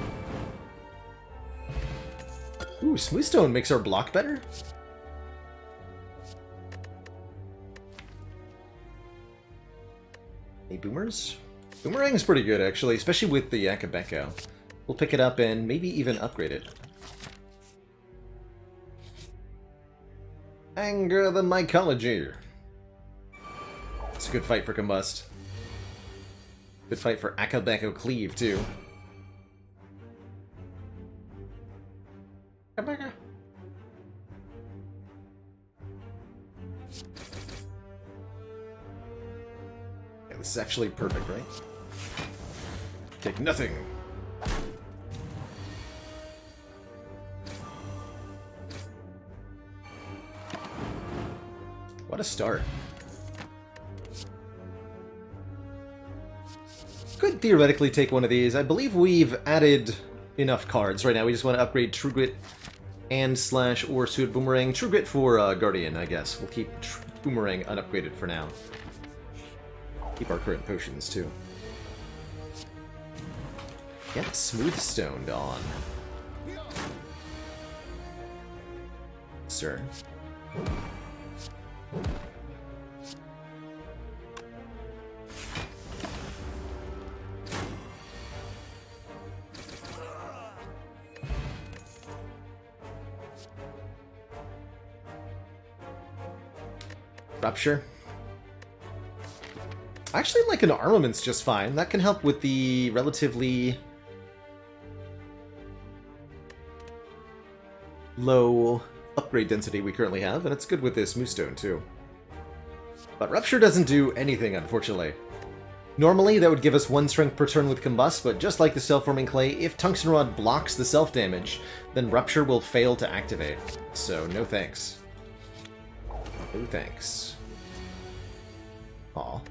Speaker 1: Ooh, Smoothstone makes our block better? Hey, boomers? Boomerang's pretty good, actually, especially with the Akabeko. We'll pick it up and maybe even upgrade it. Anger the Mycology. It's a good fight for Combust. Good fight for Akabeko Cleave, too. Akabeko. Yeah, this is actually perfect, right? Take nothing. What a start. Could theoretically take one of these. I believe we've added enough cards right now. We just want to upgrade True Grit and slash or Suit Boomerang. True Grit for Guardian, I guess. We'll keep Boomerang unupgraded for now. Keep our current potions, too. Get Smooth Stoned on. Sir. Rupture. Actually, like an armament's just fine. That can help with the relatively low upgrade density we currently have, and it's good with this Moonstone too. But Rupture doesn't do anything, unfortunately. Normally, that would give us 1 strength per turn with Combust, but just like the Self-Forming Clay, if Tungsten Rod blocks the self-damage, then Rupture will fail to activate. So, no thanks. No thanks. Aw.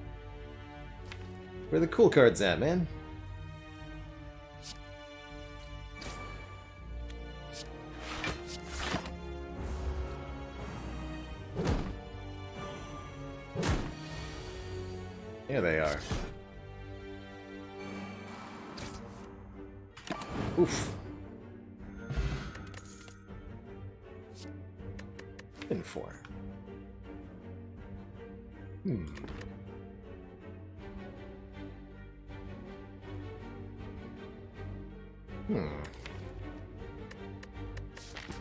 Speaker 1: Where are the cool cards at, man? There they are. Oof. In 4.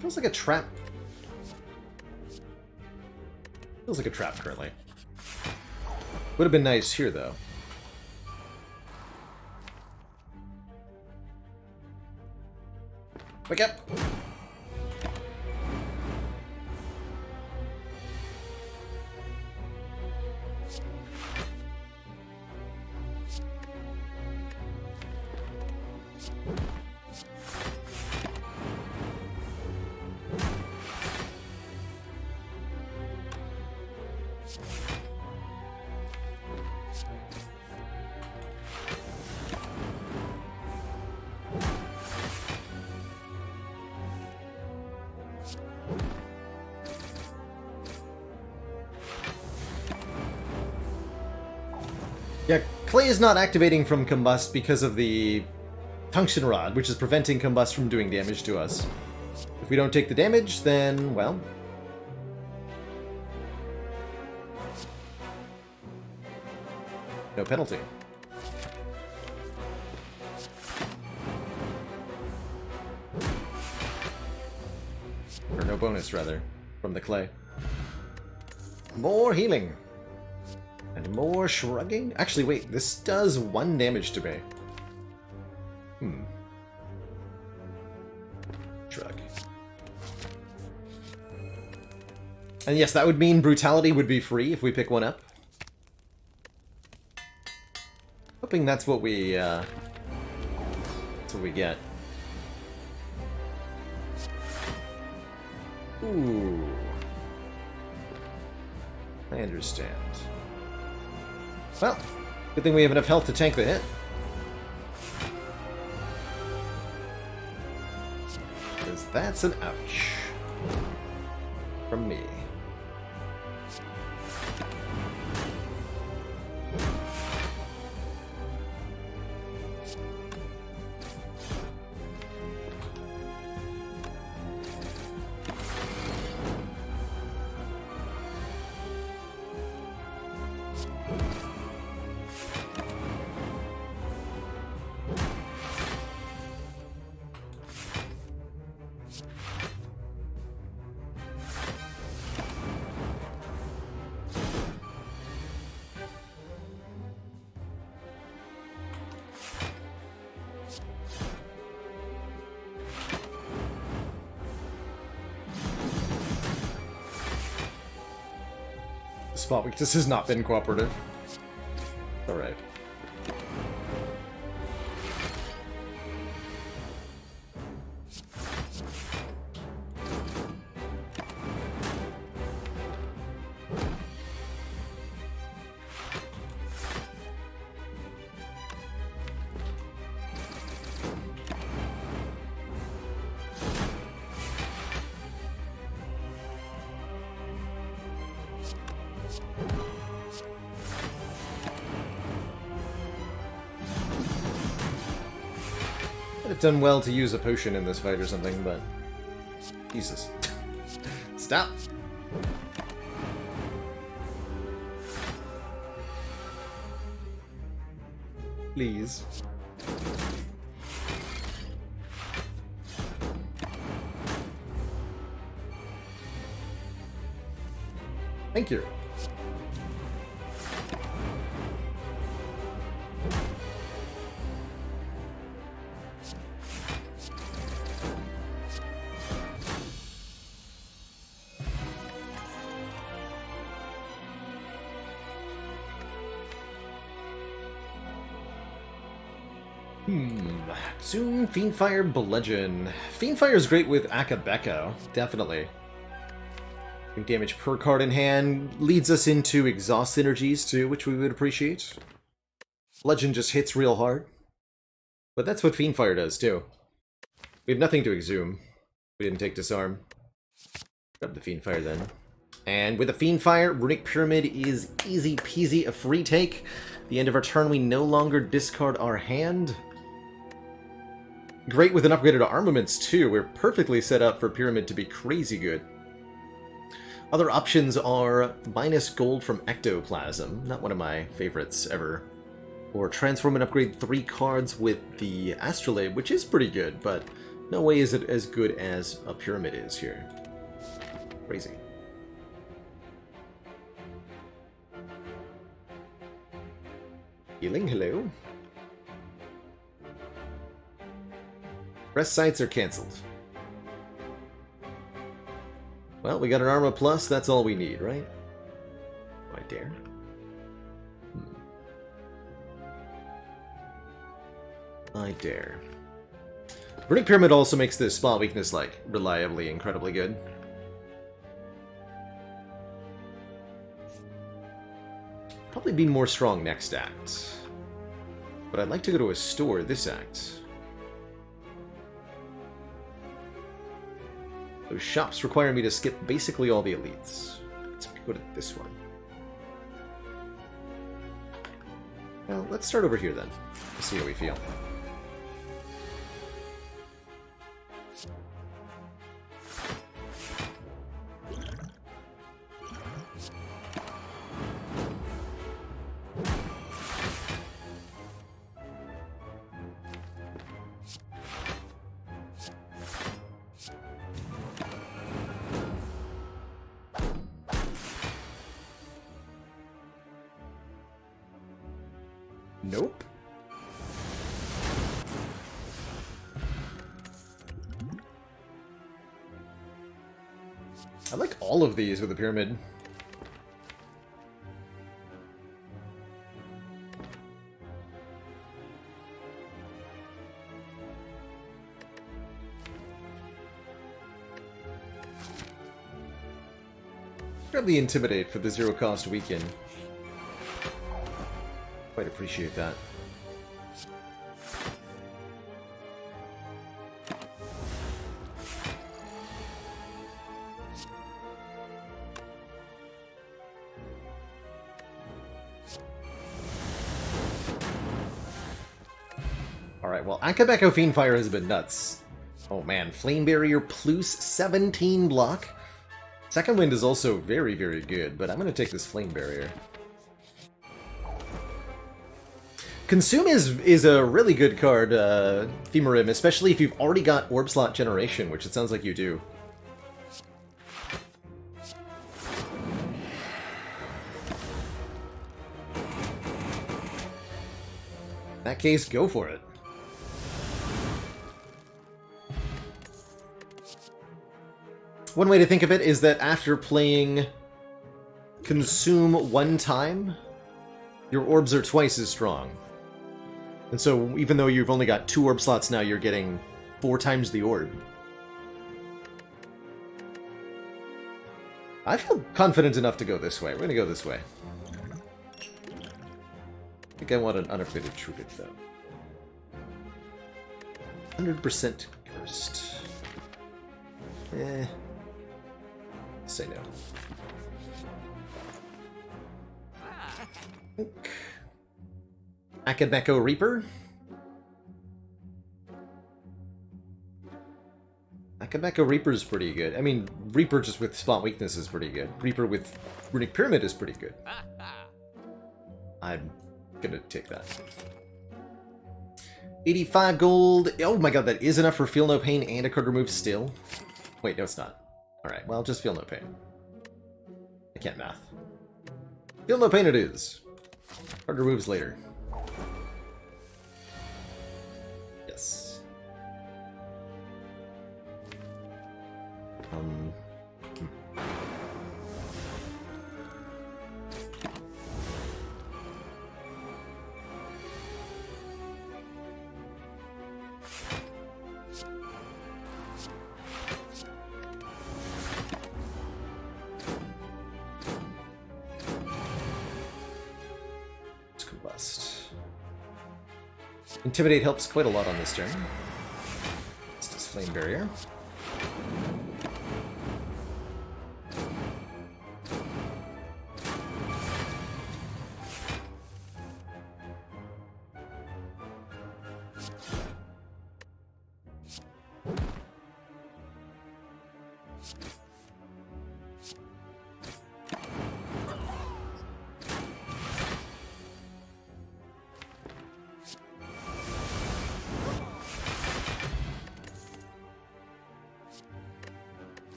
Speaker 1: Feels like a trap. Feels like a trap currently. Would have been nice here, though. Wake up! Yeah, Clay is not activating from Combust because of the Tungsten Rod, which is preventing Combust from doing damage to us. If we don't take the damage, then, well... no penalty. Or no bonus, rather, from the Clay. More healing. And more shrugging? Actually, wait, this does 1 damage to me. Shrug. And yes, that would mean Brutality would be free if we pick one up. Hoping that's what we get. Ooh. I understand. Well, good thing we have enough health to tank the hit. Because that's an ouch. From me. Spot weakness has not been cooperative. Alright. I'd have done well to use a potion in this fight or something, but... Jesus. Stop! Please. Thank you. Soon, Fiendfire Bludgeon. Fiendfire is great with Akabeko, definitely. I think damage per card in hand leads us into exhaust synergies too, which we would appreciate. Bludgeon just hits real hard. But that's what Fiendfire does too. We have nothing to exhume. We didn't take Disarm. Grab the Fiendfire then. And with a Fiendfire, Runic Pyramid is easy peasy a free take. The end of our turn, we no longer discard our hand. Great with an upgraded armaments, too. We're perfectly set up for Pyramid to be crazy good. Other options are minus gold from Ectoplasm, not one of my favorites ever. Or transform and upgrade 3 cards with the Astrolabe, which is pretty good, but no way is it as good as a Pyramid is here. Crazy. Healing, hello. Rest sites are cancelled. Well, we got an Arma Plus, that's all we need, right? Do I dare? I dare. Runic Pyramid also makes this spot weakness, like, reliably incredibly good. Probably be more strong next act. But I'd like to go to a store this act. Those shops require me to skip basically all the elites. Let's go to this one. Well, let's start over here then. Let's see how we feel. Nope. I like all of these with the pyramid. grab the Intimidate for the zero cost weaken. Quite appreciate that. Alright, well, Akabeko Fiendfire has been nuts. Oh man, Flame Barrier plus 17 block. Second Wind is also very, very good, but I'm going to take this Flame Barrier. Consume is a really good card, Femorim, especially if you've already got Orb Slot Generation, which it sounds like you do. In that case, go for it. One way to think of it is that after playing Consume one time, your orbs are twice as strong. And so even though you've only got 2 orb slots now, you're getting 4 times the orb. I feel confident enough to go this way. We're going to go this way. I think I want an unupgraded Trubit, though. 100% cursed. Eh. Say no. Akabeko Reaper. Akabeko Reaper is pretty good. I mean, Reaper just with spot weakness is pretty good. Reaper with Runic Pyramid is pretty good. I'm gonna take that. 85 gold. Oh my god, that is enough for Feel No Pain and a card remove still. Wait, no it's not. Alright, well, just Feel No Pain. I can't math. Feel No Pain it is. Card removes later. Yes. Intimidate helps quite a lot on this turn. It's just Flame Barrier.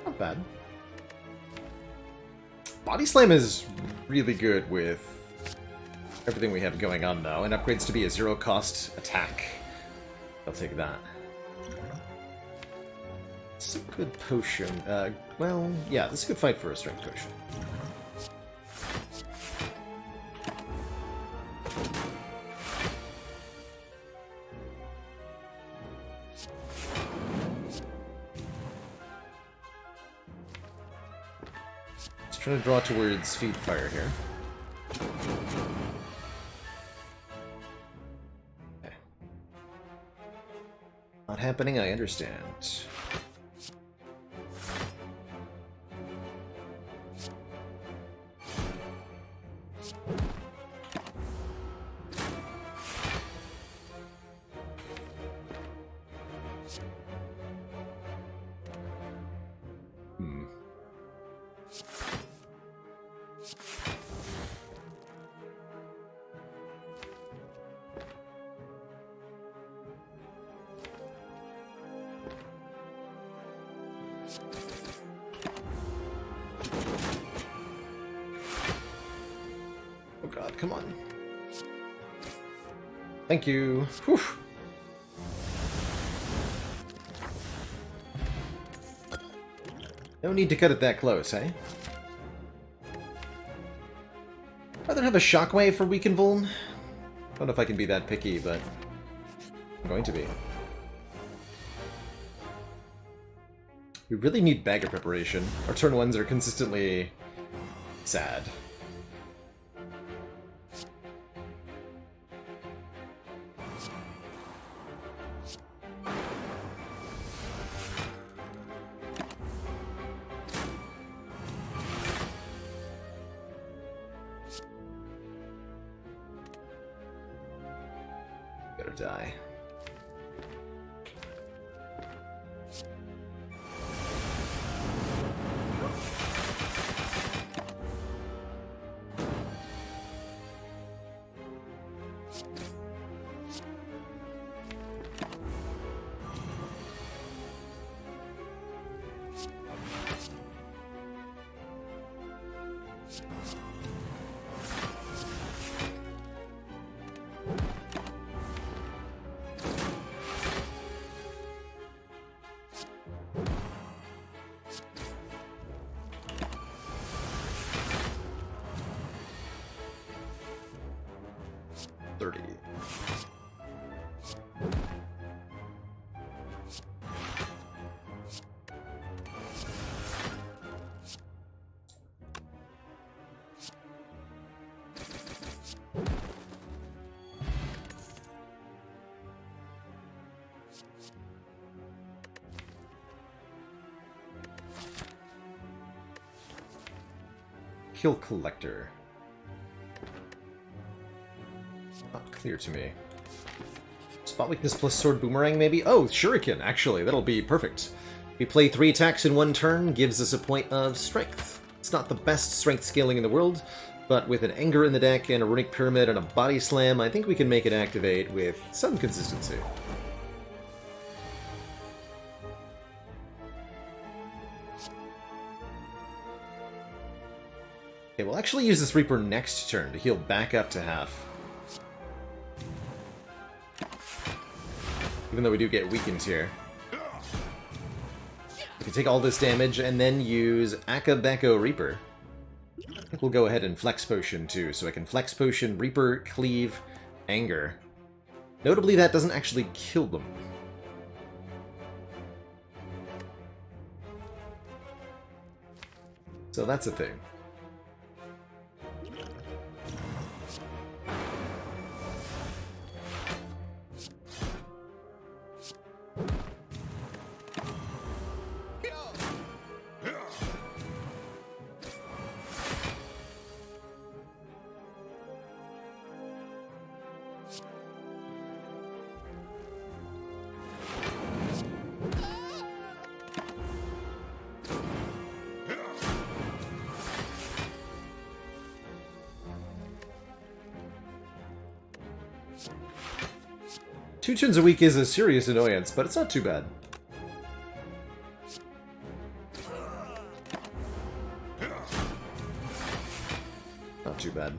Speaker 1: Not bad. Body Slam is really good with everything we have going on now, and upgrades to be a zero-cost attack. I'll take that. It's a good potion. Well, yeah, this is a good fight for a strength potion. Trying to draw towards Feed Fire here. Okay. Not happening, I understand. Oh god, come on. Thank you. Whew. No need to cut it that close, eh? Rather have a Shockwave for Weaken Vuln. Don't know if I can be that picky, but I'm going to be. We really need Bag of Preparation. Our turn 1s are consistently sad. Better die. Kill Collector. Not clear to me. Spot weakness plus sword boomerang, maybe? Oh, shuriken, actually. That'll be perfect. We play 3 attacks in 1 turn, gives us a point of strength. It's not the best strength scaling in the world, but with an Anger in the deck and a Runic Pyramid and a Body Slam, I think we can make it activate with some consistency. Okay, we'll actually use this Reaper next turn to heal back up to half. Even though we do get weakened here. We can take all this damage and then use Akabeko Reaper. I think we'll go ahead and Flex Potion too, so I can Flex Potion, Reaper, Cleave, Anger. Notably, that doesn't actually kill them. So that's a thing. Two turns a week is a serious annoyance, but it's not too bad. Not too bad.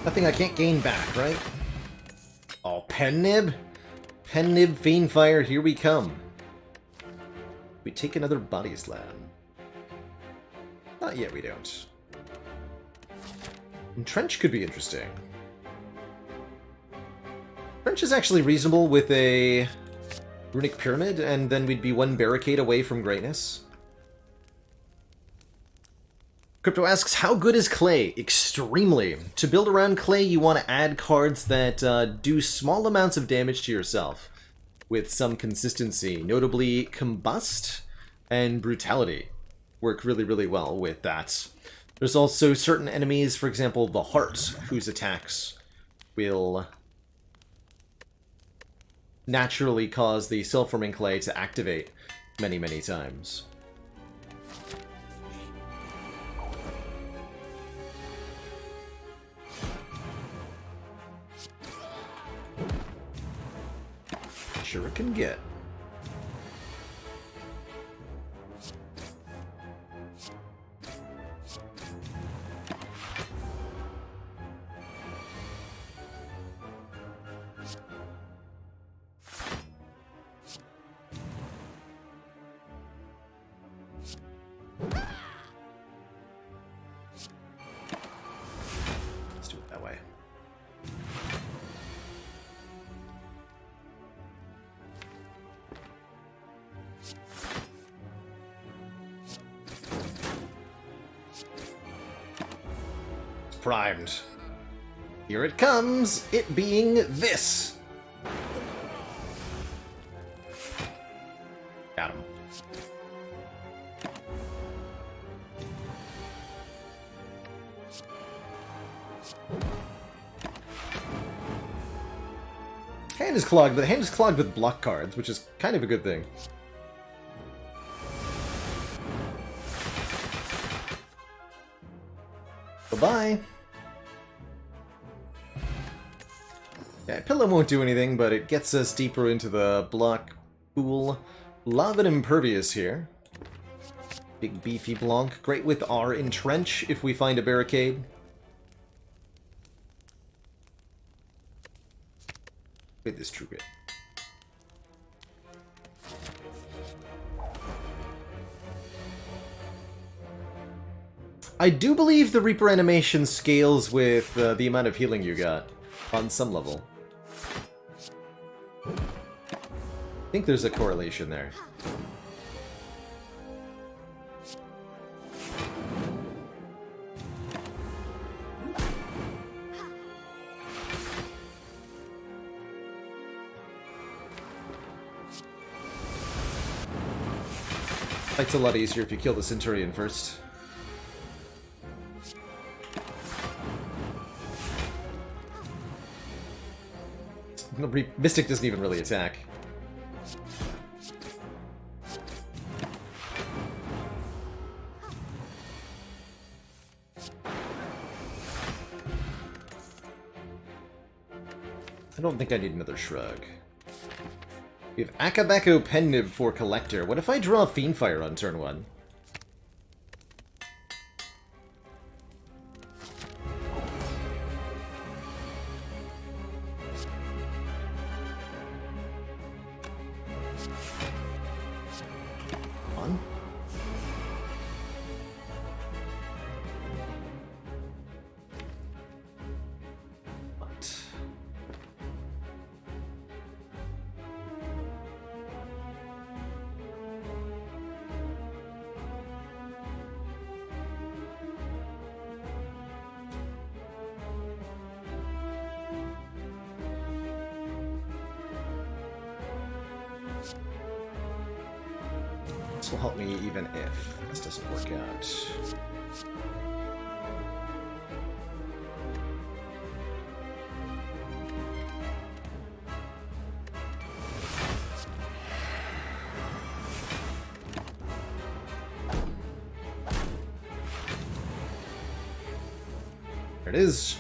Speaker 1: Nothing I can't gain back, right? Oh, Pen Nib? Pen Nib Fiendfire, here we come. We take another Body Slam. Not yet, we don't. Entrench could be interesting. Trench is actually reasonable with a Runic Pyramid, and then we'd be 1 barricade away from greatness. Crypto asks, how good is Clay? Extremely. To build around Clay, you want to add cards that do small amounts of damage to yourself with some consistency. Notably, Combust and Brutality work really, really well with that. There's also certain enemies, for example, the Heart, whose attacks will naturally cause the Silphoring Clay to activate many, many times. Sure it can get. primed. Here it comes, it being this. Got him. Hand is clogged, but the hand is clogged with block cards, which is kind of a good thing. Bye-bye. Yeah, Pillow won't do anything, but it gets us deeper into the block pool. Love and Impervious here. Big beefy Blanc. Great with our Entrench if we find a barricade. With this true grit. I do believe the Reaper animation scales with the amount of healing you got, on some level. I think there's a correlation there. Fight's a lot easier if you kill the Centurion first. Mystic doesn't even really attack. I don't think I need another Shrug. We have Akabeko Pendib for Collector. What if I draw Fiendfire on turn 1? On. What? This will help me even if this doesn't work out. There it is.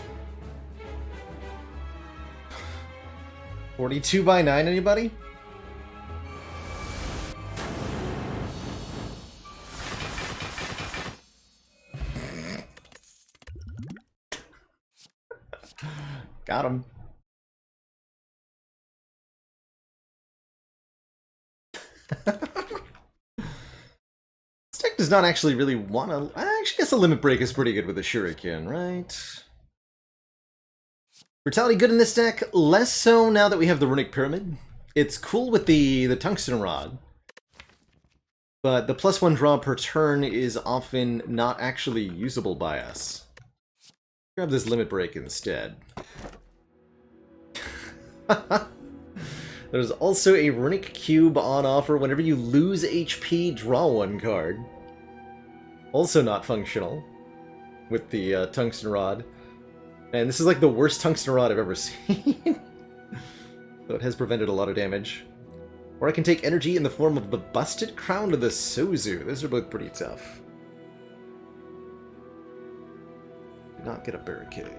Speaker 1: 42 by 9, anybody? Got him. This deck does not actually really want to... I actually guess a Limit Break is pretty good with a Shuriken, right? Brutality good in this deck, less so now that we have the Runic Pyramid. It's cool with the Tungsten Rod, but the +1 draw per turn is often not actually usable by us. Grab this Limit Break instead. There's also a Runic Cube on offer. Whenever you lose HP, draw 1 card. Also not functional with the Tungsten Rod. And this is like the worst Tungsten Rod I've ever seen. So it has prevented a lot of damage. Or I can take energy in the form of the Busted Crown of the Sozu. Those are both pretty tough. Do not get a barricade.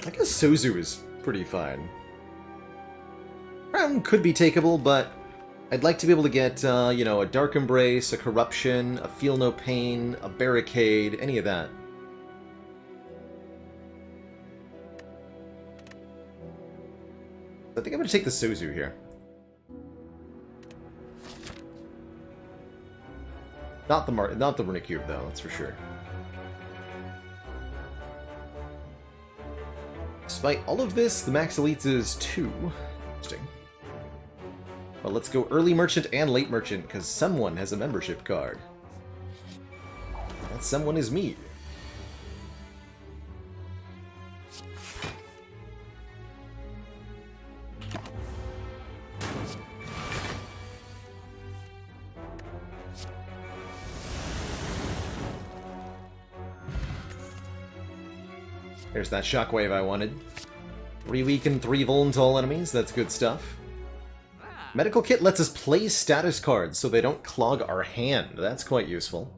Speaker 1: I guess Sozu is pretty fine. Crown could be takeable, but I'd like to be able to get, you know, a Dark Embrace, a Corruption, a Feel No Pain, a Barricade, any of that. I think I'm going to take the Sozu here. Not the Runic Cube, though, that's for sure. Despite all of this, the max elites is 2. Interesting. Well, let's go early merchant and late merchant, because someone has a membership card. That someone is me. There's that shockwave I wanted. 3 weaken, 3 vuln to all enemies. That's good stuff. Medical kit lets us play status cards so they don't clog our hand. That's quite useful.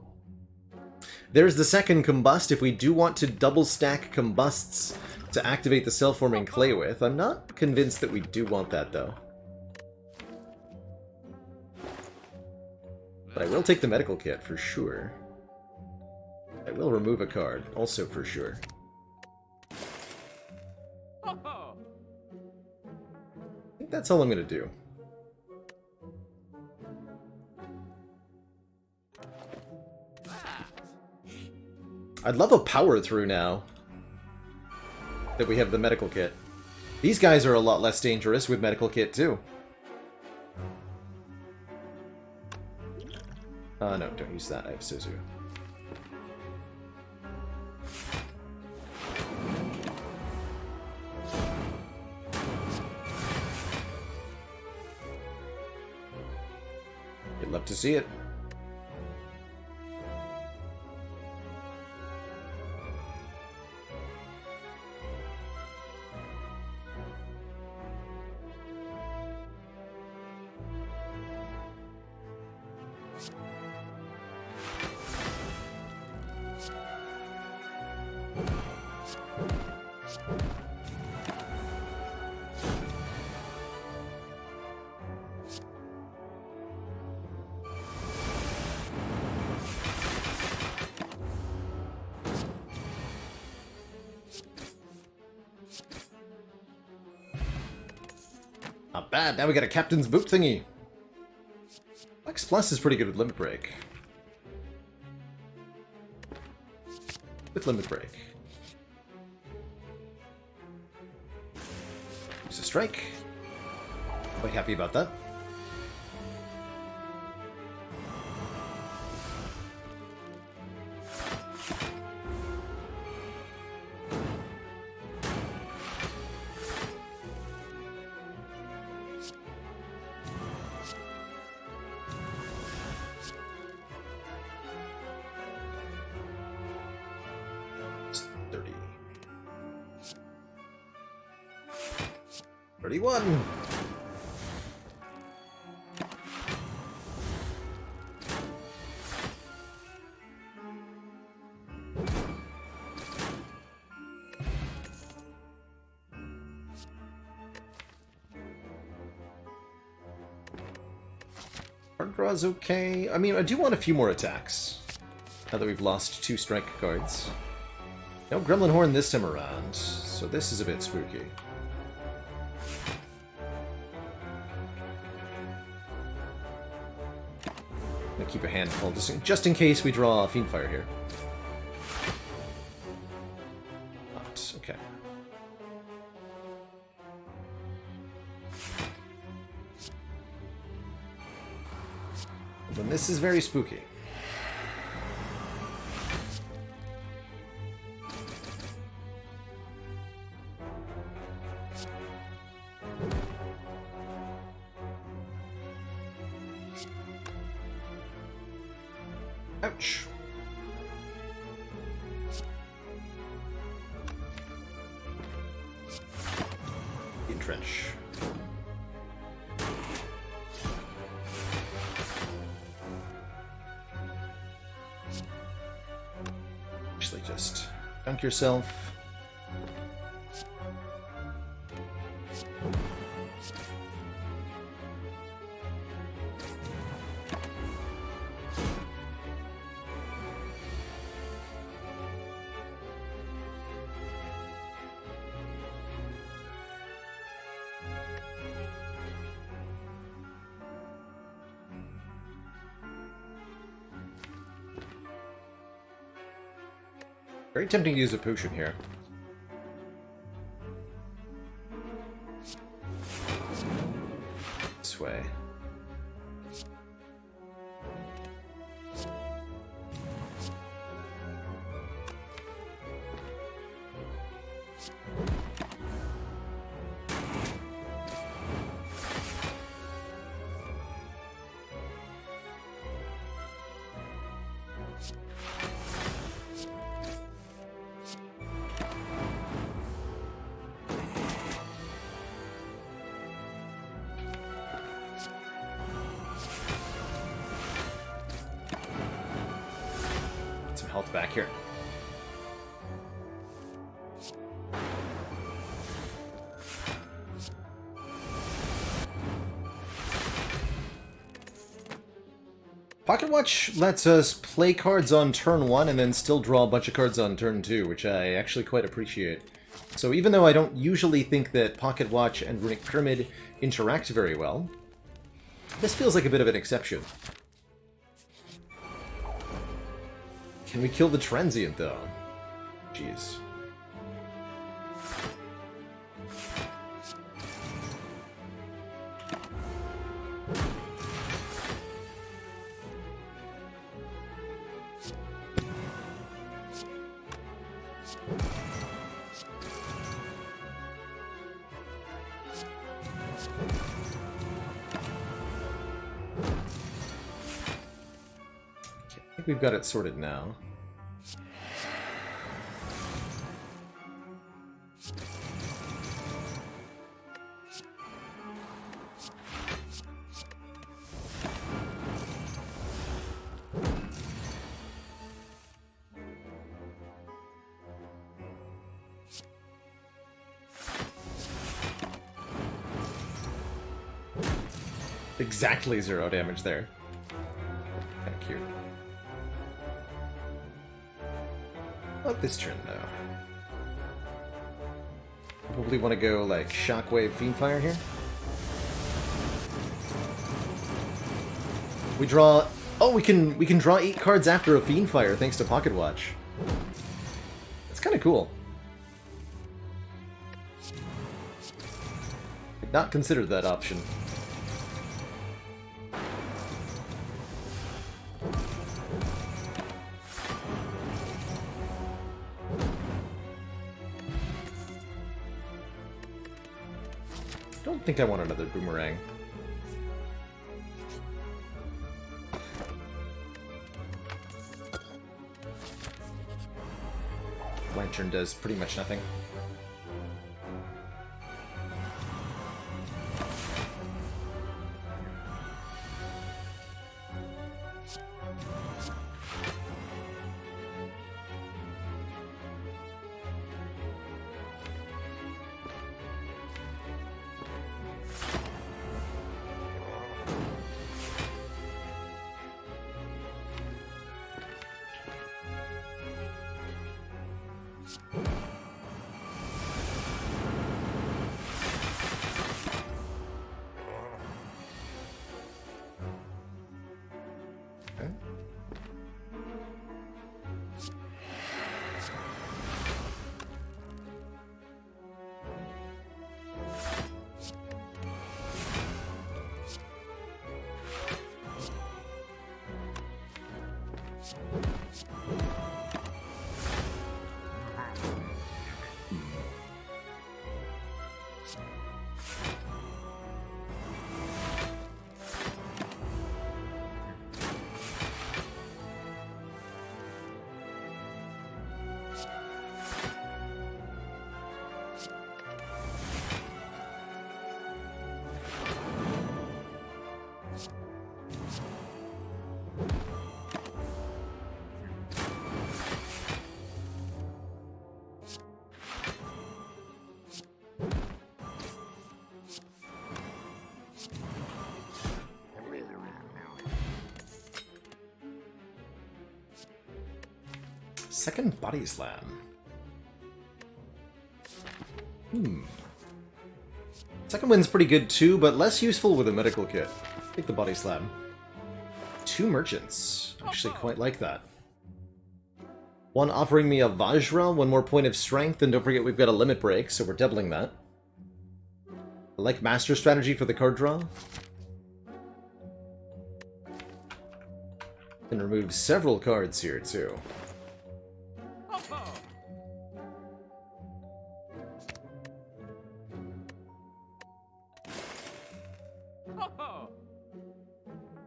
Speaker 1: There's the second combust if we do want to double stack combusts to activate the self-forming clay with. I'm not convinced that we do want that though. But I will take the medical kit for sure. I will remove a card, also for sure. I think that's all I'm gonna do. I'd love a power through now that we have the medical kit. These guys are a lot less dangerous with medical kit too. No, don't use that. I have Suzu. You'd love to see it. Not bad. Now we got a captain's boot thingy. X Plus is pretty good with limit break. With limit break. Use a strike. Quite happy about that. It's 30. 31. Card draw's okay. I mean, I do want a few more attacks. Now that we've lost 2 strike cards. No Gremlin Horn this time around, so this is a bit spooky. I'm gonna keep a handful just in case we draw a Fiendfire here. Not, okay. Then this is very spooky. Ouch. Entrench. Actually, just dunk yourself. Very tempting to use a potion here. This way. health back here. Pocket Watch lets us play cards on turn 1 and then still draw a bunch of cards on turn 2, which I actually quite appreciate. So even though I don't usually think that Pocket Watch and Runic Pyramid interact very well, this feels like a bit of an exception. Can we kill the Transient, though? Jeez. I think we've got it sorted now. Exactly 0 damage there. Kind of cute. Not this turn, though. Probably want to go, like, Shockwave Fiendfire here. We draw... Oh, we can draw 8 cards after a Fiendfire, thanks to Pocket Watch. That's kind of cool. I'd not considered that option. I think I want another boomerang. Lantern does pretty much nothing. Second Body Slam. Second wind's pretty good too, but less useful with a medical kit. Take the Body Slam. 2 merchants. Actually quite like that. One offering me a Vajra, 1 more point of strength, and don't forget we've got a limit break, so we're doubling that. I like Master Strategy for the card draw. Can remove several cards here too.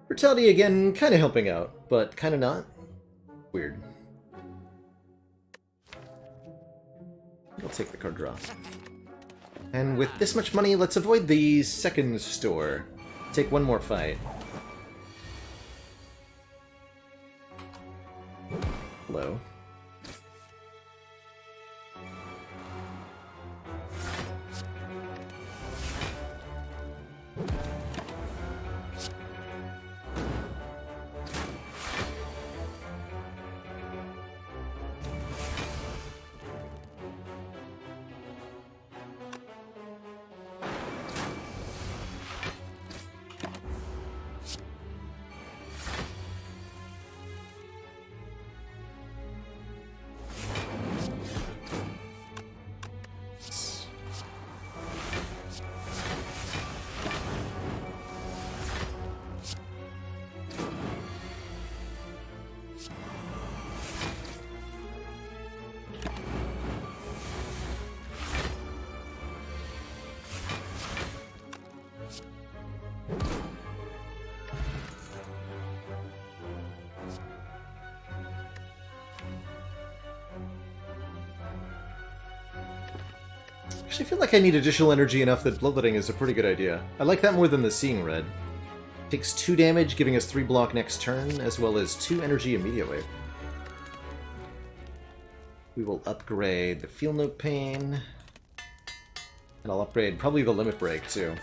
Speaker 1: Brutality again, kind of helping out, but kind of not. Weird. I'll take the card draw. And with this much money, let's avoid the second store. Take 1 more fight. Hello. Actually, I feel like I need additional energy enough that Bloodletting is a pretty good idea. I like that more than the Seeing Red. Takes 2 damage, giving us 3 block next turn, as well as 2 energy immediately. We will upgrade the Feel No Pain. And I'll upgrade probably the Limit Break, too.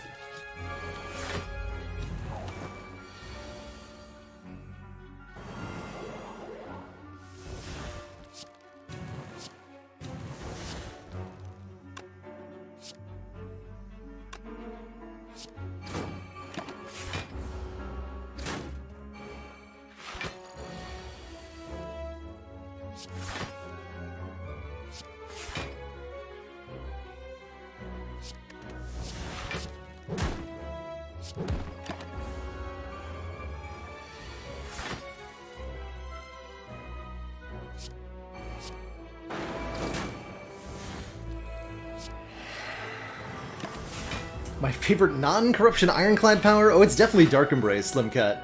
Speaker 1: My favorite non-corruption Ironclad power? Oh, it's definitely Dark Embrace, Slim Cut.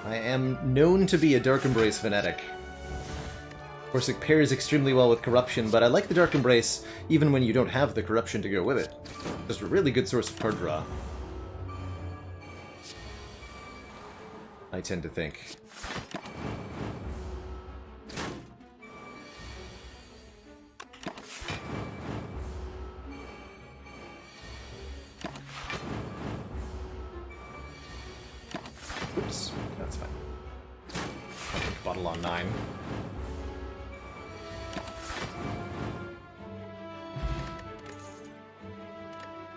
Speaker 1: I am known to be a Dark Embrace fanatic. Of course, it pairs extremely well with Corruption, but I like the Dark Embrace even when you don't have the Corruption to go with it. Just a really good source of card draw. I tend to think. Oops, that's fine. I think bottle on 9.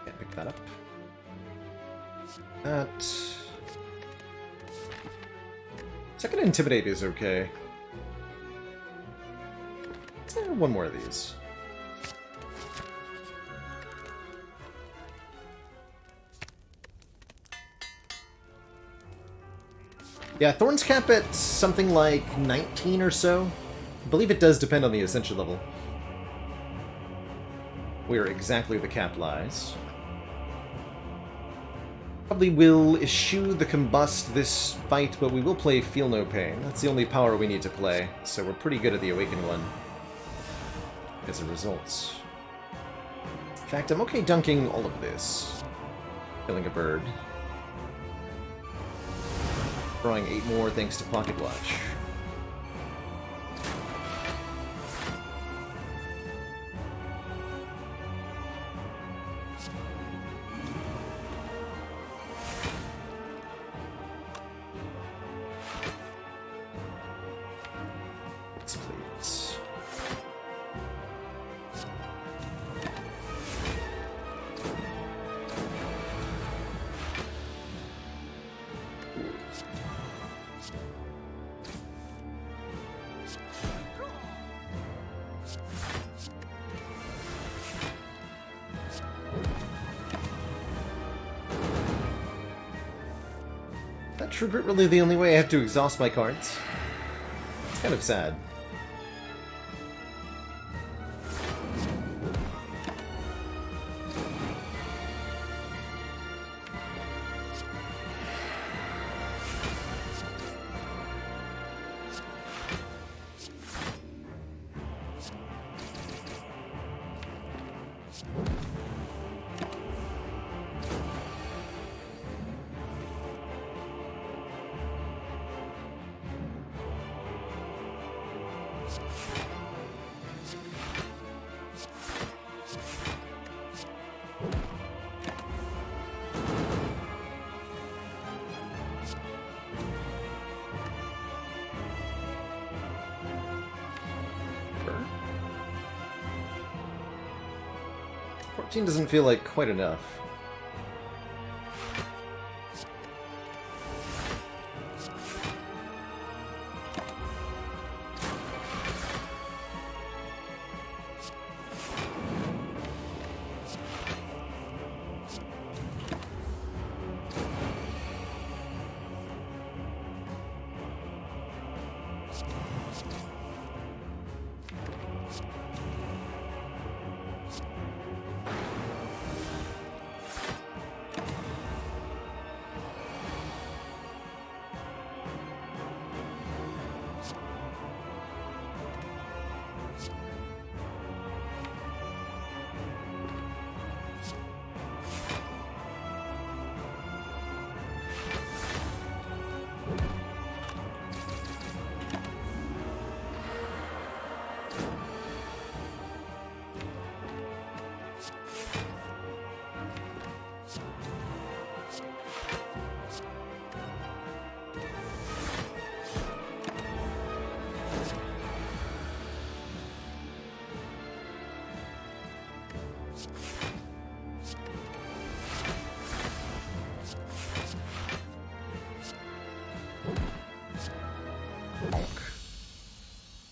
Speaker 1: Can't pick that up. That... Second Intimidate is okay. One more of these. Yeah, Thorns cap at something like 19 or so. I believe it does depend on the Ascension level. Where exactly the cap lies. Probably will eschew the Combust this fight, but we will play Feel No Pain. That's the only power we need to play, so we're pretty good at the Awakened one. As a result. In fact, I'm okay dunking all of this. Killing a bird. Drawing 8 more thanks to Pocket Watch. Yes, please. That True Grit really the only way I have to exhaust my cards? It's kind of sad. Sure. 14 doesn't feel like quite enough.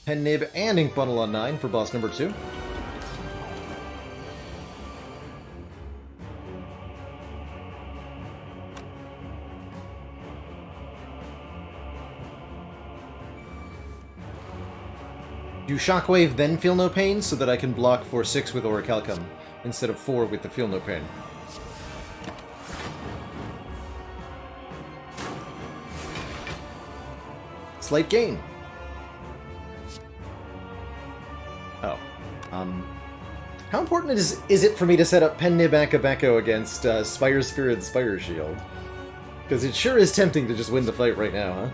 Speaker 1: Pen Nib and Ink Bottle on 9 for boss number 2. Do Shockwave then feel no pain so that I can block for 6 with Orichalcum instead of 4 with the feel no pain. Slight gain. Oh. How important is it for me to set up Pen Nib Akabeko against Spire Spirit Spire Shield? Because it sure is tempting to just win the fight right now, huh?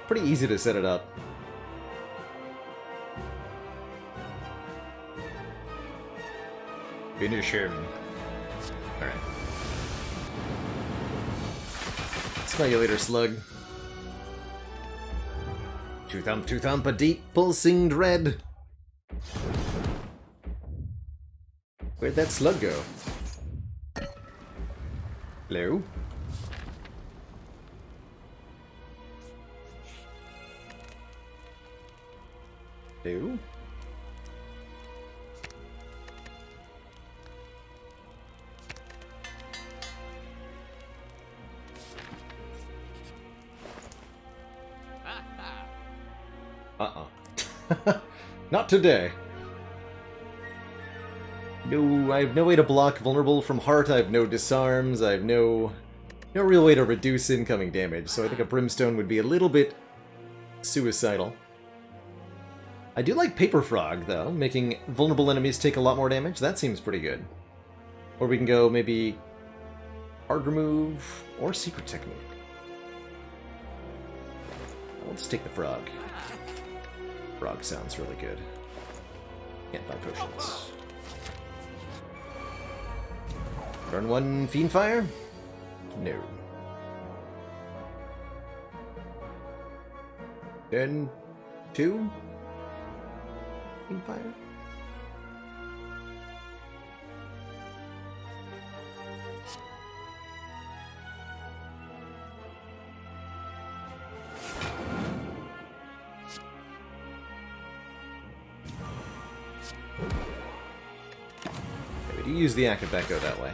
Speaker 1: Pretty easy to set it up. Finish him. Alright. Smell you later, slug. Two thump, a deep pulsing dread. Where'd that slug go? Hello? Hello? Not today. No, I have no way to block vulnerable from heart, I have no disarms, I have no real way to reduce incoming damage, so I think a Brimstone would be a little bit suicidal. I do like Paper Frog, though, making vulnerable enemies take a lot more damage. That seems pretty good. Or we can go maybe Hard Remove or Secret Technique. Let's take the Frog. Frog sounds really good. Can't buy potions. Turn 1 Fiendfire? No. Turn 2 Fiendfire? Use the Akabeko that way.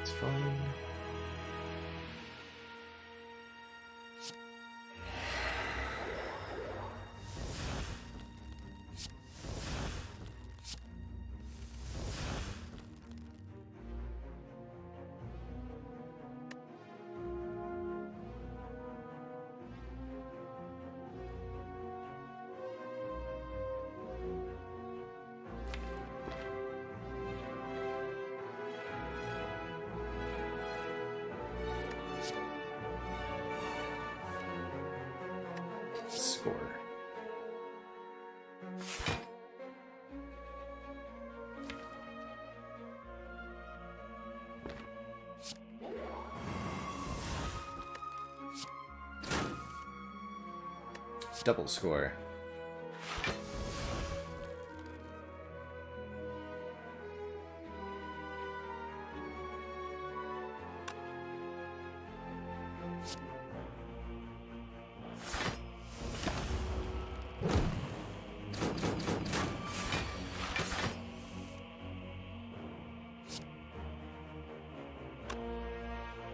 Speaker 1: It's fine. Double score.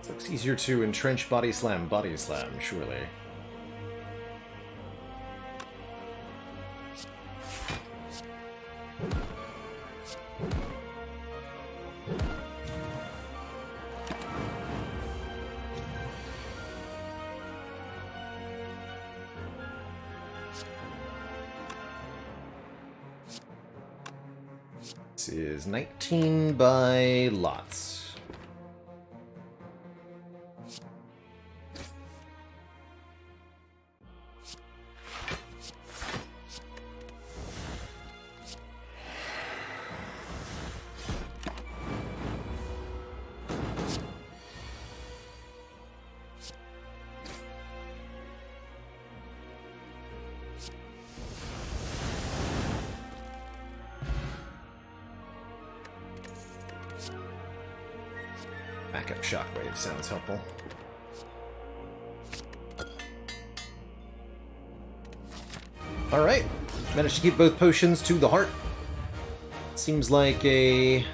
Speaker 1: Looks easier to entrench body slam, surely. This is 19 by lots. Backup shockwave sounds helpful. Alright, managed to keep both potions to the heart. Seems like a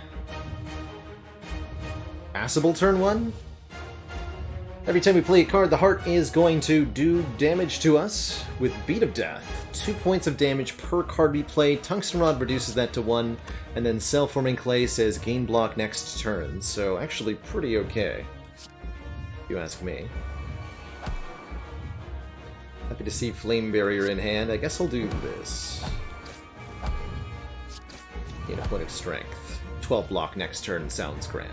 Speaker 1: passable turn one. Every time we play a card, the heart is going to do damage to us with Beat of Death. 2 points of damage per card we play. Tungsten Rod reduces that to 1, and then Cell-Forming Clay says gain block next turn. So actually pretty okay, if you ask me. Happy to see Flame Barrier in hand. I guess I'll do this. Gain a point of strength. 12 block next turn sounds grand.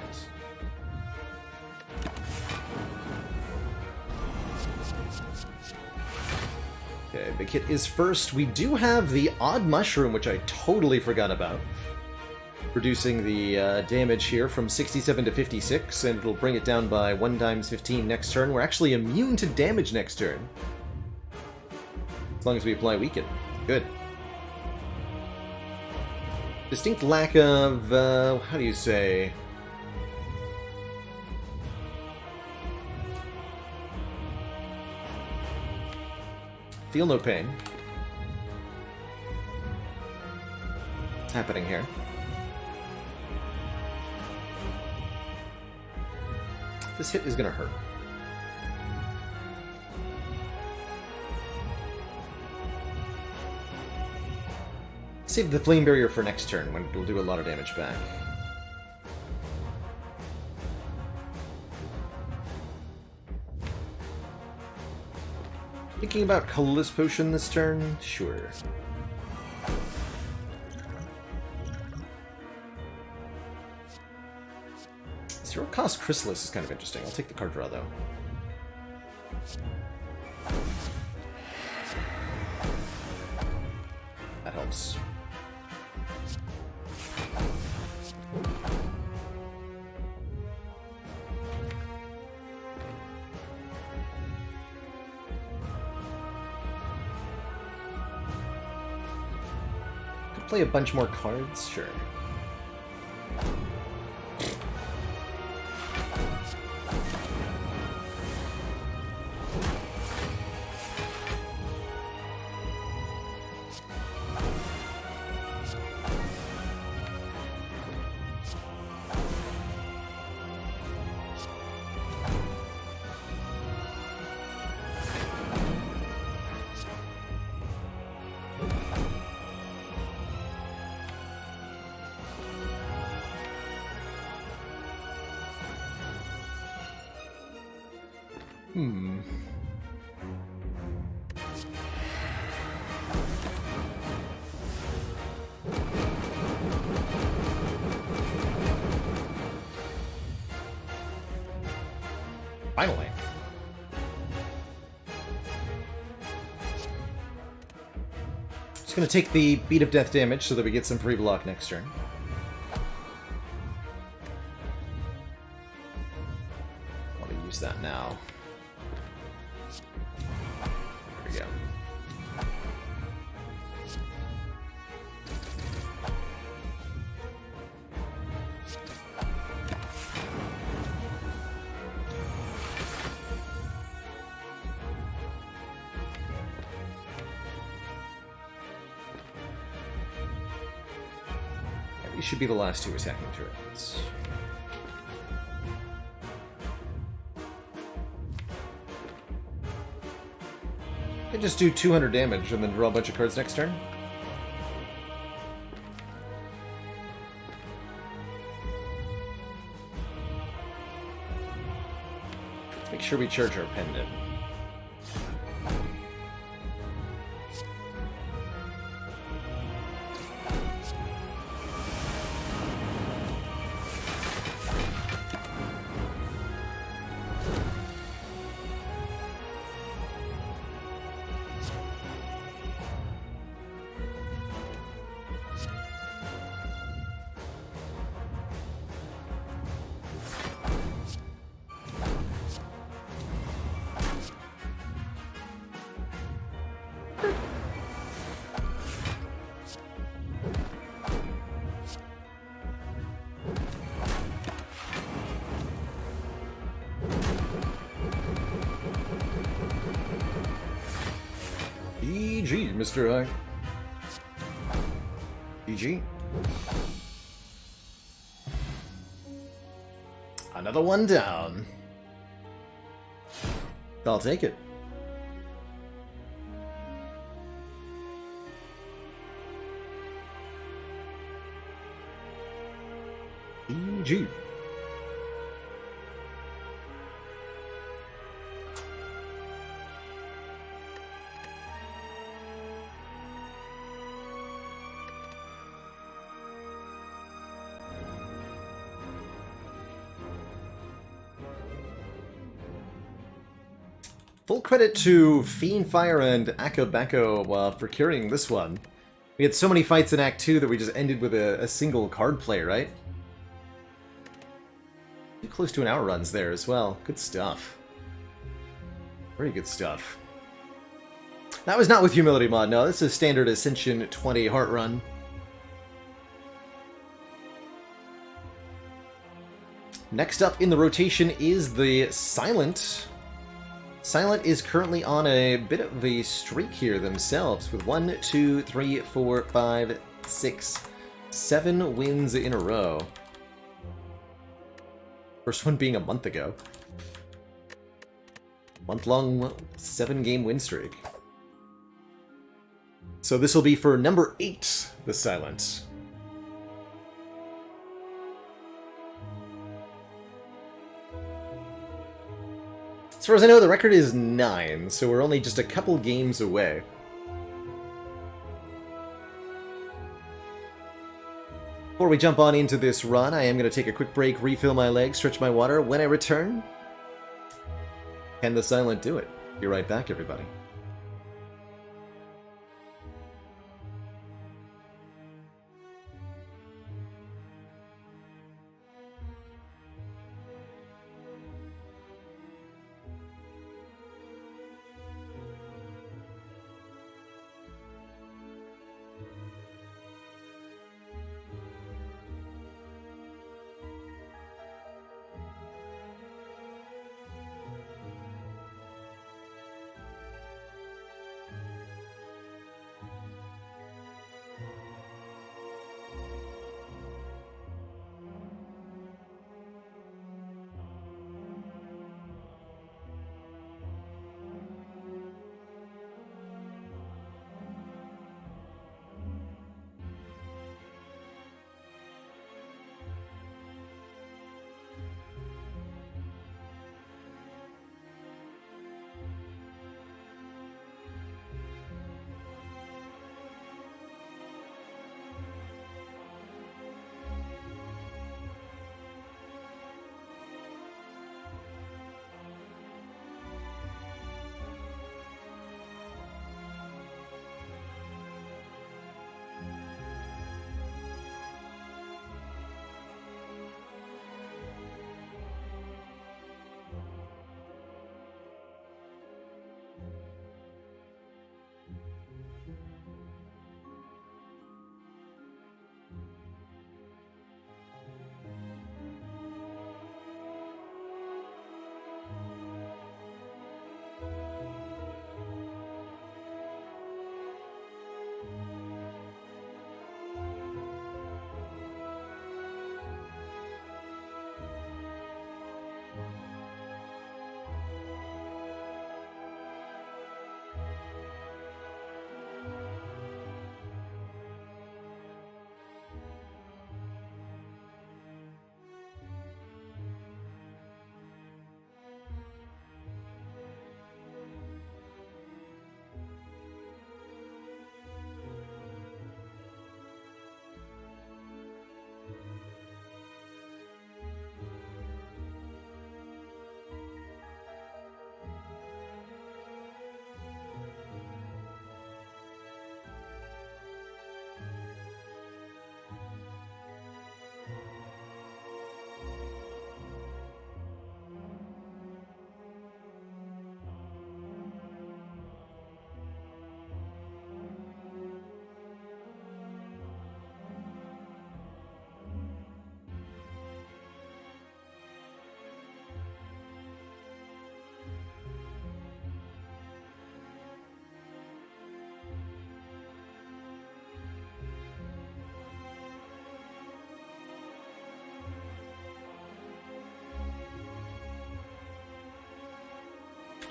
Speaker 1: Okay, Big Hit is first. We do have the Odd Mushroom, which I totally forgot about. Reducing the damage here from 67 to 56, and it'll bring it down by 1 times 15 next turn. We're actually immune to damage next turn. As long as we apply Weaken. Good. Distinct lack of, how do you say... Feel no pain. What's happening here? This hit is gonna hurt. Save the Flame Barrier for next turn, when it'll do a lot of damage back. Thinking about Colorless Potion this turn? Sure. Zero cost Chrysalis is kind of interesting. I'll take the card draw, though. That helps. Play a bunch more cards? Sure. Finally. Just gonna take the Beat of Death damage so that we get some free block next turn. Want to use that now. There we go. These should be the last two attacking turrets. I can just do 200 damage and then draw a bunch of cards next turn. Let's make sure we charge our pendant. GG, Mr. I. GG. Another one down. I'll take it. GG. Full credit to Fiendfire and Akabako for carrying this one. We had so many fights in Act 2 that we just ended with a single card play, right? Close to an hour runs there as well. Good stuff. Very good stuff. That was not with Humility Mod, no. This is standard Ascension 20 Heart Run. Next up in the rotation is the Silent. Silent is currently on a bit of a streak here themselves with 1, 2, 3, 4, 5, 6, 7 wins in a row. First one being a month ago. Month-long 7-game win streak. So this will be for number 8, the Silent. As far as I know, the record is 9, so we're only just a couple games away. Before we jump on into this run, I am going to take a quick break, refill my legs, stretch my water. When I return, can the Silent do it? Be right back, everybody.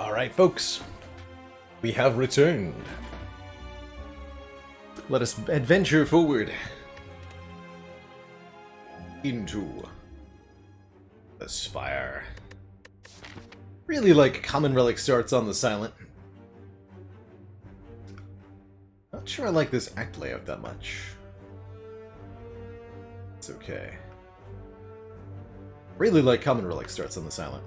Speaker 1: Alright, folks. We have returned. Let us adventure forward into the Spire. Really like Common Relic starts on the silent. Not sure I like this act layout that much. It's okay. Really like Common Relic starts on the silent.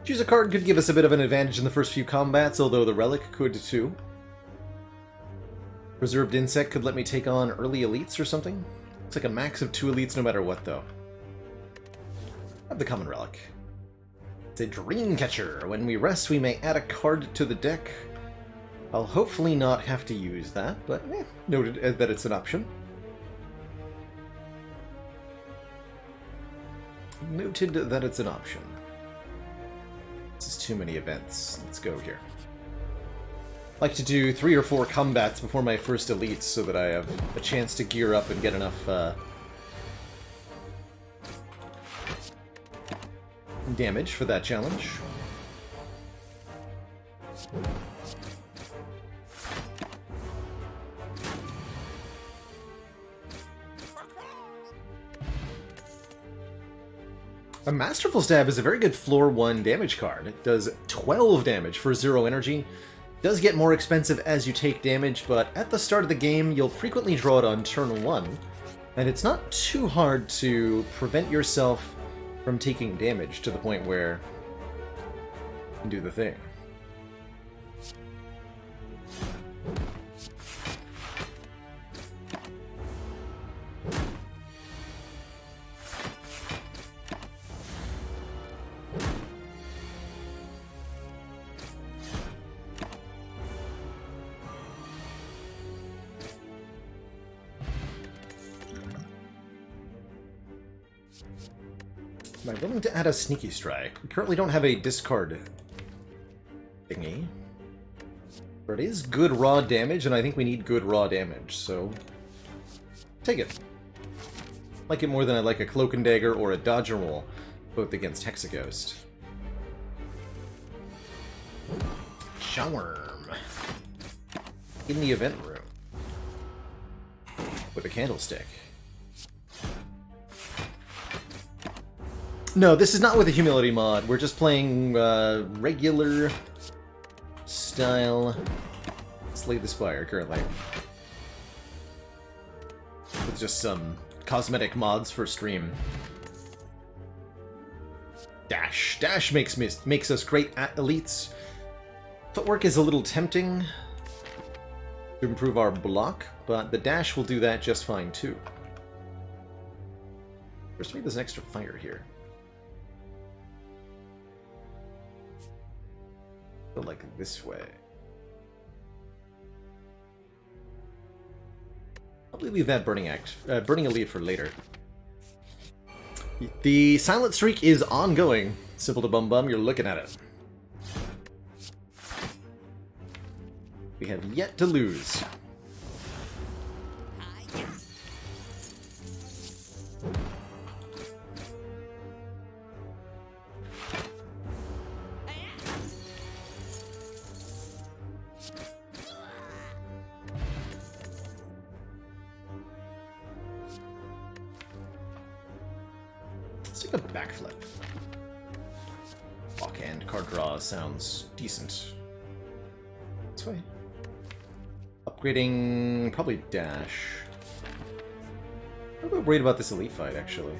Speaker 1: Choose a card could give us a bit of an advantage in the first few combats, although the Relic could too. Preserved Insect could let me take on early elites or something. It's like a max of 2 elites no matter what, though. Have the Common Relic. It's a Dreamcatcher. When we rest, we may add a card to the deck. I'll hopefully not have to use that, but noted that it's an option. Noted that it's an option. This is too many events. Let's go here. I like to do 3 or 4 combats before my first elites so that I have a chance to gear up and get enough damage for that challenge. A Masterful Stab is a very good floor 1 damage card. It does 12 damage for 0 energy. It does get more expensive as you take damage, but at the start of the game, you'll frequently draw it on turn 1, and it's not too hard to prevent yourself from taking damage to the point where you can do the thing. Am I willing to add a Sneaky Strike? We currently don't have a discard thingy. But it is good raw damage, and I think we need good raw damage, so take it. Like it more than I like a Cloak and Dagger or a Dodge and Roll, both against Hexaghost. Showerm. In the event room. With a candlestick. No, this is not with a humility mod. We're just playing regular style Slay the Spire currently. With just some cosmetic mods for stream. Dash. Dash makes us great at elites. Footwork is a little tempting to improve our block, but the dash will do that just fine too. First, maybe there's an extra fire here. Go like this way. Probably leave that burning elite for later. The silent streak is ongoing. Simple to bum bum, you're looking at it. We have yet to lose. Let's take a backflip. Walk-hand card draw sounds decent. This way. Upgrading, probably dash. I'm a bit worried about this elite fight, actually.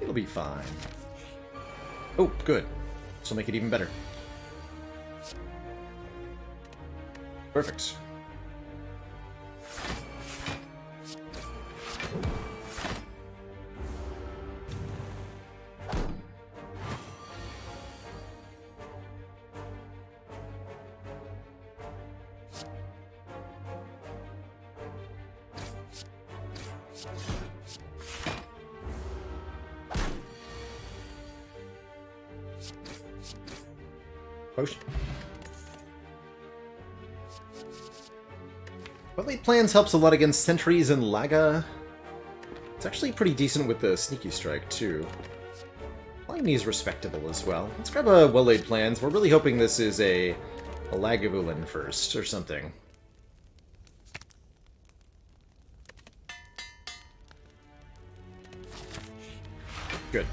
Speaker 1: It'll be fine. Oh, good. This will make it even better. Perfect. Potion. But late plans helps a lot against sentries and Laga It's actually pretty decent with the Sneaky Strike, too. Flying Knee is respectable as well. Let's grab a Well-Laid Plans. We're really hoping this is a Lagavulin first, or something. Good.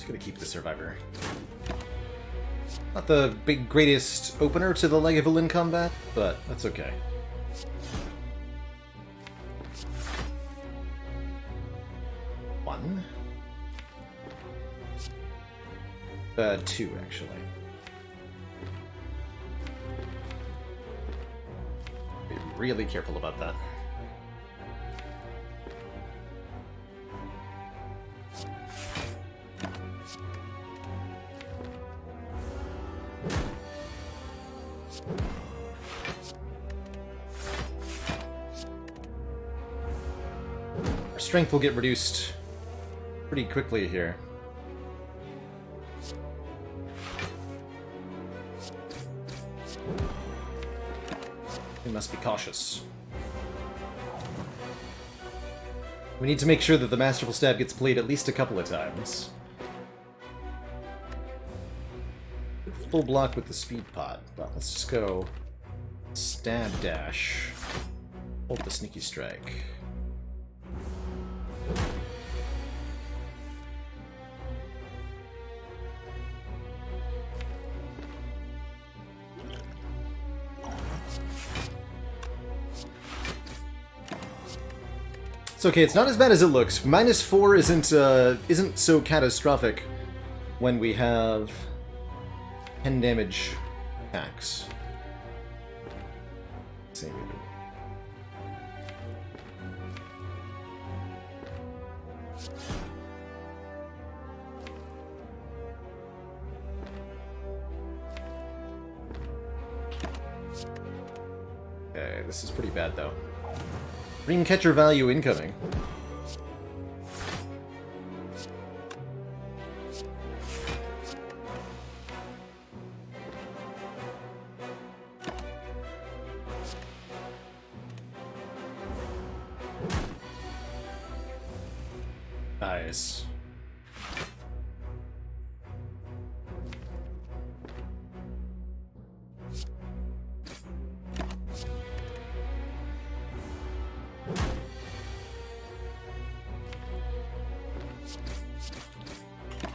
Speaker 1: Gonna keep the Survivor. Not the greatest opener to the Lagavulin combat, but that's okay. One. Two, actually. Be really careful about that. Strength will get reduced pretty quickly here. We must be cautious. We need to make sure that the Masterful Stab gets played at least a couple of times. Full block with the Speed Pot, but let's just go Stab Dash. Hold the Sneaky Strike. It's okay, it's not as bad as it looks. -4 isn't so catastrophic when we have 10 damage attacks. Same. Okay, this is pretty bad though. Dreamcatcher value incoming. Nice.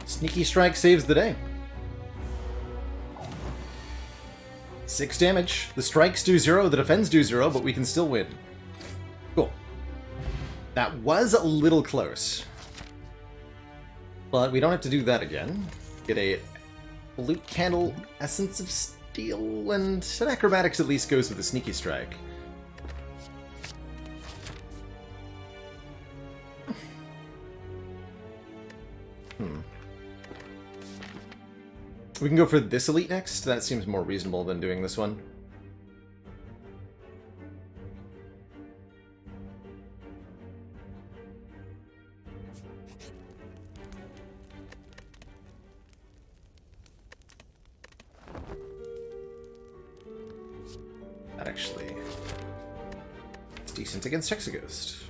Speaker 1: Sneaky Strike saves the day. 6 damage. The strikes do 0, the defense do 0, but we can still win. Cool. That was a little close. But we don't have to do that again. Get a Flute Candle, Essence of Steel, and Acrobatics at least goes with the Sneaky Strike. We can go for this elite next. That seems more reasonable than doing this one. That actually is decent against Hexaghost.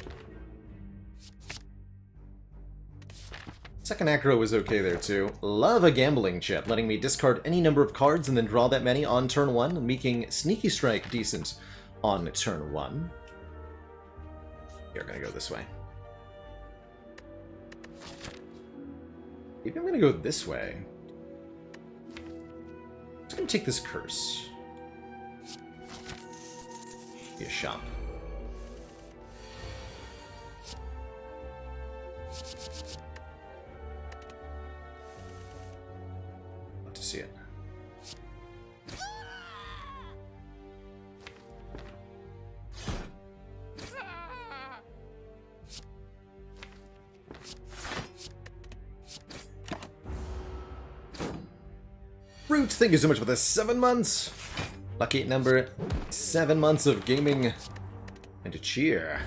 Speaker 1: Second Acro was okay there too. Love a gambling chip, letting me discard any number of cards and then draw that many on turn 1, making Sneaky Strike decent on turn 1. You're gonna go this way. Maybe I'm gonna go this way. I'm just gonna take this curse. Be a shop. See it. Root, thank you so much for the 7 months. Lucky number 7 months of gaming and a cheer.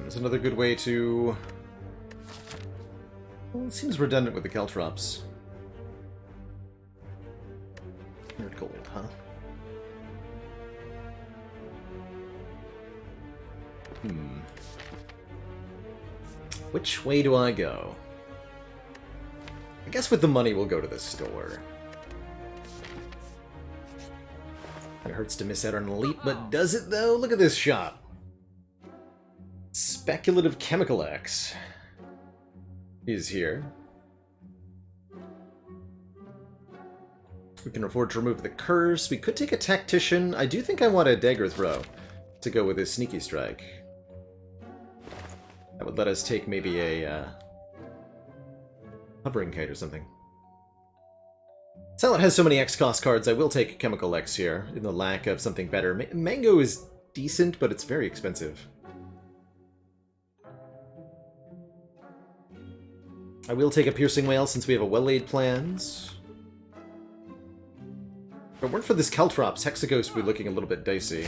Speaker 1: It's another good way to... Well, it seems redundant with the Caltrops. Nerd gold, huh? Which way do I go? I guess with the money we'll go to the store. It hurts to miss out on an elite, but does it though? Look at this shop. Speculative Chemical X is here. We can afford to remove the curse. We could take a Tactician. I do think I want a Dagger Throw to go with his Sneaky Strike. That would let us take maybe a Hovering Kite or something. Silent has so many X-Cost cards, I will take Chemical X here, in the lack of something better. Mango is decent, but it's very expensive. I will take a Piercing Whale since we have a well-laid plans. If it weren't for this Caltrops, Hexaghost would be looking a little bit dicey.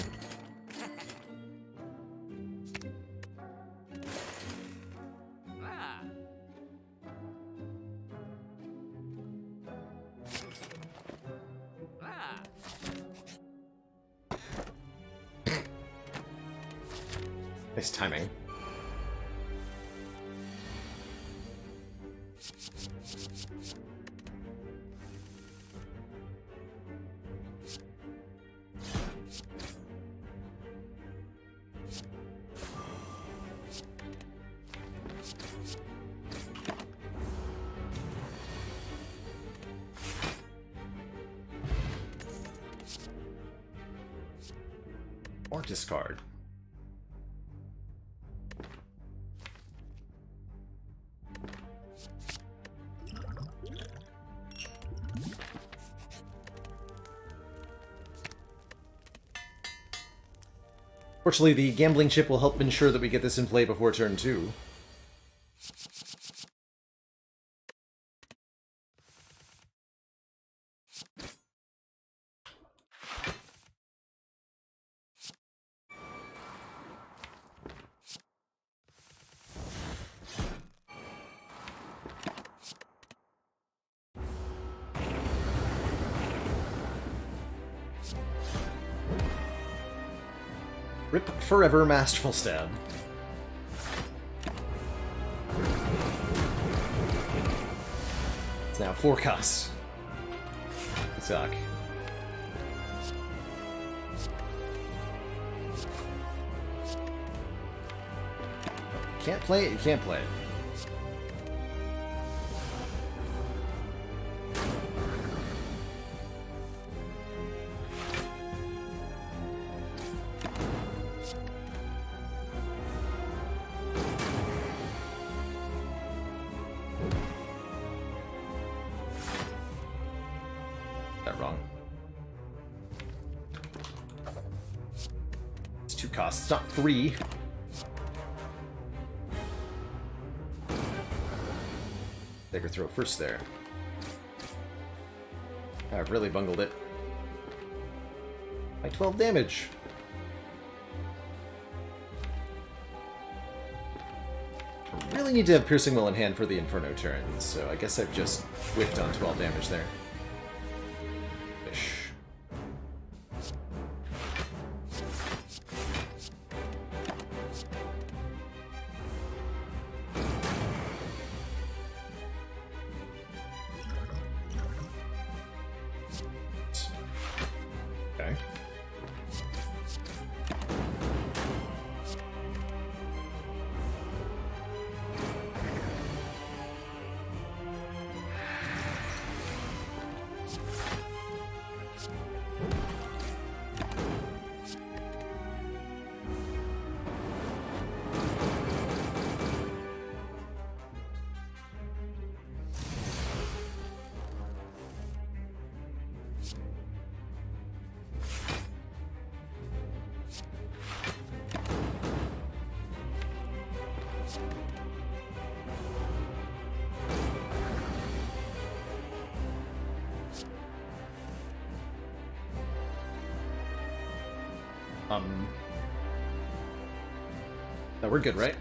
Speaker 1: Nice timing. Or discard. Fortunately, the gambling chip will help ensure that we get this in play before turn 2. Rip forever, Masterful Stab. It's now 4 costs. Suck. Can't play it, you can't play it. It's not 3. Dagger Throw first there. I've really bungled it. By 12 damage. I really need to have Piercing Will in hand for the Inferno turns, so I guess I've just whiffed on 12 damage there. Ish. Okay. No, we're good, right?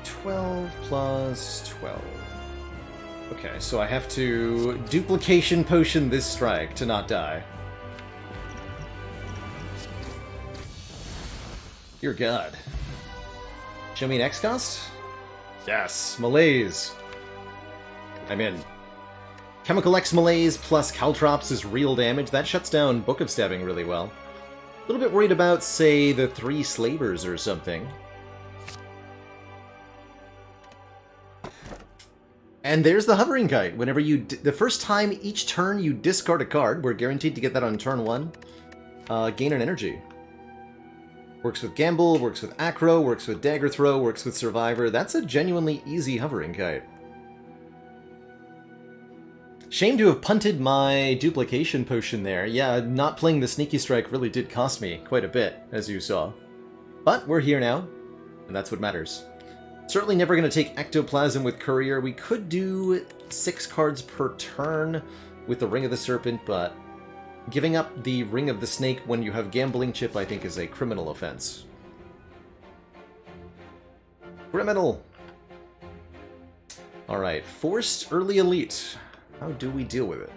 Speaker 1: +12. Okay, so I have to duplication potion this strike to not die. Dear God. Show me an X cost? Yes, Malaise. I'm in. Chemical X Malaise plus Caltrops is real damage. That shuts down Book of Stabbing really well. A little bit worried about, say, the 3 Slavers or something. And there's the Hovering Kite. Whenever you... the first time each turn you discard a card, we're guaranteed to get that on turn 1, gain an energy. Works with Gamble, works with Acro, works with Dagger Throw, works with Survivor. That's a genuinely easy Hovering Kite. Shame to have punted my duplication potion there. Yeah, not playing the Sneaky Strike really did cost me quite a bit, as you saw. But we're here now, and that's what matters. Certainly never going to take Ectoplasm with Courier. We could do 6 cards per turn with the Ring of the Serpent, but giving up the Ring of the Snake when you have Gambling Chip, I think, is a criminal offense. Criminal! Alright, Forced Early Elite. How do we deal with it?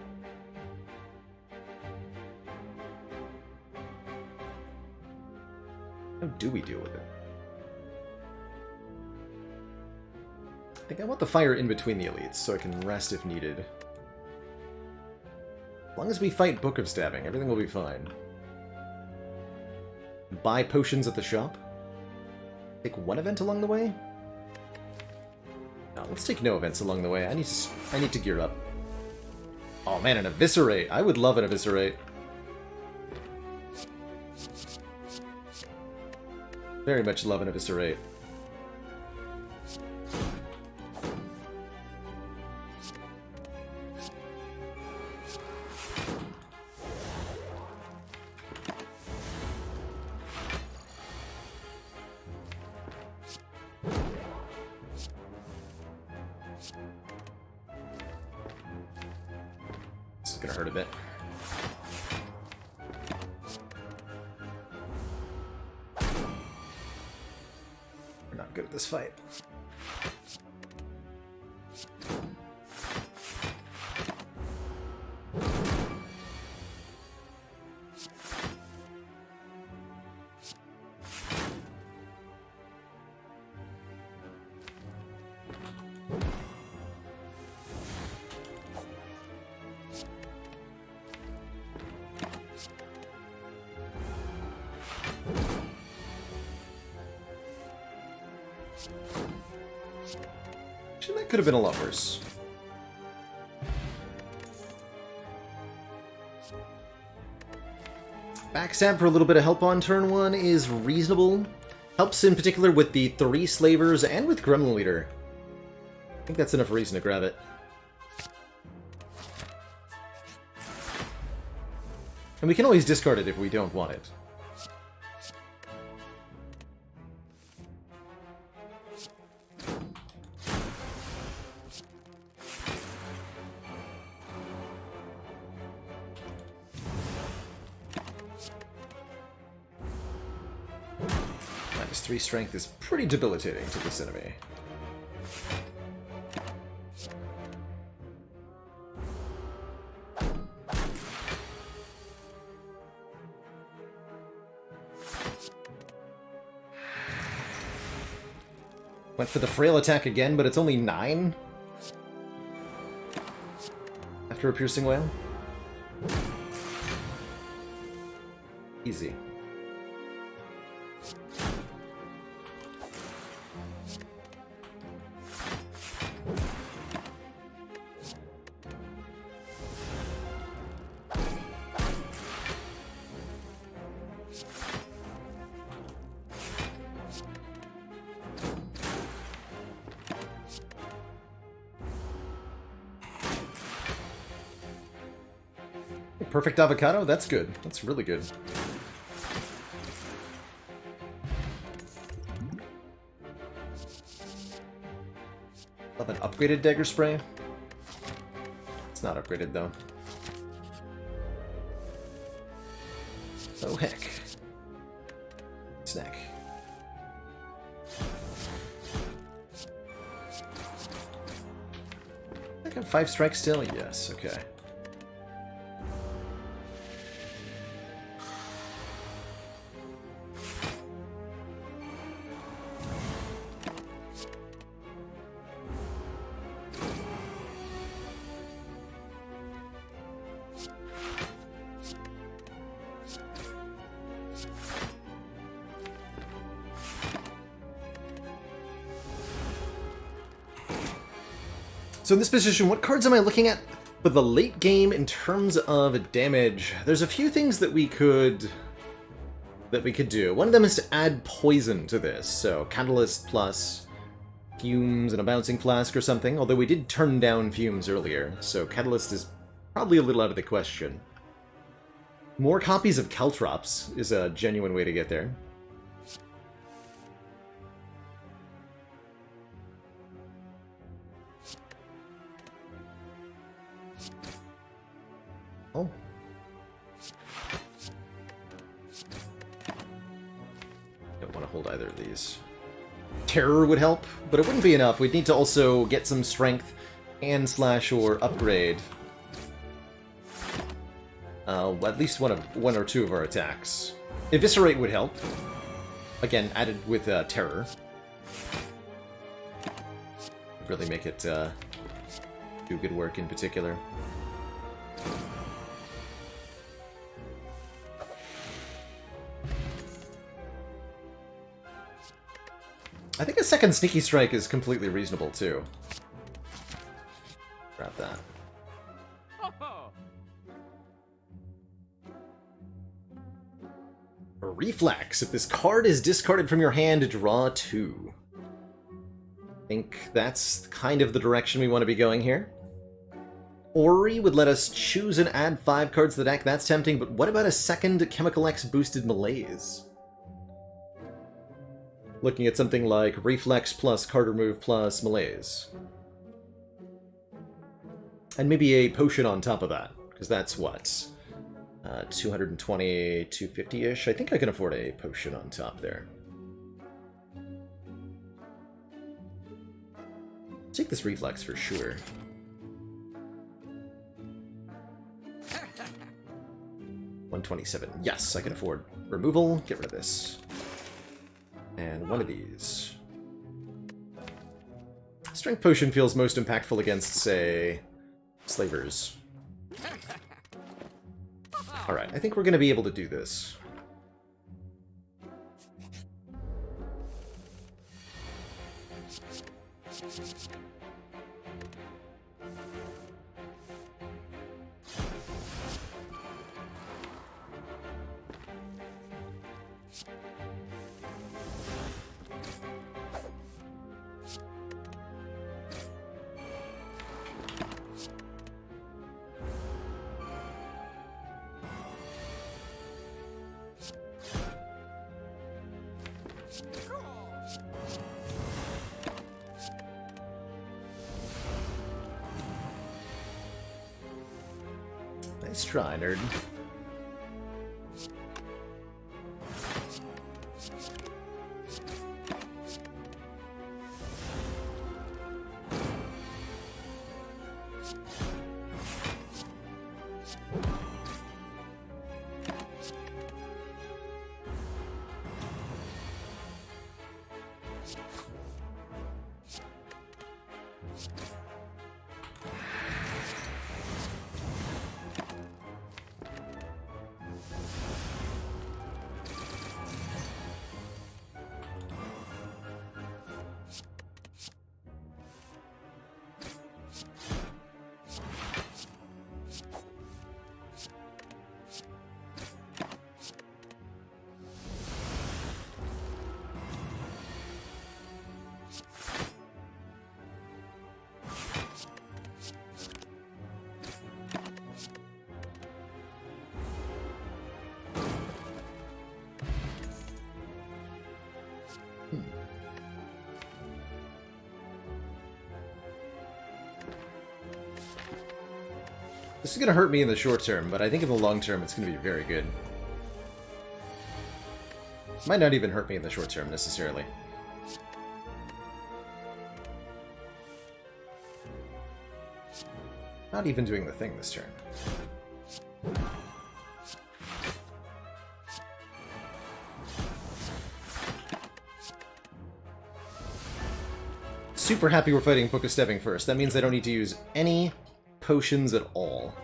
Speaker 1: How do we deal with it? I think I want the fire in between the elites, so I can rest if needed. As long as we fight Book of Stabbing, everything will be fine. Buy potions at the shop? Take one event along the way? No, let's take no events along the way. I need to gear up. Oh man, an Eviscerate! I would love an Eviscerate. Very much love an Eviscerate. Gonna hurt a bit. We're not good at this fight. Actually, that could have been a lot worse. Backstab for a little bit of help on turn 1 is reasonable. Helps in particular with the 3 Slavers and with Gremlin Leader. I think that's enough reason to grab it. And we can always discard it if we don't want it. -3 strength is pretty debilitating to this enemy. Went for the frail attack again, but it's only 9? After a piercing wail? Easy. Perfect avocado? That's good. That's really good. Love an upgraded dagger spray. It's not upgraded, though. Oh, heck. Snack. I got 5 strikes still? Yes, okay. So in this position, what cards am I looking at for the late game in terms of damage? There's a few things that we could do. One of them is to add poison to this, so Catalyst plus Fumes and a Bouncing Flask or something, although we did turn down Fumes earlier, so Catalyst is probably a little out of the question. More copies of Caltrops is a genuine way to get there. Oh. Don't want to hold either of these. Terror would help, but it wouldn't be enough. We'd need to also get some strength and slash or upgrade. At least one or two of our attacks. Eviscerate would help. Again, added with terror. Really make it do good work in particular. I think a second Sneaky Strike is completely reasonable, too. Grab that. A Reflex. If this card is discarded from your hand, draw 2. I think that's kind of the direction we want to be going here. Ori would let us choose and add 5 cards to the deck. That's tempting, but what about a second Chemical X boosted Malaise? Looking at something like Reflex plus Card Remove plus Malaise. And maybe a potion on top of that, because that's what? 220, 250-ish? I think I can afford a potion on top there. Take this Reflex for sure. $127. Yes, I can afford removal. Get rid of this. And one of these. Strength Potion feels most impactful against, say, Slavers. Alright, I think we're going to be able to do this. Nice try, nerd. This is going to hurt me in the short term, but I think in the long term it's going to be very good. Might not even hurt me in the short term, necessarily. Not even doing the thing this turn. Super happy we're fighting Book of Stepping first. That means I don't need to use any potions at all.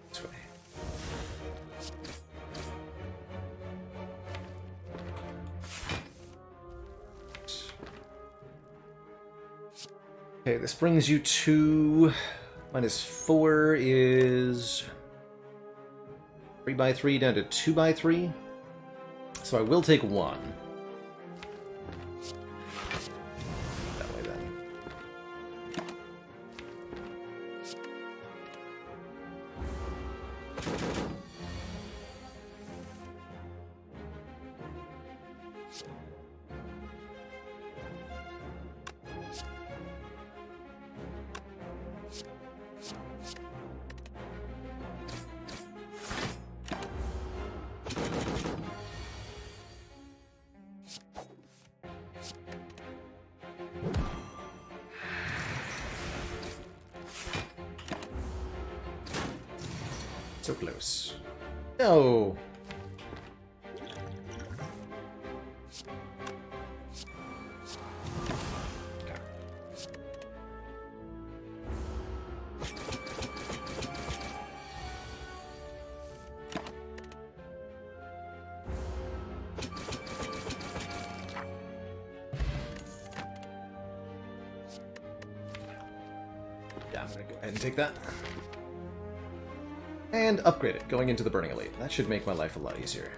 Speaker 1: This way. Okay, this brings you to... -4 is 3x3 down to 2x3. So I will take 1. That way then. So close. No! Yeah, I'm gonna go ahead and take that. And upgrade it, going into the Burning Elite. That should make my life a lot easier.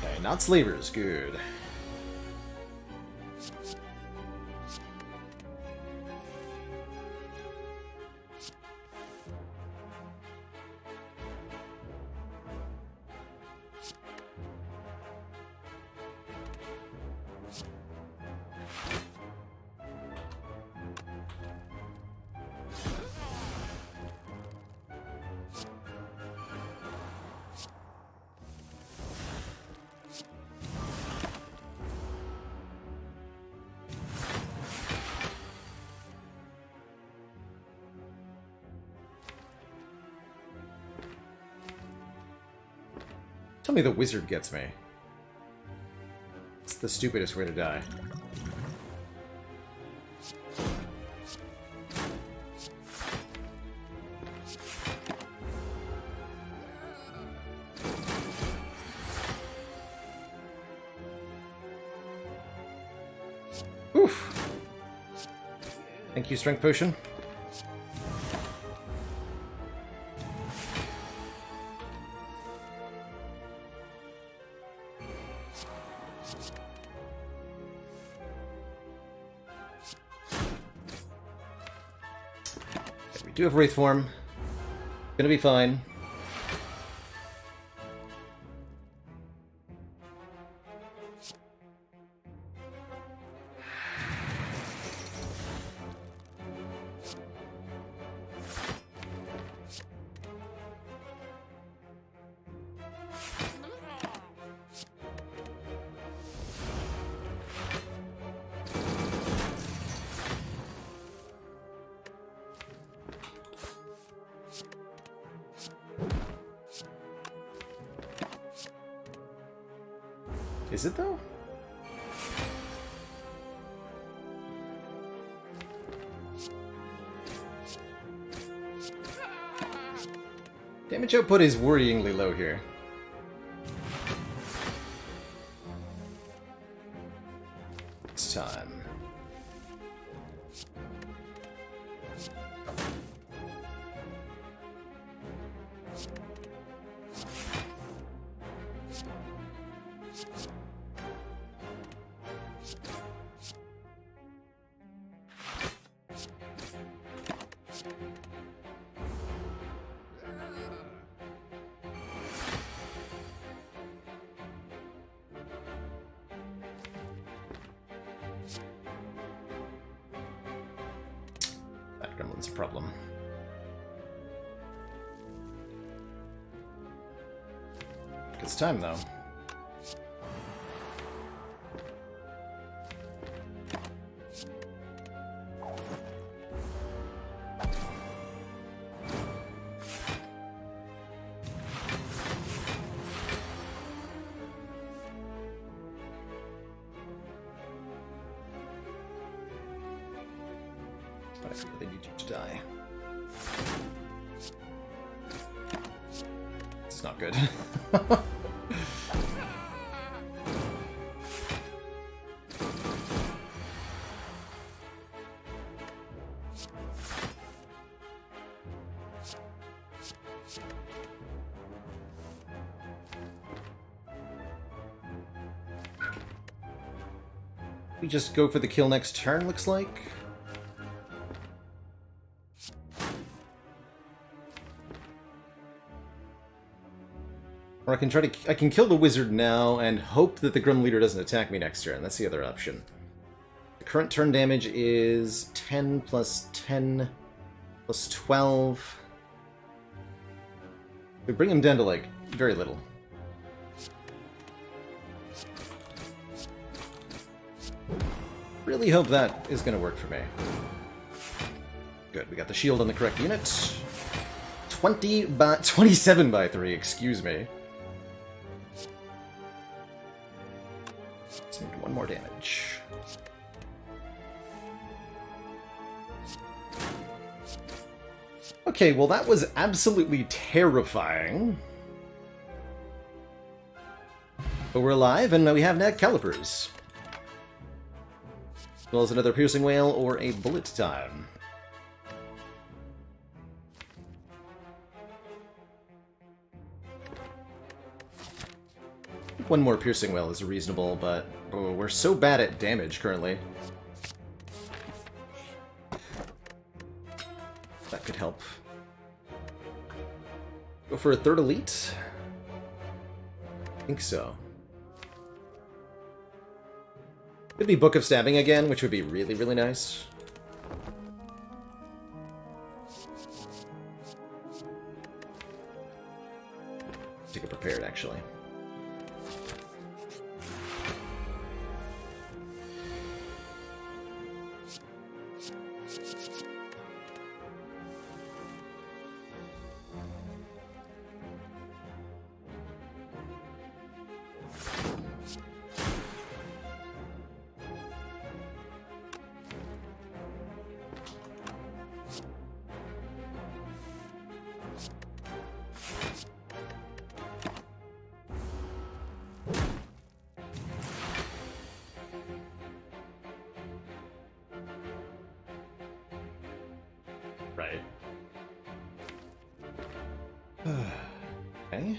Speaker 1: Okay, not slavers, good. Tell me the wizard gets me. It's the stupidest way to die. Oof. Thank you, Strength Potion. We do have Wraith Form. Gonna be fine. Is it, though? Damage output is worryingly low here. It's time. gremlin's a problem. It's time, though. I really need you to die. This is not good. We just go for the kill next turn, looks like. Or I can kill the wizard now and hope that the Grim Leader doesn't attack me next turn. That's the other option. The current turn damage is 10 plus 10 plus 12. We bring him down to, like, very little. Really hope that is going to work for me. Good, we got the shield on the correct unit. 27 by 3, excuse me. Just need one more damage. Okay, well that was absolutely terrifying. But we're alive, and we have nag calipers. As well as another piercing wail or a bullet time. One more piercing wail is reasonable, but oh, we're so bad at damage currently. That could help. Go for a third elite? I think so. Could be Book of Stabbing again, which would be really, really nice. Take it prepared, actually. Right. Okay.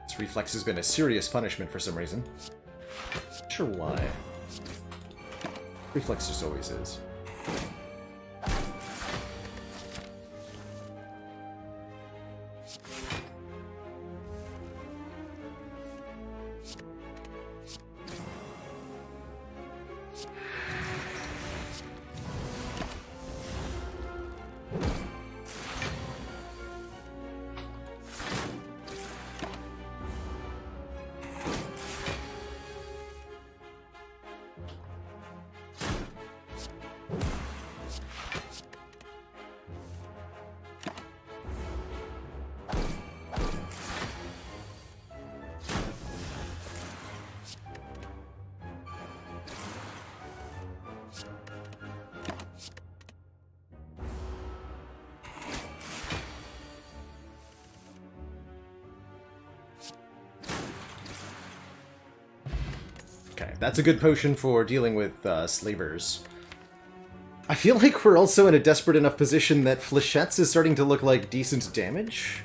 Speaker 1: This reflex has been a serious punishment for some reason. Not sure why. Reflex just always is. Okay, that's a good potion for dealing with slavers. I feel like we're also in a desperate enough position that Flechettes is starting to look like decent damage.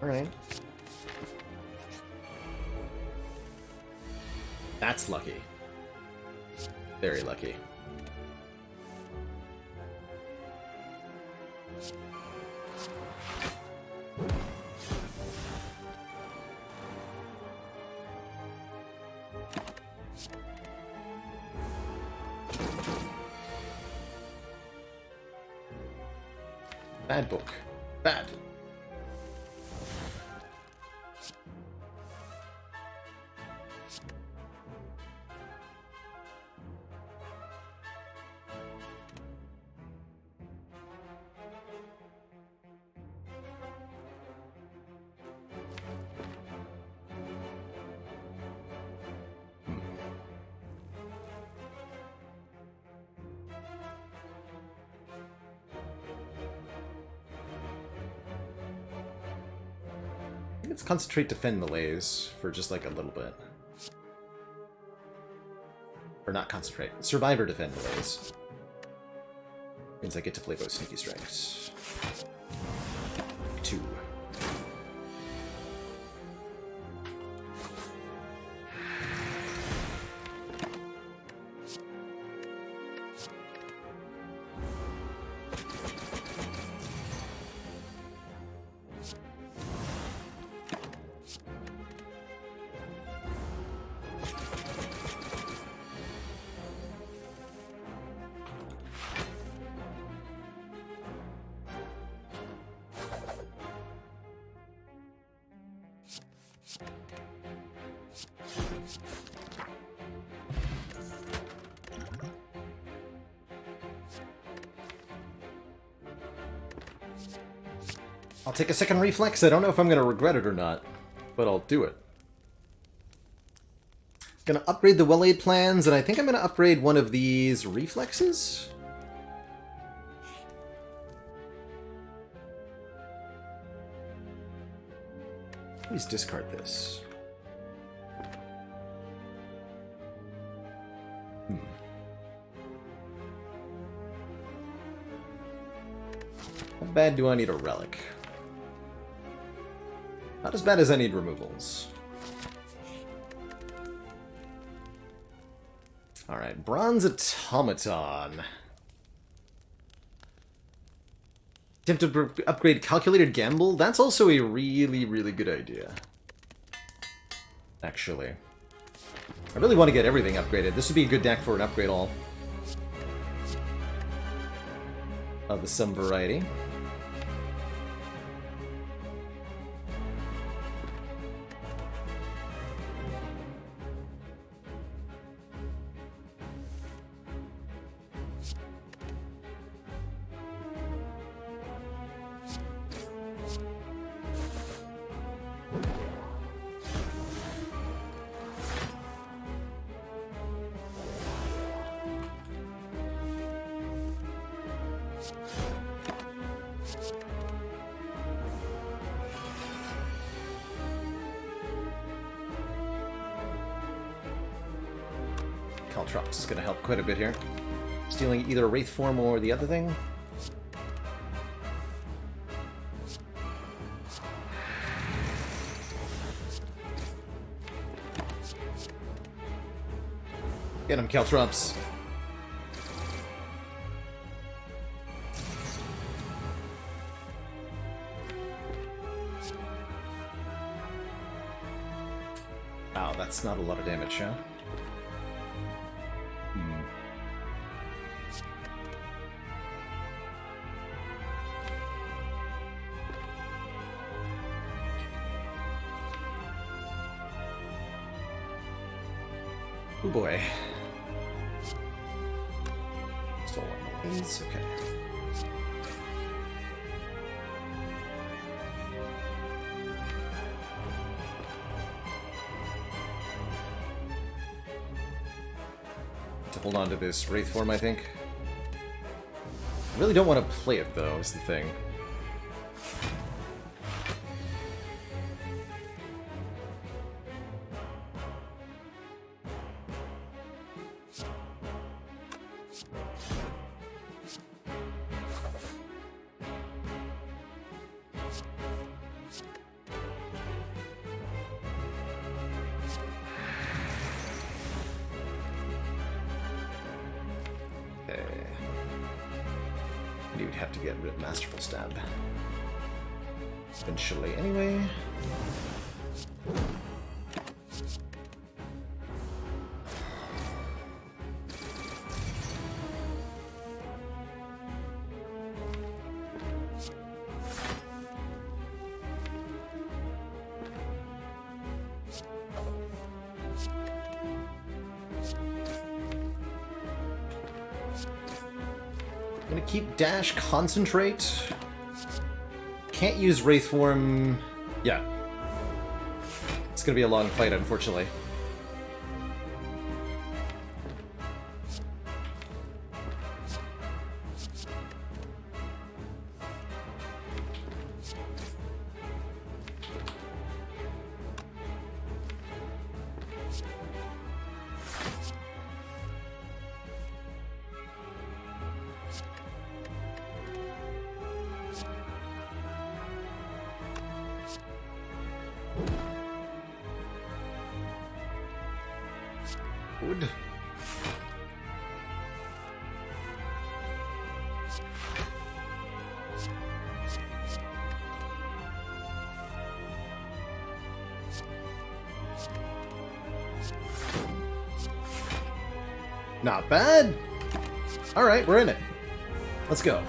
Speaker 1: Alright. That's lucky. Very lucky. Bad book. Bad. Let's concentrate defend melees for just like a little bit. Or not concentrate. Survivor defend melees. Means I get to play both sneaky strikes. 2. I'll take a second reflex. I don't know if I'm going to regret it or not, but I'll do it. Gonna upgrade the well-aid plans, and I think I'm gonna upgrade one of these reflexes? Please discard this. How bad do I need a relic? Not as bad as I need removals. Alright, Bronze Automaton. Attempt to upgrade Calculated Gamble? That's also a really, really good idea. Actually. I really want to get everything upgraded. This would be a good deck for an upgrade all. Of the some variety. Caltrops is going to help quite a bit here. Stealing either a Wraith form or the other thing. Get him, Caltrops. Wow, that's not a lot of damage, huh? Oh boy. Still one of these, okay. To hold on to this Wraith form, I think. I really don't want to play it, though, is the thing. You'd have to get rid of Masterful Stab. Eventually, anyway. I'm gonna keep Dash Concentrate. Can't use Wraith Form. Yeah. It's gonna be a long fight, unfortunately. Good. Not bad. All right, we're in it. Let's go.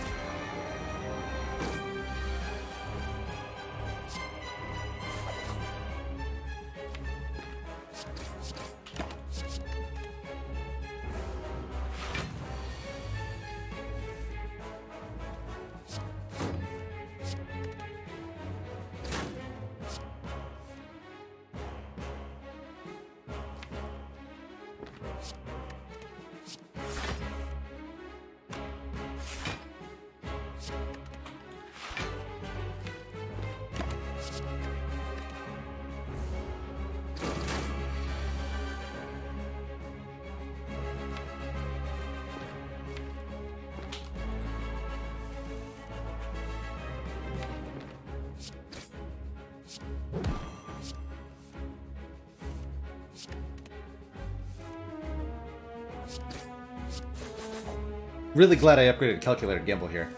Speaker 1: Really glad I upgraded Calculator Gamble here.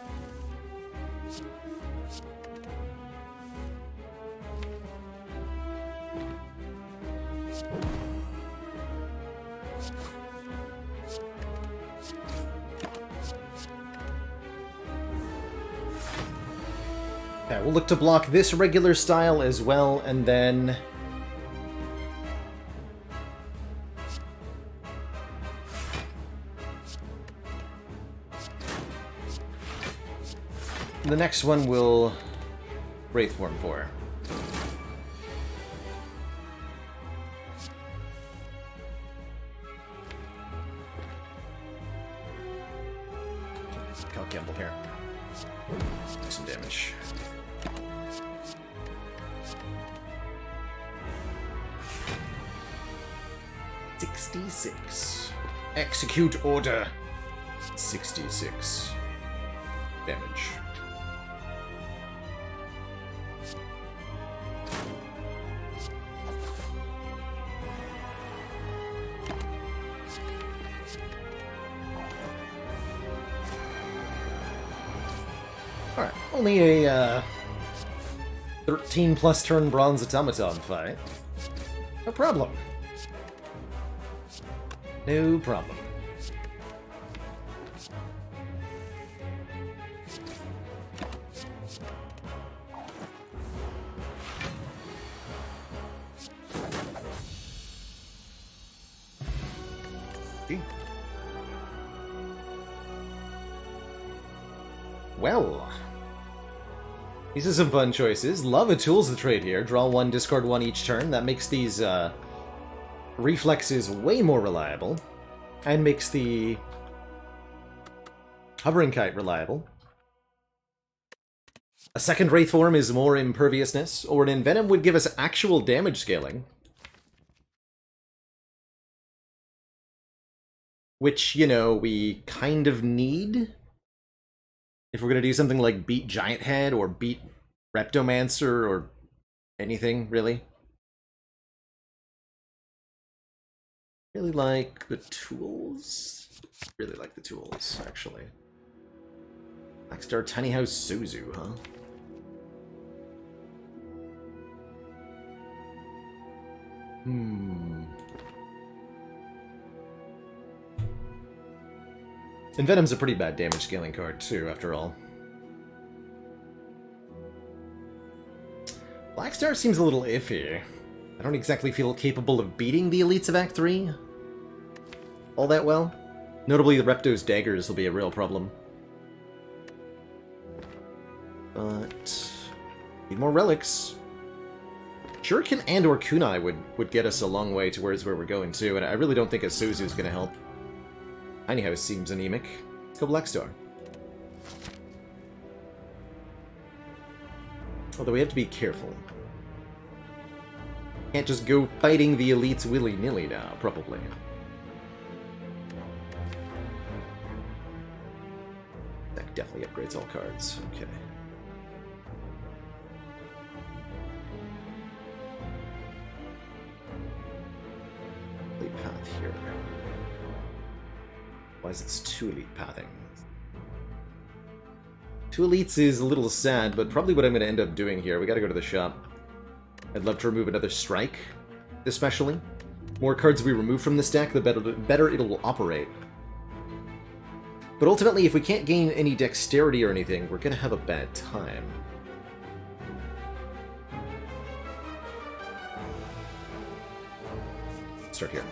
Speaker 1: Okay, we'll look to block this regular style as well, and then... the next one will Wraith Form for. Cal Gamble here. Do some damage. $66. Execute order. 66 damage. Alright, only a 13 plus turn Bronze Automaton fight. No problem. No problem. Well, these are some fun choices. Love a Tools the trade here. Draw one, discard one each turn. That makes these reflexes way more reliable, and makes the Hovering Kite reliable. A second Wraith Form is more imperviousness, or an Envenom would give us actual damage scaling. Which, you know, we kind of need. If we're going to do something like beat Giant Head, or beat Reptomancer, or anything, really. Really like the tools. Really like the tools, actually. Blackstar Tiny House Suzu, huh? Envenom's a pretty bad damage scaling card, too, after all. Blackstar seems a little iffy. I don't exactly feel capable of beating the elites of Act 3 all that well. Notably, the Repto's daggers will be a real problem. but need more relics. Shuriken and or Kunai would get us a long way towards where we're going too, and I really don't think a Suzu's gonna help. Tiny House seems anemic. Let's go Blackstar. Although we have to be careful. Can't just go fighting the elites willy-nilly now, probably. That definitely upgrades all cards. Okay. Elite path here. Why is it 2 elite pathing? 2 elites is a little sad, but probably what I'm going to end up doing here. We got to go to the shop. I'd love to remove another strike, especially. More cards we remove from this deck, the better it'll operate. But ultimately, if we can't gain any dexterity or anything, we're going to have a bad time. Start here.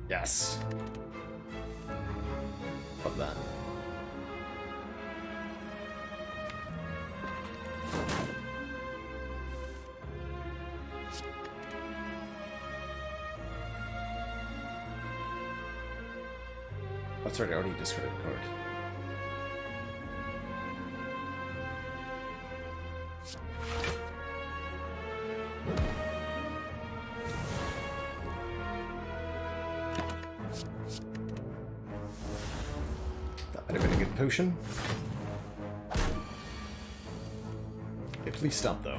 Speaker 1: Yes. Love that. Oh, sorry, I already discarded a card. That might have been a good potion. Okay, please stop, though.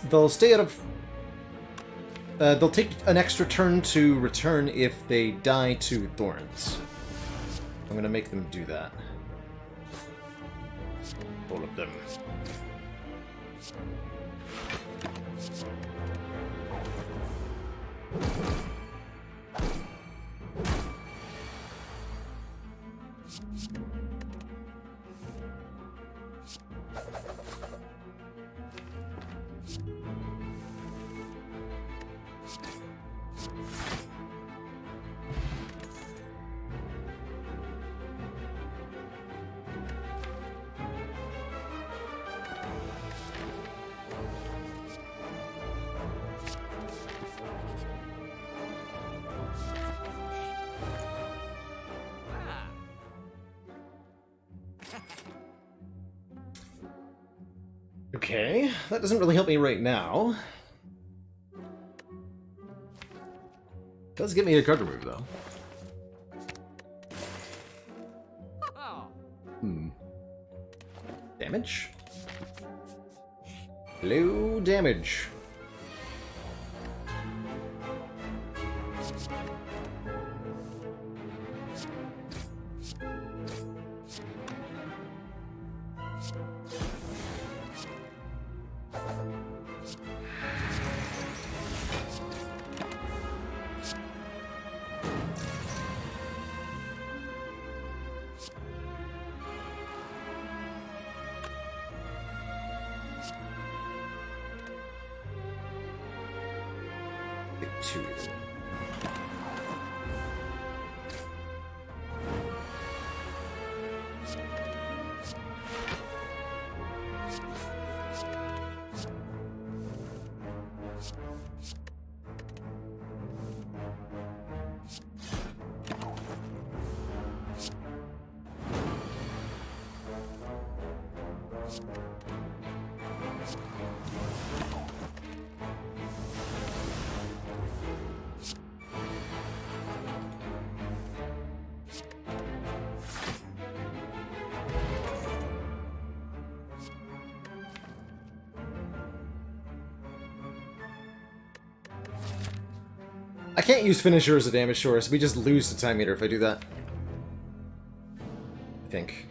Speaker 1: They'll stay out of... they'll take an extra turn to return if they die to Thorns. I'm gonna make them do that. All of them. Okay, that doesn't really help me right now. Does get me a card remove, though. Damage? Low damage. Two. I can't use Finisher as a damage source. We just lose the Time Meter if I do that. I think.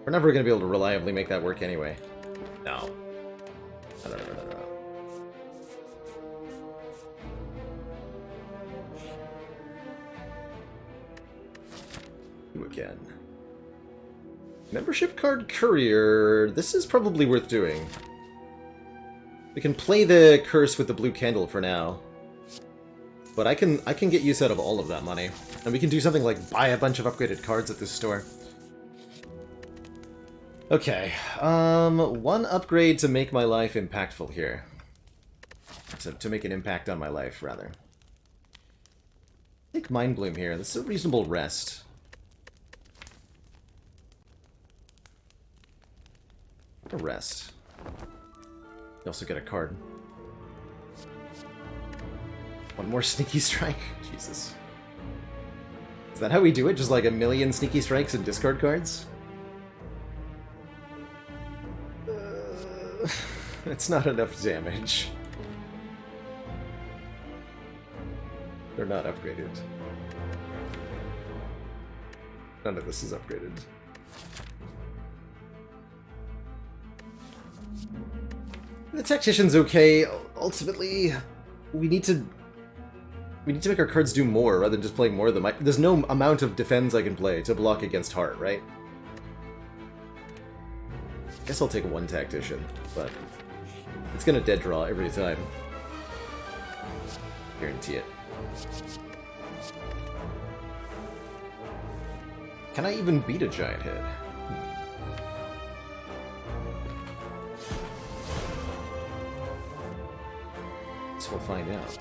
Speaker 1: We're never going to be able to reliably make that work anyway. No. No. Do again. Membership card courier. This is probably worth doing. We can play the curse with the blue candle for now. But I can get use out of all of that money. And we can do something like buy a bunch of upgraded cards at this store. Okay, one upgrade to make my life impactful here. To make an impact on my life, rather. Take Mind Bloom here. This is a reasonable rest. A rest. You also get a card. One more Sneaky Strike? Jesus. Is that how we do it? Just like a million Sneaky Strikes and discard cards? It's not enough damage. They're not upgraded. None of this is upgraded. The Tactician's okay. Ultimately, we need to make our cards do more rather than just playing more of them. There's no amount of defense I can play to block against Heart, right? Guess I'll take one Tactician, but it's gonna dead draw every time. Guarantee it. Can I even beat a Giant Head? Guess we'll find out.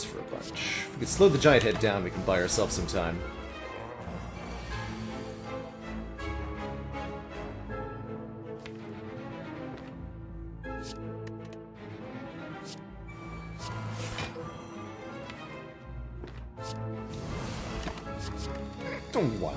Speaker 1: For a bunch. If we could slow the Giant Head down, we can buy ourselves some time. One.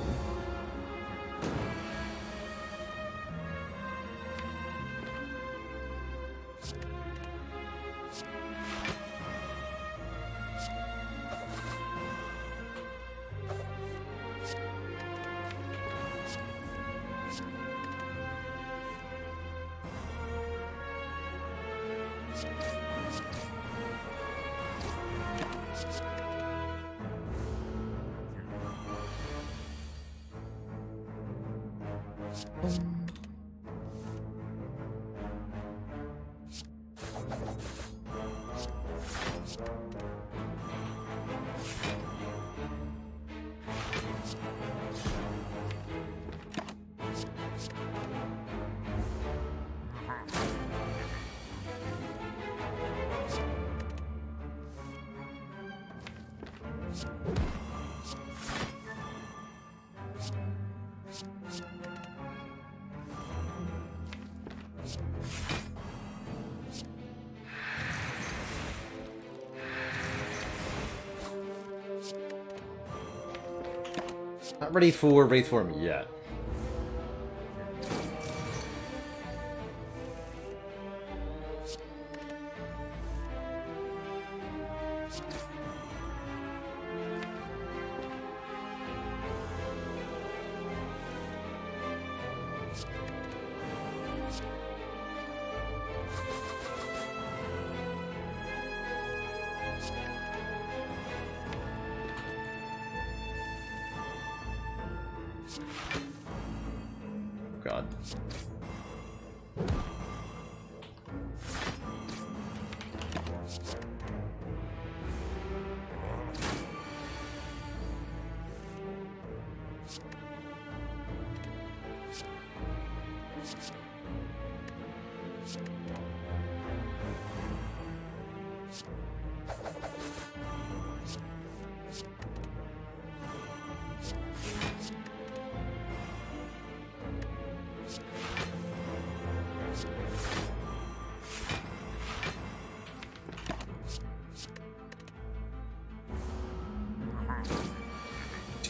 Speaker 1: Not ready for Wraith Form yet. God.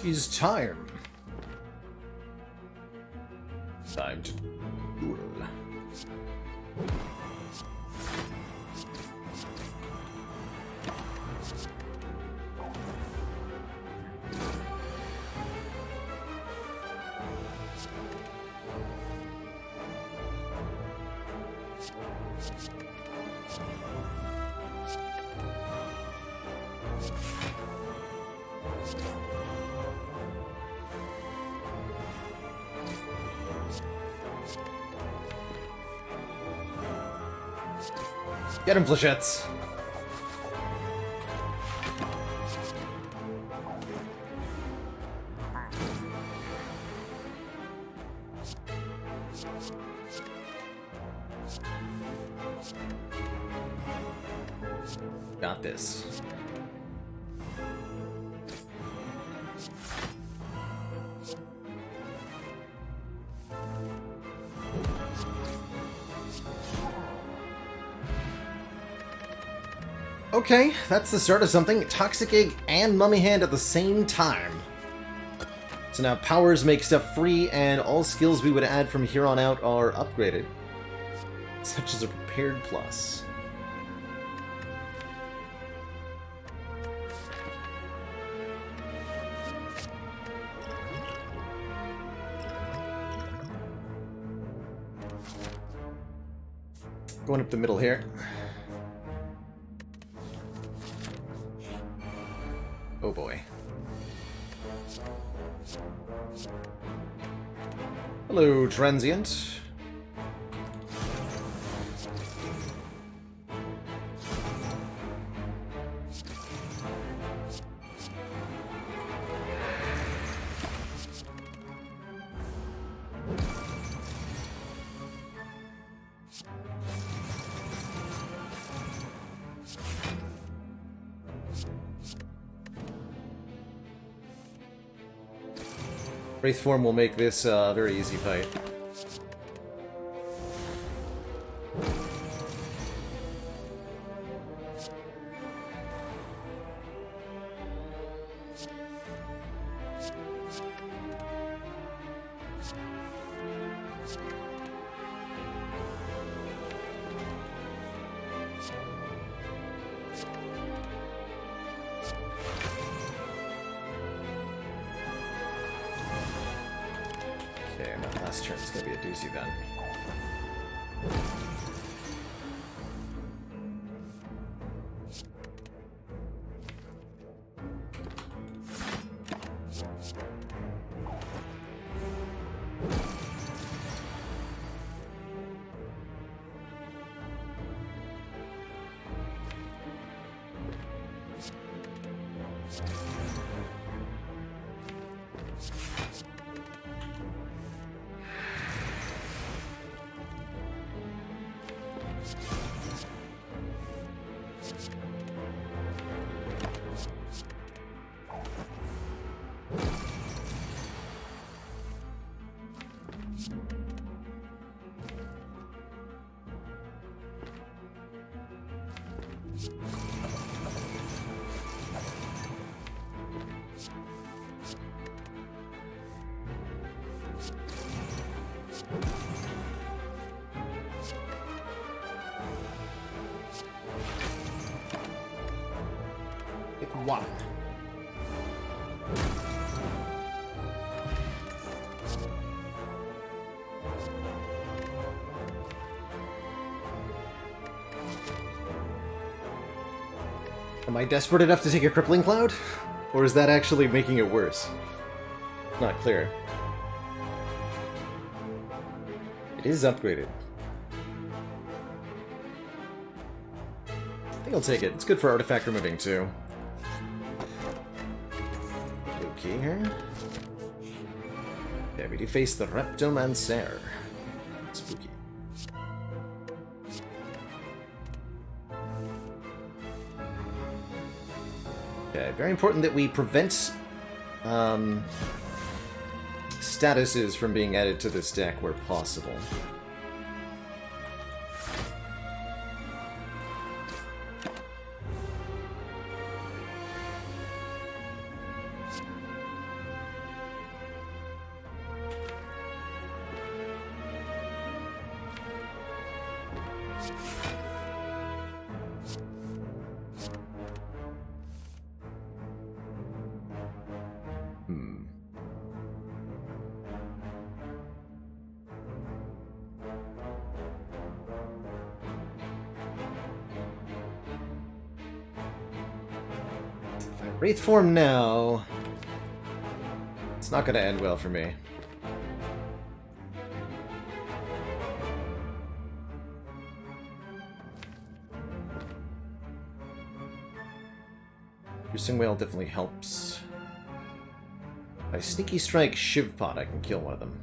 Speaker 1: Is time. Time to duel. Get him, Flechettes! Got this. Okay, that's the start of something. Toxic Egg and Mummy Hand at the same time. So now powers make stuff free, and all skills we would add from here on out are upgraded. Such as a Prepared Plus. Going up the middle here. Oh boy. Hello, Transient. Wraith form will make this a very easy fight. Okay, my last turn's gonna be a doozy then.
Speaker 2: 1.
Speaker 1: Am I desperate enough to take a Crippling Cloud? Or is that actually making it worse? Not clear. It is upgraded. I think I'll take it. It's good for artifact removing, too. Okay, here. Yeah, we do face the Reptomancer. Spooky. Okay, very important that we prevent statuses from being added to this deck where possible. Wraith form now. It's not going to end well for me. Piercing Whale definitely helps. By Sneaky Strike Shiv Pot, I can kill one of them.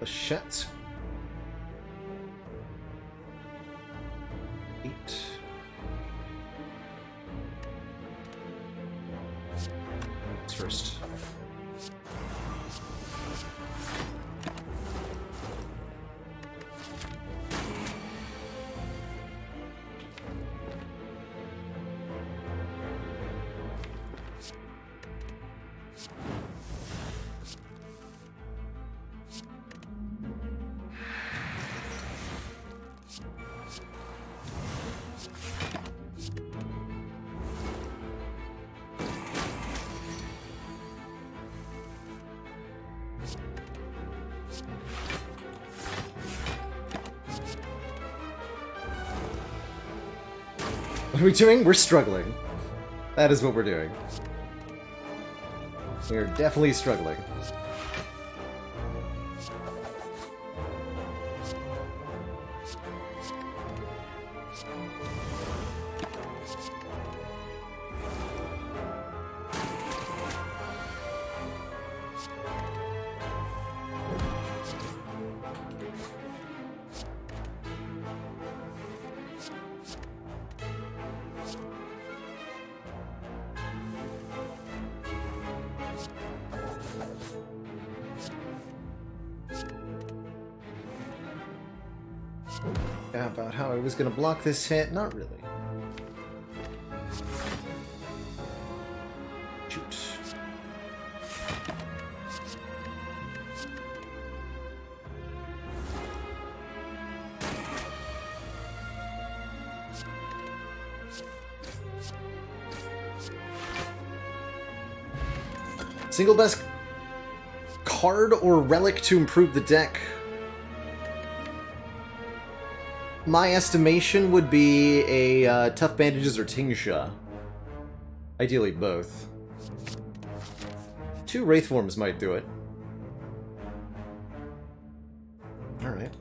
Speaker 1: Shit. 8. First. What are we doing? We're struggling. That is what we're doing. We're definitely struggling. About how I was going to block this hit. Not really. Shoot. Single best card or relic to improve the deck? My estimation would be a Tough Bandages or Tingsha. Ideally both. 2 Wraith Forms might do it. Alright.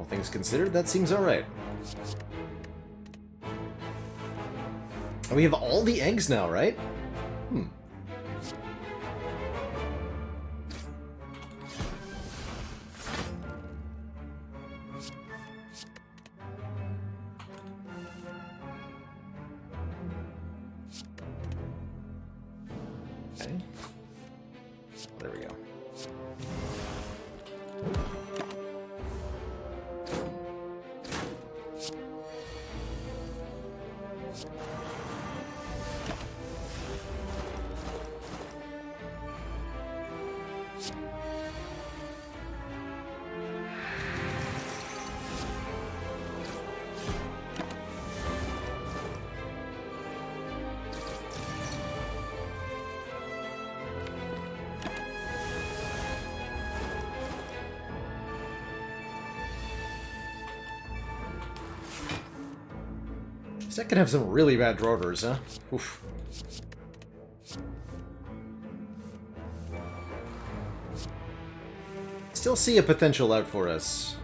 Speaker 1: things considered, that seems alright. We have all the eggs now, right? Hmm. Okay. There we go. That could have some really bad drawers, huh? Oof. Still see a potential out for us.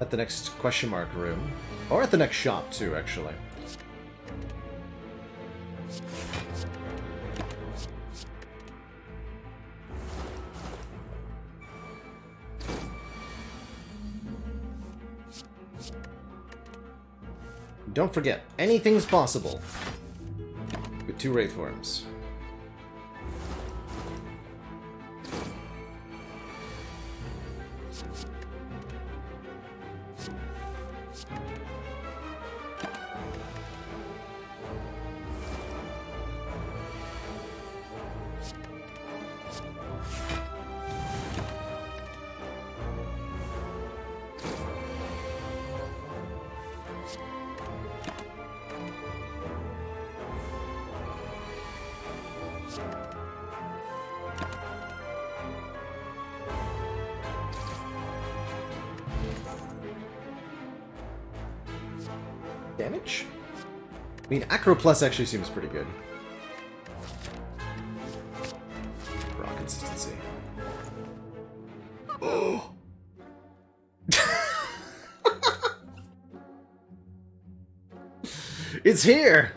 Speaker 1: At the next question mark room. Or at the next shop, too, actually. Don't forget, anything's possible with 2 Wraith Forms. Damage? I mean, Acro Plus actually seems pretty good. Raw consistency. Oh! It's here!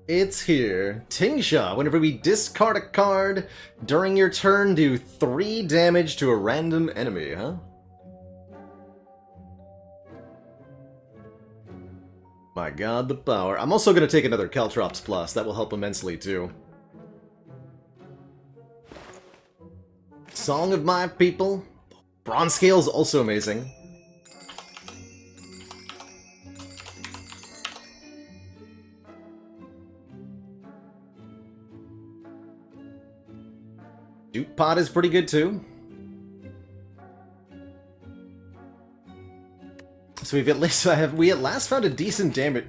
Speaker 1: It's here. Tingsha, whenever we discard a card during your turn, do 3 damage to a random enemy, huh? My god, the power. I'm also going to take another Caltrops Plus. That will help immensely, too. Song of My People. Bronze Scale's also amazing. Jute Pot is pretty good, too. So we've at least we at last found a decent damage.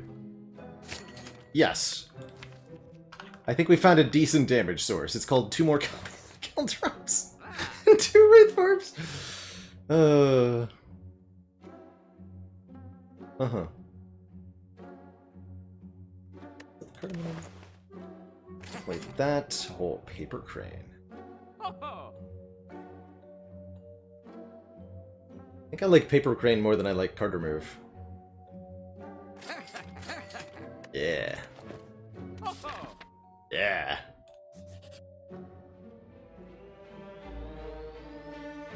Speaker 1: Yes, I think we found a decent damage source. It's called 2 more Caltrops and 2 Wraith Forms. Like that. Oh, Paper Crane. I think I like Paper Crane more than I like Card Remove. Yeah. Yeah.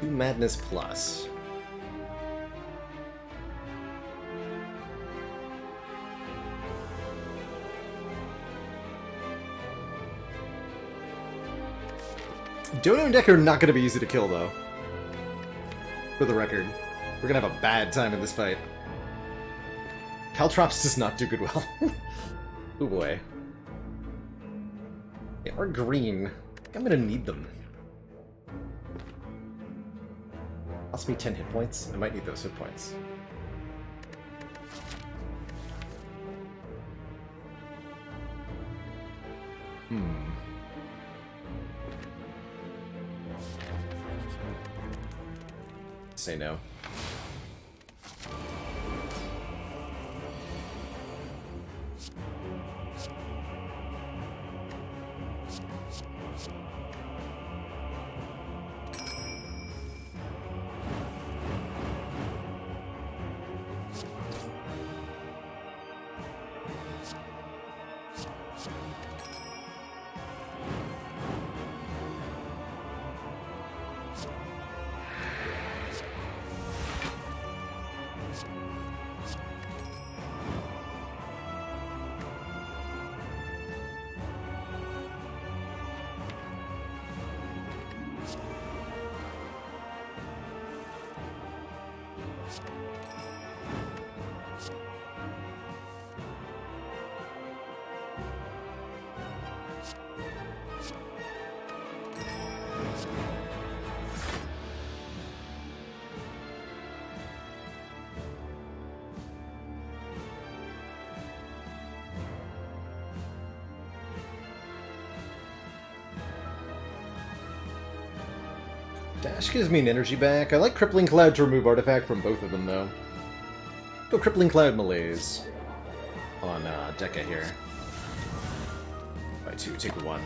Speaker 1: 2 Madness Plus. Dono and Deck are not going to be easy to kill, though. For the record. We're going to have a bad time in this fight. Caltrops does not do good well. Oh boy. They are green. I think I'm going to need them. Cost me 10 hit points. I might need those hit points. say no. Dash gives me an energy back. I like Crippling Cloud to remove artifact from both of them, though. Go Crippling Cloud Malaise on Deca here. Buy 2, take 1.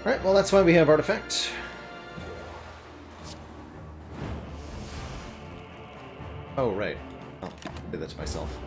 Speaker 1: Alright, well that's why we have artifact. Oh, right. Oh, I did that to myself.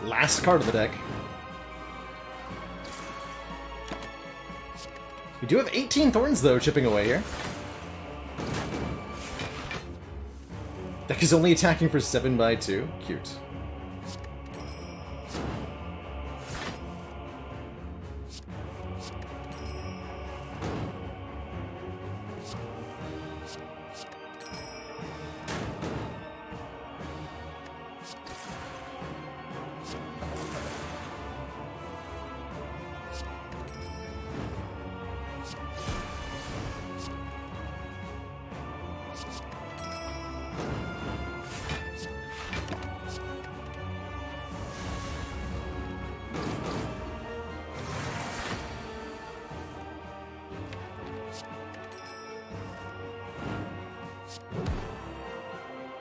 Speaker 1: Last card of the deck. We do have 18 Thorns, though, chipping away here. Deck is only attacking for 7/2. Cute.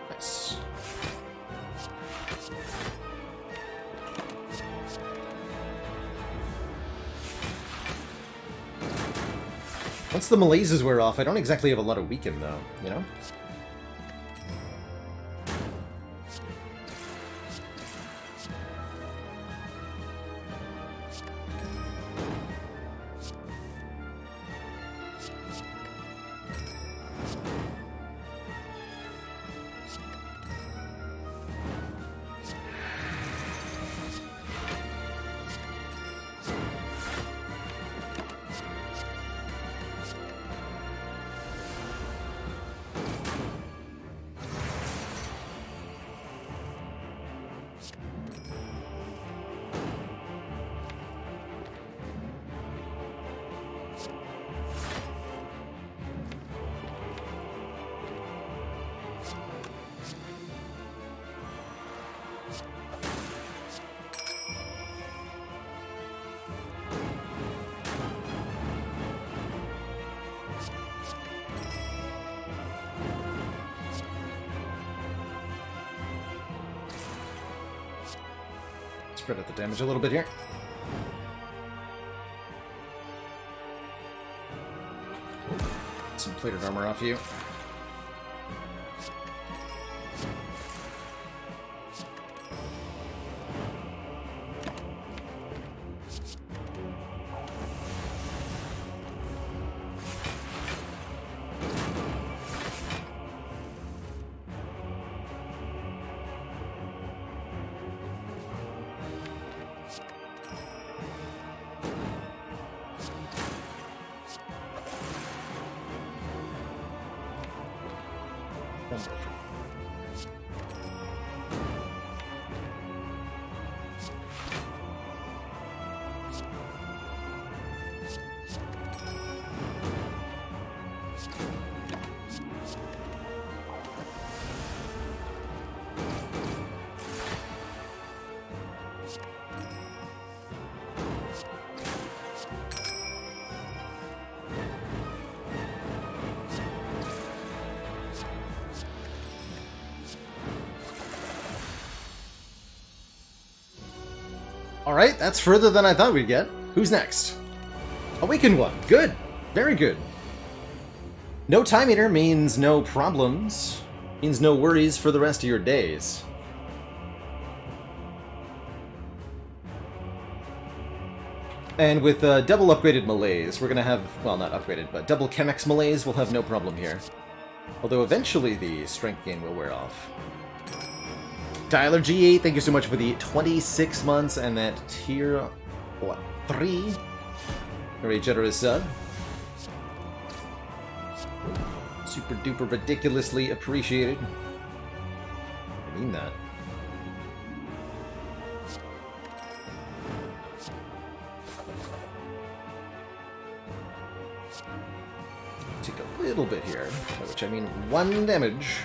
Speaker 1: Nice. Once the malaises wear off, I don't exactly have a lot of weaken, though, you know? Spread out the damage a little bit here. Some plated armor off you. One more for Alright, that's further than I thought we'd get. Who's next? Awakened one. Good. Very good. No time eater means no problems. Means no worries for the rest of your days. And with double upgraded Malaise, we're going to have, well, not upgraded, but double Chemex Malaise, we'll have no problem here. Although eventually the strength gain will wear off. Tyler G8, thank you so much for the 26 months and that tier, what, 3? Very generous sub. Super duper ridiculously appreciated. I mean that. Take a little bit here, by which I mean 1 damage.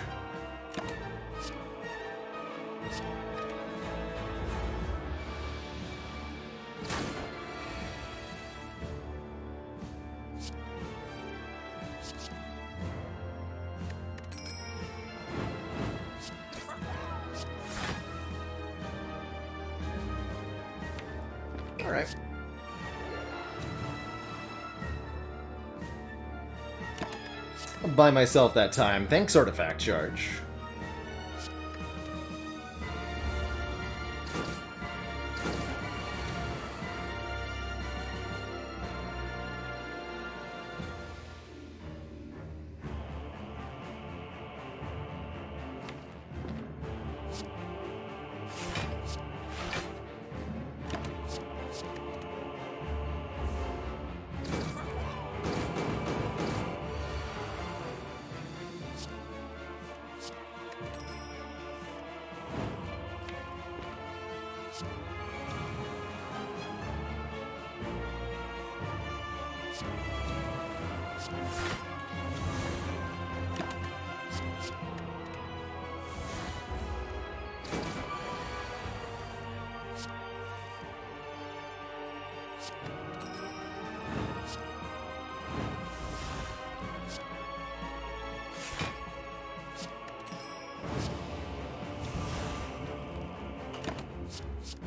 Speaker 1: Alright. I'll buy myself that time. Thanks, Artifact Charge.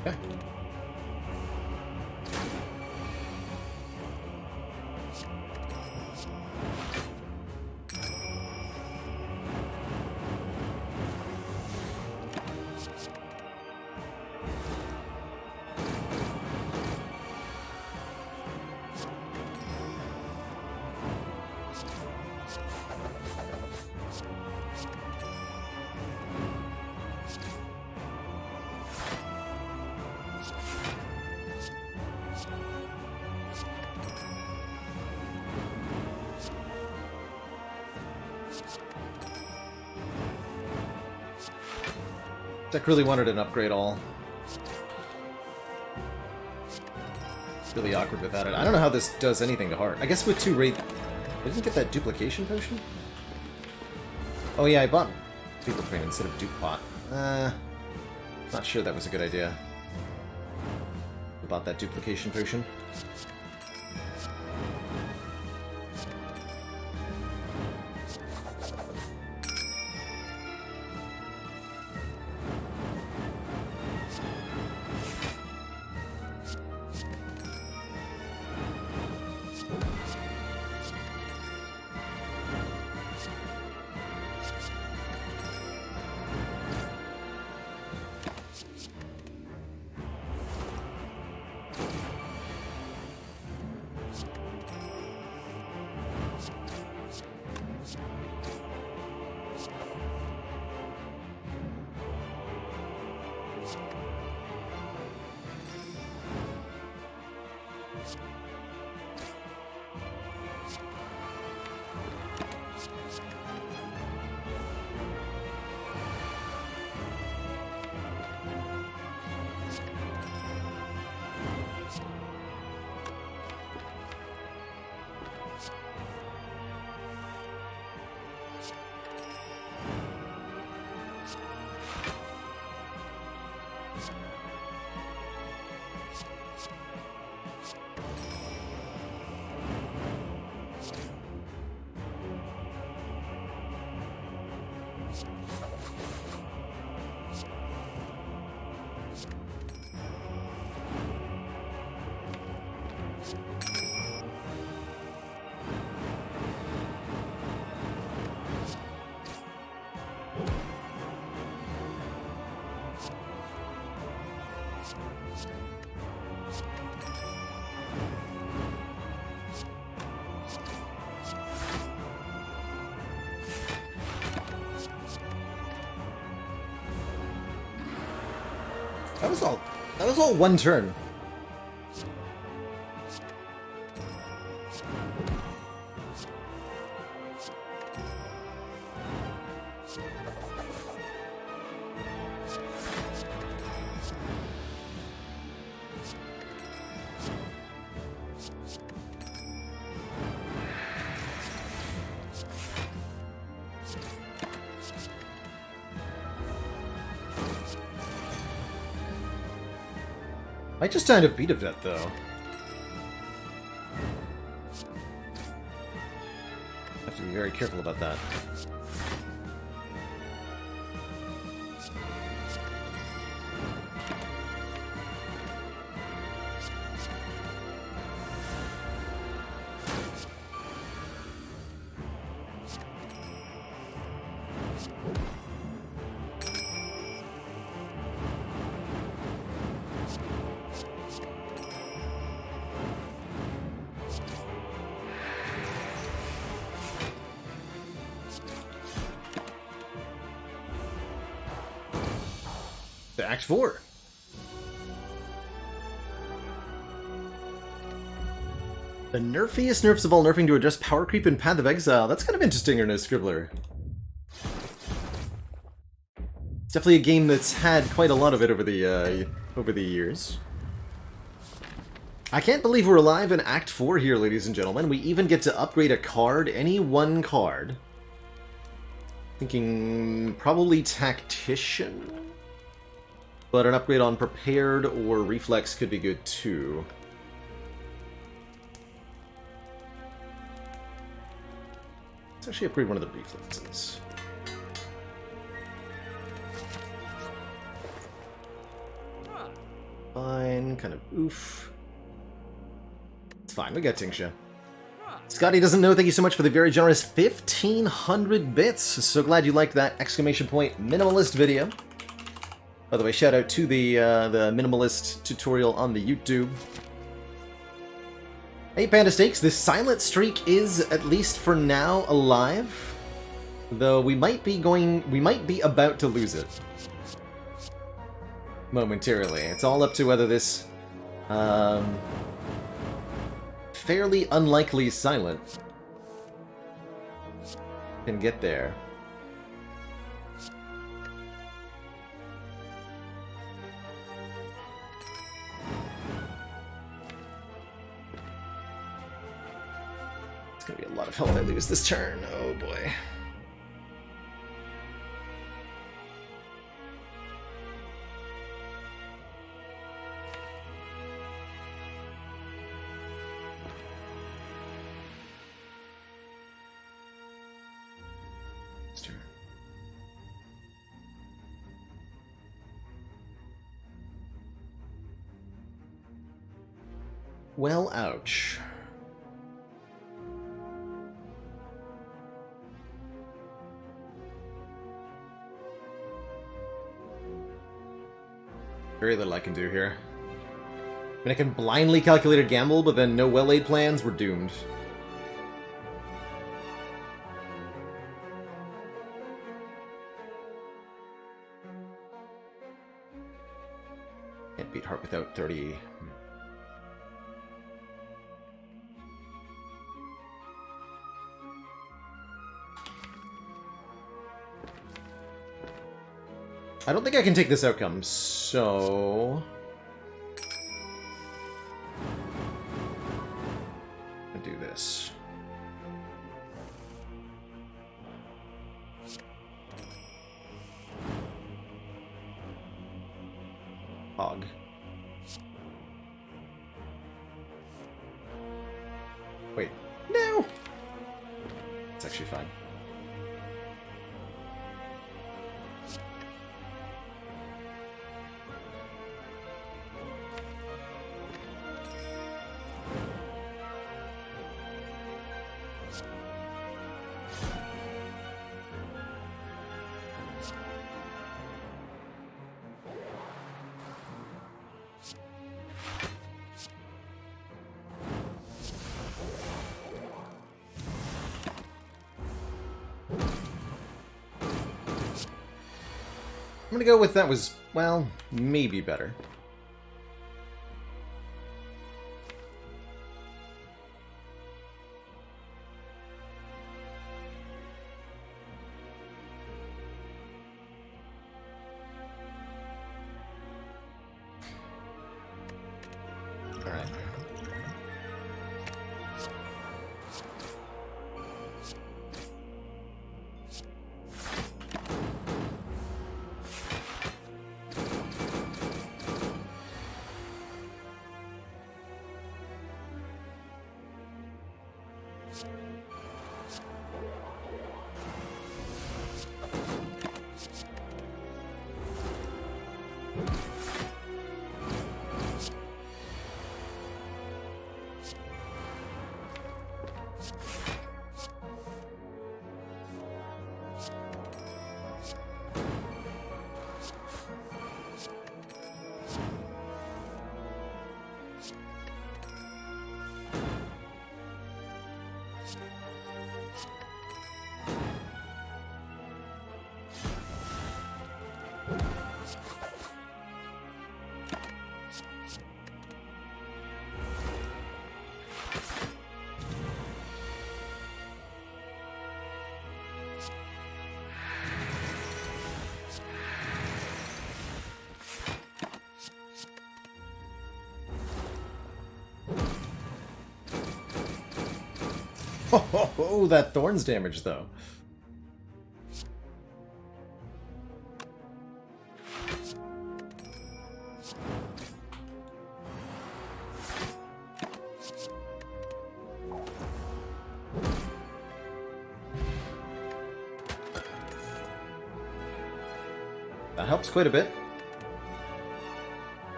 Speaker 1: Okay. Deck really wanted an upgrade all. It's really awkward without it. I don't know how this does anything to heart. I guess with 2 Wraith... I didn't get that duplication potion? Oh yeah, I bought Duple Train instead of Dupe Pot. Not sure that was a good idea. I bought that duplication potion. That was all one turn. I just died a beat of that, though. Have to be very careful about that. Act 4. The nerfiest nerfs of all nerfing to address power creep in Path of Exile. That's kind of interesting, Ernest Scribbler. It's definitely a game that's had quite a lot of it over the years. I can't believe we're alive in Act 4 here, ladies and gentlemen. We even get to upgrade a card, any one card. Thinking probably Tactician? But an upgrade on Prepared or Reflex could be good too. Let's actually upgrade one of the Reflexes. Fine, kind of oof. It's fine, we got Tingsha. Scotty doesn't know, thank you so much for the very generous 1,500 bits. So glad you liked that exclamation point minimalist video. By the way, shout out to the minimalist tutorial on the YouTube. Hey Panda Steaks, this silent streak is, at least for now, alive. Though we might be about to lose it. Momentarily. It's all up to whether this fairly unlikely silent can get there. It's gonna be a lot of health I lose this turn. Oh boy. Well, ouch. Very little I can do here. I mean, I can blindly calculate a gamble, but then no well-laid plans, we're doomed. Can't beat Heart without 30. I don't think I can take this outcome, so... I'll do this. Hog. Wait. No! It's actually fine. I'm gonna go with that was, well, maybe better. Alright. Oh, that Thorns damage, though. That helps quite a bit.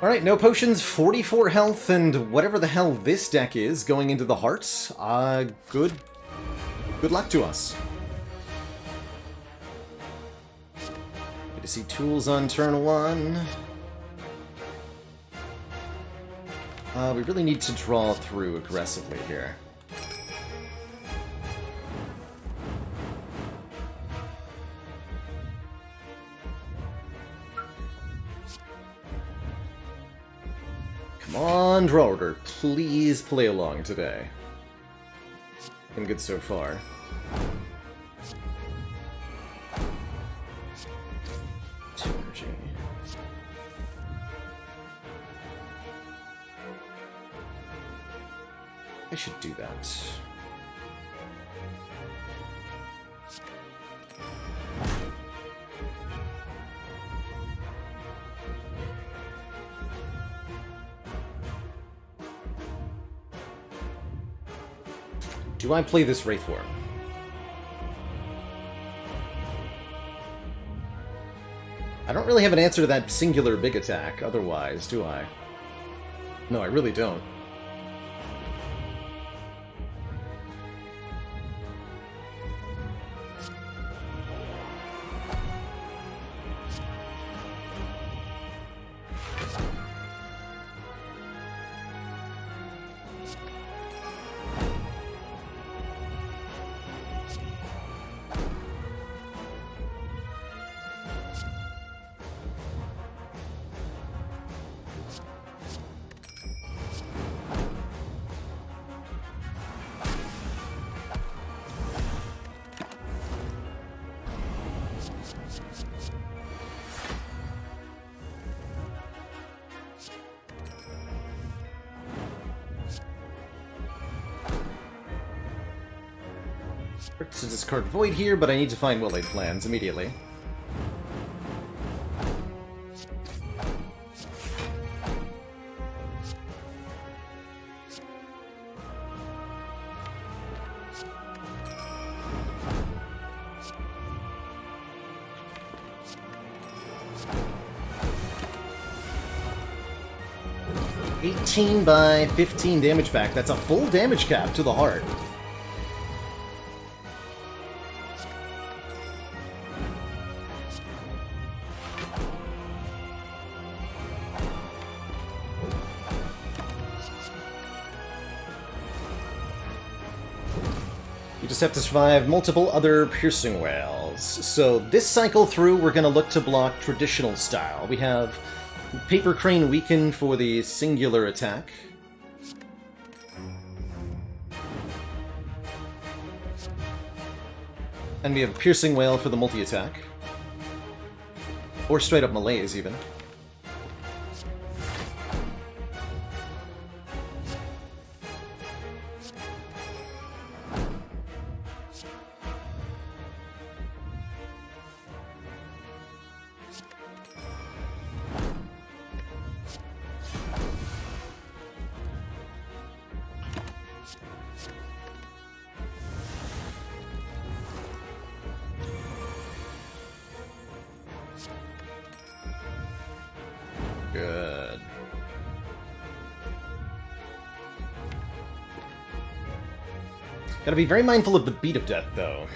Speaker 1: Alright, no potions, 44 health, and whatever the hell this deck is going into the hearts. Good luck to us. Good to see tools on turn 1. We really need to draw through aggressively here. Come on, draw order. Please play along today. Been good so far. Two energy. I should do that. Do I play this Wraithworm? I don't really have an answer to that singular big attack otherwise, do I? No, I really don't. To discard Void here, but I need to find well-laid plans immediately. $18 by 15 damage back. That's a full damage cap to the heart. You just have to survive multiple other piercing wails. styles. So this cycle through, we're going to look to block traditional style. We have Paper Crane Weaken for the singular attack. And we have Piercing Wail for the multi-attack. Or straight up Malaise, even. Good. Gotta be very mindful of the beat of death, though.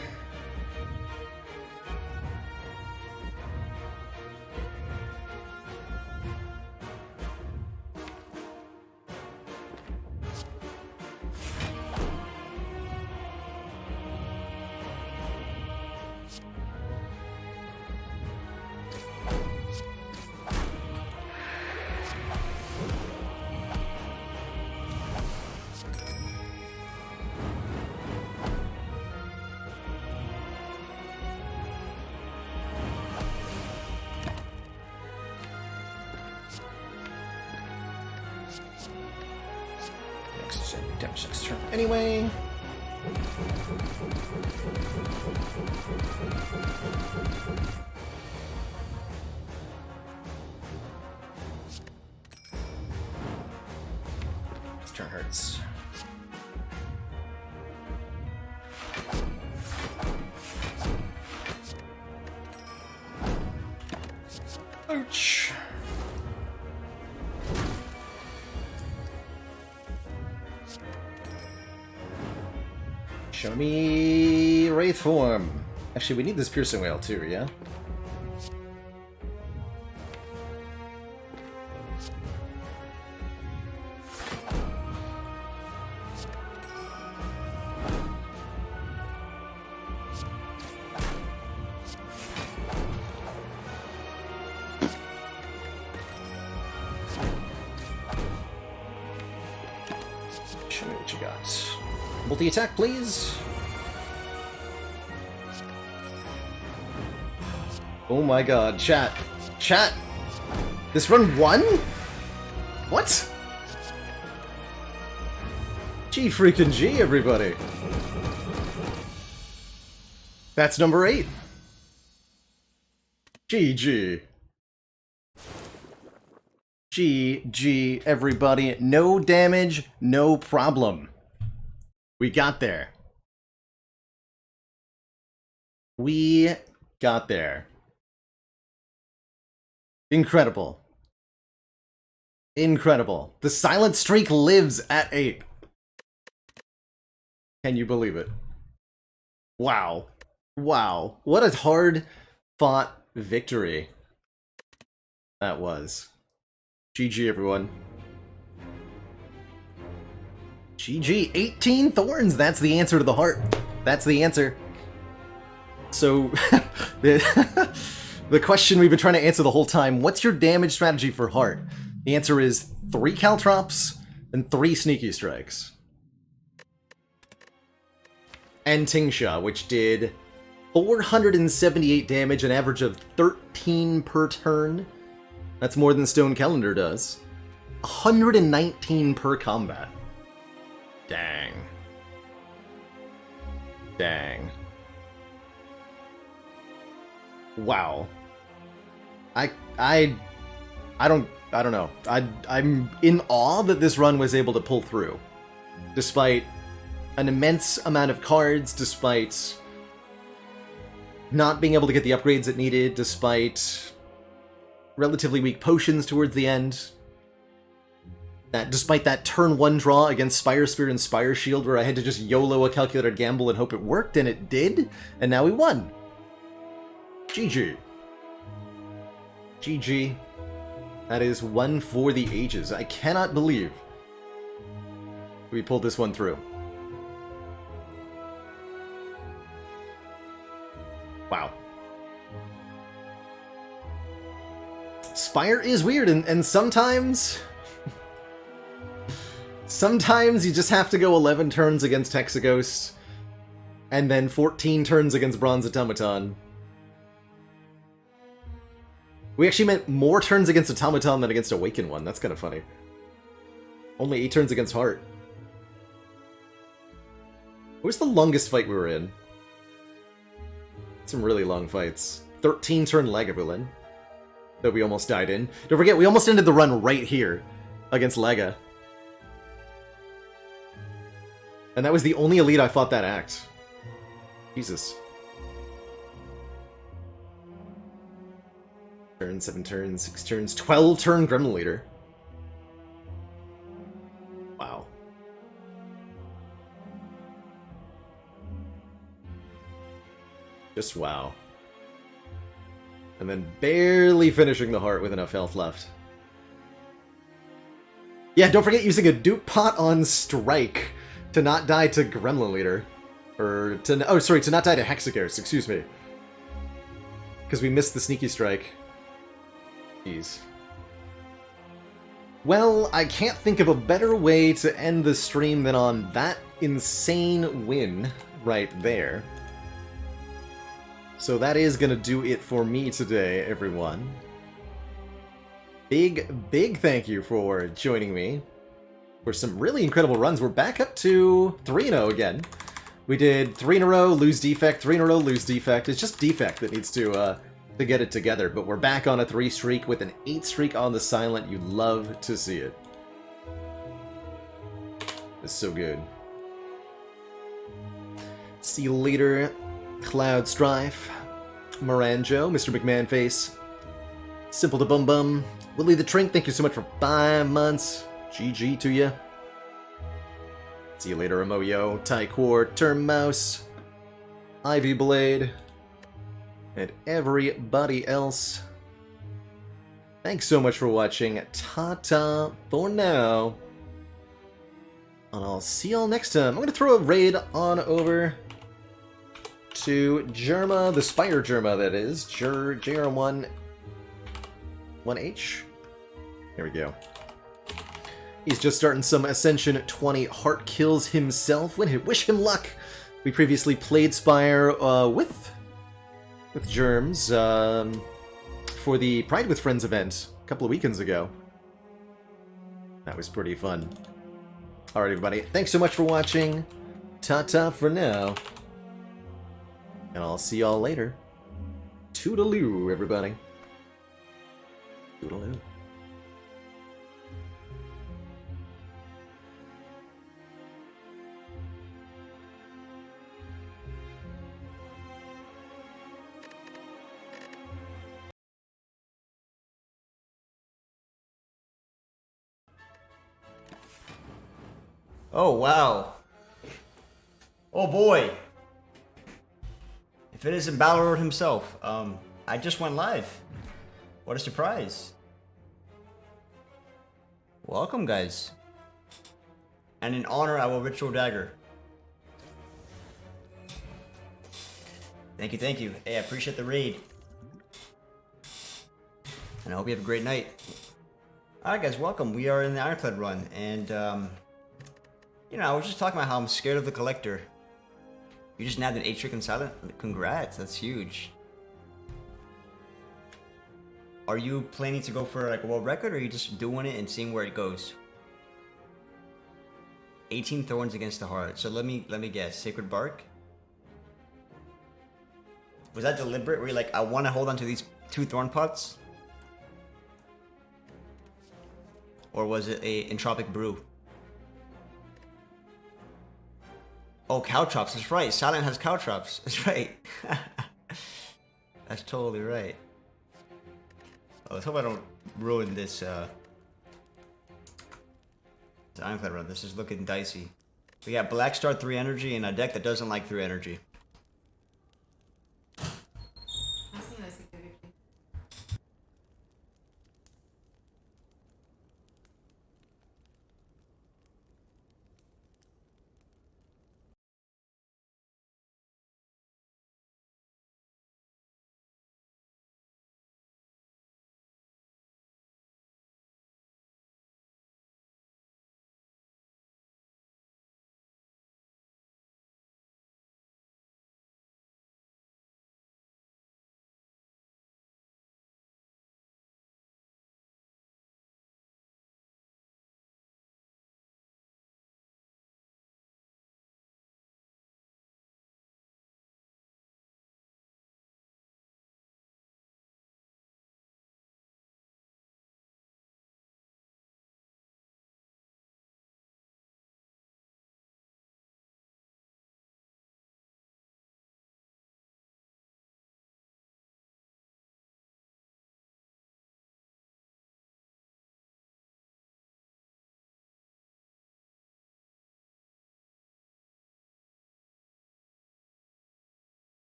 Speaker 1: Damage next turn anyway. This turn hurts. Ouch. Show me Wraith form. Actually, we need this Piercing Wail too, yeah? Show me what you got. Multi-attack, please. Oh my god, chat. Chat! This run won? What? G freaking G, everybody. That's number 8. GG. GG, everybody. No damage, no problem. We got there. We got there. Incredible. Incredible. The silent streak lives at 8. Can you believe it? Wow. Wow. What a hard-fought victory that was. GG, everyone. GG, 18 thorns! That's the answer to the heart. That's the answer. So, the question we've been trying to answer the whole time, what's your damage strategy for heart? The answer is 3 Caltrops and 3 Sneaky Strikes. And Tingsha, which did 478 damage, an average of 13 per turn. That's more than Stone Calendar does. 119 per combat. Dang. Dang. Wow. I don't know. I'm in awe that this run was able to pull through. Despite an immense amount of cards, despite not being able to get the upgrades it needed, despite relatively weak potions towards the end. Despite that turn 1 draw against Spire Spear and Spire Shield where I had to just YOLO a calculated gamble and hope it worked, and it did, and now we won. GG. GG. That is one for the ages. I cannot believe we pulled this one through. Wow. Spire is weird, and sometimes... sometimes you just have to go 11 turns against Hexaghost, and then 14 turns against Bronze Automaton. We actually meant more turns against Automaton than against Awaken one. That's kind of funny. Only 8 turns against Heart. What was the longest fight we were in? Some really long fights. 13-turn Lagavulin that we almost died in. Don't forget, we almost ended the run right here against Lega. And that was the only elite I fought that act. Jesus. Turn, 7 turns, 6 turns, 12-turn Gremlin Leader. Wow. Just wow. And then barely finishing the heart with enough health left. Yeah, don't forget using a dupe pot on strike to not die to Gremlin Leader. Or to... oh, sorry, to not die to Hexaghost, excuse me. Because we missed the sneaky strike. Jeez. Well, I can't think of a better way to end the stream than on that insane win right there. So that is gonna do it for me today, everyone. Big thank you for joining me for some really incredible runs. We're back up to 3-0 again. We did 3 in a row, lose defect, 3 in a row, lose defect. It's just defect that needs to get it together, but we're back on a 3 streak with an 8 streak on the silent. You'd love to see it. It's so good. See you later, Cloud Strife, Moranjo, Mr. McMahonface, Simple to Bum Bum, Willie the Trink, thank you so much for 5 months. GG to you. See you later, Amoyo, Tyquor, Term Mouse, Ivy Blade, and everybody else. Thanks so much for watching. Ta-ta for now. And I'll see y'all next time. I'm going to throw a raid on over to Jerma, the Spire Jerma, that is. JR1 1H. Here we go. He's just starting some Ascension 20 heart kills himself. Wish him luck. We previously played Spire with Germs for the Pride with Friends event a couple of weekends ago. That was pretty fun. Alright, everybody. Thanks so much for watching. Ta-ta for now. And I'll see y'all later. Toodaloo, everybody. Toodaloo.
Speaker 2: Oh, wow. Oh, boy. If it isn't Balrog himself, I just went live. What a surprise. Welcome, guys. And in honor, I will Ritual Dagger. Thank you, thank you. Hey, I appreciate the raid. And I hope you have a great night. Alright, guys, welcome. We are in the Ironclad run, and, you know, I was just talking about how I'm scared of the Collector. You just nabbed an 8-trick and silent? Congrats, that's huge. Are you planning to go for like a world record, or are you just doing it and seeing where it goes? 18 thorns against the heart. So let me guess. Sacred Bark? Was that deliberate? Were you like, I want to hold on to these 2 thorn pots? Or was it a entropic brew? Oh, Caltrops, that's right. Silent has Caltrops. That's right. That's totally right. Oh, let's hope I don't ruin this Ironclad run. This is looking dicey. We got Black Star 3 energy and a deck that doesn't like 3 energy.